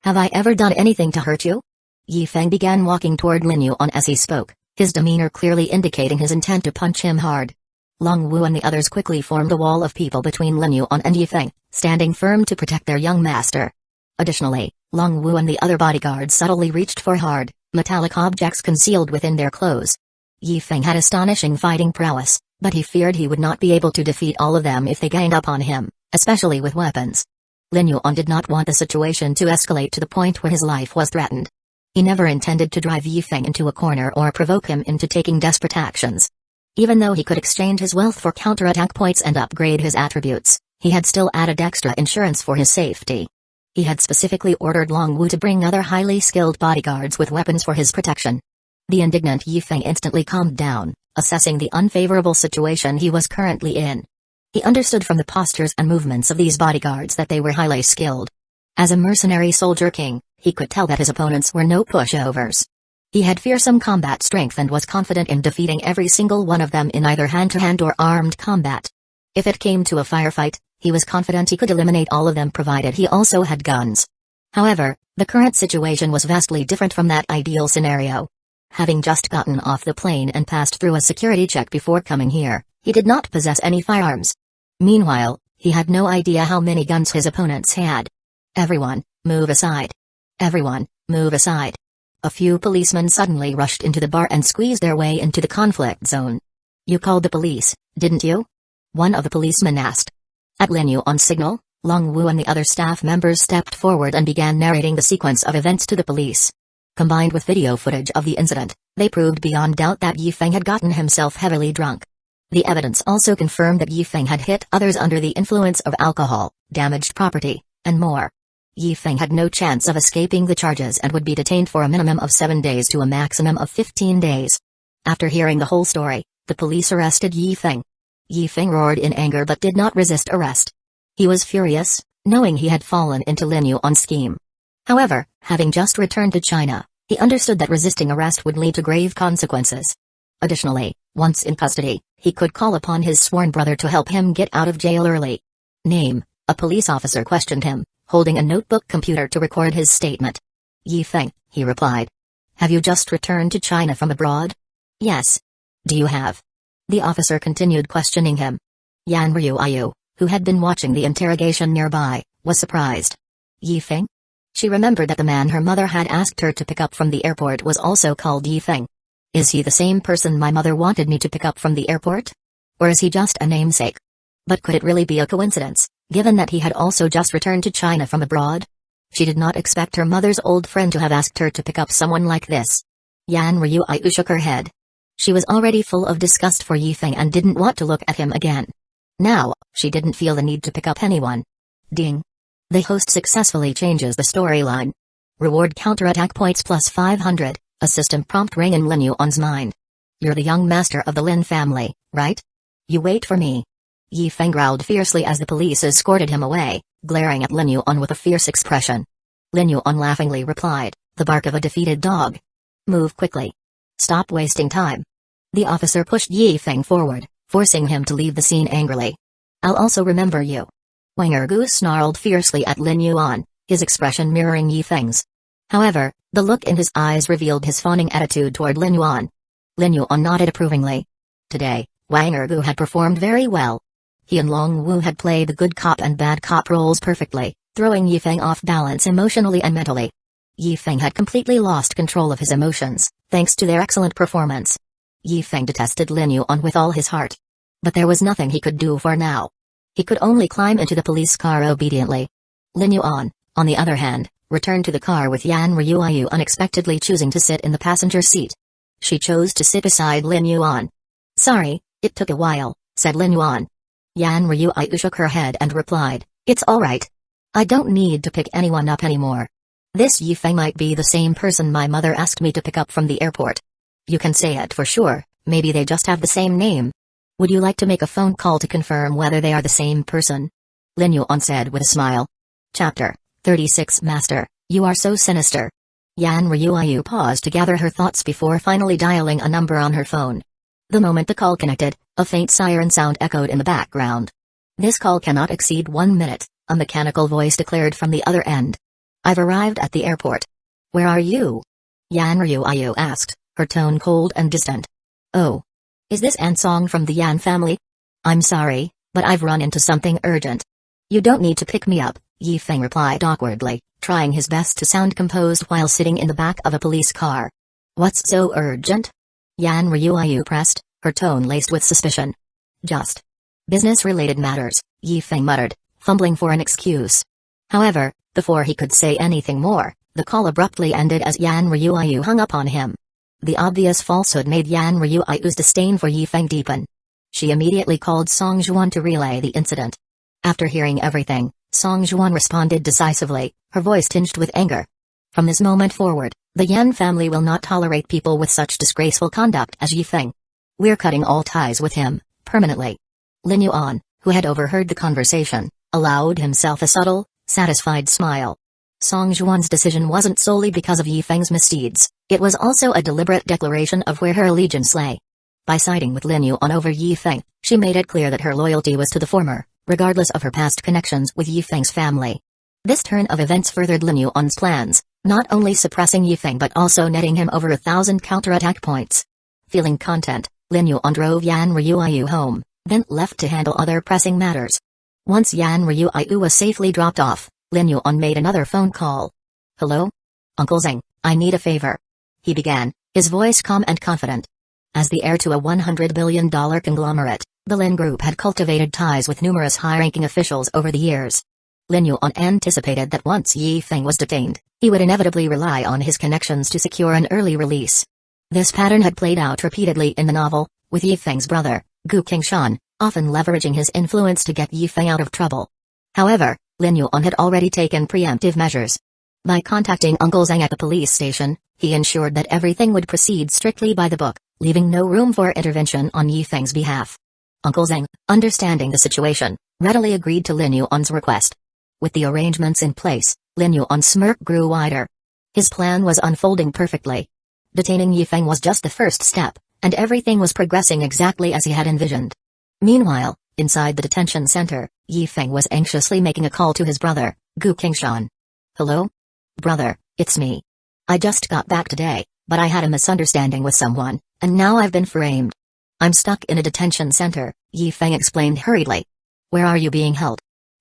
Have I ever done anything to hurt you? Yi Feng began walking toward Lin Yuan as he spoke, his demeanor clearly indicating his intent to punch him hard. Long Wu and the others quickly formed a wall of people between Lin Yuan and Yi Feng, standing firm to protect their young master. Additionally, Long Wu and the other bodyguards subtly reached for hard, metallic objects concealed within their clothes. Yi Feng had astonishing fighting prowess, but he feared he would not be able to defeat all of them if they ganged up on him, especially with weapons. Lin Yuan did not want the situation to escalate to the point where his life was threatened. He never intended to drive Yi Feng into a corner or provoke him into taking desperate actions. Even though he could exchange his wealth for counterattack points and upgrade his attributes, he had still added extra insurance for his safety. He had specifically ordered Long Wu to bring other highly skilled bodyguards with weapons for his protection. The indignant Yi Feng instantly calmed down, assessing the unfavorable situation he was currently in. He understood from the postures and movements of these bodyguards that they were highly skilled. As a mercenary soldier king, he could tell that his opponents were no pushovers. He had fearsome combat strength and was confident in defeating every single one of them in either hand-to-hand or armed combat. If it came to a firefight, he was confident he could eliminate all of them provided he also had guns. However, the current situation was vastly different from that ideal scenario. Having just gotten off the plane and passed through a security check before coming here, he did not possess any firearms. Meanwhile, he had no idea how many guns his opponents had. Everyone, move aside. Everyone, move aside. A few policemen suddenly rushed into the bar and squeezed their way into the conflict zone. You called the police, didn't you? one of the policemen asked. At Lin Yuan's signal, Long Wu and the other staff members stepped forward and began narrating the sequence of events to the police. Combined with video footage of the incident, they proved beyond doubt that Yifeng had gotten himself heavily drunk. The evidence also confirmed that Yifeng had hit others under the influence of alcohol, damaged property, and more. Yifeng had no chance of escaping the charges and would be detained for a minimum of 7 days to a maximum of 15 days. After hearing the whole story, the police arrested Yifeng. Yifeng roared in anger but did not resist arrest. He was furious, knowing he had fallen into Lin Yuan's scheme. However, having just returned to China, he understood that resisting arrest would lead to grave consequences. Additionally, once in custody, he could call upon his sworn brother to help him get out of jail early. Name: a police officer questioned him, holding a notebook computer to record his statement. Yifeng, he replied. Have you just returned to China from abroad? Yes. Do you have? The officer continued questioning him. Yan Ryuayu, who had been watching the interrogation nearby, was surprised. Yifeng? She remembered that the man her mother had asked her to pick up from the airport was also called Yifeng. Is he the same person my mother wanted me to pick up from the airport? Or is he just a namesake? But could it really be a coincidence, given that he had also just returned to China from abroad? She did not expect her mother's old friend to have asked her to pick up someone like this. Yan Ryuayu shook her head. She was already full of disgust for Yifeng and didn't want to look at him again. Now, she didn't feel the need to pick up anyone. Ding. The host successfully changes the storyline. Reward counterattack points plus 500, a system prompt rang in Lin Yuan's mind. You're the young master of the Lin family, right? You wait for me. Yifeng growled fiercely as the police escorted him away, glaring at Lin Yuan with a fierce expression. Lin Yuan laughingly replied, the bark of a defeated dog. Move quickly. Stop wasting time. The officer pushed Yifeng forward, forcing him to leave the scene angrily. I'll also remember you. Wang Ergu snarled fiercely at Lin Yuan, his expression mirroring Yifeng's. However, the look in his eyes revealed his fawning attitude toward Lin Yuan. Lin Yuan nodded approvingly. Today, Wang Ergu had performed very well. He and Long Wu had played the good cop and bad cop roles perfectly, throwing Yifeng off balance emotionally and mentally. Yifeng had completely lost control of his emotions, thanks to their excellent performance. Yifeng detested Lin Yuan with all his heart. But there was nothing he could do for now. He could only climb into the police car obediently. Lin Yuan, on the other hand, returned to the car with Yan Ryuayu unexpectedly choosing to sit in the passenger seat. She chose to sit beside Lin Yuan. Sorry, it took a while, said Lin Yuan. Yan Ryuayu shook her head and replied, it's alright. I don't need to pick anyone up anymore. This Yifeng might be the same person my mother asked me to pick up from the airport. You can say it for sure, maybe they just have the same name. Would you like to make a phone call to confirm whether they are the same person? Lin Yuan said with a smile. Chapter 36 Master, you are so sinister. Yan Ryuayu paused to gather her thoughts before finally dialing a number on her phone. The moment the call connected, a faint siren sound echoed in the background. This call cannot exceed 1 minute, a mechanical voice declared from the other end. I've arrived at the airport. Where are you? Yan Ryuayu asked, her tone cold and distant. Oh. Is this Ansong from the Yan family? I'm sorry, but I've run into something urgent. You don't need to pick me up, Yifeng replied awkwardly, trying his best to sound composed while sitting in the back of a police car. What's so urgent? Yan Ryuayu pressed, her tone laced with suspicion. Just business-related matters, Yifeng muttered, fumbling for an excuse. However, before he could say anything more, the call abruptly ended as Yan Ryuayu hung up on him. The obvious falsehood made Yan Ryuayu's disdain for Yifeng deepen. She immediately called Song Juan to relay the incident. After hearing everything, Song Juan responded decisively, her voice tinged with anger. From this moment forward, the Yan family will not tolerate people with such disgraceful conduct as Yifeng. We're cutting all ties with him, permanently. Lin Yuan, who had overheard the conversation, allowed himself a subtle, satisfied smile. Song Juan's decision wasn't solely because of Yifeng's misdeeds, it was also a deliberate declaration of where her allegiance lay. By siding with Lin Yuan over Yifeng, she made it clear that her loyalty was to the former, regardless of her past connections with Yifeng's family. This turn of events furthered Lin Yuan's plans, not only suppressing Yifeng but also netting him over 1,000 counterattack points. Feeling content, Lin Yuan drove Yan Ryuayu home, then left to handle other pressing matters. Once Yan Ryuayu was safely dropped off, Lin Yuan made another phone call. Hello? Uncle Zheng, I need a favor. He began, his voice calm and confident. As the heir to a $100 billion conglomerate, The Lin group had cultivated ties with numerous high-ranking officials over the years. Lin Yuan anticipated that once Yi Feng was detained, he would inevitably rely on his connections to secure an early release. This pattern had played out repeatedly in the novel, with Yi Feng's brother, Gu Qingshan, often leveraging his influence to get Yi Feng out of trouble. However, Lin Yuan had already taken preemptive measures. By contacting Uncle Zhang at the police station, he ensured that everything would proceed strictly by the book, leaving no room for intervention on Yi Feng's behalf. Uncle Zhang, understanding the situation, readily agreed to Lin Yuan's request. With the arrangements in place, Lin Yuan's smirk grew wider. His plan was unfolding perfectly. Detaining Yi Feng was just the first step, and everything was progressing exactly as he had envisioned. Meanwhile, inside the detention center, Yi Feng was anxiously making a call to his brother, Gu Qingshan. "Hello? Brother, it's me. I just got back today, but I had a misunderstanding with someone, and now I've been framed. I'm stuck in a detention center," Yi Feng explained hurriedly. "Where are you being held?"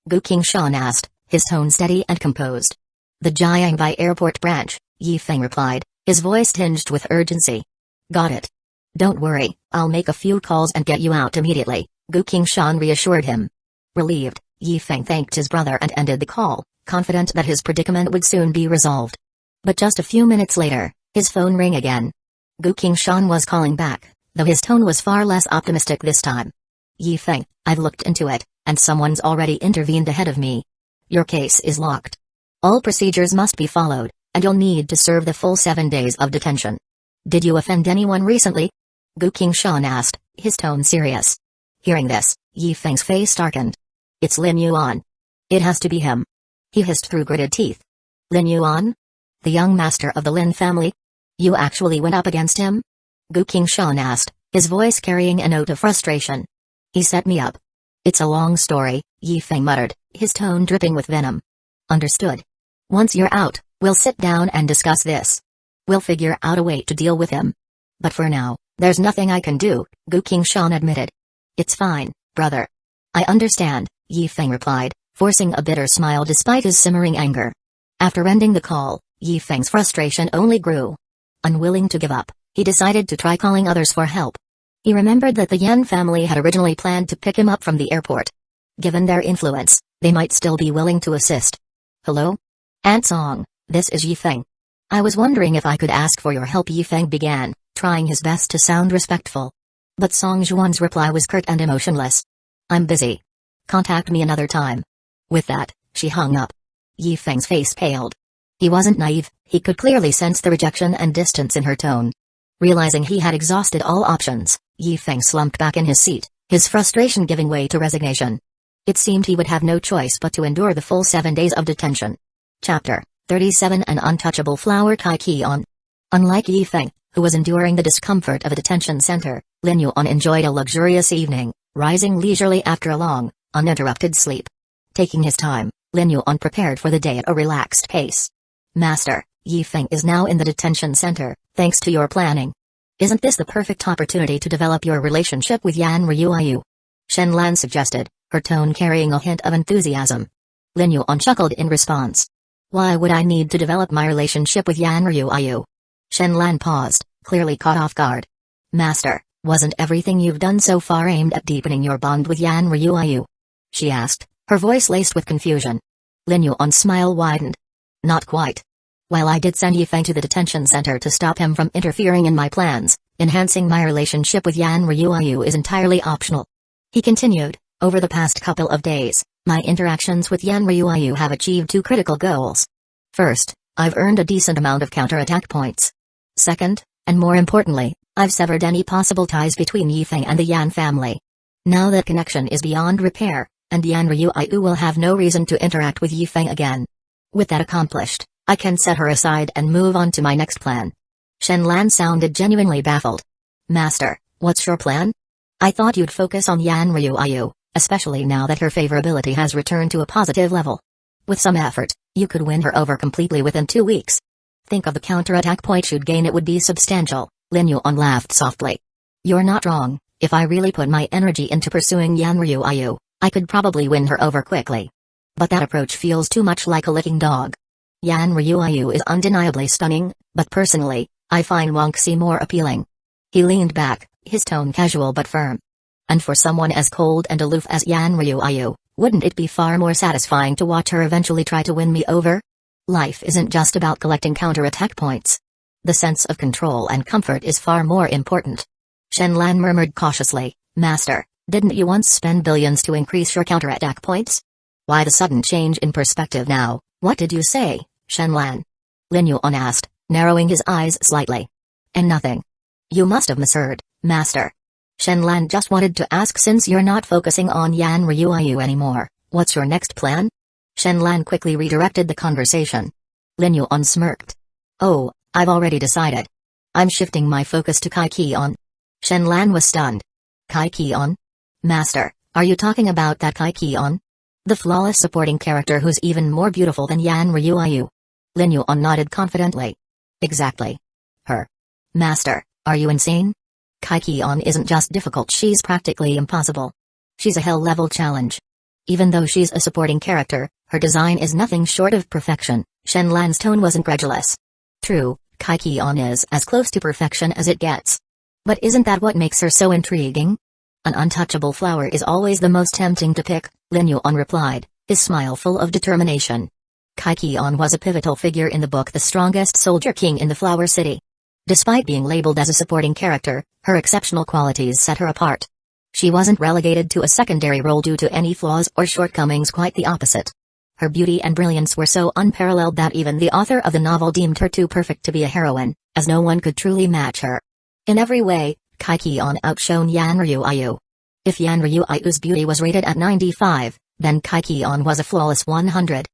Gu Qingshan asked, his tone steady and composed. "The Jiangbai Airport branch," Yi Feng replied, his voice tinged with urgency. "Got it. Don't worry, I'll make a few calls and get you out immediately," Gu Qingshan reassured him. Relieved, Yi Feng thanked his brother and ended the call, confident that his predicament would soon be resolved. But just a few minutes later, his phone rang again. Gu Qingshan was calling back, though his tone was far less optimistic this time. "Yi Feng, I've looked into it, and someone's already intervened ahead of me. Your case is locked. All procedures must be followed, and you'll need to serve the full 7 days of detention." "Did you offend anyone recently?" Gu Qingshan asked, his tone serious. Hearing this, Yi Feng's face darkened. "It's Lin Yuan. It has to be him," he hissed through gritted teeth. "Lin Yuan? The young master of the Lin family? You actually went up against him?" Gu Qingshan asked, his voice carrying a note of frustration. "He set me up." "It's a long story," Yi Feng muttered, his tone dripping with venom. "Understood. Once you're out, we'll sit down and discuss this. We'll figure out a way to deal with him. But for now, there's nothing I can do," Gu Qingshan admitted. "It's fine, brother. I understand," Yi Feng replied, forcing a bitter smile despite his simmering anger. After ending the call, Yi Feng's frustration only grew. Unwilling to give up, he decided to try calling others for help. He remembered that the Yan family had originally planned to pick him up from the airport. Given their influence, they might still be willing to assist. "Hello? Aunt Song, this is Yi Feng. I was wondering if I could ask for your help," Yi Feng began, trying his best to sound respectful. But Song Zhuan's reply was curt and emotionless. "I'm busy. Contact me another time." With that, she hung up. Yi Feng's face paled. He wasn't naive, he could clearly sense the rejection and distance in her tone. Realizing he had exhausted all options, Yi Feng slumped back in his seat, his frustration giving way to resignation. It seemed he would have no choice but to endure the full 7 days of detention. Chapter 37 An Untouchable Flower Kai Ki-on. Unlike Yi Feng, who was enduring the discomfort of a detention center, Lin Yuan enjoyed a luxurious evening, rising leisurely after a long, uninterrupted sleep. Taking his time, Lin Yuan prepared for the day at a relaxed pace. "Master, Yi Feng is now in the detention center, thanks to your planning. Isn't this the perfect opportunity to develop your relationship with Yan Ryuayu?" Shen Lan suggested, her tone carrying a hint of enthusiasm. Lin Yuan chuckled in response. "Why would I need to develop my relationship with Yan Ryuayu?" Shen Lan paused, clearly caught off guard. "Master, wasn't everything you've done so far aimed at deepening your bond with Yan Ryuayu?" she asked, her voice laced with confusion. Lin Yuan's smile widened. "Not quite. While I did send Yi Feng to the detention center to stop him from interfering in my plans, enhancing my relationship with Yan Ryuayu is entirely optional." He continued, "Over the past couple of days, my interactions with Yan Ryuayu have achieved 2 critical goals. First, I've earned a decent amount of counterattack points. Second, and more importantly, I've severed any possible ties between Yi Feng and the Yan family. Now that connection is beyond repair, and Yan Ryuayu will have no reason to interact with Yi Feng again. With that accomplished, I can set her aside and move on to my next plan." Shen Lan sounded genuinely baffled. "Master, what's your plan? I thought you'd focus on Yan Ryuayu, especially now that her favorability has returned to a positive level. With some effort, you could win her over completely within 2 weeks. Think of the counterattack points you'd gain, it would be substantial." Lin Yuan laughed softly. "You're not wrong, if I really put my energy into pursuing Yan Ryuayu, I could probably win her over quickly. But that approach feels too much like a licking dog. Yan Ryuayu is undeniably stunning, but personally, I find Wang Xi more appealing." He leaned back, his tone casual but firm. And for someone as cold and aloof as Yanryu, wouldn't it be far more satisfying to watch her eventually try to win me over? Life isn't just about collecting counterattack points. The sense of control and comfort is far more important. Shenlan murmured cautiously, Master, didn't you once spend billions to increase your counterattack points? Why the sudden change in perspective now? What did you say, Shenlan? Lin Yuan asked, narrowing his eyes slightly. And nothing. You must have misheard, Master. Shenlan just wanted to ask, since you're not focusing on Yanryu anymore, what's your next plan? Shenlan quickly redirected the conversation. Lin Yuan smirked. Oh, I've already decided. I'm shifting my focus to Kai Kion. Shenlan was stunned. Kai Kion? Master, are you talking about that Kai Kion? The flawless supporting character who's even more beautiful than Yanryu? Lin Yuan nodded confidently. Exactly. Her. Master, are you insane? Kai Kion isn't just difficult, she's practically impossible. She's a hell-level challenge. Even though she's a supporting character, her design is nothing short of perfection. Shenlan's tone was incredulous. True, Kai Kion is as close to perfection as it gets. But isn't that what makes her so intriguing? An untouchable flower is always the most tempting to pick, Lin Yuan replied, his smile full of determination. Kai Kion was a pivotal figure in the book The Strongest Soldier King in the Flower City. Despite being labeled as a supporting character, her exceptional qualities set her apart. She wasn't relegated to a secondary role due to any flaws or shortcomings, quite the opposite. Her beauty and brilliance were so unparalleled that even the author of the novel deemed her too perfect to be a heroine, as no one could truly match her. In every way, Kai Kion outshone Yanryu. If Yanryu's beauty was rated at 95, then Kai Kion was a flawless 100.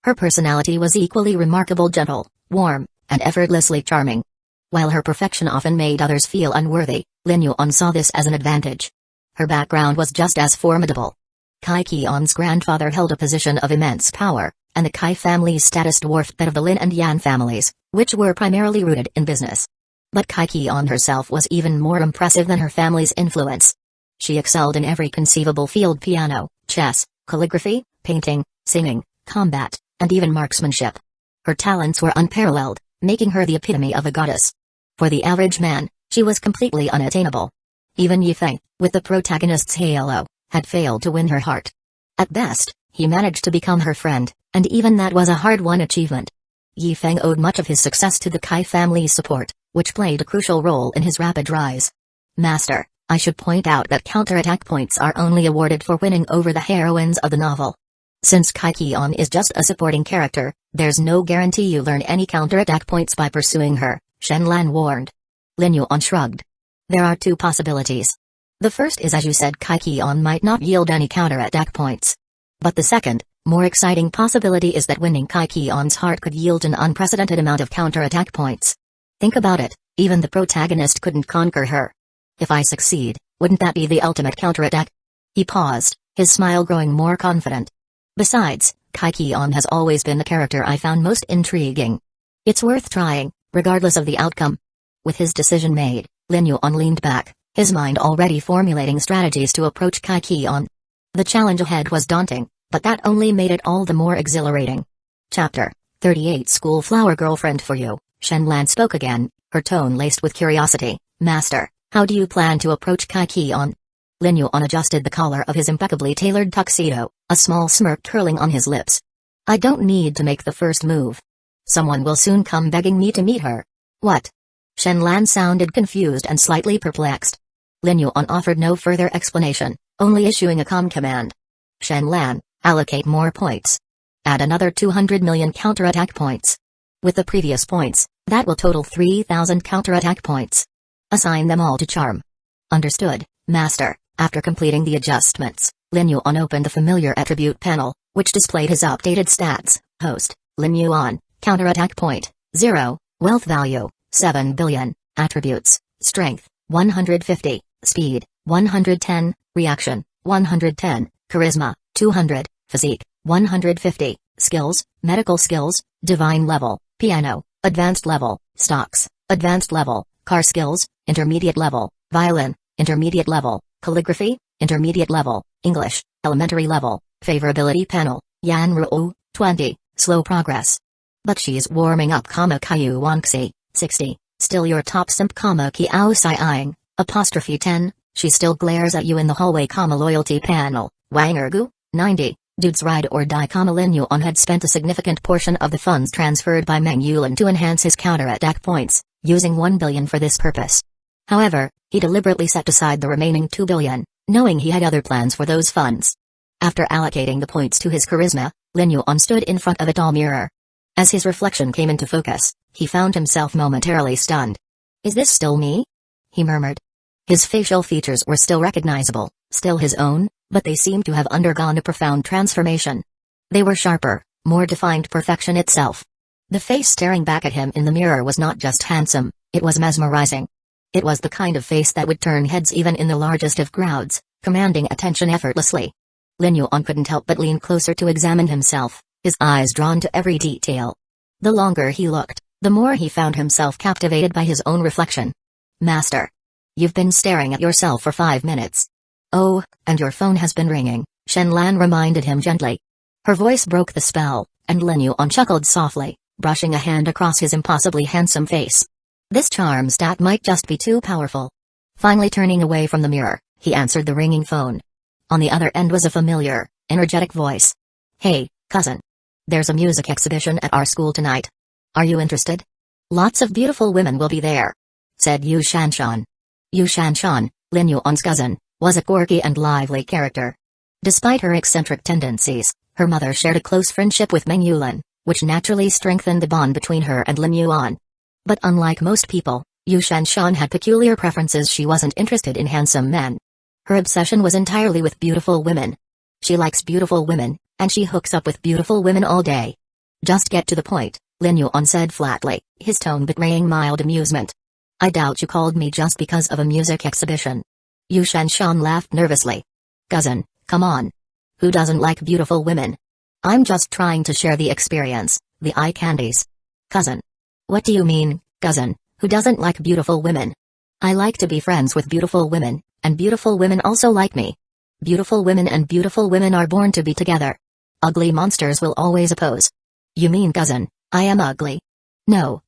Her personality was equally remarkable, gentle, warm, and effortlessly charming. While her perfection often made others feel unworthy, Lin Yuan saw this as an advantage. Her background was just as formidable. Kai Kion's grandfather held a position of immense power, and the Kai family's status dwarfed that of the Lin and Yan families, which were primarily rooted in business. But Kai Kion herself was even more impressive than her family's influence. She excelled in every conceivable field: piano, chess, calligraphy, painting, singing, combat, and even marksmanship. Her talents were unparalleled, making her the epitome of a goddess. For the average man, she was completely unattainable. Even Yi Feng, with the protagonist's halo, had failed to win her heart. At best, he managed to become her friend, and even that was a hard-won achievement. Yi Feng owed much of his success to the Kai family's support, which played a crucial role in his rapid rise. Master, I should point out that counterattack points are only awarded for winning over the heroines of the novel. Since Kai Kion is just a supporting character, there's no guarantee you learn any counterattack points by pursuing her, Shenlan warned. Lin Yuan shrugged. There are two possibilities. The first is, as you said, Kai Kion might not yield any counterattack points. But the second, more exciting possibility is that winning Kai Kion's heart could yield an unprecedented amount of counterattack points. Think about it, even the protagonist couldn't conquer her. If I succeed, wouldn't that be the ultimate counterattack? He paused, his smile growing more confident. Besides, Kai Kion has always been the character I found most intriguing. It's worth trying, regardless of the outcome. With his decision made, Lin Yuan leaned back, his mind already formulating strategies to approach Kai Kion. The challenge ahead was daunting, but that only made it all the more exhilarating. Chapter 38 School Flower Girlfriend for You, Shenlan spoke again, her tone laced with curiosity. Master, how do you plan to approach Kai Kion? Lin Yuan adjusted the collar of his impeccably tailored tuxedo, a small smirk curling on his lips. I don't need to make the first move. Someone will soon come begging me to meet her. What? Shenlan sounded confused and slightly perplexed. Lin Yuan offered no further explanation, only issuing a calm command. Shenlan, allocate more points. Add another 200 million counterattack points. With the previous points, that will total 3,000 counterattack points. Assign them all to charm. Understood, Master. After completing the adjustments, Lin Yuan opened the familiar attribute panel, which displayed his updated stats. Host, Lin Yuan, counterattack point, 0, wealth value, 7 billion, attributes, strength, 150, speed, 110, reaction, 110, charisma, 200, physique, 150, skills, medical skills, divine level, piano, advanced level, stocks, advanced level, car skills, intermediate level, violin, intermediate level, calligraphy, intermediate level, English, elementary level, favorability panel, Yanryu, 20, slow progress. But she's warming up, Kayu Wangxi, 60, still your top simp, Kiao Sai Ing, apostrophe 10, She still glares at you in the hallway, loyalty panel, Wangergu, 90. Dude's ride or die, Lin Yuan had spent a significant portion of the funds transferred by Meng Yulan to enhance his counterattack points, using 1 billion for this purpose. However, he deliberately set aside the remaining 2 billion, knowing he had other plans for those funds. After allocating the points to his charisma, Lin Yuan stood in front of a tall mirror. As his reflection came into focus, he found himself momentarily stunned. "Is this still me?" he murmured. His facial features were still recognizable, still his own, but they seemed to have undergone a profound transformation. They were sharper, more defined, perfection itself. The face staring back at him in the mirror was not just handsome, it was mesmerizing. It was the kind of face that would turn heads even in the largest of crowds, commanding attention effortlessly. Lin Yuan couldn't help but lean closer to examine himself, his eyes drawn to every detail. The longer he looked, the more he found himself captivated by his own reflection. "Master. You've been staring at yourself for 5 minutes. Oh, and your phone has been ringing," Shen Lan reminded him gently. Her voice broke the spell, and Lin Yuan chuckled softly, brushing a hand across his impossibly handsome face. This charm stat might just be too powerful. Finally turning away from the mirror, he answered the ringing phone. On the other end was a familiar, energetic voice. "Hey, cousin. There's a music exhibition at our school tonight. Are you interested? Lots of beautiful women will be there," said Yu Shanshan. Yu Shanshan, Lin Yuan's cousin, was a quirky and lively character. Despite her eccentric tendencies, her mother shared a close friendship with Meng Yulan, which naturally strengthened the bond between her and Lin Yuan. But unlike most people, Yu Shanshan had peculiar preferences. She wasn't interested in handsome men. Her obsession was entirely with beautiful women. She likes beautiful women, and she hooks up with beautiful women all day. "Just get to the point," Lin Yuan said flatly, his tone betraying mild amusement. "I doubt you called me just because of a music exhibition." Yu Shanshan laughed nervously. "Cousin, come on. Who doesn't like beautiful women? I'm just trying to share the experience, the eye candies." "Cousin. What do you mean, cousin, who doesn't like beautiful women? I like to be friends with beautiful women, and beautiful women also like me. Beautiful women and beautiful women are born to be together. Ugly monsters will always oppose." "You mean, cousin, I am ugly?" No.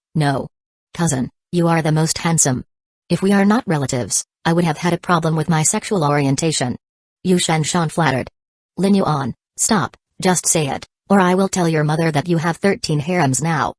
Cousin, you are the most handsome. If we are not relatives, I would have had a problem with my sexual orientation." Yu Shanshan flattered. "Lin Yuan, stop, just say it, or I will tell your mother that you have 13 harems now."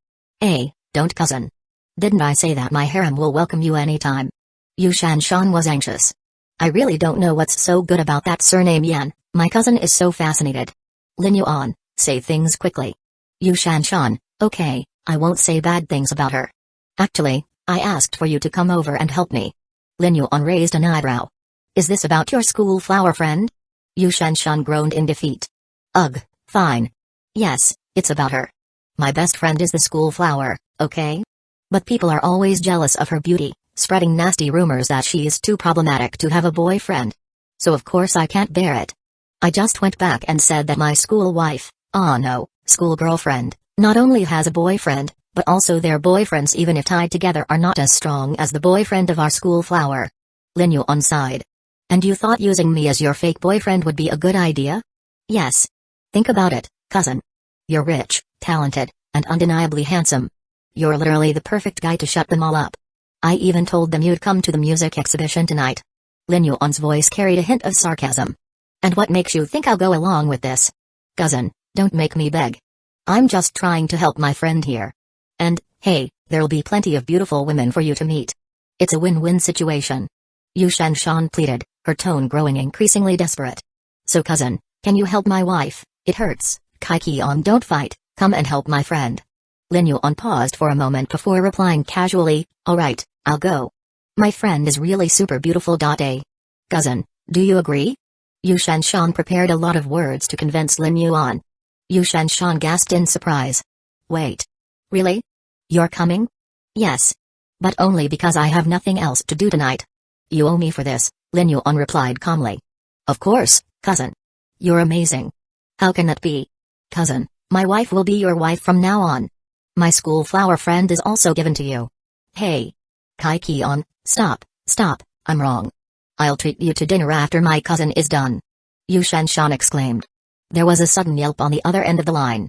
Don't, cousin. Didn't I say that my harem will welcome you anytime?" Yu Shanshan was anxious. "I really don't know what's so good about that surname Yan, my cousin is so fascinated." "Lin Yuan, say things quickly." Yu Shanshan, "Okay, I won't say bad things about her. Actually, I asked for you to come over and help me." Lin Yuan raised an eyebrow. "Is this about your school flower friend?" Yu Shanshan groaned in defeat. "Ugh, fine. Yes, it's about her. My best friend is the school flower, okay? But people are always jealous of her beauty, spreading nasty rumors that she is too problematic to have a boyfriend. So of course I can't bear it. I just went back and said that my school wife, school girlfriend, not only has a boyfriend, but also their boyfriends, even if tied together, are not as strong as the boyfriend of our school flower." Lin Yuan sighed. "And you thought using me as your fake boyfriend would be a good idea?" "Yes. Think about it, cousin. You're rich, talented, and undeniably handsome. You're literally the perfect guy to shut them all up. I even told them you'd come to the music exhibition tonight." Lin Yuan's voice carried a hint of sarcasm. "And what makes you think I'll go along with this? Cousin, don't make me beg. I'm just trying to help my friend here. And, hey, there'll be plenty of beautiful women for you to meet. It's a win-win situation." Yu Shanshan pleaded, her tone growing increasingly desperate. "So cousin, can you help my wife? It hurts. Kaikion, don't fight, come and help my friend." Lin Yuan paused for a moment before replying casually, "Alright, I'll go. My friend is really super beautiful. Cousin, do you agree?" Yu Shanshan prepared a lot of words to convince Lin Yuan. Yu Shanshan gasped in surprise. "Wait. Really? You're coming?" "Yes. But only because I have nothing else to do tonight." "You owe me for this," Lin Yuan replied calmly. "Of course, cousin. You're amazing. How can that be?" "Cousin, my wife will be your wife from now on. My school flower friend is also given to you." "Hey. Kaikion, stop, I'm wrong. I'll treat you to dinner after my cousin is done." Yu Shanshan exclaimed. There was a sudden yelp on the other end of the line.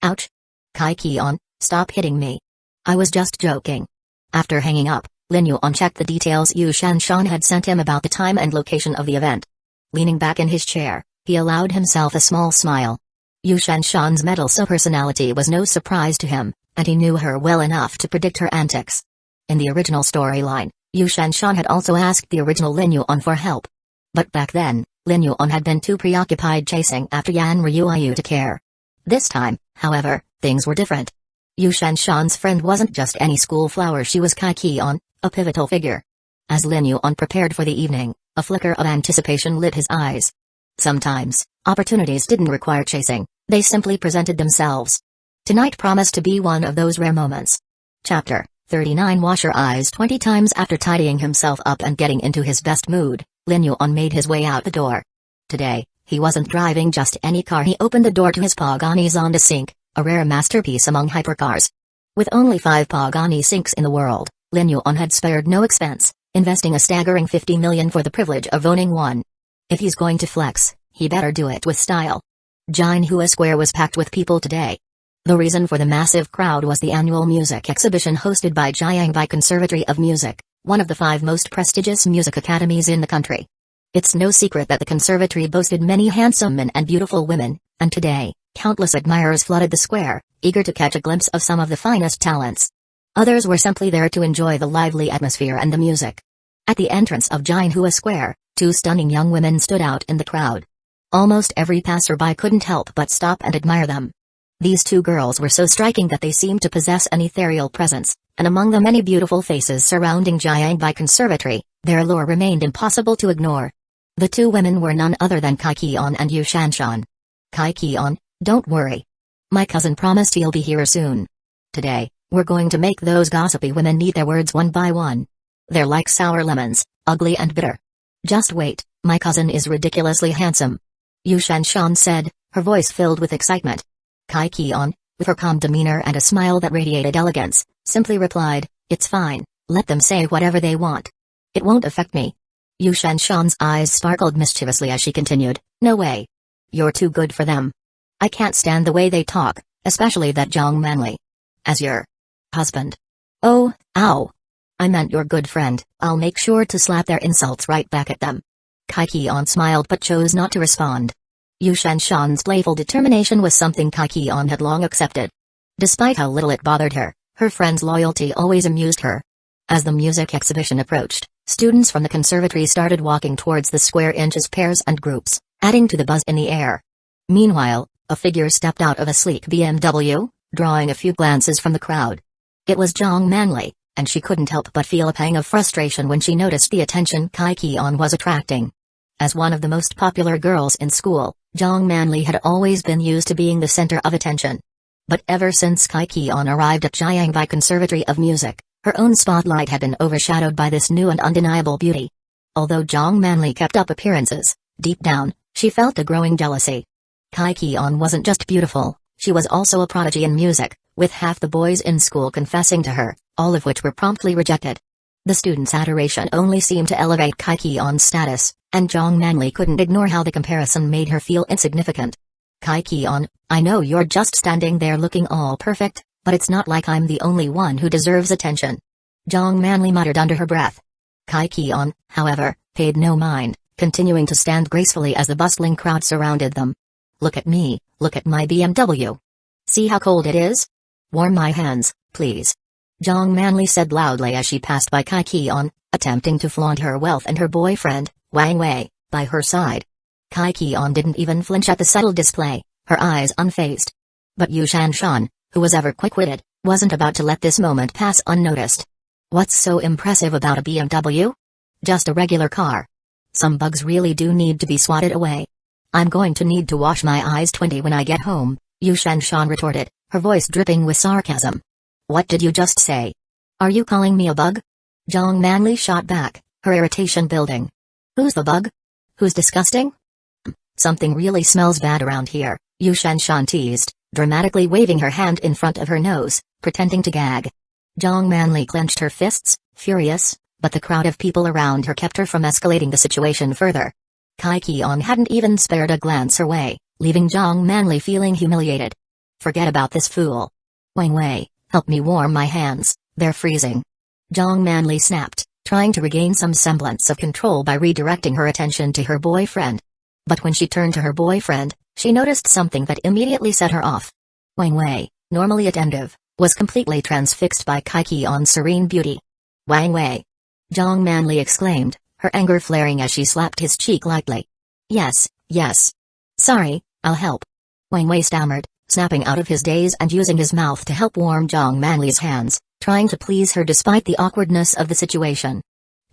"Ouch. Kaikion, stop hitting me. I was just joking." After hanging up, Lin Yuan checked the details Yu Shanshan had sent him about the time and location of the event. Leaning back in his chair, he allowed himself a small smile. Yu Shanshan's meddlesome personality was no surprise to him, and he knew her well enough to predict her antics. In the original storyline, Yu Shanshan had also asked the original Lin Yuan for help. But back then, Lin Yuan had been too preoccupied chasing after Yan Ryuayu to care. This time, however, things were different. Yu Shanshan's friend wasn't just any school flower, she was Kai Qian, a pivotal figure. As Lin Yuan prepared for the evening, a flicker of anticipation lit his eyes. Sometimes, opportunities didn't require chasing, they simply presented themselves. Tonight promised to be one of those rare moments. Chapter 39. Wash your eyes 20 times. After tidying himself up and getting into his best mood, Lin Yuan made his way out the door. Today, he wasn't driving just any car. He opened the door to his Pagani Zonda Sync, a rare masterpiece among hypercars. With only 5 Pagani Syncs in the world, Lin Yuan had spared no expense, investing a staggering 50 million for the privilege of owning one. If he's going to flex, he better do it with style. Jinhua Square was packed with people today. The reason for the massive crowd was the annual music exhibition hosted by Jiangbai Conservatory of Music, one of the 5 most prestigious music academies in the country. It's no secret that the conservatory boasted many handsome men and beautiful women, and today, countless admirers flooded the square, eager to catch a glimpse of some of the finest talents. Others were simply there to enjoy the lively atmosphere and the music. At the entrance of Jinhua Square, 2 stunning young women stood out in the crowd. Almost every passerby couldn't help but stop and admire them. These 2 girls were so striking that they seemed to possess an ethereal presence, and among the many beautiful faces surrounding Jiangbai Conservatory, their allure remained impossible to ignore. The 2 women were none other than Kai Qian and Yu Shanshan. Kai Qian, don't worry. My cousin promised he'll be here soon. Today, we're going to make those gossipy women eat their words one by one. They're like sour lemons, ugly and bitter. Just wait, my cousin is ridiculously handsome. Yu Shanshan said, her voice filled with excitement. Kai Qian, with her calm demeanor and a smile that radiated elegance, simply replied, it's fine, let them say whatever they want. It won't affect me. Yu Shanshan's eyes sparkled mischievously as she continued, no way. You're too good for them. I can't stand the way they talk, especially that Zhang Manli. As your husband. Oh, ow. I meant your good friend. I'll make sure to slap their insults right back at them. Kai Qian smiled but chose not to respond. Yu Shanshan's playful determination was something Kai Qian had long accepted. Despite how little it bothered her, her friend's loyalty always amused her. As the music exhibition approached, students from the conservatory started walking towards the square in pairs and groups, adding to the buzz in the air. Meanwhile, a figure stepped out of a sleek BMW, drawing a few glances from the crowd. It was Zhang Manli, and she couldn't help but feel a pang of frustration when she noticed the attention Kai Qian was attracting. As one of the most popular girls in school, Zhang Manli had always been used to being the center of attention. But ever since Kai Qian arrived at Jiangbai Conservatory of Music, her own spotlight had been overshadowed by this new and undeniable beauty. Although Zhang Manli kept up appearances, deep down, she felt a growing jealousy. Kai Qian wasn't just beautiful, she was also a prodigy in music, with half the boys in school confessing to her, all of which were promptly rejected. The students' adoration only seemed to elevate Kai Qian's status, and Zhang Manli couldn't ignore how the comparison made her feel insignificant. Kai Qian, I know you're just standing there looking all perfect, but it's not like I'm the only one who deserves attention. Zhang Manli muttered under her breath. Kai Qian, however, paid no mind, continuing to stand gracefully as the bustling crowd surrounded them. Look at me, look at my BMW. See how cold it is? Warm my hands, please. Zhang Manli said loudly as she passed by Kai Qian, attempting to flaunt her wealth and her boyfriend, Wang Wei, by her side. Kai Qian didn't even flinch at the subtle display, her eyes unfazed. But Yu Shanshan, who was ever quick-witted, wasn't about to let this moment pass unnoticed. What's so impressive about a BMW? Just a regular car. Some bugs really do need to be swatted away. I'm going to need to wash my eyes 20 when I get home, Yu Shanshan retorted, her voice dripping with sarcasm. What did you just say? Are you calling me a bug? Zhang Manli shot back, her irritation building. Who's the bug? Who's disgusting? Something really smells bad around here, Yu Shanshan teased, dramatically waving her hand in front of her nose, pretending to gag. Zhang Manli clenched her fists, furious, but the crowd of people around her kept her from escalating the situation further. Kai Qian hadn't even spared a glance her way, leaving Zhang Manli feeling humiliated. Forget about this fool. Wang Wei, help me warm my hands, they're freezing. Zhang Manli snapped, trying to regain some semblance of control by redirecting her attention to her boyfriend. But when she turned to her boyfriend, she noticed something that immediately set her off. Wang Wei, normally attentive, was completely transfixed by Kai Qion's serene beauty. Wang Wei! Zhang Manli exclaimed, her anger flaring as she slapped his cheek lightly. Yes. Sorry, I'll help. Wang Wei stammered, snapping out of his daze and using his mouth to help warm Zhang Manli's hands, trying to please her despite the awkwardness of the situation.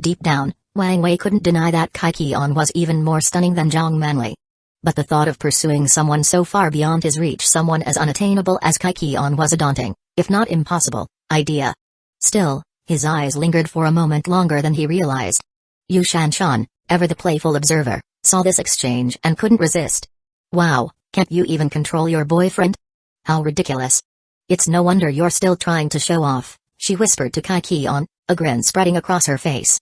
Deep down, Wang Wei couldn't deny that Kai Qion was even more stunning than Zhang Manli. But the thought of pursuing someone so far beyond his reach, someone as unattainable as Kai Qion, was a daunting, if not impossible, idea. Still, his eyes lingered for a moment longer than he realized. Yu Shanshan, ever the playful observer, saw this exchange and couldn't resist. Wow, can't you even control your boyfriend? How ridiculous. It's no wonder you're still trying to show off, she whispered to Kai Qion, a grin spreading across her face.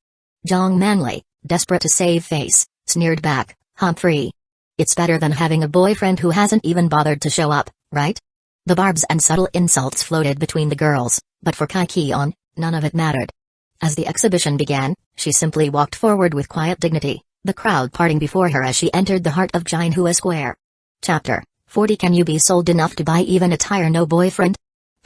Zhang Manli, desperate to save face, sneered back, Humphrey. It's better than having a boyfriend who hasn't even bothered to show up, right? The barbs and subtle insults floated between the girls, but for Kai Qion, none of it mattered. As the exhibition began, she simply walked forward with quiet dignity, the crowd parting before her as she entered the heart of Jinhua Square. Chapter 40. Can you be sold enough to buy even a tire? No boyfriend?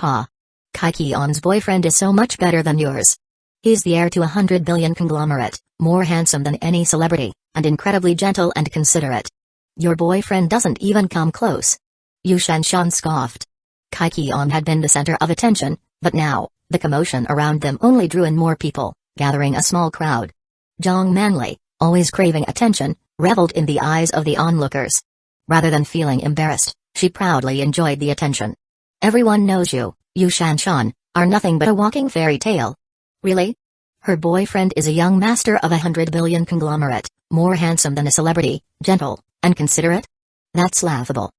Ha! Kai Qion's boyfriend is so much better than yours. He's the heir to 100 billion conglomerate, more handsome than any celebrity, and incredibly gentle and considerate. Your boyfriend doesn't even come close. Yu Shanshan scoffed. Kai Qion had been the center of attention, but now, the commotion around them only drew in more people, gathering a small crowd. Zhang Manli, always craving attention, reveled in the eyes of the onlookers. Rather than feeling embarrassed, she proudly enjoyed the attention. Everyone knows you, Yu Shanshan, are nothing but a walking fairy tale. Really? Her boyfriend is a young master of 100 billion conglomerate, more handsome than a celebrity, gentle, and considerate? That's laughable.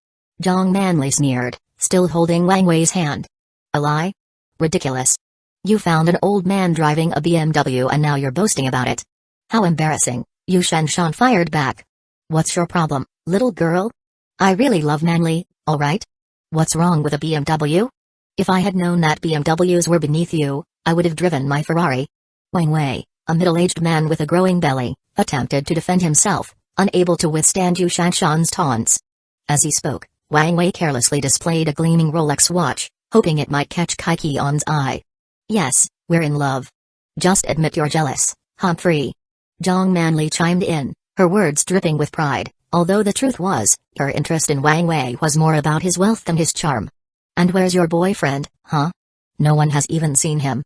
Zhang Manli sneered, still holding Wang Wei's hand. A lie? Ridiculous. You found an old man driving a BMW and now you're boasting about it. How embarrassing, Yu Shanshan fired back. What's your problem, little girl? I really love Manli, alright? What's wrong with a BMW? If I had known that BMWs were beneath you, I would have driven my Ferrari. Wang Wei, a middle-aged man with a growing belly, attempted to defend himself, unable to withstand Yu Shanshan's taunts. As he spoke, Wang Wei carelessly displayed a gleaming Rolex watch, hoping it might catch Kai Qion's eye. Yes, we're in love. Just admit you're jealous, Humphrey. Zhang Manli chimed in, her words dripping with pride, although the truth was, her interest in Wang Wei was more about his wealth than his charm. And where's your boyfriend, huh? No one has even seen him.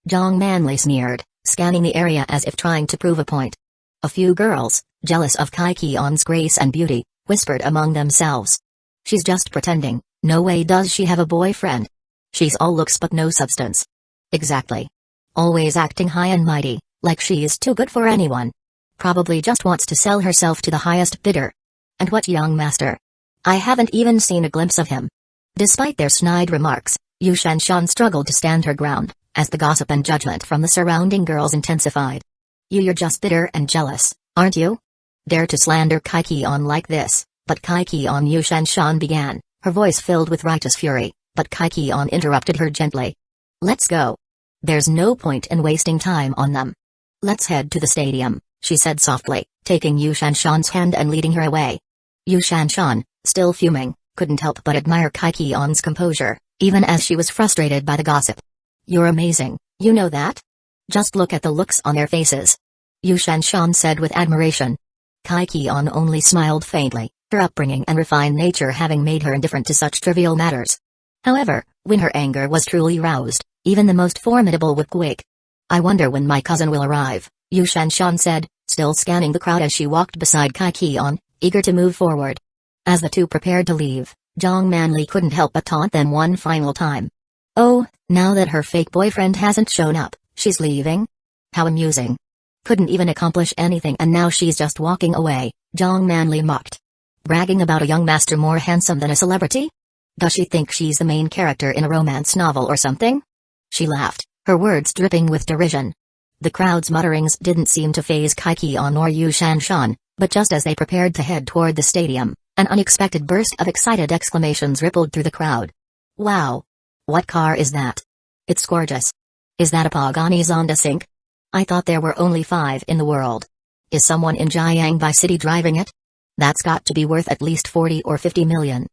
Zhang Manli sneered, scanning the area as if trying to prove a point. A few girls, jealous of Kai Qion's grace and beauty, whispered among themselves. She's just pretending, no way does she have a boyfriend. She's all looks but no substance. Exactly. Always acting high and mighty, like she is too good for anyone. Probably just wants to sell herself to the highest bidder. And what young master? I haven't even seen a glimpse of him. Despite their snide remarks, Yu Shanshan struggled to stand her ground, as the gossip and judgment from the surrounding girls intensified. You're just bitter and jealous, aren't you? Dare to slander Kai Qion like this, but Kai Qion, Yu Shanshan began, her voice filled with righteous fury, but Kai Qion interrupted her gently. Let's go. There's no point in wasting time on them. Let's head to the stadium, she said softly, taking Yu Shanshan's hand and leading her away. Yu Shanshan, still fuming, couldn't help but admire Kai Qion's composure, even as she was frustrated by the gossip. You're amazing, you know that? Just look at the looks on their faces. Yu Shanshan said with admiration. Kai Qion only smiled faintly, her upbringing and refined nature having made her indifferent to such trivial matters. However, when her anger was truly roused, even the most formidable would quake. I wonder when my cousin will arrive, Yu Shanshan said, still scanning the crowd as she walked beside Kai Qion, eager to move forward. As the two prepared to leave, Zhang Manli couldn't help but taunt them one final time. Oh, now that her fake boyfriend hasn't shown up, she's leaving? How amusing. Couldn't even accomplish anything and now she's just walking away, Zhang Manli mocked. Bragging about a young master more handsome than a celebrity? Does she think she's the main character in a romance novel or something? She laughed, her words dripping with derision. The crowd's mutterings didn't seem to faze Kai Qion or Yu Shanshan, but just as they prepared to head toward the stadium, an unexpected burst of excited exclamations rippled through the crowd. Wow! What car is that? It's gorgeous. Is that a Pagani Zonda sink? I thought there were only 5 in the world. Is someone in Jiangbai City driving it? That's got to be worth at least 40 or 50 million.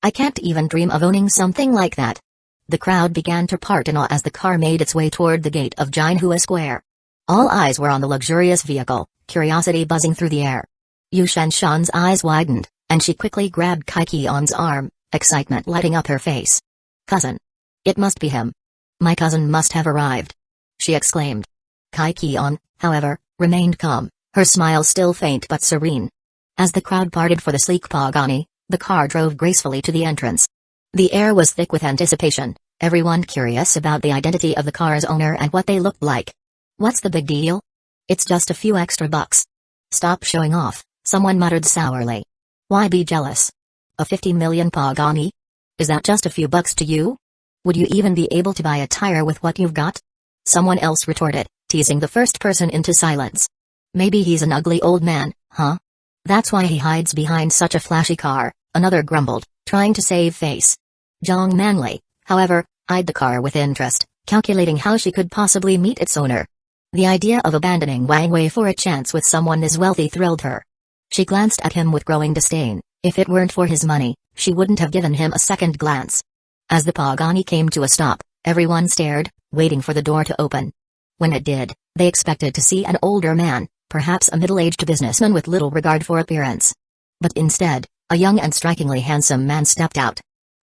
I can't even dream of owning something like that. The crowd began to part in awe as the car made its way toward the gate of Jinhua Square. All eyes were on the luxurious vehicle, curiosity buzzing through the air. Yu Shanshan's eyes widened, and she quickly grabbed Kai Qion's arm, excitement lighting up her face. Cousin. It must be him. My cousin must have arrived. She exclaimed. Kai Qion, however, remained calm, her smile still faint but serene. As the crowd parted for the sleek Pagani, the car drove gracefully to the entrance. The air was thick with anticipation, everyone curious about the identity of the car's owner and what they looked like. What's the big deal? It's just a few extra bucks. Stop showing off, someone muttered sourly. Why be jealous? A 50 million Pagani? Is that just a few bucks to you? Would you even be able to buy a tire with what you've got? Someone else retorted, teasing the first person into silence. Maybe he's an ugly old man, huh? That's why he hides behind such a flashy car, another grumbled, trying to save face. Zhang Manlei, however, eyed the car with interest, calculating how she could possibly meet its owner. The idea of abandoning Wang Wei for a chance with someone this wealthy thrilled her. She glanced at him with growing disdain. If it weren't for his money, she wouldn't have given him a second glance. As the Pagani came to a stop, everyone stared, waiting for the door to open. When it did, they expected to see an older man, perhaps a middle-aged businessman with little regard for appearance. But instead, a young and strikingly handsome man stepped out.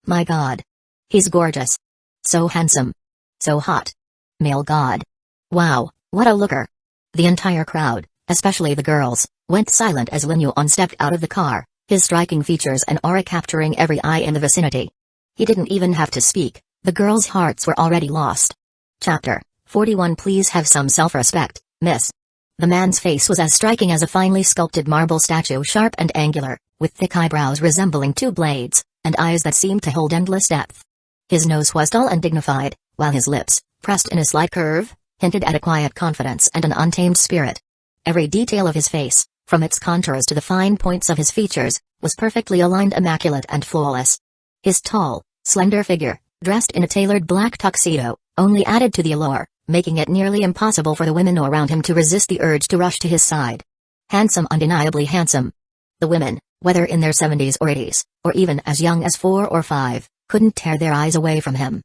My God. He's gorgeous. So handsome. So hot. Male god. Wow, what a looker. The entire crowd, especially the girls, went silent as Lin Yuan stepped out of the car, his striking features and aura capturing every eye in the vicinity. He didn't even have to speak, the girls' hearts were already lost. Chapter 41. Please have some self-respect, miss. The man's face was as striking as a finely sculpted marble statue, sharp and angular, with thick eyebrows resembling 2 blades, and eyes that seemed to hold endless depth. His nose was dull and dignified, while his lips, pressed in a slight curve, hinted at a quiet confidence and an untamed spirit. Every detail of his face, from its contours to the fine points of his features, was perfectly aligned, immaculate and flawless. His tall, slender figure, dressed in a tailored black tuxedo, only added to the allure, making it nearly impossible for the women around him to resist the urge to rush to his side. Handsome, undeniably handsome. The women, whether in their 70s or 80s, or even as young as 4 or 5, couldn't tear their eyes away from him.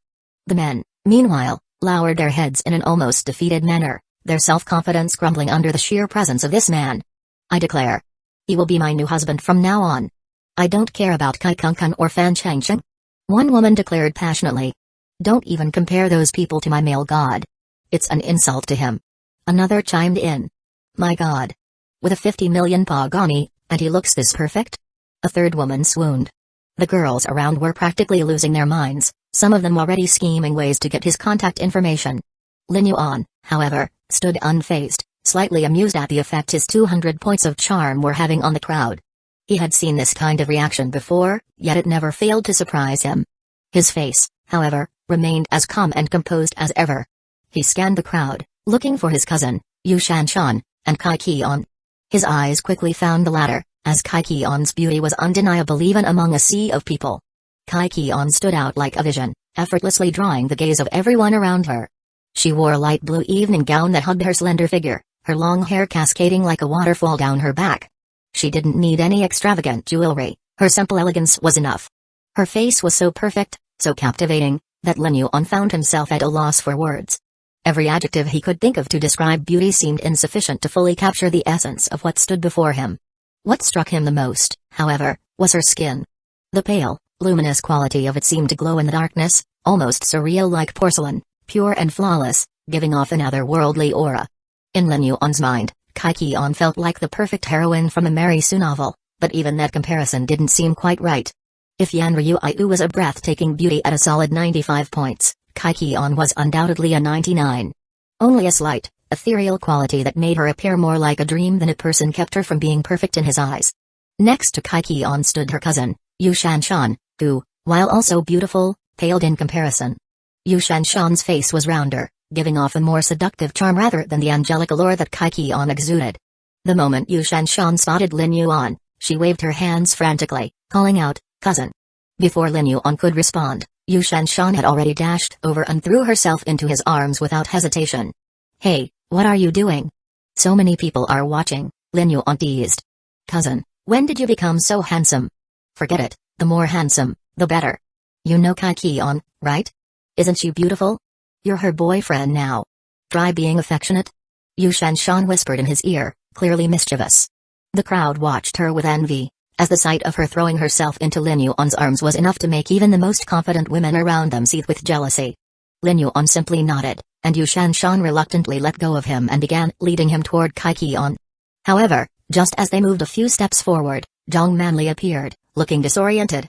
The men, meanwhile, lowered their heads in an almost defeated manner, their self-confidence crumbling under the sheer presence of this man. I declare. He will be my new husband from now on. I don't care about Kai Kungkun or Fan Changcheng. One woman declared passionately. Don't even compare those people to my male god. It's an insult to him. Another chimed in. My god. With a 50 million Pagani, and he looks this perfect? A third woman swooned. The girls around were practically losing their minds, some of them already scheming ways to get his contact information. Lin Yuan, however, stood unfazed, slightly amused at the effect his 200 points of charm were having on the crowd. He had seen this kind of reaction before, yet it never failed to surprise him. His face, however, remained as calm and composed as ever. He scanned the crowd, looking for his cousin, Yu Shanshan, and Kai Qion. His eyes quickly found the latter, as Kai Qion's beauty was undeniable even among a sea of people. Kai Qion stood out like a vision, effortlessly drawing the gaze of everyone around her. She wore a light blue evening gown that hugged her slender figure, her long hair cascading like a waterfall down her back. She didn't need any extravagant jewelry, her simple elegance was enough. Her face was so perfect, so captivating, that Lin Yuan found himself at a loss for words. Every adjective he could think of to describe beauty seemed insufficient to fully capture the essence of what stood before him. What struck him the most, however, was her skin. The pale, luminous quality of it seemed to glow in the darkness, almost surreal like porcelain, pure and flawless, giving off an otherworldly aura. In Lin Yuan's mind, Kai Qion felt like the perfect heroine from a Mary Sue novel, but even that comparison didn't seem quite right. If Yan Ryu was a breathtaking beauty at a solid 95 points, Kai Qion was undoubtedly a 99. Only a slight, ethereal quality that made her appear more like a dream than a person kept her from being perfect in his eyes. Next to Kai Qion stood her cousin, Yu Shanshan, who, while also beautiful, paled in comparison. Yu Shanshan's face was rounder, giving off a more seductive charm rather than the angelic allure that Kai Qion exuded. The moment Yu Shanshan spotted Lin Yuan, she waved her hands frantically, calling out, "Cousin!" Before Lin Yuan could respond, Yu Shanshan had already dashed over and threw herself into his arms without hesitation. Hey, what are you doing? So many people are watching, Lin Yuan teased. Cousin, when did you become so handsome? Forget it, the more handsome, the better. You know Kai Kion, right? Isn't she beautiful? You're her boyfriend now. Try being affectionate. Yu Shanshan whispered in his ear, clearly mischievous. The crowd watched her with envy, as the sight of her throwing herself into Lin Yuan's arms was enough to make even the most confident women around them seethe with jealousy. Lin Yuan simply nodded, and Yu Shanshan reluctantly let go of him and began leading him toward Kai Kion. However, just as they moved a few steps forward, Zhang Manli appeared, looking disoriented.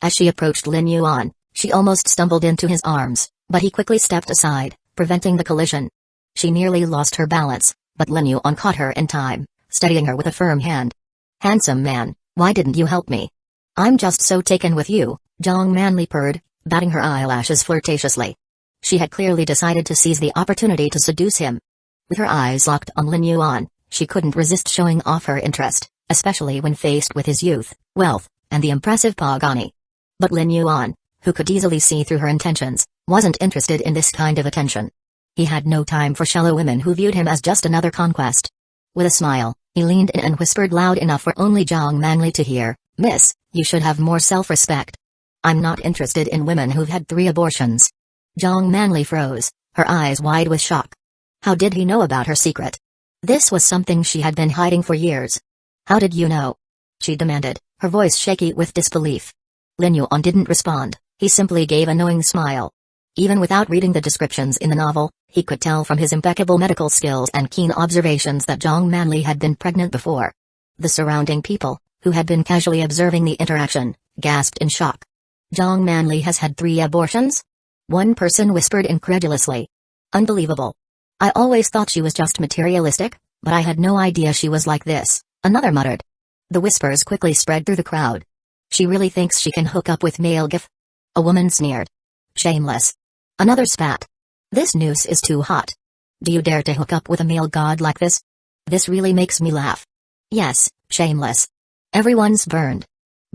As she approached Lin Yuan, she almost stumbled into his arms, but he quickly stepped aside, preventing the collision. She nearly lost her balance, but Lin Yuan caught her in time, steadying her with a firm hand. Handsome man, why didn't you help me? I'm just so taken with you, Zhang Manli purred, batting her eyelashes flirtatiously. She had clearly decided to seize the opportunity to seduce him. With her eyes locked on Lin Yuan, she couldn't resist showing off her interest, especially when faced with his youth, wealth, and the impressive Pagani. But Lin Yuan, who could easily see through her intentions, wasn't interested in this kind of attention. He had no time for shallow women who viewed him as just another conquest. With a smile, he leaned in and whispered loud enough for only Zhang Manli to hear, Miss, you should have more self-respect. I'm not interested in women who've had 3 abortions. Zhang Manli froze, her eyes wide with shock. How did he know about her secret? This was something she had been hiding for years. How did you know? She demanded, her voice shaky with disbelief. Lin Yuan didn't respond, he simply gave a knowing smile. Even without reading the descriptions in the novel, he could tell from his impeccable medical skills and keen observations that Zhang Manli had been pregnant before. The surrounding people, who had been casually observing the interaction, gasped in shock. Zhang Manli has had 3 abortions? One person whispered incredulously. Unbelievable. I always thought she was just materialistic, but I had no idea she was like this, another muttered. The whispers quickly spread through the crowd. She really thinks she can hook up with male gif? A woman sneered. Shameless. Another spat. This noose is too hot. Do you dare to hook up with a male god like this? This really makes me laugh. Yes, shameless. Everyone's burned.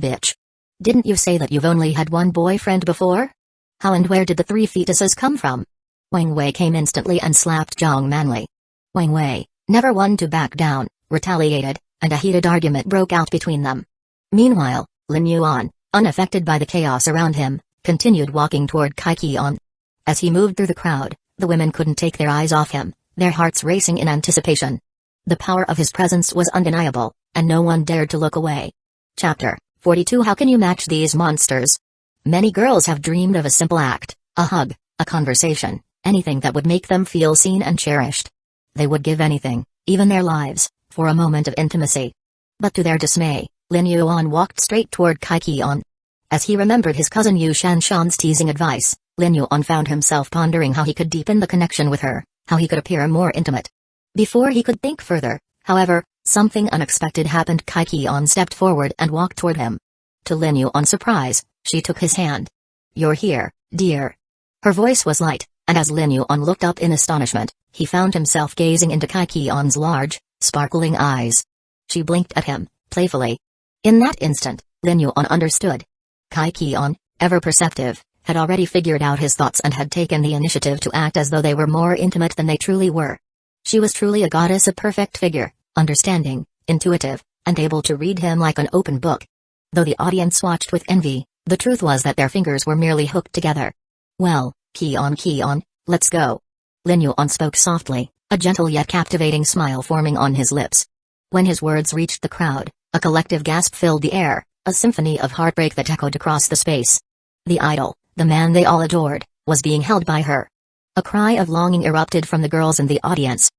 Bitch. Didn't you say that you've only had one boyfriend before? How and where did the 3 fetuses come from? Wang Wei came instantly and slapped Zhang Manli. Wang Wei, never one to back down, retaliated, and a heated argument broke out between them. Meanwhile, Lin Yuan, unaffected by the chaos around him, continued walking toward Kai Kion. As he moved through the crowd, the women couldn't take their eyes off him, their hearts racing in anticipation. The power of his presence was undeniable, and no one dared to look away. Chapter 42 How can you match these monsters? Many girls have dreamed of a simple act, a hug, a conversation, anything that would make them feel seen and cherished. They would give anything, even their lives, for a moment of intimacy. But to their dismay, Lin Yuan walked straight toward Kai Kion. As he remembered his cousin Yu Shanshan's teasing advice, Lin Yuan found himself pondering how he could deepen the connection with her, how he could appear more intimate. Before he could think further, however, something unexpected happened. Kai Kion stepped forward and walked toward him. To Lin Yuan's surprise, she took his hand. You're here, dear. Her voice was light, and as Lin Yuan looked up in astonishment, he found himself gazing into Kai Kion's large, sparkling eyes. She blinked at him, playfully. In that instant, Lin Yuan understood. Kai Kion, ever perceptive, had already figured out his thoughts and had taken the initiative to act as though they were more intimate than they truly were. She was truly a goddess of perfect figure, understanding, intuitive, and able to read him like an open book. Though the audience watched with envy, the truth was that their fingers were merely hooked together. Well, Kion, let's go. Lin Yuan spoke softly, a gentle yet captivating smile forming on his lips. When his words reached the crowd, a collective gasp filled the air, a symphony of heartbreak that echoed across the space. The idol, the man they all adored, was being held by her. A cry of longing erupted from the girls in the audience.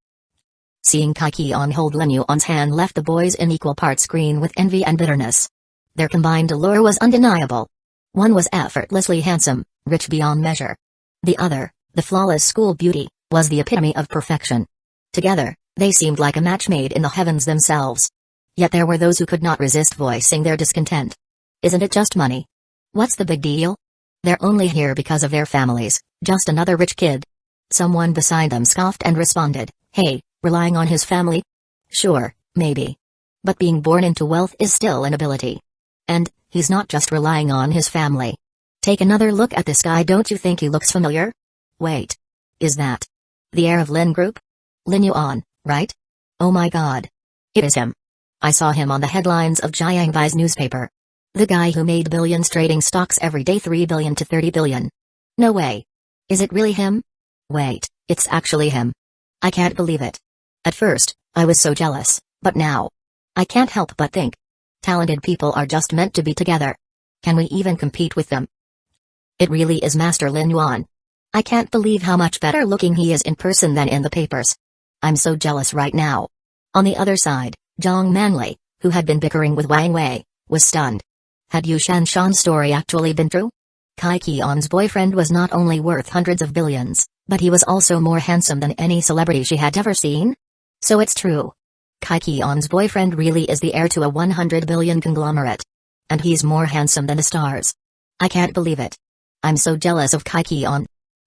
Seeing Kai Kion hold Lin Yuan's hand left the boys in equal parts green with envy and bitterness. Their combined allure was undeniable. One was effortlessly handsome, rich beyond measure. The other, the flawless school beauty, was the epitome of perfection. Together, they seemed like a match made in the heavens themselves. Yet there were those who could not resist voicing their discontent. Isn't it just money? What's the big deal? They're only here because of their families, just another rich kid. Someone beside them scoffed and responded, hey, relying on his family? Sure, maybe. But being born into wealth is still an ability. And, he's not just relying on his family. Take another look at this guy, don't you think he looks familiar? Wait. Is that the heir of Lin Group? Lin Yuan, right? Oh my god. It is him. I saw him on the headlines of Jiangbai's newspaper. The guy who made billions trading stocks every day, 3 billion to 30 billion. No way. Is it really him? Wait, it's actually him. I can't believe it. At first, I was so jealous, but now I can't help but think. Talented people are just meant to be together. Can we even compete with them? It really is Master Lin Yuan. I can't believe how much better looking he is in person than in the papers. I'm so jealous right now. On the other side, Zhang Manlei, who had been bickering with Wang Wei, was stunned. Had Yu Shanshan's story actually been true? Kai Qian's boyfriend was not only worth hundreds of billions, but he was also more handsome than any celebrity she had ever seen? So it's true. Kai Qian's boyfriend really is the heir to a 100 billion conglomerate. And he's more handsome than the stars. I can't believe it. I'm so jealous of Kai Qian.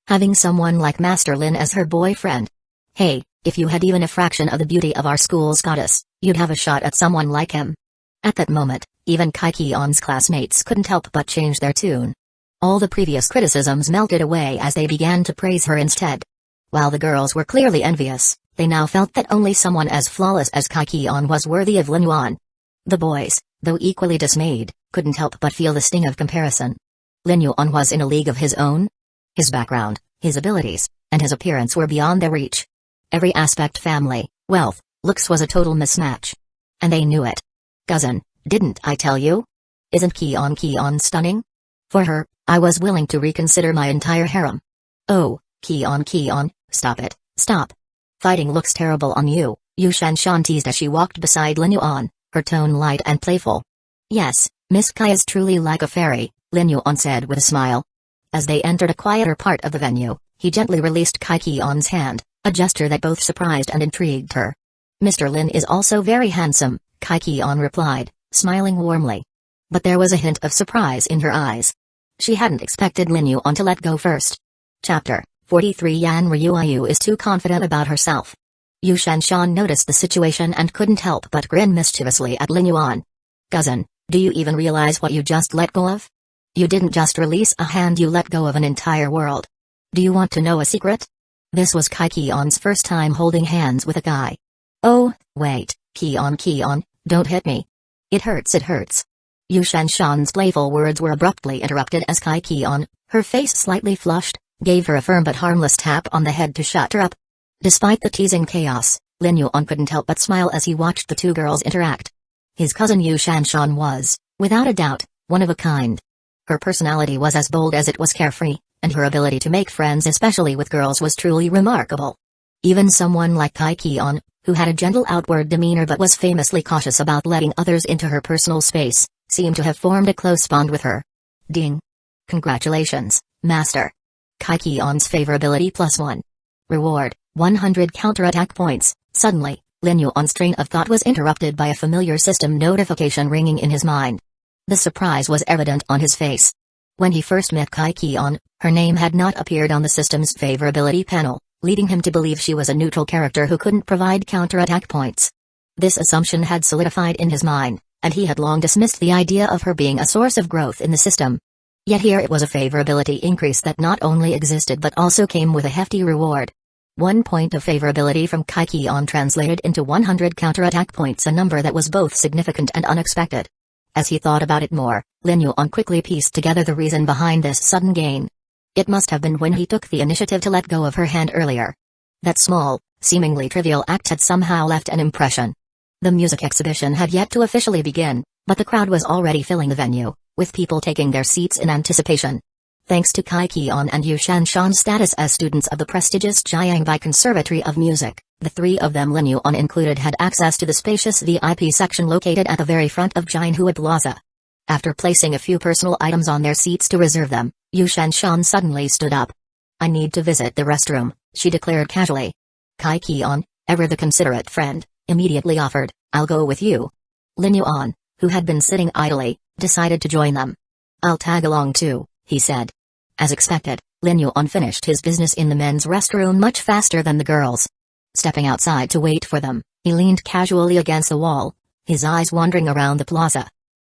Having someone like Master Lin as her boyfriend. Hey, if you had even a fraction of the beauty of our school's goddess, you'd have a shot at someone like him. At that moment, even Kai Qian's classmates couldn't help but change their tune. All the previous criticisms melted away as they began to praise her instead. While the girls were clearly envious, they now felt that only someone as flawless as Kai Qian was worthy of Lin Yuan. The boys, though equally dismayed, couldn't help but feel the sting of comparison. Lin Yuan was in a league of his own. His background, his abilities, and his appearance were beyond their reach. Every aspect, family, wealth, looks, was a total mismatch. And they knew it. Cousin, didn't I tell you? Isn't Qian stunning? For her, I was willing to reconsider my entire harem. Oh, Qian, stop it, stop. Fighting looks terrible on you, Yu Shanshan teased as she walked beside Lin Yuan, her tone light and playful. Yes, Miss Kai is truly like a fairy, Lin Yuan said with a smile. As they entered a quieter part of the venue, he gently released Kai Qian's hand, a gesture that both surprised and intrigued her. Mr. Lin is also very handsome, Kai Qian replied, smiling warmly. But there was a hint of surprise in her eyes. She hadn't expected Lin Yuan to let go first. Chapter 43 Yan Ryuayu is too confident about herself. Yu Shanshan noticed the situation and couldn't help but grin mischievously at Lin Yuan. Cousin, do you even realize what you just let go of? You didn't just release a hand, you let go of an entire world. Do you want to know a secret? This was Kai Qian's first time holding hands with a guy. Oh, wait, Qian, don't hit me. It hurts. Yu Shanshan's playful words were abruptly interrupted as Kai Qian, her face slightly flushed, gave her a firm but harmless tap on the head to shut her up. Despite the teasing chaos, Lin Yuan couldn't help but smile as he watched the two girls interact. His cousin Yu Shanshan was, without a doubt, one of a kind. Her personality was as bold as it was carefree, and her ability to make friends, especially with girls, was truly remarkable. Even someone like Kai Qian, who had a gentle outward demeanor but was famously cautious about letting others into her personal space, seemed to have formed a close bond with her. Ding. Congratulations, Master. Kai Qian's favorability +1. Reward, 100 counterattack points. Suddenly, Lin Yuan's train of thought was interrupted by a familiar system notification ringing in his mind. The surprise was evident on his face. When he first met Kai Qian, her name had not appeared on the system's favorability panel, leading him to believe she was a neutral character who couldn't provide counterattack points. This assumption had solidified in his mind, and he had long dismissed the idea of her being a source of growth in the system. Yet here it was a favorability increase that not only existed but also came with a hefty reward. 1 point of favorability from Kai Qian translated into 100 counterattack points, a number that was both significant and unexpected. As he thought about it more, Lin Yuan quickly pieced together the reason behind this sudden gain. It must have been when he took the initiative to let go of her hand earlier. That small, seemingly trivial act had somehow left an impression. The music exhibition had yet to officially begin, but the crowd was already filling the venue, with people taking their seats in anticipation. Thanks to Kai Qian and Yu Shanshan's status as students of the prestigious Jiangbai Conservatory of Music, the three of them, Lin Yuan included, had access to the spacious VIP section located at the very front of Jianhua Plaza. After placing a few personal items on their seats to reserve them, Yu Shanshan suddenly stood up. I need to visit the restroom, she declared casually. Kai Qian, ever the considerate friend, immediately offered, I'll go with you. Lin Yuan, who had been sitting idly, decided to join them. I'll tag along too, he said. As expected, Lin Yuan finished his business in the men's restroom much faster than the girls. Stepping outside to wait for them, he leaned casually against the wall, his eyes wandering around the plaza.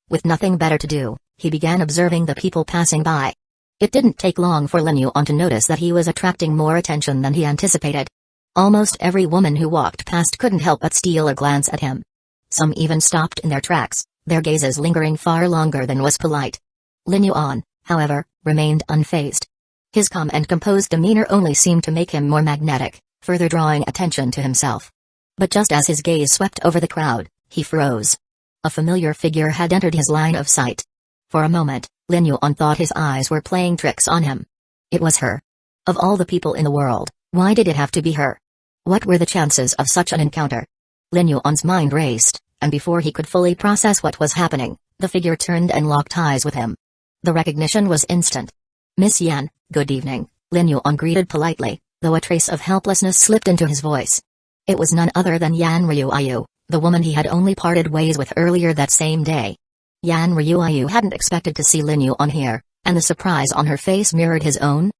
With nothing better to do, he began observing the people passing by. It didn't take long for Lin Yuan to notice that he was attracting more attention than he anticipated. Almost every woman who walked past couldn't help but steal a glance at him. Some even stopped in their tracks, their gazes lingering far longer than was polite. Lin Yuan, however, remained unfazed. His calm and composed demeanor only seemed to make him more magnetic, further drawing attention to himself. But just as his gaze swept over the crowd, he froze. A familiar figure had entered his line of sight. For a moment, Lin Yuan thought his eyes were playing tricks on him. It was her. Of all the people in the world, why did it have to be her? What were the chances of such an encounter? Lin Yuan's mind raced, and before he could fully process what was happening, the figure turned and locked eyes with him. The recognition was instant. "Miss Yan, good evening," Lin Yuan greeted politely, though a trace of helplessness slipped into his voice. It was none other than Yan Ryuayu, the woman he had only parted ways with earlier that same day. Yan Ryuayu hadn't expected to see Lin Yuan here, and the surprise on her face mirrored his own.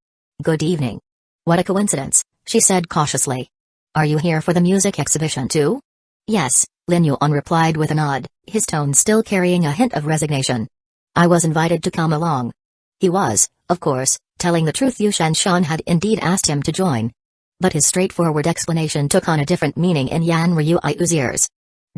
"Good evening. What a coincidence," she said cautiously. "Are you here for the music exhibition too?" "Yes," Lin Yuan replied with a nod, his tone still carrying a hint of resignation. "I was invited to come along." He was, of course, telling the truth. Yu Shanshan had indeed asked him to join. But his straightforward explanation took on a different meaning in Yan Ryuayu's ears.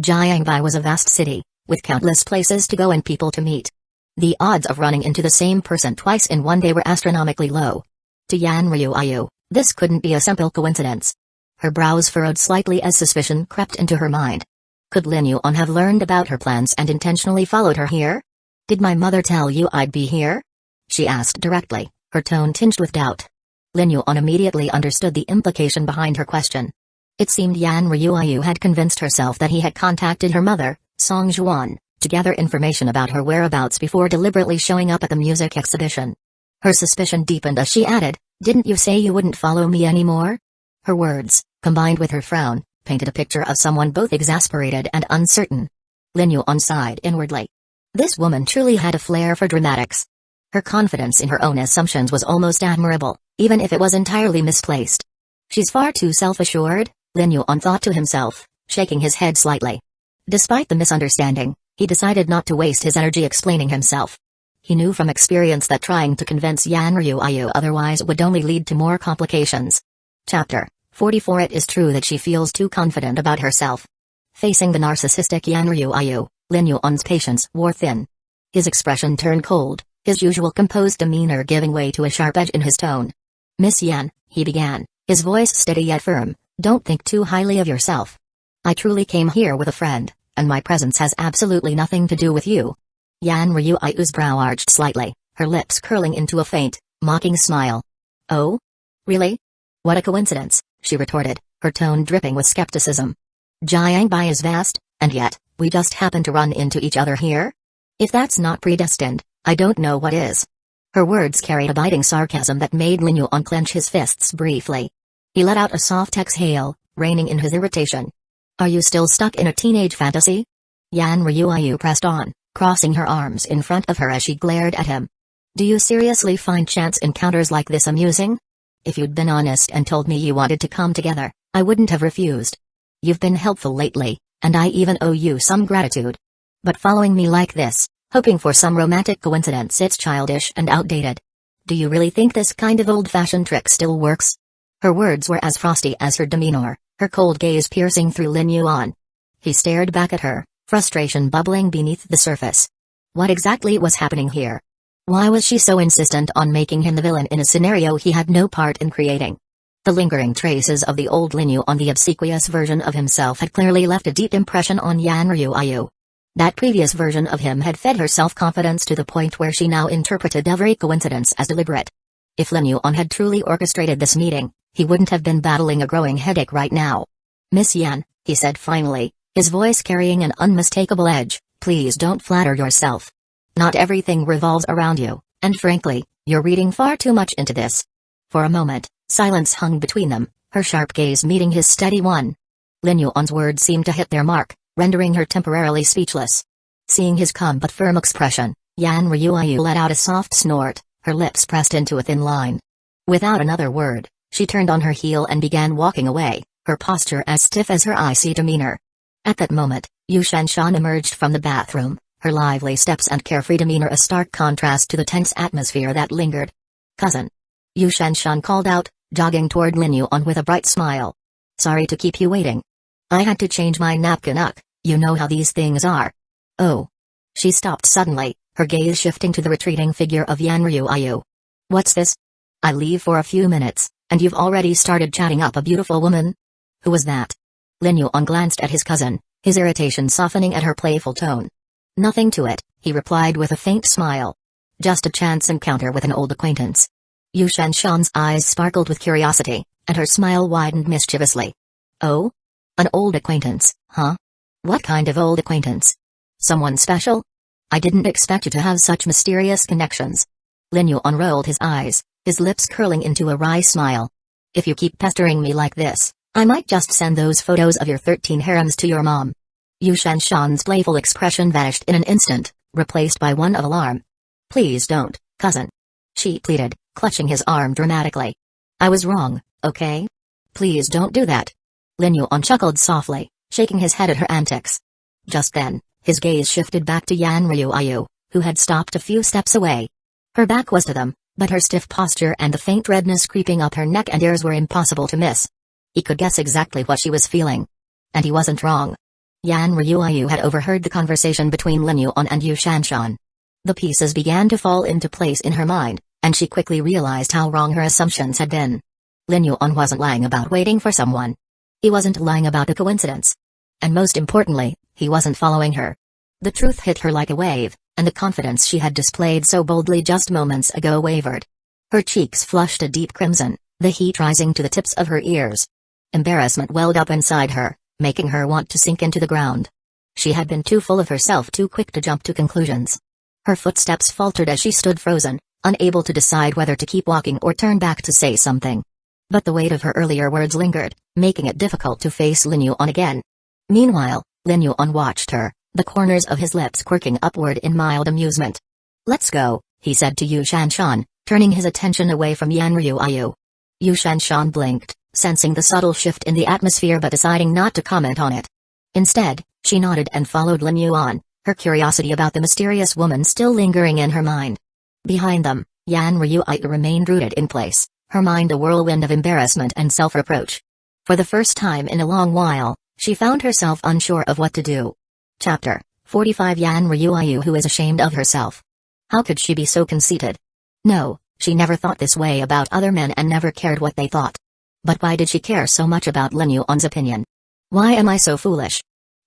Jiangbai was a vast city, with countless places to go and people to meet. The odds of running into the same person twice in one day were astronomically low. To Yan Ryuayu, this couldn't be a simple coincidence. Her brows furrowed slightly as suspicion crept into her mind. Could Lin Yuan have learned about her plans and intentionally followed her here? "Did my mother tell you I'd be here?" she asked directly, her tone tinged with doubt. Lin Yuan immediately understood the implication behind her question. It seemed Yan Ryuayu had convinced herself that he had contacted her mother, Song Zhuan, to gather information about her whereabouts before deliberately showing up at the music exhibition. Her suspicion deepened as she added, "Didn't you say you wouldn't follow me anymore?" Her words, combined with her frown, painted a picture of someone both exasperated and uncertain. Lin Yuan sighed inwardly. This woman truly had a flair for dramatics. Her confidence in her own assumptions was almost admirable, even if it was entirely misplaced. "She's far too self-assured," Lin Yuan thought to himself, shaking his head slightly. Despite the misunderstanding, he decided not to waste his energy explaining himself. He knew from experience that trying to convince Yan Ryuayu otherwise would only lead to more complications. Chapter 44. It is true that she feels too confident about herself. Facing the narcissistic Yan Ryuayu, Lin Yuan's patience wore thin. His expression turned cold, his usual composed demeanor giving way to a sharp edge in his tone. "Miss Yan," he began, his voice steady yet firm, "don't think too highly of yourself. I truly came here with a friend, and my presence has absolutely nothing to do with you." Yan Ryuayu's brow arched slightly, her lips curling into a faint, mocking smile. "Oh? Really? What a coincidence," she retorted, her tone dripping with skepticism. "Jiangbai is vast, and yet, we just happen to run into each other here? If that's not predestined, I don't know what is." Her words carried a biting sarcasm that made Lin Yuan clench his fists briefly. He let out a soft exhale, reining in his irritation. "Are you still stuck in a teenage fantasy?" Yan Ryuayu pressed on, crossing her arms in front of her as she glared at him. "Do you seriously find chance encounters like this amusing? If you'd been honest and told me you wanted to come together, I wouldn't have refused. You've been helpful lately, and I even owe you some gratitude. But following me like this, hoping for some romantic coincidence, it's childish and outdated. Do you really think this kind of old-fashioned trick still works?" Her words were as frosty as her demeanor, her cold gaze piercing through Lin Yuan. He stared back at her, frustration bubbling beneath the surface. What exactly was happening here? Why was she so insistent on making him the villain in a scenario he had no part in creating? The lingering traces of the old Lin Yuan, the obsequious version of himself, had clearly left a deep impression on Yan Ryuayu. That previous version of him had fed her self-confidence to the point where she now interpreted every coincidence as deliberate. If Lin Yuan had truly orchestrated this meeting, he wouldn't have been battling a growing headache right now. "Miss Yan," he said finally, his voice carrying an unmistakable edge, "please don't flatter yourself. Not everything revolves around you, and frankly, you're reading far too much into this." For a moment, silence hung between them, her sharp gaze meeting his steady one. Lin Yuan's words seemed to hit their mark, rendering her temporarily speechless. Seeing his calm but firm expression, Yan Ryuayu let out a soft snort, her lips pressed into a thin line. Without another word, she turned on her heel and began walking away, her posture as stiff as her icy demeanor. At that moment, Yu Shanshan emerged from the bathroom, her lively steps and carefree demeanor a stark contrast to the tense atmosphere that lingered. cousin. Yu Shanshan called out, jogging toward Lin Yuan with a bright smile. Sorry to keep you waiting. I had to change my napkin up, you know how these things are. Oh. She stopped suddenly, her gaze shifting to the retreating figure of Yanryu. What's this? I leave for a few minutes, and you've already started chatting up a beautiful woman? Who was that? Lin Yuan glanced at his cousin, his irritation softening at her playful tone. Nothing to it, he replied with a faint smile. Just a chance encounter with an old acquaintance. Yu Shanshan's eyes sparkled with curiosity, and her smile widened mischievously. Oh? An old acquaintance, huh? What kind of old acquaintance? Someone special? I didn't expect you to have such mysterious connections. Lin Yuan rolled his eyes, his lips curling into a wry smile. If you keep pestering me like this, I might just send those photos of your 13 harems to your mom. Yu Shanshan's playful expression vanished in an instant, replaced by one of alarm. Please don't, cousin. She pleaded, clutching his arm dramatically. I was wrong, okay? Please don't do that. Lin Yuan chuckled softly, shaking his head at her antics. Just then, his gaze shifted back to Yanryu, who had stopped a few steps away. Her back was to them, but her stiff posture and the faint redness creeping up her neck and ears were impossible to miss. He could guess exactly what she was feeling. And he wasn't wrong. Yanryu had overheard the conversation between Lin Yuan and Yu Shanshan. The pieces began to fall into place in her mind, and she quickly realized how wrong her assumptions had been. Lin Yuan wasn't lying about waiting for someone. He wasn't lying about a coincidence. And most importantly, he wasn't following her. The truth hit her like a wave, and the confidence she had displayed so boldly just moments ago wavered. Her cheeks flushed a deep crimson, the heat rising to the tips of her ears. Embarrassment welled up inside her, making her want to sink into the ground. She had been too full of herself, too quick to jump to conclusions. Her footsteps faltered as she stood frozen, unable to decide whether to keep walking or turn back to say something. But the weight of her earlier words lingered, making it difficult to face Lin Yuan again. Meanwhile, Lin Yuan watched her, the corners of his lips quirking upward in mild amusement. Let's go, he said to Yu Shanshan, turning his attention away from Yanryu. Yu Shanshan blinked, sensing the subtle shift in the atmosphere but deciding not to comment on it. Instead, she nodded and followed Lin Yuan, her curiosity about the mysterious woman still lingering in her mind. Behind them, Yanryu remained rooted in place, her mind a whirlwind of embarrassment and self-reproach. For the first time in a long while, she found herself unsure of what to do. Chapter 45 Yanryu who is ashamed of herself. How could she be so conceited? No, she never thought this way about other men and never cared what they thought. But why did she care so much about Lin Yuan's opinion? Why am I so foolish?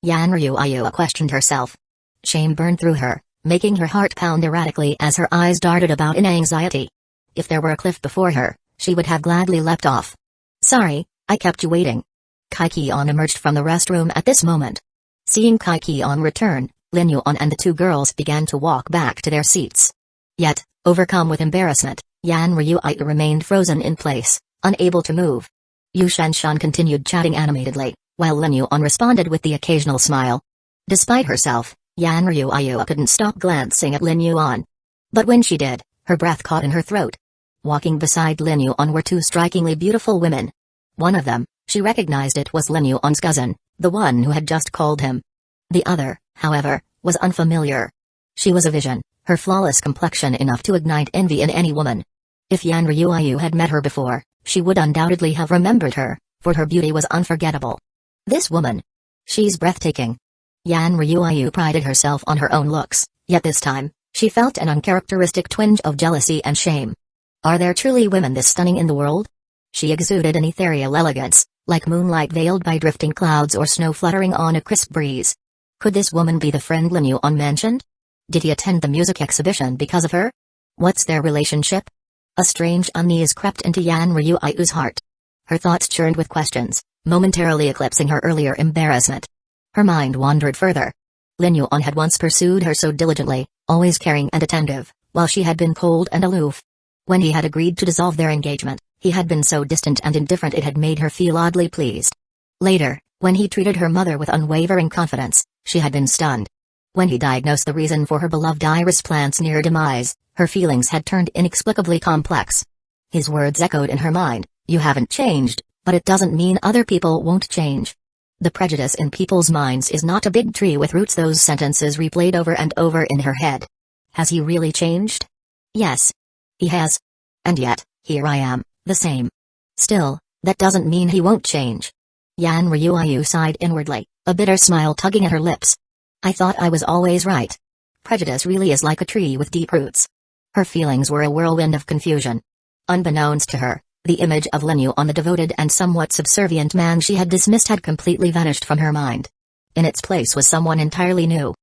Yanryu questioned herself. Shame burned through her, making her heart pound erratically as her eyes darted about in anxiety. If there were a cliff before her, she would have gladly leapt off. Sorry, I kept you waiting. Kaikion emerged from the restroom at this moment. Seeing Kaikion return, Lin Yuan and the two girls began to walk back to their seats. Yet, overcome with embarrassment, Yanryu remained frozen in place, unable to move. Yu Shanshan continued chatting animatedly, while Lin Yuan responded with the occasional smile. Despite herself, Yanryu couldn't stop glancing at Lin Yuan. But when she did, her breath caught in her throat. Walking beside Lin Yuan were two strikingly beautiful women. One of them, she recognized it was Lin Yuan's cousin, the one who had just called him. The other, however, was unfamiliar. She was a vision, her flawless complexion enough to ignite envy in any woman. If Yanryu had met her before, she would undoubtedly have remembered her, for her beauty was unforgettable. This woman. She's breathtaking. Yanryu prided herself on her own looks, yet this time, she felt an uncharacteristic twinge of jealousy and shame. Are there truly women this stunning in the world? She exuded an ethereal elegance, like moonlight veiled by drifting clouds or snow fluttering on a crisp breeze. Could this woman be the friend Lin Yuan mentioned? Did he attend the music exhibition because of her? What's their relationship? A strange unease crept into Yanryu's heart. Her thoughts churned with questions, momentarily eclipsing her earlier embarrassment. Her mind wandered further. Lin Yuan had once pursued her so diligently, always caring and attentive, while she had been cold and aloof. When he had agreed to dissolve their engagement, he had been so distant and indifferent it had made her feel oddly pleased. Later, when he treated her mother with unwavering confidence, she had been stunned. When he diagnosed the reason for her beloved iris plant's near demise, her feelings had turned inexplicably complex. His words echoed in her mind, "You haven't changed, but it doesn't mean other people won't change." The prejudice in people's minds is not a big tree with roots. Those sentences replayed over and over in her head. Has he really changed? Yes. He has. And yet, here I am, the same. Still, that doesn't mean he won't change. Yan Ryuayu sighed inwardly, a bitter smile tugging at her lips. I thought I was always right. Prejudice really is like a tree with deep roots. Her feelings were a whirlwind of confusion. Unbeknownst to her, the image of Lin Yu on the devoted and somewhat subservient man she had dismissed had completely vanished from her mind. In its place was someone entirely new.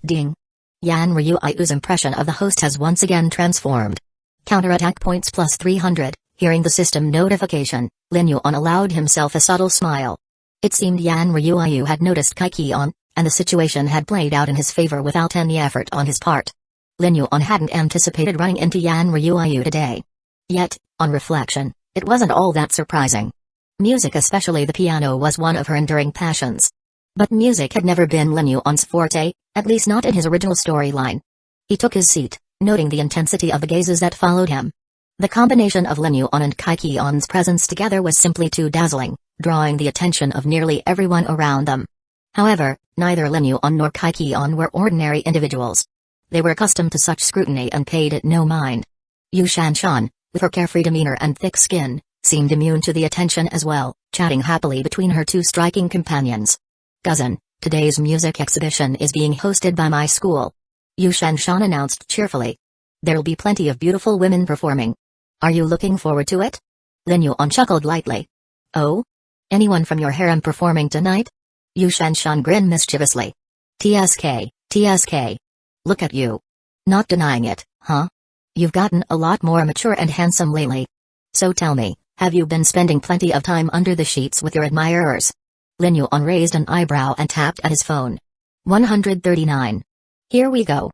Ding. Yan Ryuayu's impression of the host has once again transformed. Counterattack points plus 300, hearing the system notification, Lin Yu allowed himself a subtle smile. It seemed Yan Ryuayu had noticed Kaikion, and the situation had played out in his favor without any effort on his part. Lin Yu hadn't anticipated running into Yan Ryuayu today. Yet, on reflection, it wasn't all that surprising. Music, especially the piano, was one of her enduring passions. But music had never been Lin Yu's forte, at least not in his original storyline. He took his seat, noting the intensity of the gazes that followed him. The combination of Lin Yu and Kaikion's presence together was simply too dazzling, drawing the attention of nearly everyone around them. However, neither Lin Yu nor Kaikion were ordinary individuals. They were accustomed to such scrutiny and paid it no mind. Yu Shanshan, with her carefree demeanor and thick skin, seemed immune to the attention as well, chatting happily between her two striking companions. Cousin, today's music exhibition is being hosted by my school. Yu Shanshan announced cheerfully. There'll be plenty of beautiful women performing. Are you looking forward to it? Lin Yu chuckled lightly. Oh? Anyone from your harem performing tonight? Yu Shanshan grinned mischievously. TSK, TSK. Look at you. Not denying it, huh? You've gotten a lot more mature and handsome lately. So tell me, have you been spending plenty of time under the sheets with your admirers? Lin Yu raised an eyebrow and tapped at his phone. 139. Here we go.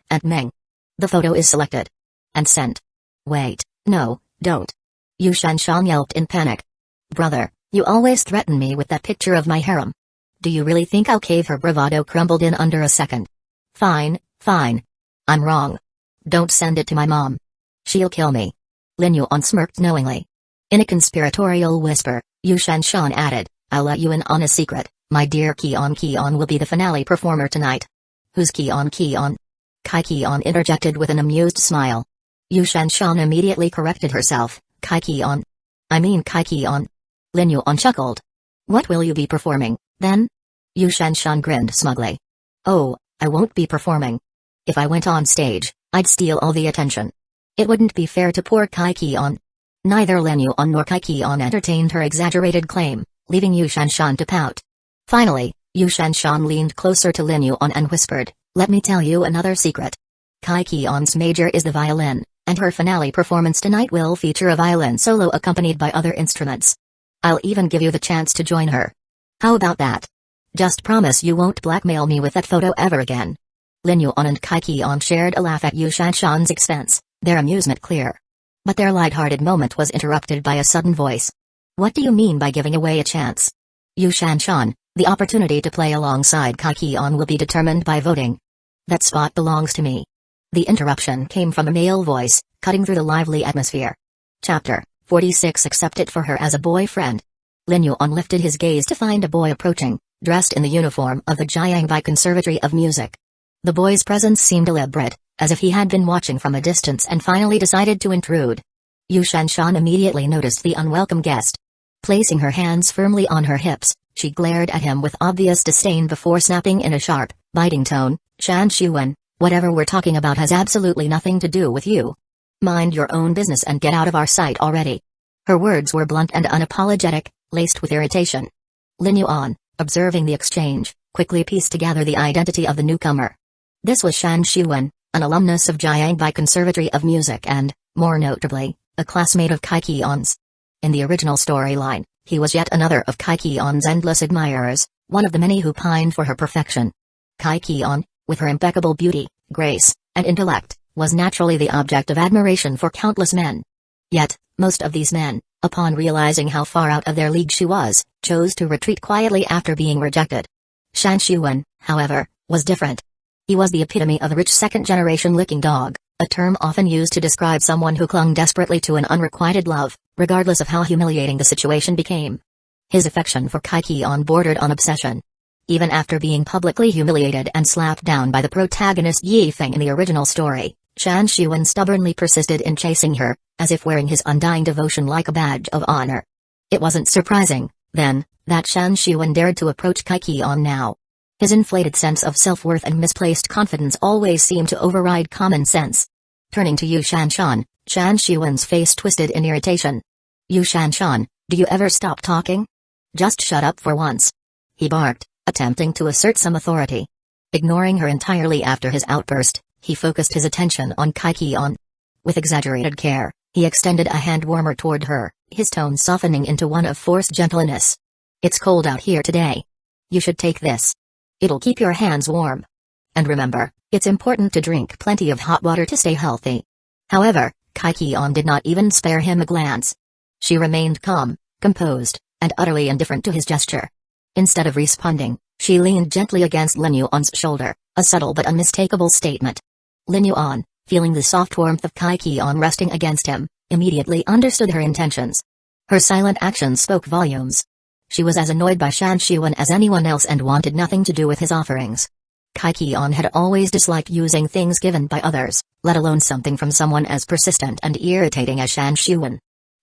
And Meng. The photo is selected. And sent. Wait, no, don't. Yu Shanshan yelped in panic. Brother, you always threaten me with that picture of my harem. Do you really think I'll cave? Her bravado crumbled in under a second. Fine, fine. I'm wrong. Don't send it to my mom. She'll kill me. Lin Yu smirked knowingly. In a conspiratorial whisper, Yu Shanshan added, I'll let you in on a secret, my dear Kion will be the finale performer tonight. Who's Kion? Kaikion interjected with an amused smile. Yu Shanshan immediately corrected herself, Kaikion. I mean Kaikion. Lin Yu chuckled. What will you be performing, then? Yu Shanshan grinned smugly. Oh, I won't be performing. If I went on stage, I'd steal all the attention. It wouldn't be fair to poor Kaikion. Neither Lin Yu nor Kaikion entertained her exaggerated claim, leaving Yu Shanshan to pout. Finally, Yu Shanshan leaned closer to Lin Yu and whispered, let me tell you another secret. Kaikion's major is the violin, and her finale performance tonight will feature a violin solo accompanied by other instruments. I'll even give you the chance to join her. How about that? Just promise you won't blackmail me with that photo ever again. Lin Yu and Kaikion shared a laugh at Yu Shanshan's expense, their amusement clear. But their light-hearted moment was interrupted by a sudden voice. What do you mean by giving away a chance? Yu Shanshan, the opportunity to play alongside Kaikion will be determined by voting. That spot belongs to me. The interruption came from a male voice, cutting through the lively atmosphere. Chapter 46. Accept it for her as a boyfriend. Lin Yu lifted his gaze to find a boy approaching, dressed in the uniform of the Jiangbai Conservatory of Music. The boy's presence seemed deliberate, as if he had been watching from a distance and finally decided to intrude. Yu Shanshan immediately noticed the unwelcome guest. Placing her hands firmly on her hips, she glared at him with obvious disdain before snapping in a sharp, biting tone, Shan Shuwen, whatever we're talking about has absolutely nothing to do with you. Mind your own business and get out of our sight already. Her words were blunt and unapologetic, laced with irritation. Lin Yu, observing the exchange, quickly pieced together the identity of the newcomer. This was Shan Shuwen, an alumnus of Jiangbai Conservatory of Music and, more notably, a classmate of Kaikion's. In the original storyline, he was yet another of Kaikion's endless admirers, one of the many who pined for her perfection. Kaikion, with her impeccable beauty, grace, and intellect, was naturally the object of admiration for countless men. Yet, most of these men, upon realizing how far out of their league she was, chose to retreat quietly after being rejected. Shan Shuwen, however, was different. He was the epitome of a rich second-generation licking dog, a term often used to describe someone who clung desperately to an unrequited love, regardless of how humiliating the situation became. His affection for Kaikion bordered on obsession. Even after being publicly humiliated and slapped down by the protagonist Yi Feng in the original story, Shan Xuan stubbornly persisted in chasing her, as if wearing his undying devotion like a badge of honor. It wasn't surprising, then, that Shan Xuan dared to approach Kaikion now. His inflated sense of self-worth and misplaced confidence always seemed to override common sense. Turning to Yu Shanshan, Shan Xuan's face twisted in irritation. "Yu Shanshan, do you ever stop talking? Just shut up for once," he barked, attempting to assert some authority. Ignoring her entirely after his outburst, he focused his attention on Kaikion. With exaggerated care, he extended a hand warmer toward her, his tone softening into one of forced gentleness. "It's cold out here today. You should take this. It'll keep your hands warm. And remember, it's important to drink plenty of hot water to stay healthy." However, Kaikion did not even spare him a glance. She remained calm, composed, and utterly indifferent to his gesture. Instead of responding, she leaned gently against Lin Yuan's shoulder, a subtle but unmistakable statement. Lin Yuan, feeling the soft warmth of Kaikion resting against him, immediately understood her intentions. Her silent actions spoke volumes. She was as annoyed by Shan Xuan as anyone else and wanted nothing to do with his offerings. Kaikion had always disliked using things given by others, let alone something from someone as persistent and irritating as Shan Xuan.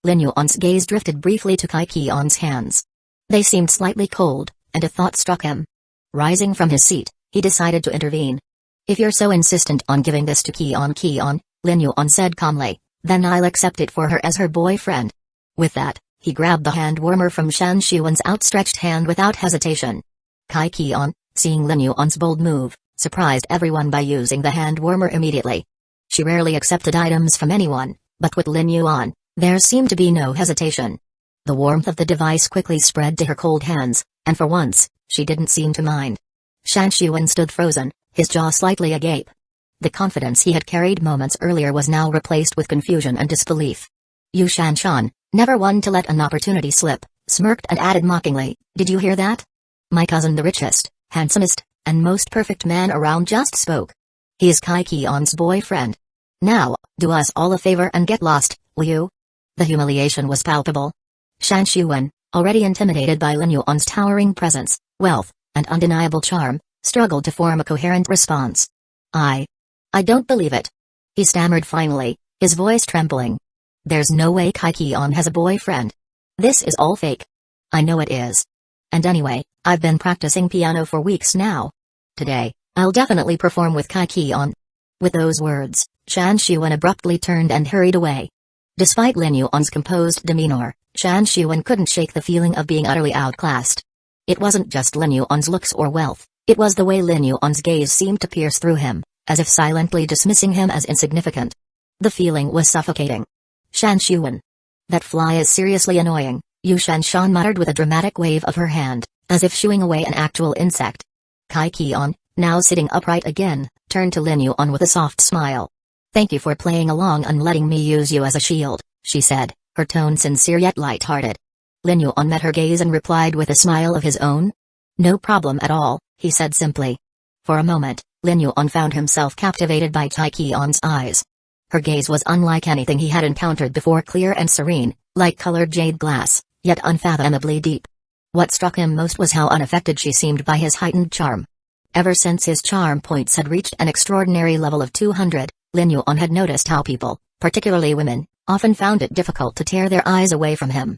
Lin Yuan's gaze drifted briefly to Kaikion's hands. They seemed slightly cold, and a thought struck him. Rising from his seat, he decided to intervene. "If you're so insistent on giving this to Kion," Lin Yuan said calmly, "then I'll accept it for her as her boyfriend." With that, he grabbed the hand warmer from Shan Xuan's outstretched hand without hesitation. Kion, seeing Lin Yuan's bold move, surprised everyone by using the hand warmer immediately. She rarely accepted items from anyone, but with Lin Yuan, there seemed to be no hesitation. The warmth of the device quickly spread to her cold hands, and for once, she didn't seem to mind. Shan Xuan stood frozen, his jaw slightly agape. The confidence he had carried moments earlier was now replaced with confusion and disbelief. Yu Shanshan, never one to let an opportunity slip, smirked and added mockingly, "Did you hear that? My cousin, the richest, handsomest, and most perfect man around, just spoke. He is Kaikion's boyfriend. Now, do us all a favor and get lost, will you?" The humiliation was palpable. Shan Xuan, already intimidated by Lin Yuan's towering presence, wealth, and undeniable charm, struggled to form a coherent response. I don't believe it," he stammered finally, his voice trembling. "There's no way Kaikion has a boyfriend. This is all fake." "I know it is. And anyway, I've been practicing piano for weeks now. Today, I'll definitely perform with Kaikion." With those words, Shan Xuan abruptly turned and hurried away. Despite Lin Yuan's composed demeanor, Shan Xuan couldn't shake the feeling of being utterly outclassed. It wasn't just Lin Yuan's looks or wealth, it was the way Lin Yuan's gaze seemed to pierce through him, as if silently dismissing him as insignificant. The feeling was suffocating. "Shan Xuan. That fly is seriously annoying," Yu Shanshan muttered with a dramatic wave of her hand, as if shooing away an actual insect. Kaikion, now sitting upright again, turned to Lin Yuan with a soft smile. "Thank you for playing along and letting me use you as a shield," she said, her tone sincere yet light-hearted. Lin Yuan met her gaze and replied with a smile of his own. "No problem at all," he said simply. For a moment, Lin Yuan found himself captivated by Kaikion's eyes. Her gaze was unlike anything he had encountered before, clear and serene, like colored jade glass, yet unfathomably deep. What struck him most was how unaffected she seemed by his heightened charm. Ever since his charm points had reached an extraordinary level of 200, Lin Yuan had noticed how people, particularly women, often found it difficult to tear their eyes away from him.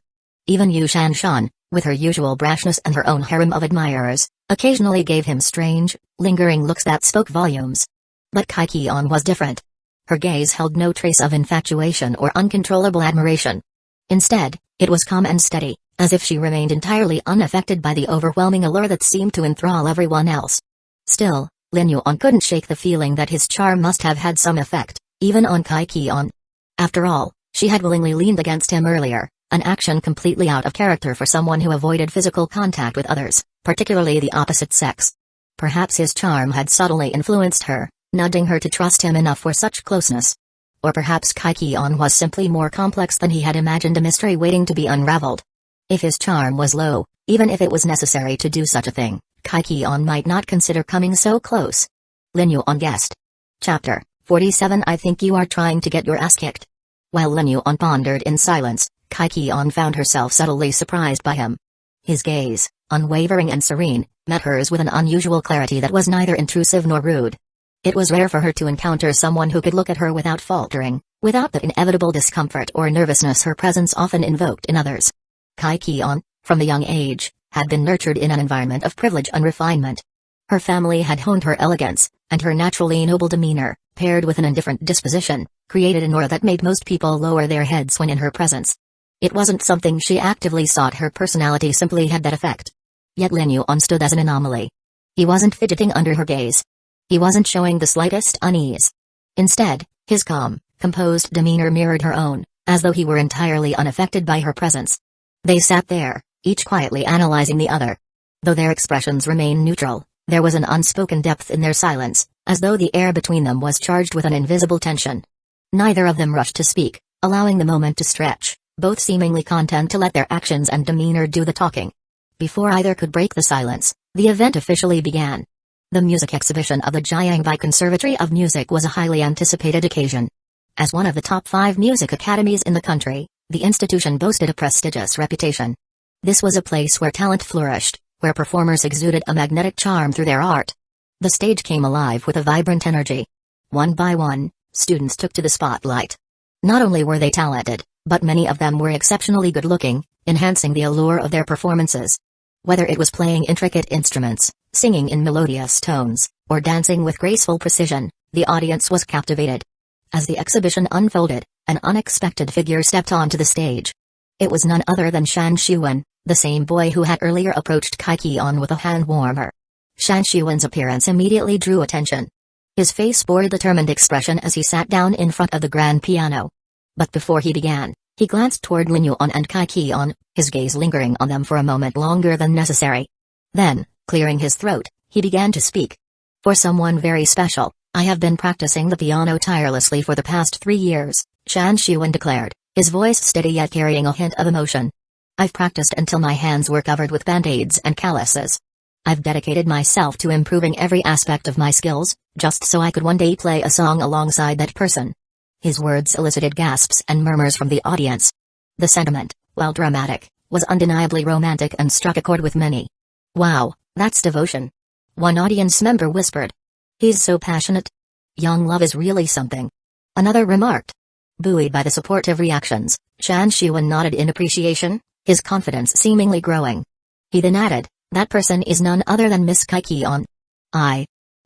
Even Yu Shanshan, with her usual brashness and her own harem of admirers, occasionally gave him strange, lingering looks that spoke volumes. But Kaikion was different. Her gaze held no trace of infatuation or uncontrollable admiration. Instead, it was calm and steady, as if she remained entirely unaffected by the overwhelming allure that seemed to enthrall everyone else. Still, Lin Yuan couldn't shake the feeling that his charm must have had some effect, even on Kaikion. After all, she had willingly leaned against him earlier, an action completely out of character for someone who avoided physical contact with others, particularly the opposite sex. Perhaps his charm had subtly influenced her, nudging her to trust him enough for such closeness. Or perhaps Kaikion was simply more complex than he had imagined, a mystery waiting to be unraveled. If his charm was low, even if it was necessary to do such a thing, Kaikion might not consider coming so close. Lin Yuan guessed. Chapter 47. I think you are trying to get your ass kicked. While Lin Yuan pondered in silence, Kaikion found herself subtly surprised by him. His gaze, unwavering and serene, met hers with an unusual clarity that was neither intrusive nor rude. It was rare for her to encounter someone who could look at her without faltering, without the inevitable discomfort or nervousness her presence often invoked in others. Kaikion, from a young age, had been nurtured in an environment of privilege and refinement. Her family had honed her elegance, and her naturally noble demeanor, paired with an indifferent disposition, created an aura that made most people lower their heads when in her presence. It wasn't something she actively sought, her personality simply had that effect. Yet Lin Yuan stood as an anomaly. He wasn't fidgeting under her gaze. He wasn't showing the slightest unease. Instead, his calm, composed demeanor mirrored her own, as though he were entirely unaffected by her presence. They sat there, each quietly analyzing the other. Though their expressions remained neutral, there was an unspoken depth in their silence, as though the air between them was charged with an invisible tension. Neither of them rushed to speak, allowing the moment to stretch, both seemingly content to let their actions and demeanor do the talking. Before either could break the silence, the event officially began. The music exhibition of the Jiangbai Conservatory of Music was a highly anticipated occasion. As one of the top 5 music academies in the country, the institution boasted a prestigious reputation. This was a place where talent flourished, where performers exuded a magnetic charm through their art. The stage came alive with a vibrant energy. One by one, students took to the spotlight. Not only were they talented, but many of them were exceptionally good-looking, enhancing the allure of their performances. Whether it was playing intricate instruments, singing in melodious tones, or dancing with graceful precision, the audience was captivated. As the exhibition unfolded, an unexpected figure stepped onto the stage. It was none other than Shan Xuan, the same boy who had earlier approached Kaikion with a hand warmer. Shan Xuan's appearance immediately drew attention. His face bore a determined expression as he sat down in front of the grand piano. But before he began, he glanced toward Lin Yuan and Kaikion, his gaze lingering on them for a moment longer than necessary. Then, clearing his throat, he began to speak. For someone very special, I have been practicing the piano tirelessly for the past 3 years, Shan Xuan declared, his voice steady yet carrying a hint of emotion. I've practiced until my hands were covered with band-aids and calluses. I've dedicated myself to improving every aspect of my skills, just so I could one day play a song alongside that person. His words elicited gasps and murmurs from the audience. The sentiment, while dramatic, was undeniably romantic and struck a chord with many. Wow, that's devotion. One audience member whispered. He's so passionate. Young love is really something. Another remarked. Buoyed by the supportive reactions, Shan Xuan nodded in appreciation, his confidence seemingly growing. He then added, that person is none other than Miss Kaikion.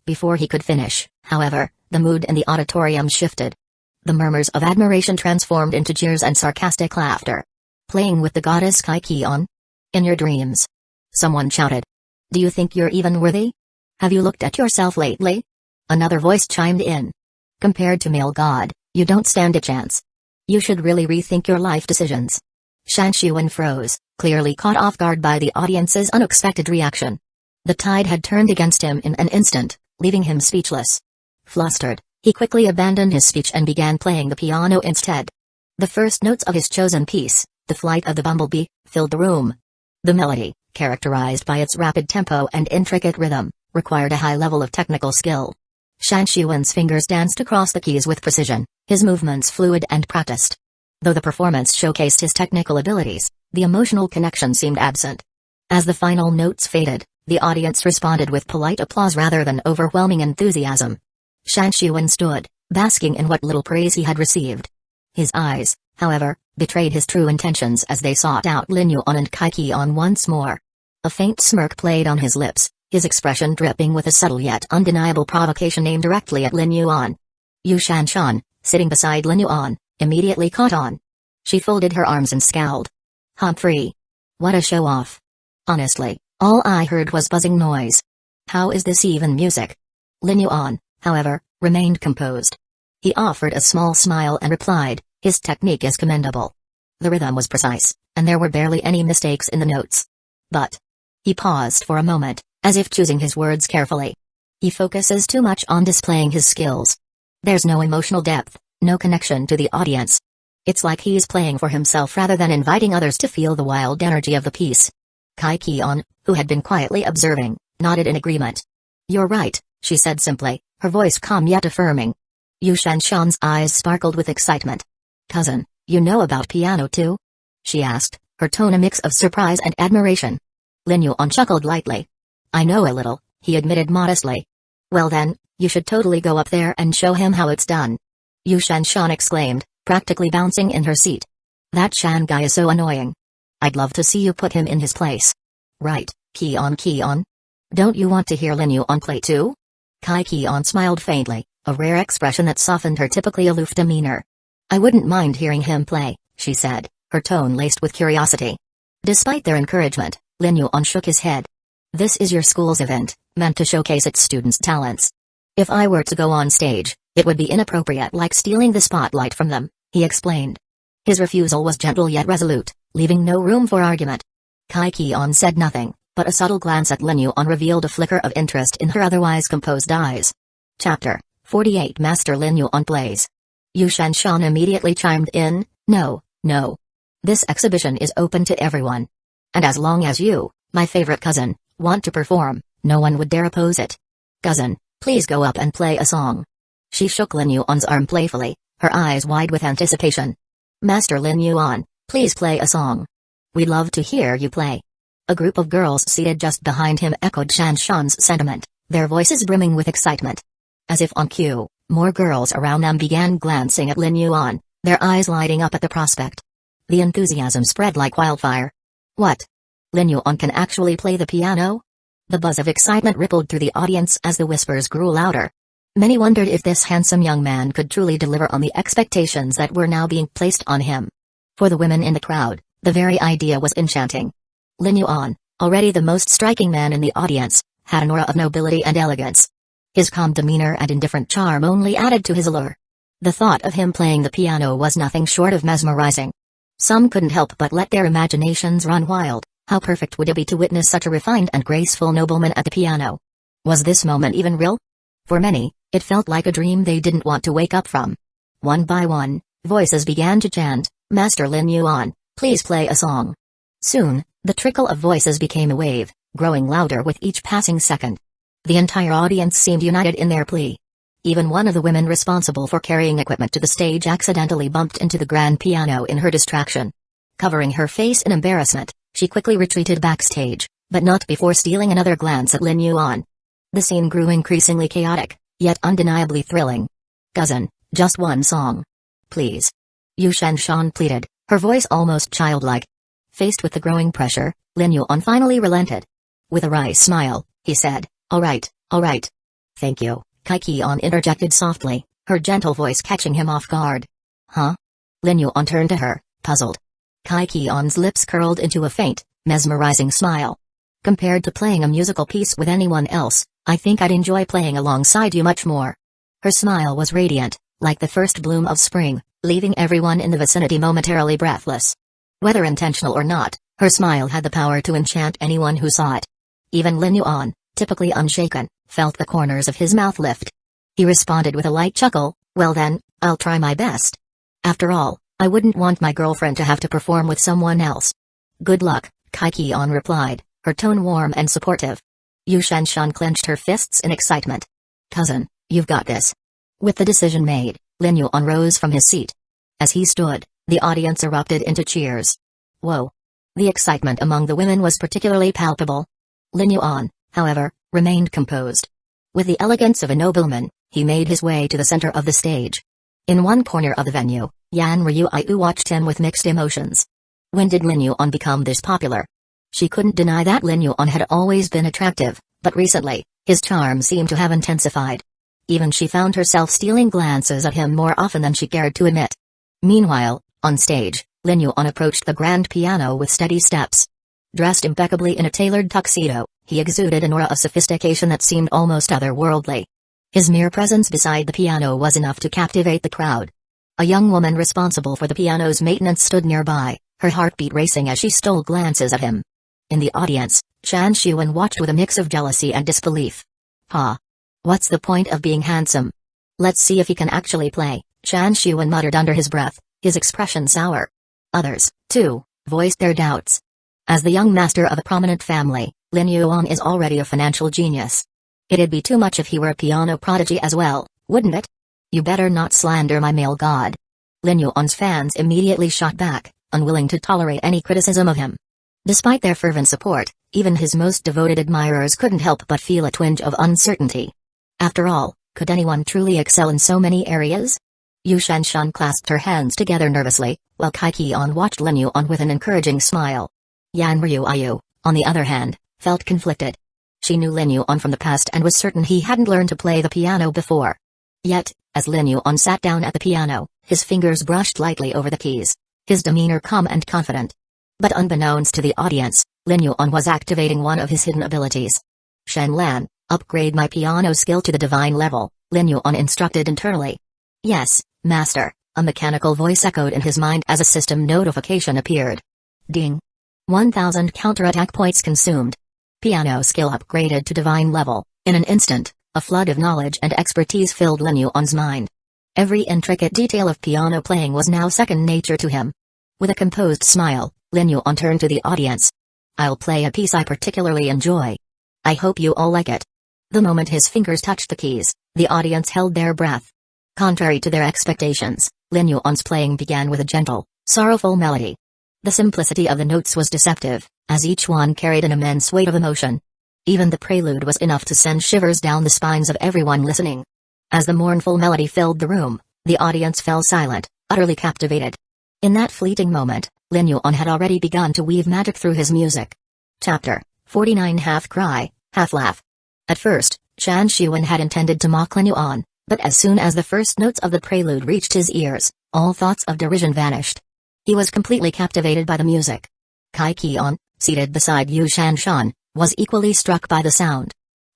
Before he could finish, however, the mood in the auditorium shifted. The murmurs of admiration transformed into jeers and sarcastic laughter. Playing with the goddess Kaikion? In your dreams. Someone shouted. Do you think you're even worthy? Have you looked at yourself lately? Another voice chimed in. Compared to male god, you don't stand a chance. You should really rethink your life decisions. Shan Xuan froze, clearly caught off guard by the audience's unexpected reaction. The tide had turned against him in an instant, leaving him speechless. Flustered, he quickly abandoned his speech and began playing the piano instead. The first notes of his chosen piece, The Flight of the Bumblebee, filled the room. The melody, characterized by its rapid tempo and intricate rhythm, required a high level of technical skill. Shan Xuan's fingers danced across the keys with precision, his movements fluid and practiced. Though the performance showcased his technical abilities, the emotional connection seemed absent. As the final notes faded, the audience responded with polite applause rather than overwhelming enthusiasm. Shan Xuan stood, basking in what little praise he had received. His eyes, however, betrayed his true intentions as they sought out Lin Yuan and Kaikion once more. A faint smirk played on his lips, his expression dripping with a subtle yet undeniable provocation aimed directly at Lin Yuan. Yu Shanshan, sitting beside Lin Yuan, immediately caught on. She folded her arms and scowled. Humphrey. What a show-off. Honestly, all I heard was buzzing noise. How is this even music? Lin Yuan, however, remained composed. He offered a small smile and replied, his technique is commendable. The rhythm was precise, and there were barely any mistakes in the notes. But. He paused for a moment, as if choosing his words carefully. He focuses too much on displaying his skills. There's no emotional depth, no connection to the audience. It's like he's playing for himself rather than inviting others to feel the wild energy of the piece. Kaikion, who had been quietly observing, nodded in agreement. You're right, she said simply, her voice calm yet affirming. Yu Shanshan's eyes sparkled with excitement. Cousin, you know about piano too? She asked, her tone a mix of surprise and admiration. Lin Yuan chuckled lightly. I know a little, he admitted modestly. Well then, you should totally go up there and show him how it's done. Yu Shanshan exclaimed, practically bouncing in her seat. That Shan guy is so annoying. I'd love to see you put him in his place. Right, Kion. Don't you want to hear Lin Yuan play too? Kai Kion smiled faintly, a rare expression that softened her typically aloof demeanor. I wouldn't mind hearing him play, she said, her tone laced with curiosity. Despite their encouragement, Lin Yuan shook his head. This is your school's event, meant to showcase its students' talents. If I were to go on stage, it would be inappropriate, like stealing the spotlight from them, he explained. His refusal was gentle yet resolute, leaving no room for argument. Kai Kion said nothing, but a subtle glance at Lin Yuan revealed a flicker of interest in her otherwise composed eyes. Chapter 48 Master Lin Yuan plays. Yu Shanshan immediately chimed in, No. This exhibition is open to everyone. And as long as you, my favorite cousin, want to perform, no one would dare oppose it. Cousin, please go up and play a song. She shook Lin Yuan's arm playfully, her eyes wide with anticipation. Master Lin Yuan, please play a song. We'd love to hear you play. A group of girls seated just behind him echoed Shanshan's sentiment, their voices brimming with excitement. As if on cue, more girls around them began glancing at Lin Yuan, their eyes lighting up at the prospect. The enthusiasm spread like wildfire. What? Lin Yuan can actually play the piano? The buzz of excitement rippled through the audience as the whispers grew louder. Many wondered if this handsome young man could truly deliver on the expectations that were now being placed on him. For the women in the crowd, the very idea was enchanting. Lin Yuan, already the most striking man in the audience, had an aura of nobility and elegance. His calm demeanor and indifferent charm only added to his allure. The thought of him playing the piano was nothing short of mesmerizing. Some couldn't help but let their imaginations run wild. How perfect would it be to witness such a refined and graceful nobleman at the piano? Was this moment even real? For many, it felt like a dream they didn't want to wake up from. One by one, voices began to chant, Master Lin Yuan, please play a song. Soon, the trickle of voices became a wave, growing louder with each passing second. The entire audience seemed united in their plea. Even one of the women responsible for carrying equipment to the stage accidentally bumped into the grand piano in her distraction. Covering her face in embarrassment, she quickly retreated backstage, but not before stealing another glance at Lin Yuan. The scene grew increasingly chaotic, yet undeniably thrilling. Cousin, just one song. Please. Yu Shanshan pleaded, her voice almost childlike. Faced with the growing pressure, Lin Yuan finally relented. With a wry smile, he said, All right. Thank you, Kai Kion interjected softly, her gentle voice catching him off guard. Huh? Lin Yuan turned to her, puzzled. Kai Kion's lips curled into a faint, mesmerizing smile. Compared to playing a musical piece with anyone else, I think I'd enjoy playing alongside you much more. Her smile was radiant, like the first bloom of spring, leaving everyone in the vicinity momentarily breathless. Whether intentional or not, her smile had the power to enchant anyone who saw it. Even Lin Yuan, typically unshaken, felt the corners of his mouth lift. He responded with a light chuckle, Well then, I'll try my best. After all, I wouldn't want my girlfriend to have to perform with someone else. Good luck, Kai Kion replied, her tone warm and supportive. Yu Shanshan clenched her fists in excitement. Cousin, you've got this. With the decision made, Lin Yuan rose from his seat. As he stood, the audience erupted into cheers. Whoa! The excitement among the women was particularly palpable. Lin Yuan, however, remained composed. With the elegance of a nobleman, he made his way to the center of the stage. In one corner of the venue, Yan Ryuiu watched him with mixed emotions. When did Lin Yuan become this popular? She couldn't deny that Lin Yuan had always been attractive, but recently, his charm seemed to have intensified. Even she found herself stealing glances at him more often than she cared to admit. Meanwhile, on stage, Lin Yuan approached the grand piano with steady steps. Dressed impeccably in a tailored tuxedo, he exuded an aura of sophistication that seemed almost otherworldly. His mere presence beside the piano was enough to captivate the crowd. A young woman responsible for the piano's maintenance stood nearby, her heartbeat racing as she stole glances at him. In the audience, Shan Xuan watched with a mix of jealousy and disbelief. What's the point of being handsome? Let's see if he can actually play, Shan Xuan muttered under his breath, his expression sour. Others, too, voiced their doubts. As the young master of a prominent family, Lin Yuan is already a financial genius. It'd be too much if he were a piano prodigy as well, wouldn't it? You better not slander my male god. Lin Yuan's fans immediately shot back, unwilling to tolerate any criticism of him. Despite their fervent support, even his most devoted admirers couldn't help but feel a twinge of uncertainty. After all, could anyone truly excel in so many areas? Yu Shanshan clasped her hands together nervously, while Kai Qian watched Lin Yuan with an encouraging smile. Yan Ryu, on the other hand, felt conflicted. She knew Lin Yuan from the past and was certain he hadn't learned to play the piano before. Yet, as Lin Yuan sat down at the piano, his fingers brushed lightly over the keys, his demeanor calm and confident. But unbeknownst to the audience, Lin Yuan was activating one of his hidden abilities. Shen Lan, upgrade my piano skill to the divine level, Lin Yuan instructed internally. Yes, master, a mechanical voice echoed in his mind as a system notification appeared. Ding. 1,000 counterattack points consumed. Piano skill upgraded to divine level. In an instant, a flood of knowledge and expertise filled Lin Yuan's mind. Every intricate detail of piano playing was now second nature to him. With a composed smile, Lin Yuan turned to the audience. I'll play a piece I particularly enjoy. I hope you all like it. The moment his fingers touched the keys, the audience held their breath. Contrary to their expectations, Lin Yuan's playing began with a gentle, sorrowful melody. The simplicity of the notes was deceptive, as each one carried an immense weight of emotion. Even the prelude was enough to send shivers down the spines of everyone listening. As the mournful melody filled the room, the audience fell silent, utterly captivated. In that fleeting moment, Lin Yuan had already begun to weave magic through his music. Chapter 49. Half cry, half laugh. At first, Shan Xuan had intended to mock Lin Yuan, but as soon as the first notes of the prelude reached his ears, all thoughts of derision vanished. He was completely captivated by the music. Kai Qian, seated beside Yu Shanshan, was equally struck by the sound.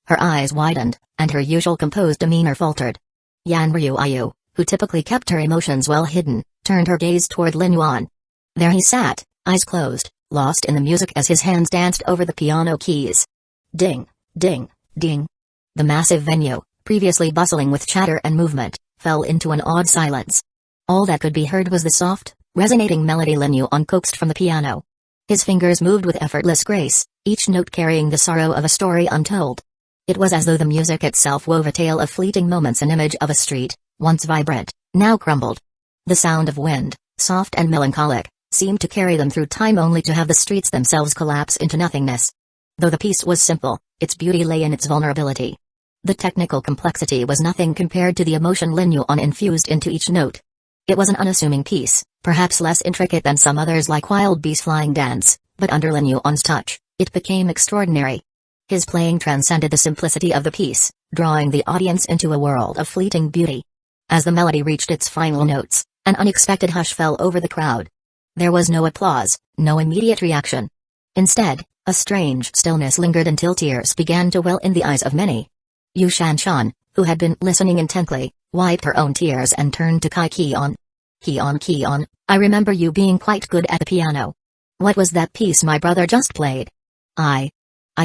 Her eyes widened, and her usual composed demeanor faltered. Yan Ryu, who typically kept her emotions well hidden, turned her gaze toward Lin Yuan. There he sat, eyes closed, lost in the music as his hands danced over the piano keys. Ding, ding, ding. The massive venue, previously bustling with chatter and movement, fell into an awed silence. All that could be heard was the soft, resonating melody Lin Yuan coaxed from the piano. His fingers moved with effortless grace, each note carrying the sorrow of a story untold. It was as though the music itself wove a tale of fleeting moments, an image of a street, once vibrant, now crumbled. The sound of wind, soft and melancholic, seemed to carry them through time only to have the streets themselves collapse into nothingness. Though the piece was simple, its beauty lay in its vulnerability. The technical complexity was nothing compared to the emotion Lin Yuan infused into each note. It was an unassuming piece, perhaps less intricate than some others like Wild Bee's Flying Dance, but under Lin Yuan's touch, it became extraordinary. His playing transcended the simplicity of the piece, drawing the audience into a world of fleeting beauty. As the melody reached its final notes, an unexpected hush fell over the crowd. There was no applause, no immediate reaction. Instead, a strange stillness lingered until tears began to well in the eyes of many. Yu Shanshan, who had been listening intently, wiped her own tears and turned to Kai Qian. Qian, I remember you being quite good at the piano. What was that piece my brother just played? I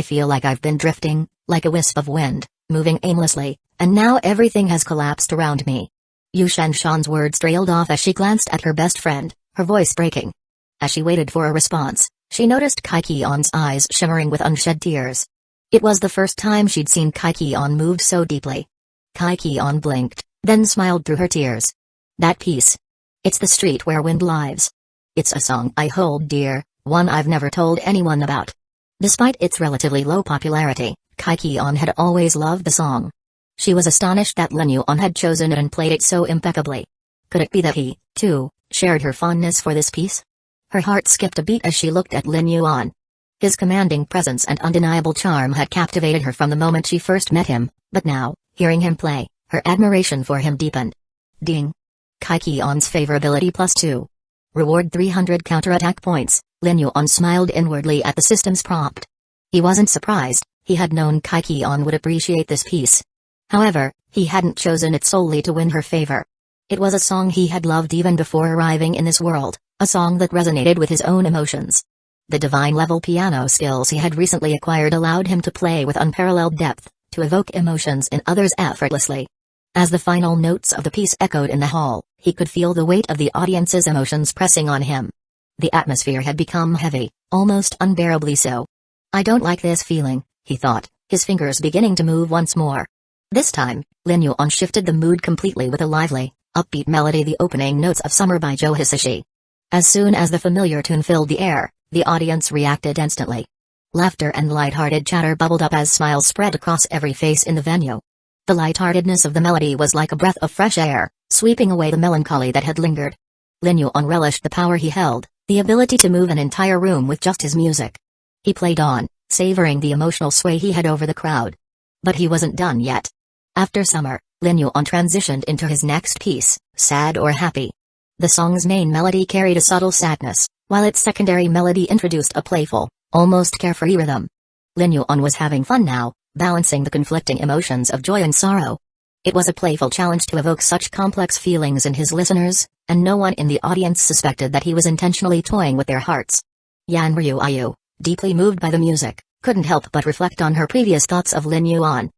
feel like I've been drifting, like a wisp of wind, moving aimlessly, and now everything has collapsed around me. Yu Shanshan's words trailed off as she glanced at her best friend, her voice breaking. As she waited for a response, she noticed Kai Qian's eyes shimmering with unshed tears. It was the first time she'd seen Kai Qian moved so deeply. Kai Qian blinked, then smiled through her tears. That piece. It's the street where wind lives. It's a song I hold dear, one I've never told anyone about. Despite its relatively low popularity, Kai Qian had always loved the song. She was astonished that Lin Yuan had chosen it and played it so impeccably. Could it be that he, too, shared her fondness for this piece? Her heart skipped a beat as she looked at Lin Yuan. His commanding presence and undeniable charm had captivated her from the moment she first met him, but now, hearing him play, her admiration for him deepened. Ding. Kai Qian's favorability +2. Reward 300 counterattack points. Lin Yuan smiled inwardly at the system's prompt. He wasn't surprised, he had known Kai Qian would appreciate this piece. However, he hadn't chosen it solely to win her favor. It was a song he had loved even before arriving in this world, a song that resonated with his own emotions. The divine-level piano skills he had recently acquired allowed him to play with unparalleled depth, to evoke emotions in others effortlessly. As the final notes of the piece echoed in the hall, he could feel the weight of the audience's emotions pressing on him. The atmosphere had become heavy, almost unbearably so. I don't like this feeling, he thought, his fingers beginning to move once more. This time, Lin Yuan shifted the mood completely with a lively, upbeat melody, the opening notes of Summer by Joe Hisaishi. As soon as the familiar tune filled the air, the audience reacted instantly. Laughter and light-hearted chatter bubbled up as smiles spread across every face in the venue. The lightheartedness of the melody was like a breath of fresh air, sweeping away the melancholy that had lingered. Lin Yuan relished the power he held, the ability to move an entire room with just his music. He played on, savoring the emotional sway he had over the crowd. But he wasn't done yet. After Summer, Lin Yuan transitioned into his next piece, Sad or Happy. The song's main melody carried a subtle sadness, while its secondary melody introduced a playful, almost carefree rhythm. Lin Yuan was having fun now, balancing the conflicting emotions of joy and sorrow. It was a playful challenge to evoke such complex feelings in his listeners, and no one in the audience suspected that he was intentionally toying with their hearts. Yan Ryu, deeply moved by the music, couldn't help but reflect on her previous thoughts of Lin Yuan.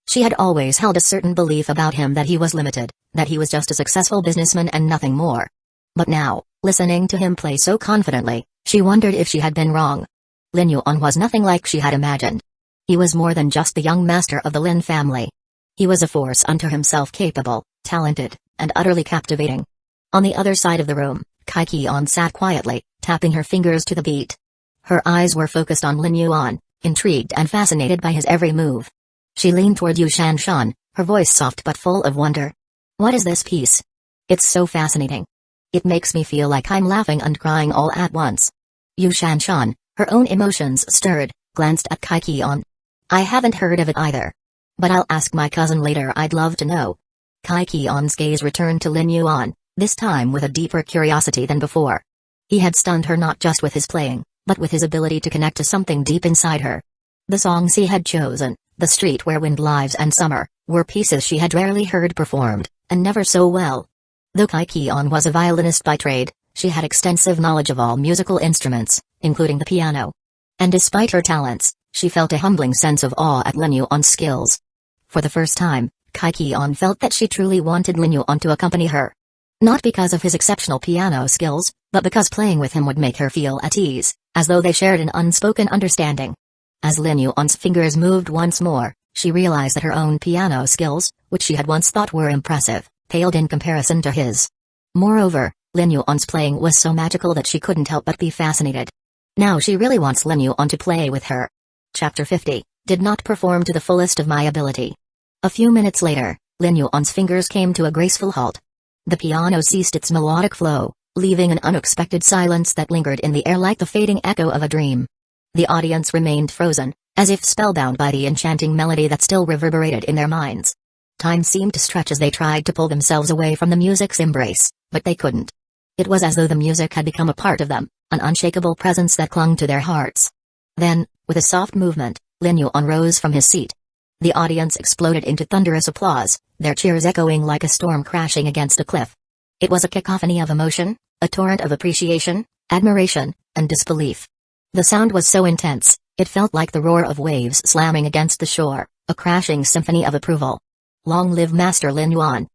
She had always held a certain belief about him that he was limited, that he was just a successful businessman and nothing more. But now, listening to him play so confidently, she wondered if she had been wrong. Lin Yuan was nothing like she had imagined. He was more than just the young master of the Lin family. He was a force unto himself, capable, talented, and utterly captivating. On the other side of the room, Kai Qian sat quietly, tapping her fingers to the beat. Her eyes were focused on Lin Yuan, intrigued and fascinated by his every move. She leaned toward Yu Shanshan, her voice soft but full of wonder. "What is this piece? It's so fascinating. It makes me feel like I'm laughing and crying all at once." Yu Shanshan, her own emotions stirred, glanced at Kai Qian. "I haven't heard of it either. But I'll ask my cousin later, I'd love to know." Kai Qian's gaze returned to Lin Yuan, this time with a deeper curiosity than before. He had stunned her not just with his playing, but with his ability to connect to something deep inside her. The songs he had chosen, The Street Where Wind Lives and Summer, were pieces she had rarely heard performed, and never so well. Though Kai Qian was a violinist by trade, she had extensive knowledge of all musical instruments, including the piano. And despite her talents, she felt a humbling sense of awe at Lin Yuan's skills. For the first time, Kai Qian felt that she truly wanted Lin Yuan to accompany her. Not because of his exceptional piano skills, but because playing with him would make her feel at ease, as though they shared an unspoken understanding. As Lin Yuan's fingers moved once more, she realized that her own piano skills, which she had once thought were impressive, paled in comparison to his. Moreover, Lin Yuan's playing was so magical that she couldn't help but be fascinated. Now she really wants Lin Yuan to play with her. Chapter 50, Did Not Perform to the Fullest of My Ability. A few minutes later, Lin Yuan's fingers came to a graceful halt. The piano ceased its melodic flow, leaving an unexpected silence that lingered in the air like the fading echo of a dream. The audience remained frozen, as if spellbound by the enchanting melody that still reverberated in their minds. Time seemed to stretch as they tried to pull themselves away from the music's embrace, but they couldn't. It was as though the music had become a part of them, an unshakable presence that clung to their hearts. Then, with a soft movement, Lin Yuan rose from his seat. The audience exploded into thunderous applause, their cheers echoing like a storm crashing against a cliff. It was a cacophony of emotion, a torrent of appreciation, admiration, and disbelief. The sound was so intense, it felt like the roar of waves slamming against the shore, a crashing symphony of approval. Long live Master Lin Yuan.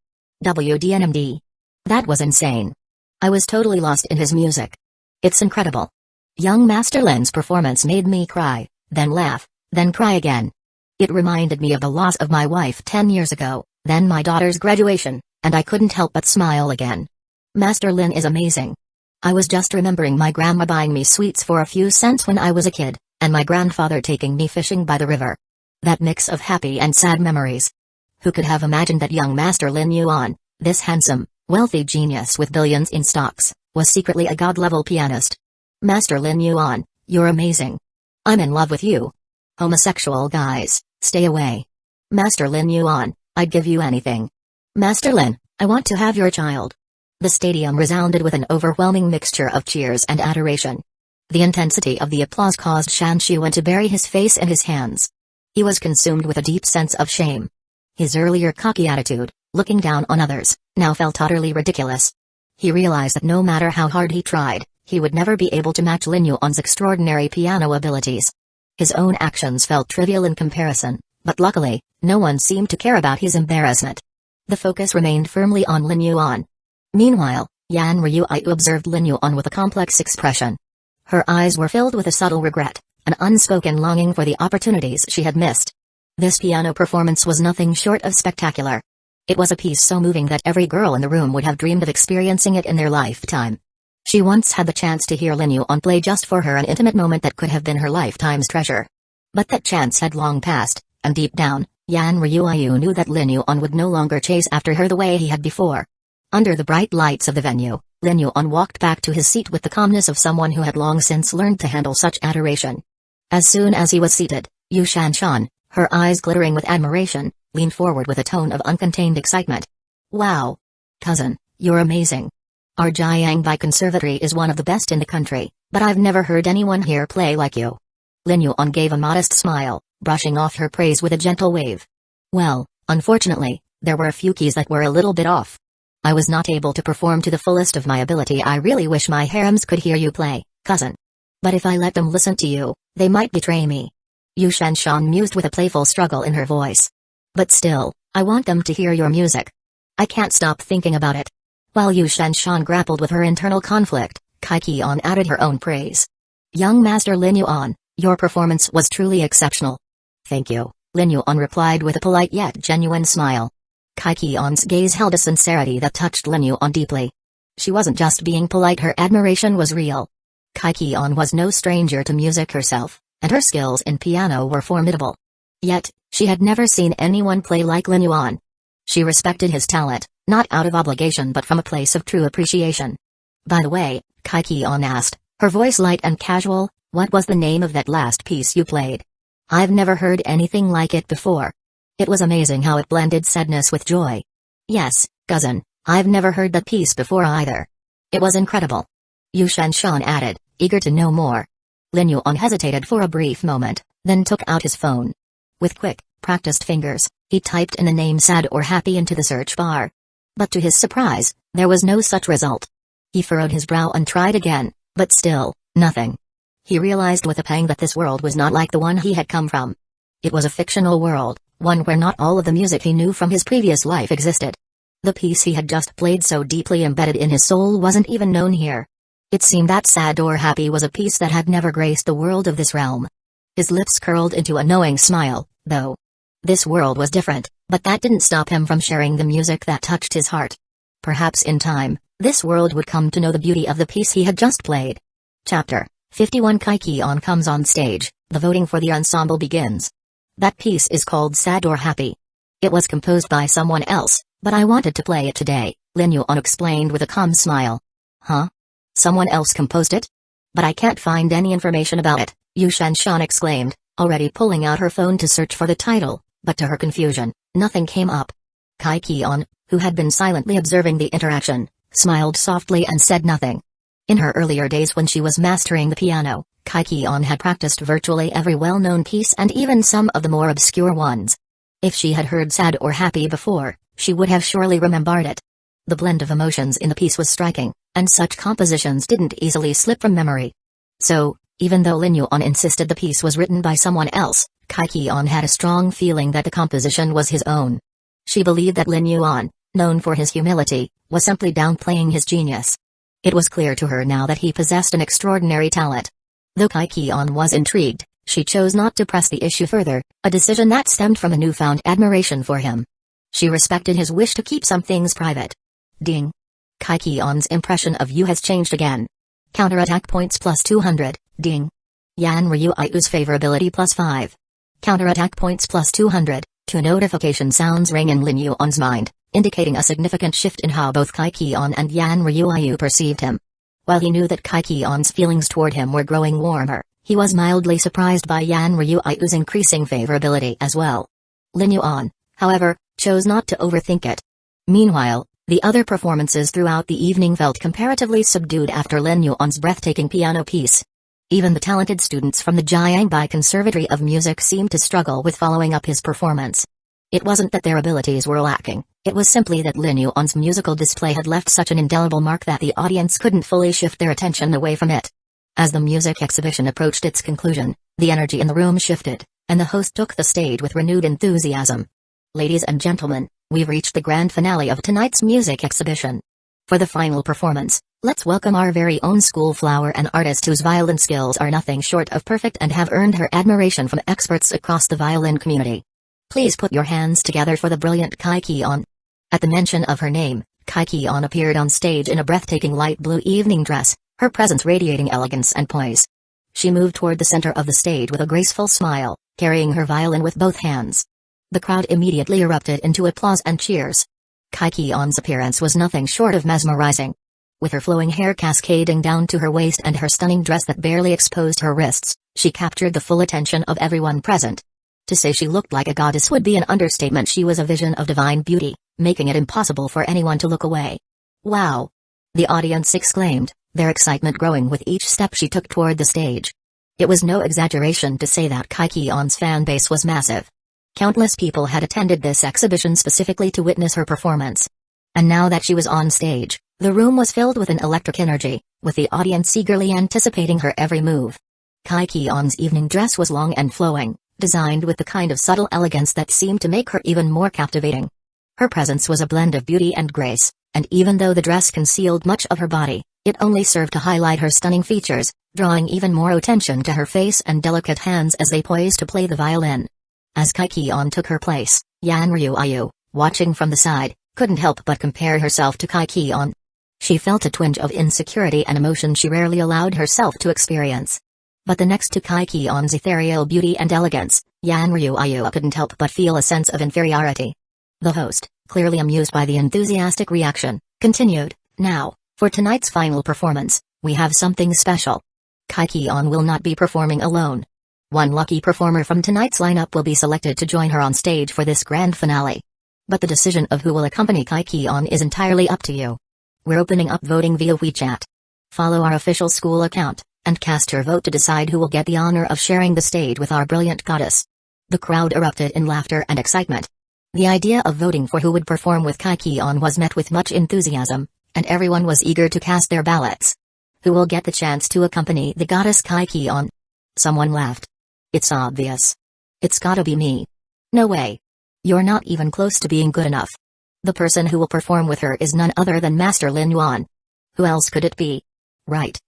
WDNMD. That was insane. I was totally lost in his music. It's incredible. Young Master Lin's performance made me cry, then laugh, then cry again. It reminded me of the loss of my wife 10 years ago, then my daughter's graduation, and I couldn't help but smile again. Master Lin is amazing. I was just remembering my grandma buying me sweets for a few cents when I was a kid, and my grandfather taking me fishing by the river. That mix of happy and sad memories. Who could have imagined that young Master Lin Yuan, this handsome, wealthy genius with billions in stocks, was secretly a god-level pianist? Master Lin Yuan, you're amazing. I'm in love with you. Homosexual guys, stay away. Master Lin Yuan, I'd give you anything. Master Lin, I want to have your child. The stadium resounded with an overwhelming mixture of cheers and adoration. The intensity of the applause caused Shan Xuan to bury his face in his hands. He was consumed with a deep sense of shame. His earlier cocky attitude, looking down on others, now felt utterly ridiculous. He realized that no matter how hard he tried, he would never be able to match Lin Yuan's extraordinary piano abilities. His own actions felt trivial in comparison, but luckily, no one seemed to care about his embarrassment. The focus remained firmly on Lin Yuan. Meanwhile, Yan Ryu observed Lin Yuan with a complex expression. Her eyes were filled with a subtle regret, an unspoken longing for the opportunities she had missed. This piano performance was nothing short of spectacular. It was a piece so moving that every girl in the room would have dreamed of experiencing it in their lifetime. She once had the chance to hear Lin Yuan play just for her, an intimate moment that could have been her lifetime's treasure. But that chance had long passed, and deep down, Yan Ryuayu knew that Lin Yuan would no longer chase after her the way he had before. Under the bright lights of the venue, Lin Yuan walked back to his seat with the calmness of someone who had long since learned to handle such adoration. As soon as he was seated, Yu Shanshan, her eyes glittering with admiration, leaned forward with a tone of uncontained excitement. Wow! Cousin, you're amazing. Our Jiangbai Conservatory is one of the best in the country, but I've never heard anyone here play like you. Lin Yuan gave a modest smile, brushing off her praise with a gentle wave. Well, unfortunately, there were a few keys that were a little bit off. I was not able to perform to the fullest of my ability. I really wish my harems could hear you play, cousin. But if I let them listen to you, they might betray me. Yu Shanshan mused with a playful struggle in her voice. But still, I want them to hear your music. I can't stop thinking about it. While Yu Shanshan grappled with her internal conflict, Kai Qian added her own praise. Young Master Lin Yuan, your performance was truly exceptional. Thank you, Lin Yuan replied with a polite yet genuine smile. Kai Qian's gaze held a sincerity that touched Lin Yuan deeply. She wasn't just being polite, her admiration was real. Kai Qian was no stranger to music herself, and her skills in piano were formidable. Yet, she had never seen anyone play like Lin Yuan. She respected his talent, not out of obligation but from a place of true appreciation. By the way, Kai Qian asked, her voice light and casual, what was the name of that last piece you played? I've never heard anything like it before. It was amazing how it blended sadness with joy. Yes, cousin, I've never heard that piece before either. It was incredible. Yu Shanshan added, eager to know more. Lin Yuan hesitated for a brief moment, then took out his phone. With quick, practiced fingers, he typed in the name Sad or Happy into the search bar. But to his surprise, there was no such result. He furrowed his brow and tried again, but still, nothing. He realized with a pang that this world was not like the one he had come from. It was a fictional world, one where not all of the music he knew from his previous life existed. The piece he had just played so deeply embedded in his soul wasn't even known here. It seemed that Sad or Happy was a piece that had never graced the world of this realm. His lips curled into a knowing smile, though. This world was different, but that didn't stop him from sharing the music that touched his heart. Perhaps in time, this world would come to know the beauty of the piece he had just played. Chapter 51 Kai Qian comes on stage, the voting for the ensemble begins. That piece is called Sad or Happy. It was composed by someone else, but I wanted to play it today, Lin Yuan explained with a calm smile. Huh? Someone else composed it? But I can't find any information about it, Yu Shanshan exclaimed, already pulling out her phone to search for the title, but to her confusion, nothing came up. Kai Qian, who had been silently observing the interaction, smiled softly and said nothing. In her earlier days when she was mastering the piano, Kai Qian had practiced virtually every well-known piece and even some of the more obscure ones. If she had heard Sad or Happy before, she would have surely remembered it. The blend of emotions in the piece was striking, and such compositions didn't easily slip from memory. So, even though Lin Yuan insisted the piece was written by someone else, Kai Qian had a strong feeling that the composition was his own. She believed that Lin Yuan, known for his humility, was simply downplaying his genius. It was clear to her now that he possessed an extraordinary talent. Though Kai Qian was intrigued, she chose not to press the issue further, a decision that stemmed from a newfound admiration for him. She respected his wish to keep some things private. Ding. Kai Qian's impression of you has changed again. Counterattack points plus 200, ding. Yan Ryuayu's favorability plus 5. Counterattack points plus 200, 2 notification sounds ring in Lin Yuan's mind, indicating a significant shift in how both Kai Qian and Yan Ryuayu perceived him. While he knew that Kai Qian's feelings toward him were growing warmer, he was mildly surprised by Yan Ryuayu's increasing favorability as well. Lin Yuan, however, chose not to overthink it. Meanwhile, the other performances throughout the evening felt comparatively subdued after Lin Yuan's breathtaking piano piece. Even the talented students from the Jiangbai Conservatory of Music seemed to struggle with following up his performance. It wasn't that their abilities were lacking, it was simply that Lin Yuan's musical display had left such an indelible mark that the audience couldn't fully shift their attention away from it. As the music exhibition approached its conclusion, the energy in the room shifted, and the host took the stage with renewed enthusiasm. Ladies and gentlemen, we've reached the grand finale of tonight's music exhibition. For the final performance, let's welcome our very own school flower, an artist whose violin skills are nothing short of perfect and have earned her admiration from experts across the violin community. Please put your hands together for the brilliant Kai Qian. At the mention of her name, Kai Qian appeared on stage in a breathtaking light blue evening dress, her presence radiating elegance and poise. She moved toward the center of the stage with a graceful smile, carrying her violin with both hands. The crowd immediately erupted into applause and cheers. Kaikion's appearance was nothing short of mesmerizing. With her flowing hair cascading down to her waist and her stunning dress that barely exposed her wrists, she captured the full attention of everyone present. To say she looked like a goddess would be an understatement. She was a vision of divine beauty, making it impossible for anyone to look away. "Wow!" the audience exclaimed, their excitement growing with each step she took toward the stage. It was no exaggeration to say that Kaikion's fan base was massive. Countless people had attended this exhibition specifically to witness her performance. And now that she was on stage, the room was filled with an electric energy, with the audience eagerly anticipating her every move. Kaikion's evening dress was long and flowing, designed with the kind of subtle elegance that seemed to make her even more captivating. Her presence was a blend of beauty and grace, and even though the dress concealed much of her body, it only served to highlight her stunning features, drawing even more attention to her face and delicate hands as they poised to play the violin. As Kaikion took her place, Yanryu, watching from the side, couldn't help but compare herself to Kaikion. She felt a twinge of insecurity and emotion she rarely allowed herself to experience. But the next to Kaikion's ethereal beauty and elegance, Yanryu couldn't help but feel a sense of inferiority. The host, clearly amused by the enthusiastic reaction, continued, "Now, for tonight's final performance, we have something special. Kaikion will not be performing alone. One lucky performer from tonight's lineup will be selected to join her on stage for this grand finale. But the decision of who will accompany Kaikion is entirely up to you. We're opening up voting via WeChat. Follow our official school account, and cast your vote to decide who will get the honor of sharing the stage with our brilliant goddess." The crowd erupted in laughter and excitement. The idea of voting for who would perform with Kaikion was met with much enthusiasm, and everyone was eager to cast their ballots. Who will get the chance to accompany the goddess Kaikion? Someone laughed. "It's obvious. It's gotta be me." "No way. You're not even close to being good enough. The person who will perform with her is none other than Master Lin Yuan. Who else could it be?" Right.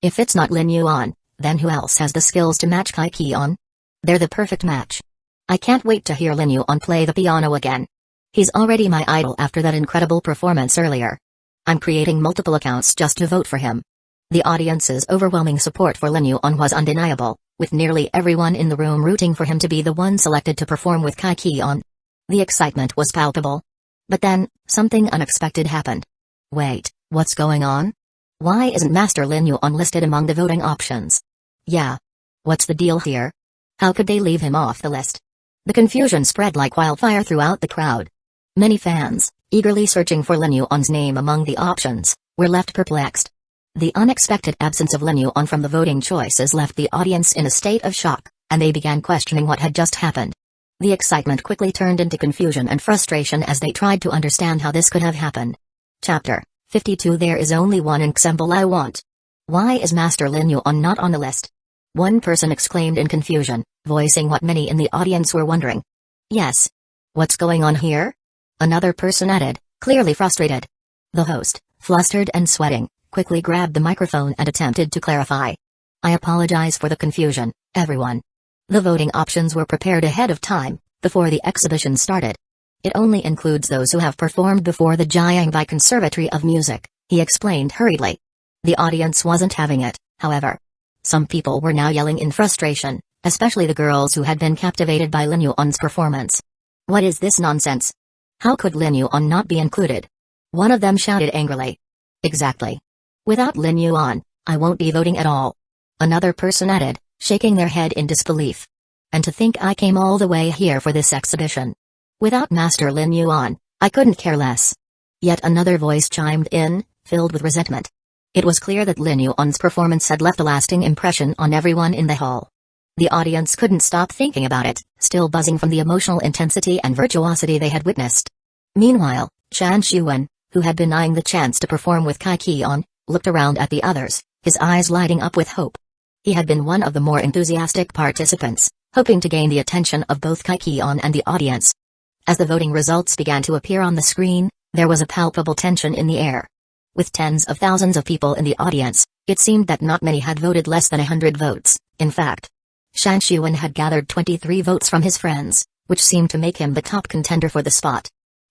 If it's not Lin Yuan, then who else has the skills to match Kaikion? They're the perfect match. I can't wait to hear Lin Yuan play the piano again. He's already my idol after that incredible performance earlier. I'm creating multiple accounts just to vote for him." The audience's overwhelming support for Lin Yuan was undeniable, with nearly everyone in the room rooting for him to be the one selected to perform with Kaikion. The excitement was palpable. But then, something unexpected happened. Wait, what's going on? Why isn't Master Lin Yuan listed among the voting options? Yeah. What's the deal here? How could they leave him off the list? The confusion spread like wildfire throughout the crowd. Many fans, eagerly searching for Lin Yuan's name among the options, were left perplexed. The unexpected absence of Lin Yuan from the voting choices left the audience in a state of shock, and they began questioning what had just happened. The excitement quickly turned into confusion and frustration as they tried to understand how this could have happened. Chapter 52. There is only one ensemble I want. Why is Master Lin Yuan not on the list? One person exclaimed in confusion, voicing what many in the audience were wondering. Yes. What's going on here? Another person added, clearly frustrated. The host, flustered and sweating, quickly grabbed the microphone and attempted to clarify. "I apologize for the confusion, everyone. The voting options were prepared ahead of time, before the exhibition started. It only includes those who have performed before the Jiangbai Conservatory of Music," he explained hurriedly. The audience wasn't having it, however. Some people were now yelling in frustration, especially the girls who had been captivated by Lin Yuan's performance. "What is this nonsense? How could Lin Yuan not be included?" One of them shouted angrily. "Exactly. Without Lin Yuan, I won't be voting at all." Another person added, shaking their head in disbelief. "And to think I came all the way here for this exhibition. Without Master Lin Yuan, I couldn't care less." Yet another voice chimed in, filled with resentment. It was clear that Lin Yuan's performance had left a lasting impression on everyone in the hall. The audience couldn't stop thinking about it, still buzzing from the emotional intensity and virtuosity they had witnessed. Meanwhile, Shan Xuan, who had been eyeing the chance to perform with Kaikion, looked around at the others, his eyes lighting up with hope. He had been one of the more enthusiastic participants, hoping to gain the attention of both Kaikion and the audience. As the voting results began to appear on the screen, there was a palpable tension in the air. With tens of thousands of people in the audience, it seemed that not many had voted less than 100 votes. In fact, Shan Xuan had gathered 23 votes from his friends, which seemed to make him the top contender for the spot.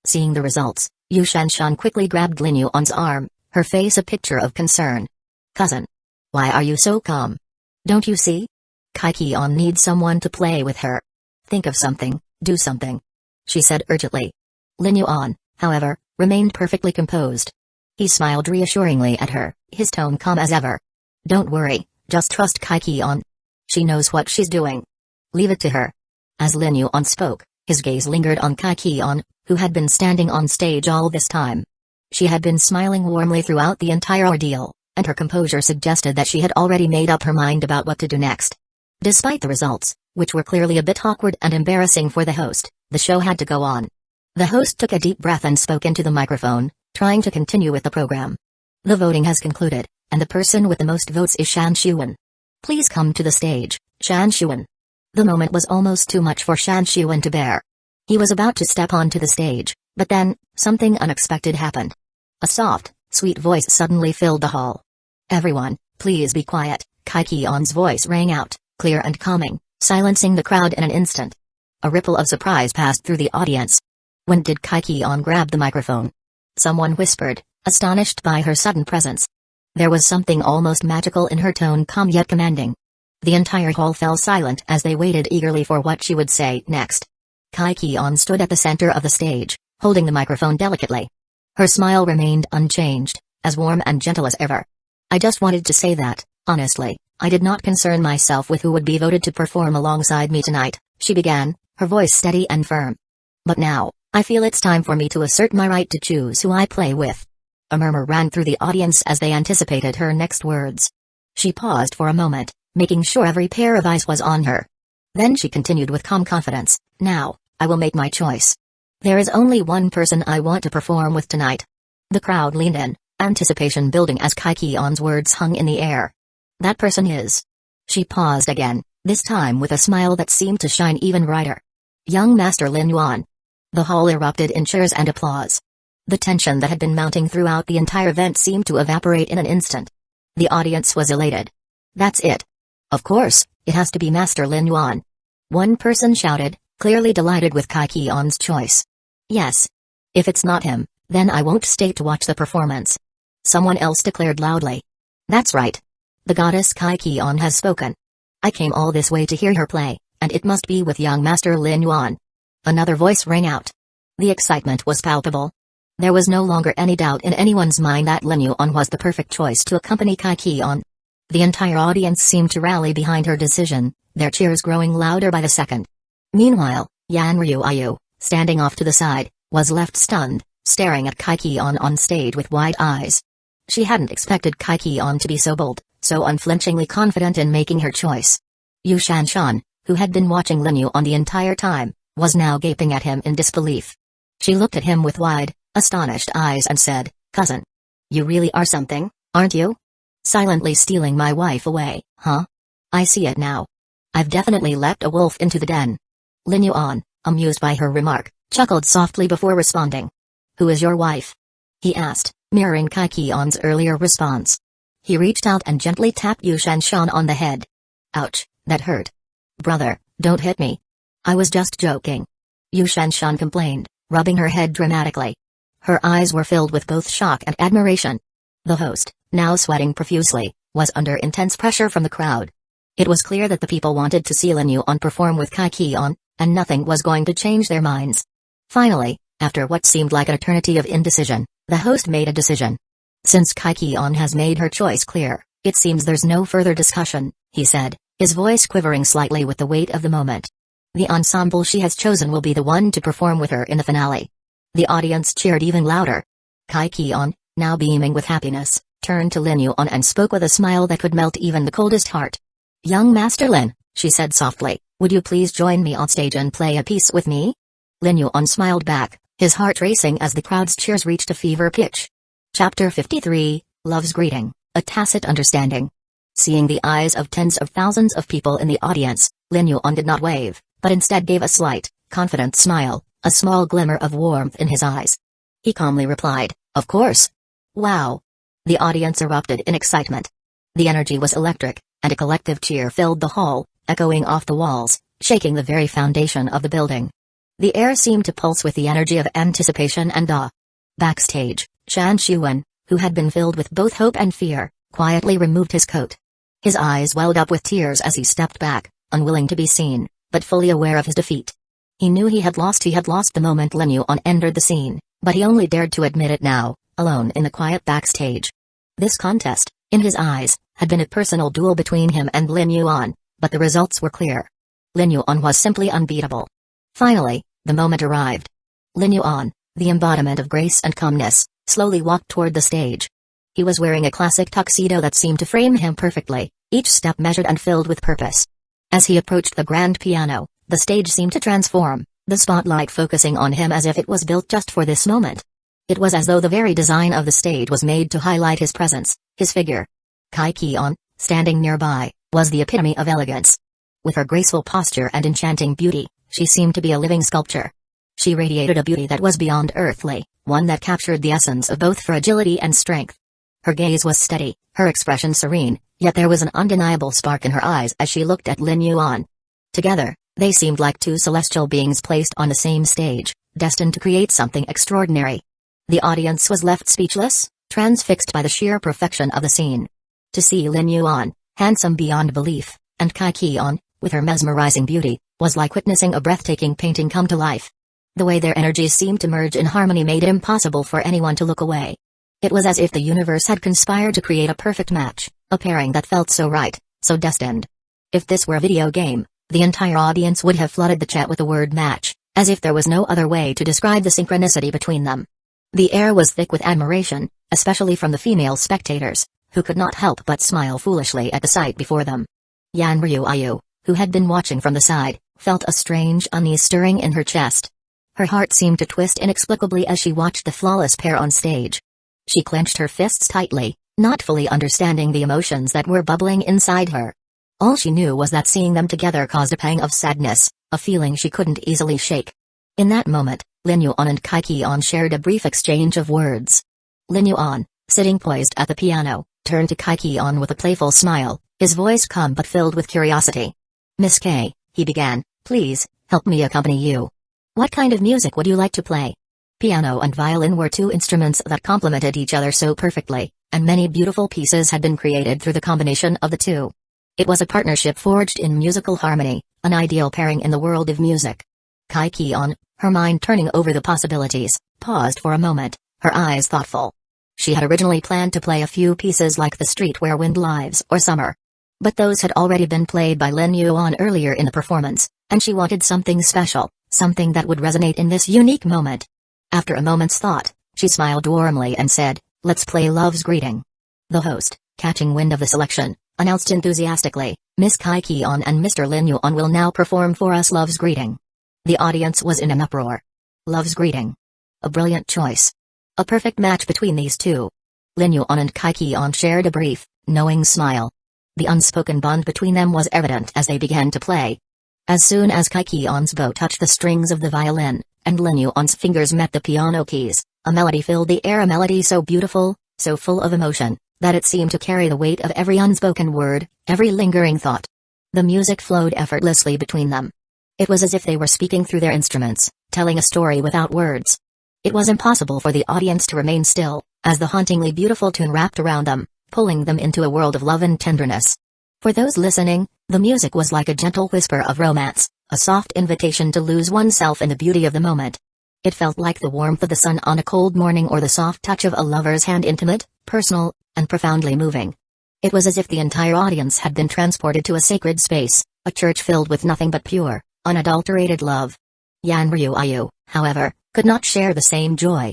Seeing the results, Yu Shanshan quickly grabbed Lin Yuan's arm, her face a picture of concern. "Cousin. Why are you so calm? Don't you see? Kaikion needs someone to play with her. Think of something, Do something," she said urgently. Lin Yuan, however, remained perfectly composed. He smiled reassuringly at her, his tone calm as ever. "Don't worry, just trust Kai-Kion. She knows what she's doing. Leave it to her." As Lin Yuan spoke, his gaze lingered on Kai-Kion, who had been standing on stage all this time. She had been smiling warmly throughout the entire ordeal, and her composure suggested that she had already made up her mind about what to do next. Despite the results, which were clearly a bit awkward and embarrassing for the host, the show had to go on. The host took a deep breath and spoke into the microphone, trying to continue with the program. "The voting has concluded, and the person with the most votes is Shan Xuan. Please come to the stage, Shan Xuan." The moment was almost too much for Shan Xuan to bear. He was about to step onto the stage, but then, something unexpected happened. A soft, sweet voice suddenly filled the hall. "Everyone, please be quiet," Kai-Kion's voice rang out, clear and calming, silencing the crowd in an instant. A ripple of surprise passed through the audience. When did Kai-Kion grab the microphone? Someone whispered, astonished by her sudden presence. There was something almost magical in her tone, calm yet commanding. The entire hall fell silent as they waited eagerly for what she would say next. Kai-Kion stood at the center of the stage, holding the microphone delicately. Her smile remained unchanged, as warm and gentle as ever. "I just wanted to say that, honestly, I did not concern myself with who would be voted to perform alongside me tonight," she began, her voice steady and firm. "But now, I feel it's time for me to assert my right to choose who I play with." A murmur ran through the audience as they anticipated her next words. She paused for a moment, making sure every pair of eyes was on her. Then she continued with calm confidence, "Now, I will make my choice. There is only one person I want to perform with tonight." The crowd leaned in, anticipation building as Kai-Kion's words hung in the air. "That person is..." She paused again, this time with a smile that seemed to shine even brighter. "Young Master Lin Yuan." The hall erupted in cheers and applause. The tension that had been mounting throughout the entire event seemed to evaporate in an instant. The audience was elated. "That's it. Of course, it has to be Master Lin Yuan," one person shouted, clearly delighted with Kai-Kion's choice. "Yes. If it's not him, then I won't stay to watch the performance," someone else declared loudly. "That's right. The goddess Kai-Kion has spoken. I came all this way to hear her play, and it must be with young Master Lin Yuan." Another voice rang out. The excitement was palpable. There was no longer any doubt in anyone's mind that Lin Yuan was the perfect choice to accompany Kai-Kion. The entire audience seemed to rally behind her decision, their cheers growing louder by the second. Meanwhile, Yan Ruiyu, standing off to the side, was left stunned, staring at Kai-Kion on stage with wide eyes. She hadn't expected Kai-Kion to be so bold, so unflinchingly confident in making her choice. Yu Shanshan, who had been watching Lin Yuan the entire time, was now gaping at him in disbelief. She looked at him with wide, astonished eyes and said, "Cousin. You really are something, aren't you? Silently stealing my wife away, huh? I see it now. I've definitely let a wolf into the den." Lin Yuan, amused by her remark, chuckled softly before responding. "Who is your wife?" he asked, mirroring Kai-Kion's earlier response. He reached out and gently tapped Yu Shanshan on the head. "Ouch, that hurt. Brother, don't hit me. I was just joking," Yu Shanshan complained, rubbing her head dramatically. Her eyes were filled with both shock and admiration. The host, now sweating profusely, was under intense pressure from the crowd. It was clear that the people wanted to see Lin Yuan perform with Kai-Kion, and nothing was going to change their minds. Finally, after what seemed like an eternity of indecision, the host made a decision. "Since Kai-Kion has made her choice clear, it seems there's no further discussion," he said, his voice quivering slightly with the weight of the moment. "The ensemble she has chosen will be the one to perform with her in the finale." The audience cheered even louder. Kai-Kion, now beaming with happiness, turned to Lin Yuan and spoke with a smile that could melt even the coldest heart. "Young Master Lin," she said softly, "would you please join me on stage and play a piece with me?" Lin Yuan smiled back, his heart racing as the crowd's cheers reached a fever pitch. Chapter 53, Love's Greeting, A Tacit Understanding. Seeing the eyes of tens of thousands of people in the audience, Lin Yuan did not wave, but instead gave a slight, confident smile, a small glimmer of warmth in his eyes. He calmly replied, "Of course." "Wow!" The audience erupted in excitement. The energy was electric, and a collective cheer filled the hall, echoing off the walls, shaking the very foundation of the building. The air seemed to pulse with the energy of anticipation and awe. Backstage, Shan Xuan, who had been filled with both hope and fear, quietly removed his coat. His eyes welled up with tears as he stepped back, unwilling to be seen, but fully aware of his defeat. He knew he had lost the moment Lin Yuan entered the scene, but he only dared to admit it now, alone in the quiet backstage. This contest, in his eyes, had been a personal duel between him and Lin Yuan, but the results were clear. Lin Yuan was simply unbeatable. Finally, the moment arrived. Lin Yuan, the embodiment of grace and calmness, slowly walked toward the stage. He was wearing a classic tuxedo that seemed to frame him perfectly, each step measured and filled with purpose. As he approached the grand piano, the stage seemed to transform, the spotlight focusing on him as if it was built just for this moment. It was as though the very design of the stage was made to highlight his presence, his figure. Kai Qian, standing nearby, was the epitome of elegance. With her graceful posture and enchanting beauty, she seemed to be a living sculpture. She radiated a beauty that was beyond earthly, one that captured the essence of both fragility and strength. Her gaze was steady, her expression serene, yet there was an undeniable spark in her eyes as she looked at Lin Yuan. Together, they seemed like two celestial beings placed on the same stage, destined to create something extraordinary. The audience was left speechless, transfixed by the sheer perfection of the scene. To see Lin Yuan, handsome beyond belief, and Kai Qian, with her mesmerizing beauty, was like witnessing a breathtaking painting come to life. The way their energies seemed to merge in harmony made it impossible for anyone to look away. It was as if the universe had conspired to create a perfect match, a pairing that felt so right, so destined. If this were a video game, the entire audience would have flooded the chat with the word match, as if there was no other way to describe the synchronicity between them. The air was thick with admiration, especially from the female spectators, who could not help but smile foolishly at the sight before them. Yan Ryu, who had been watching from the side, felt a strange unease stirring in her chest. Her heart seemed to twist inexplicably as she watched the flawless pair on stage. She clenched her fists tightly, not fully understanding the emotions that were bubbling inside her. All she knew was that seeing them together caused a pang of sadness, a feeling she couldn't easily shake. In that moment, Lin Yuan and Kai Qian shared a brief exchange of words. Lin Yuan, sitting poised at the piano, turned to Kai Qian with a playful smile, his voice calm but filled with curiosity. "Miss K," he began, "please, help me accompany you. What kind of music would you like to play?" Piano and violin were two instruments that complemented each other so perfectly, and many beautiful pieces had been created through the combination of the two. It was a partnership forged in musical harmony, an ideal pairing in the world of music. Kai Qian, her mind turning over the possibilities, paused for a moment, her eyes thoughtful. She had originally planned to play a few pieces like The Street Where Wind Lives or Summer. But those had already been played by Lin Yuan earlier in the performance, and she wanted something special, something that would resonate in this unique moment. After a moment's thought, she smiled warmly and said, "Let's play Love's Greeting." The host, catching wind of the selection, announced enthusiastically, "Miss Kai Qian and Mr. Lin Yuan will now perform for us Love's Greeting." The audience was in an uproar. Love's Greeting. A brilliant choice. A perfect match between these two. Lin Yuan and Kai Qian shared a brief, knowing smile. The unspoken bond between them was evident as they began to play. As soon as Kai Qian's bow touched the strings of the violin, and Lin Yuan's fingers met the piano keys, a melody filled the air, a melody so beautiful, so full of emotion, that it seemed to carry the weight of every unspoken word, every lingering thought. The music flowed effortlessly between them. It was as if they were speaking through their instruments, telling a story without words. It was impossible for the audience to remain still, as the hauntingly beautiful tune wrapped around them, pulling them into a world of love and tenderness. For those listening, the music was like a gentle whisper of romance, a soft invitation to lose oneself in the beauty of the moment. It felt like the warmth of the sun on a cold morning or the soft touch of a lover's hand, intimate, personal, and profoundly moving. It was as if the entire audience had been transported to a sacred space, a church filled with nothing but pure, unadulterated love. Yan Ryu, however, could not share the same joy.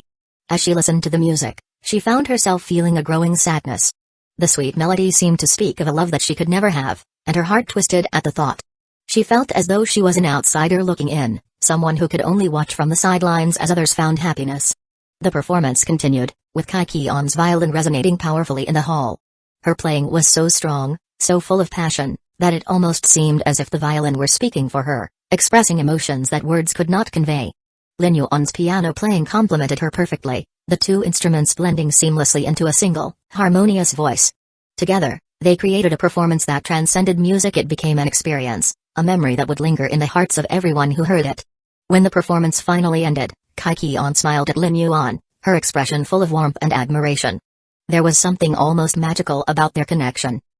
As she listened to the music, she found herself feeling a growing sadness. The sweet melody seemed to speak of a love that she could never have, and her heart twisted at the thought. She felt as though she was an outsider looking in, someone who could only watch from the sidelines as others found happiness. The performance continued, with Kai Qian's violin resonating powerfully in the hall. Her playing was so strong, so full of passion, that it almost seemed as if the violin were speaking for her, expressing emotions that words could not convey. Lin Yuan's piano playing complemented her perfectly, the two instruments blending seamlessly into a single, harmonious voice. Together, they created a performance that transcended music. It became an experience, a memory that would linger in the hearts of everyone who heard it. When the performance finally ended, Kai Qian smiled at Lin Yuan, her expression full of warmth and admiration. There was something almost magical about their connection,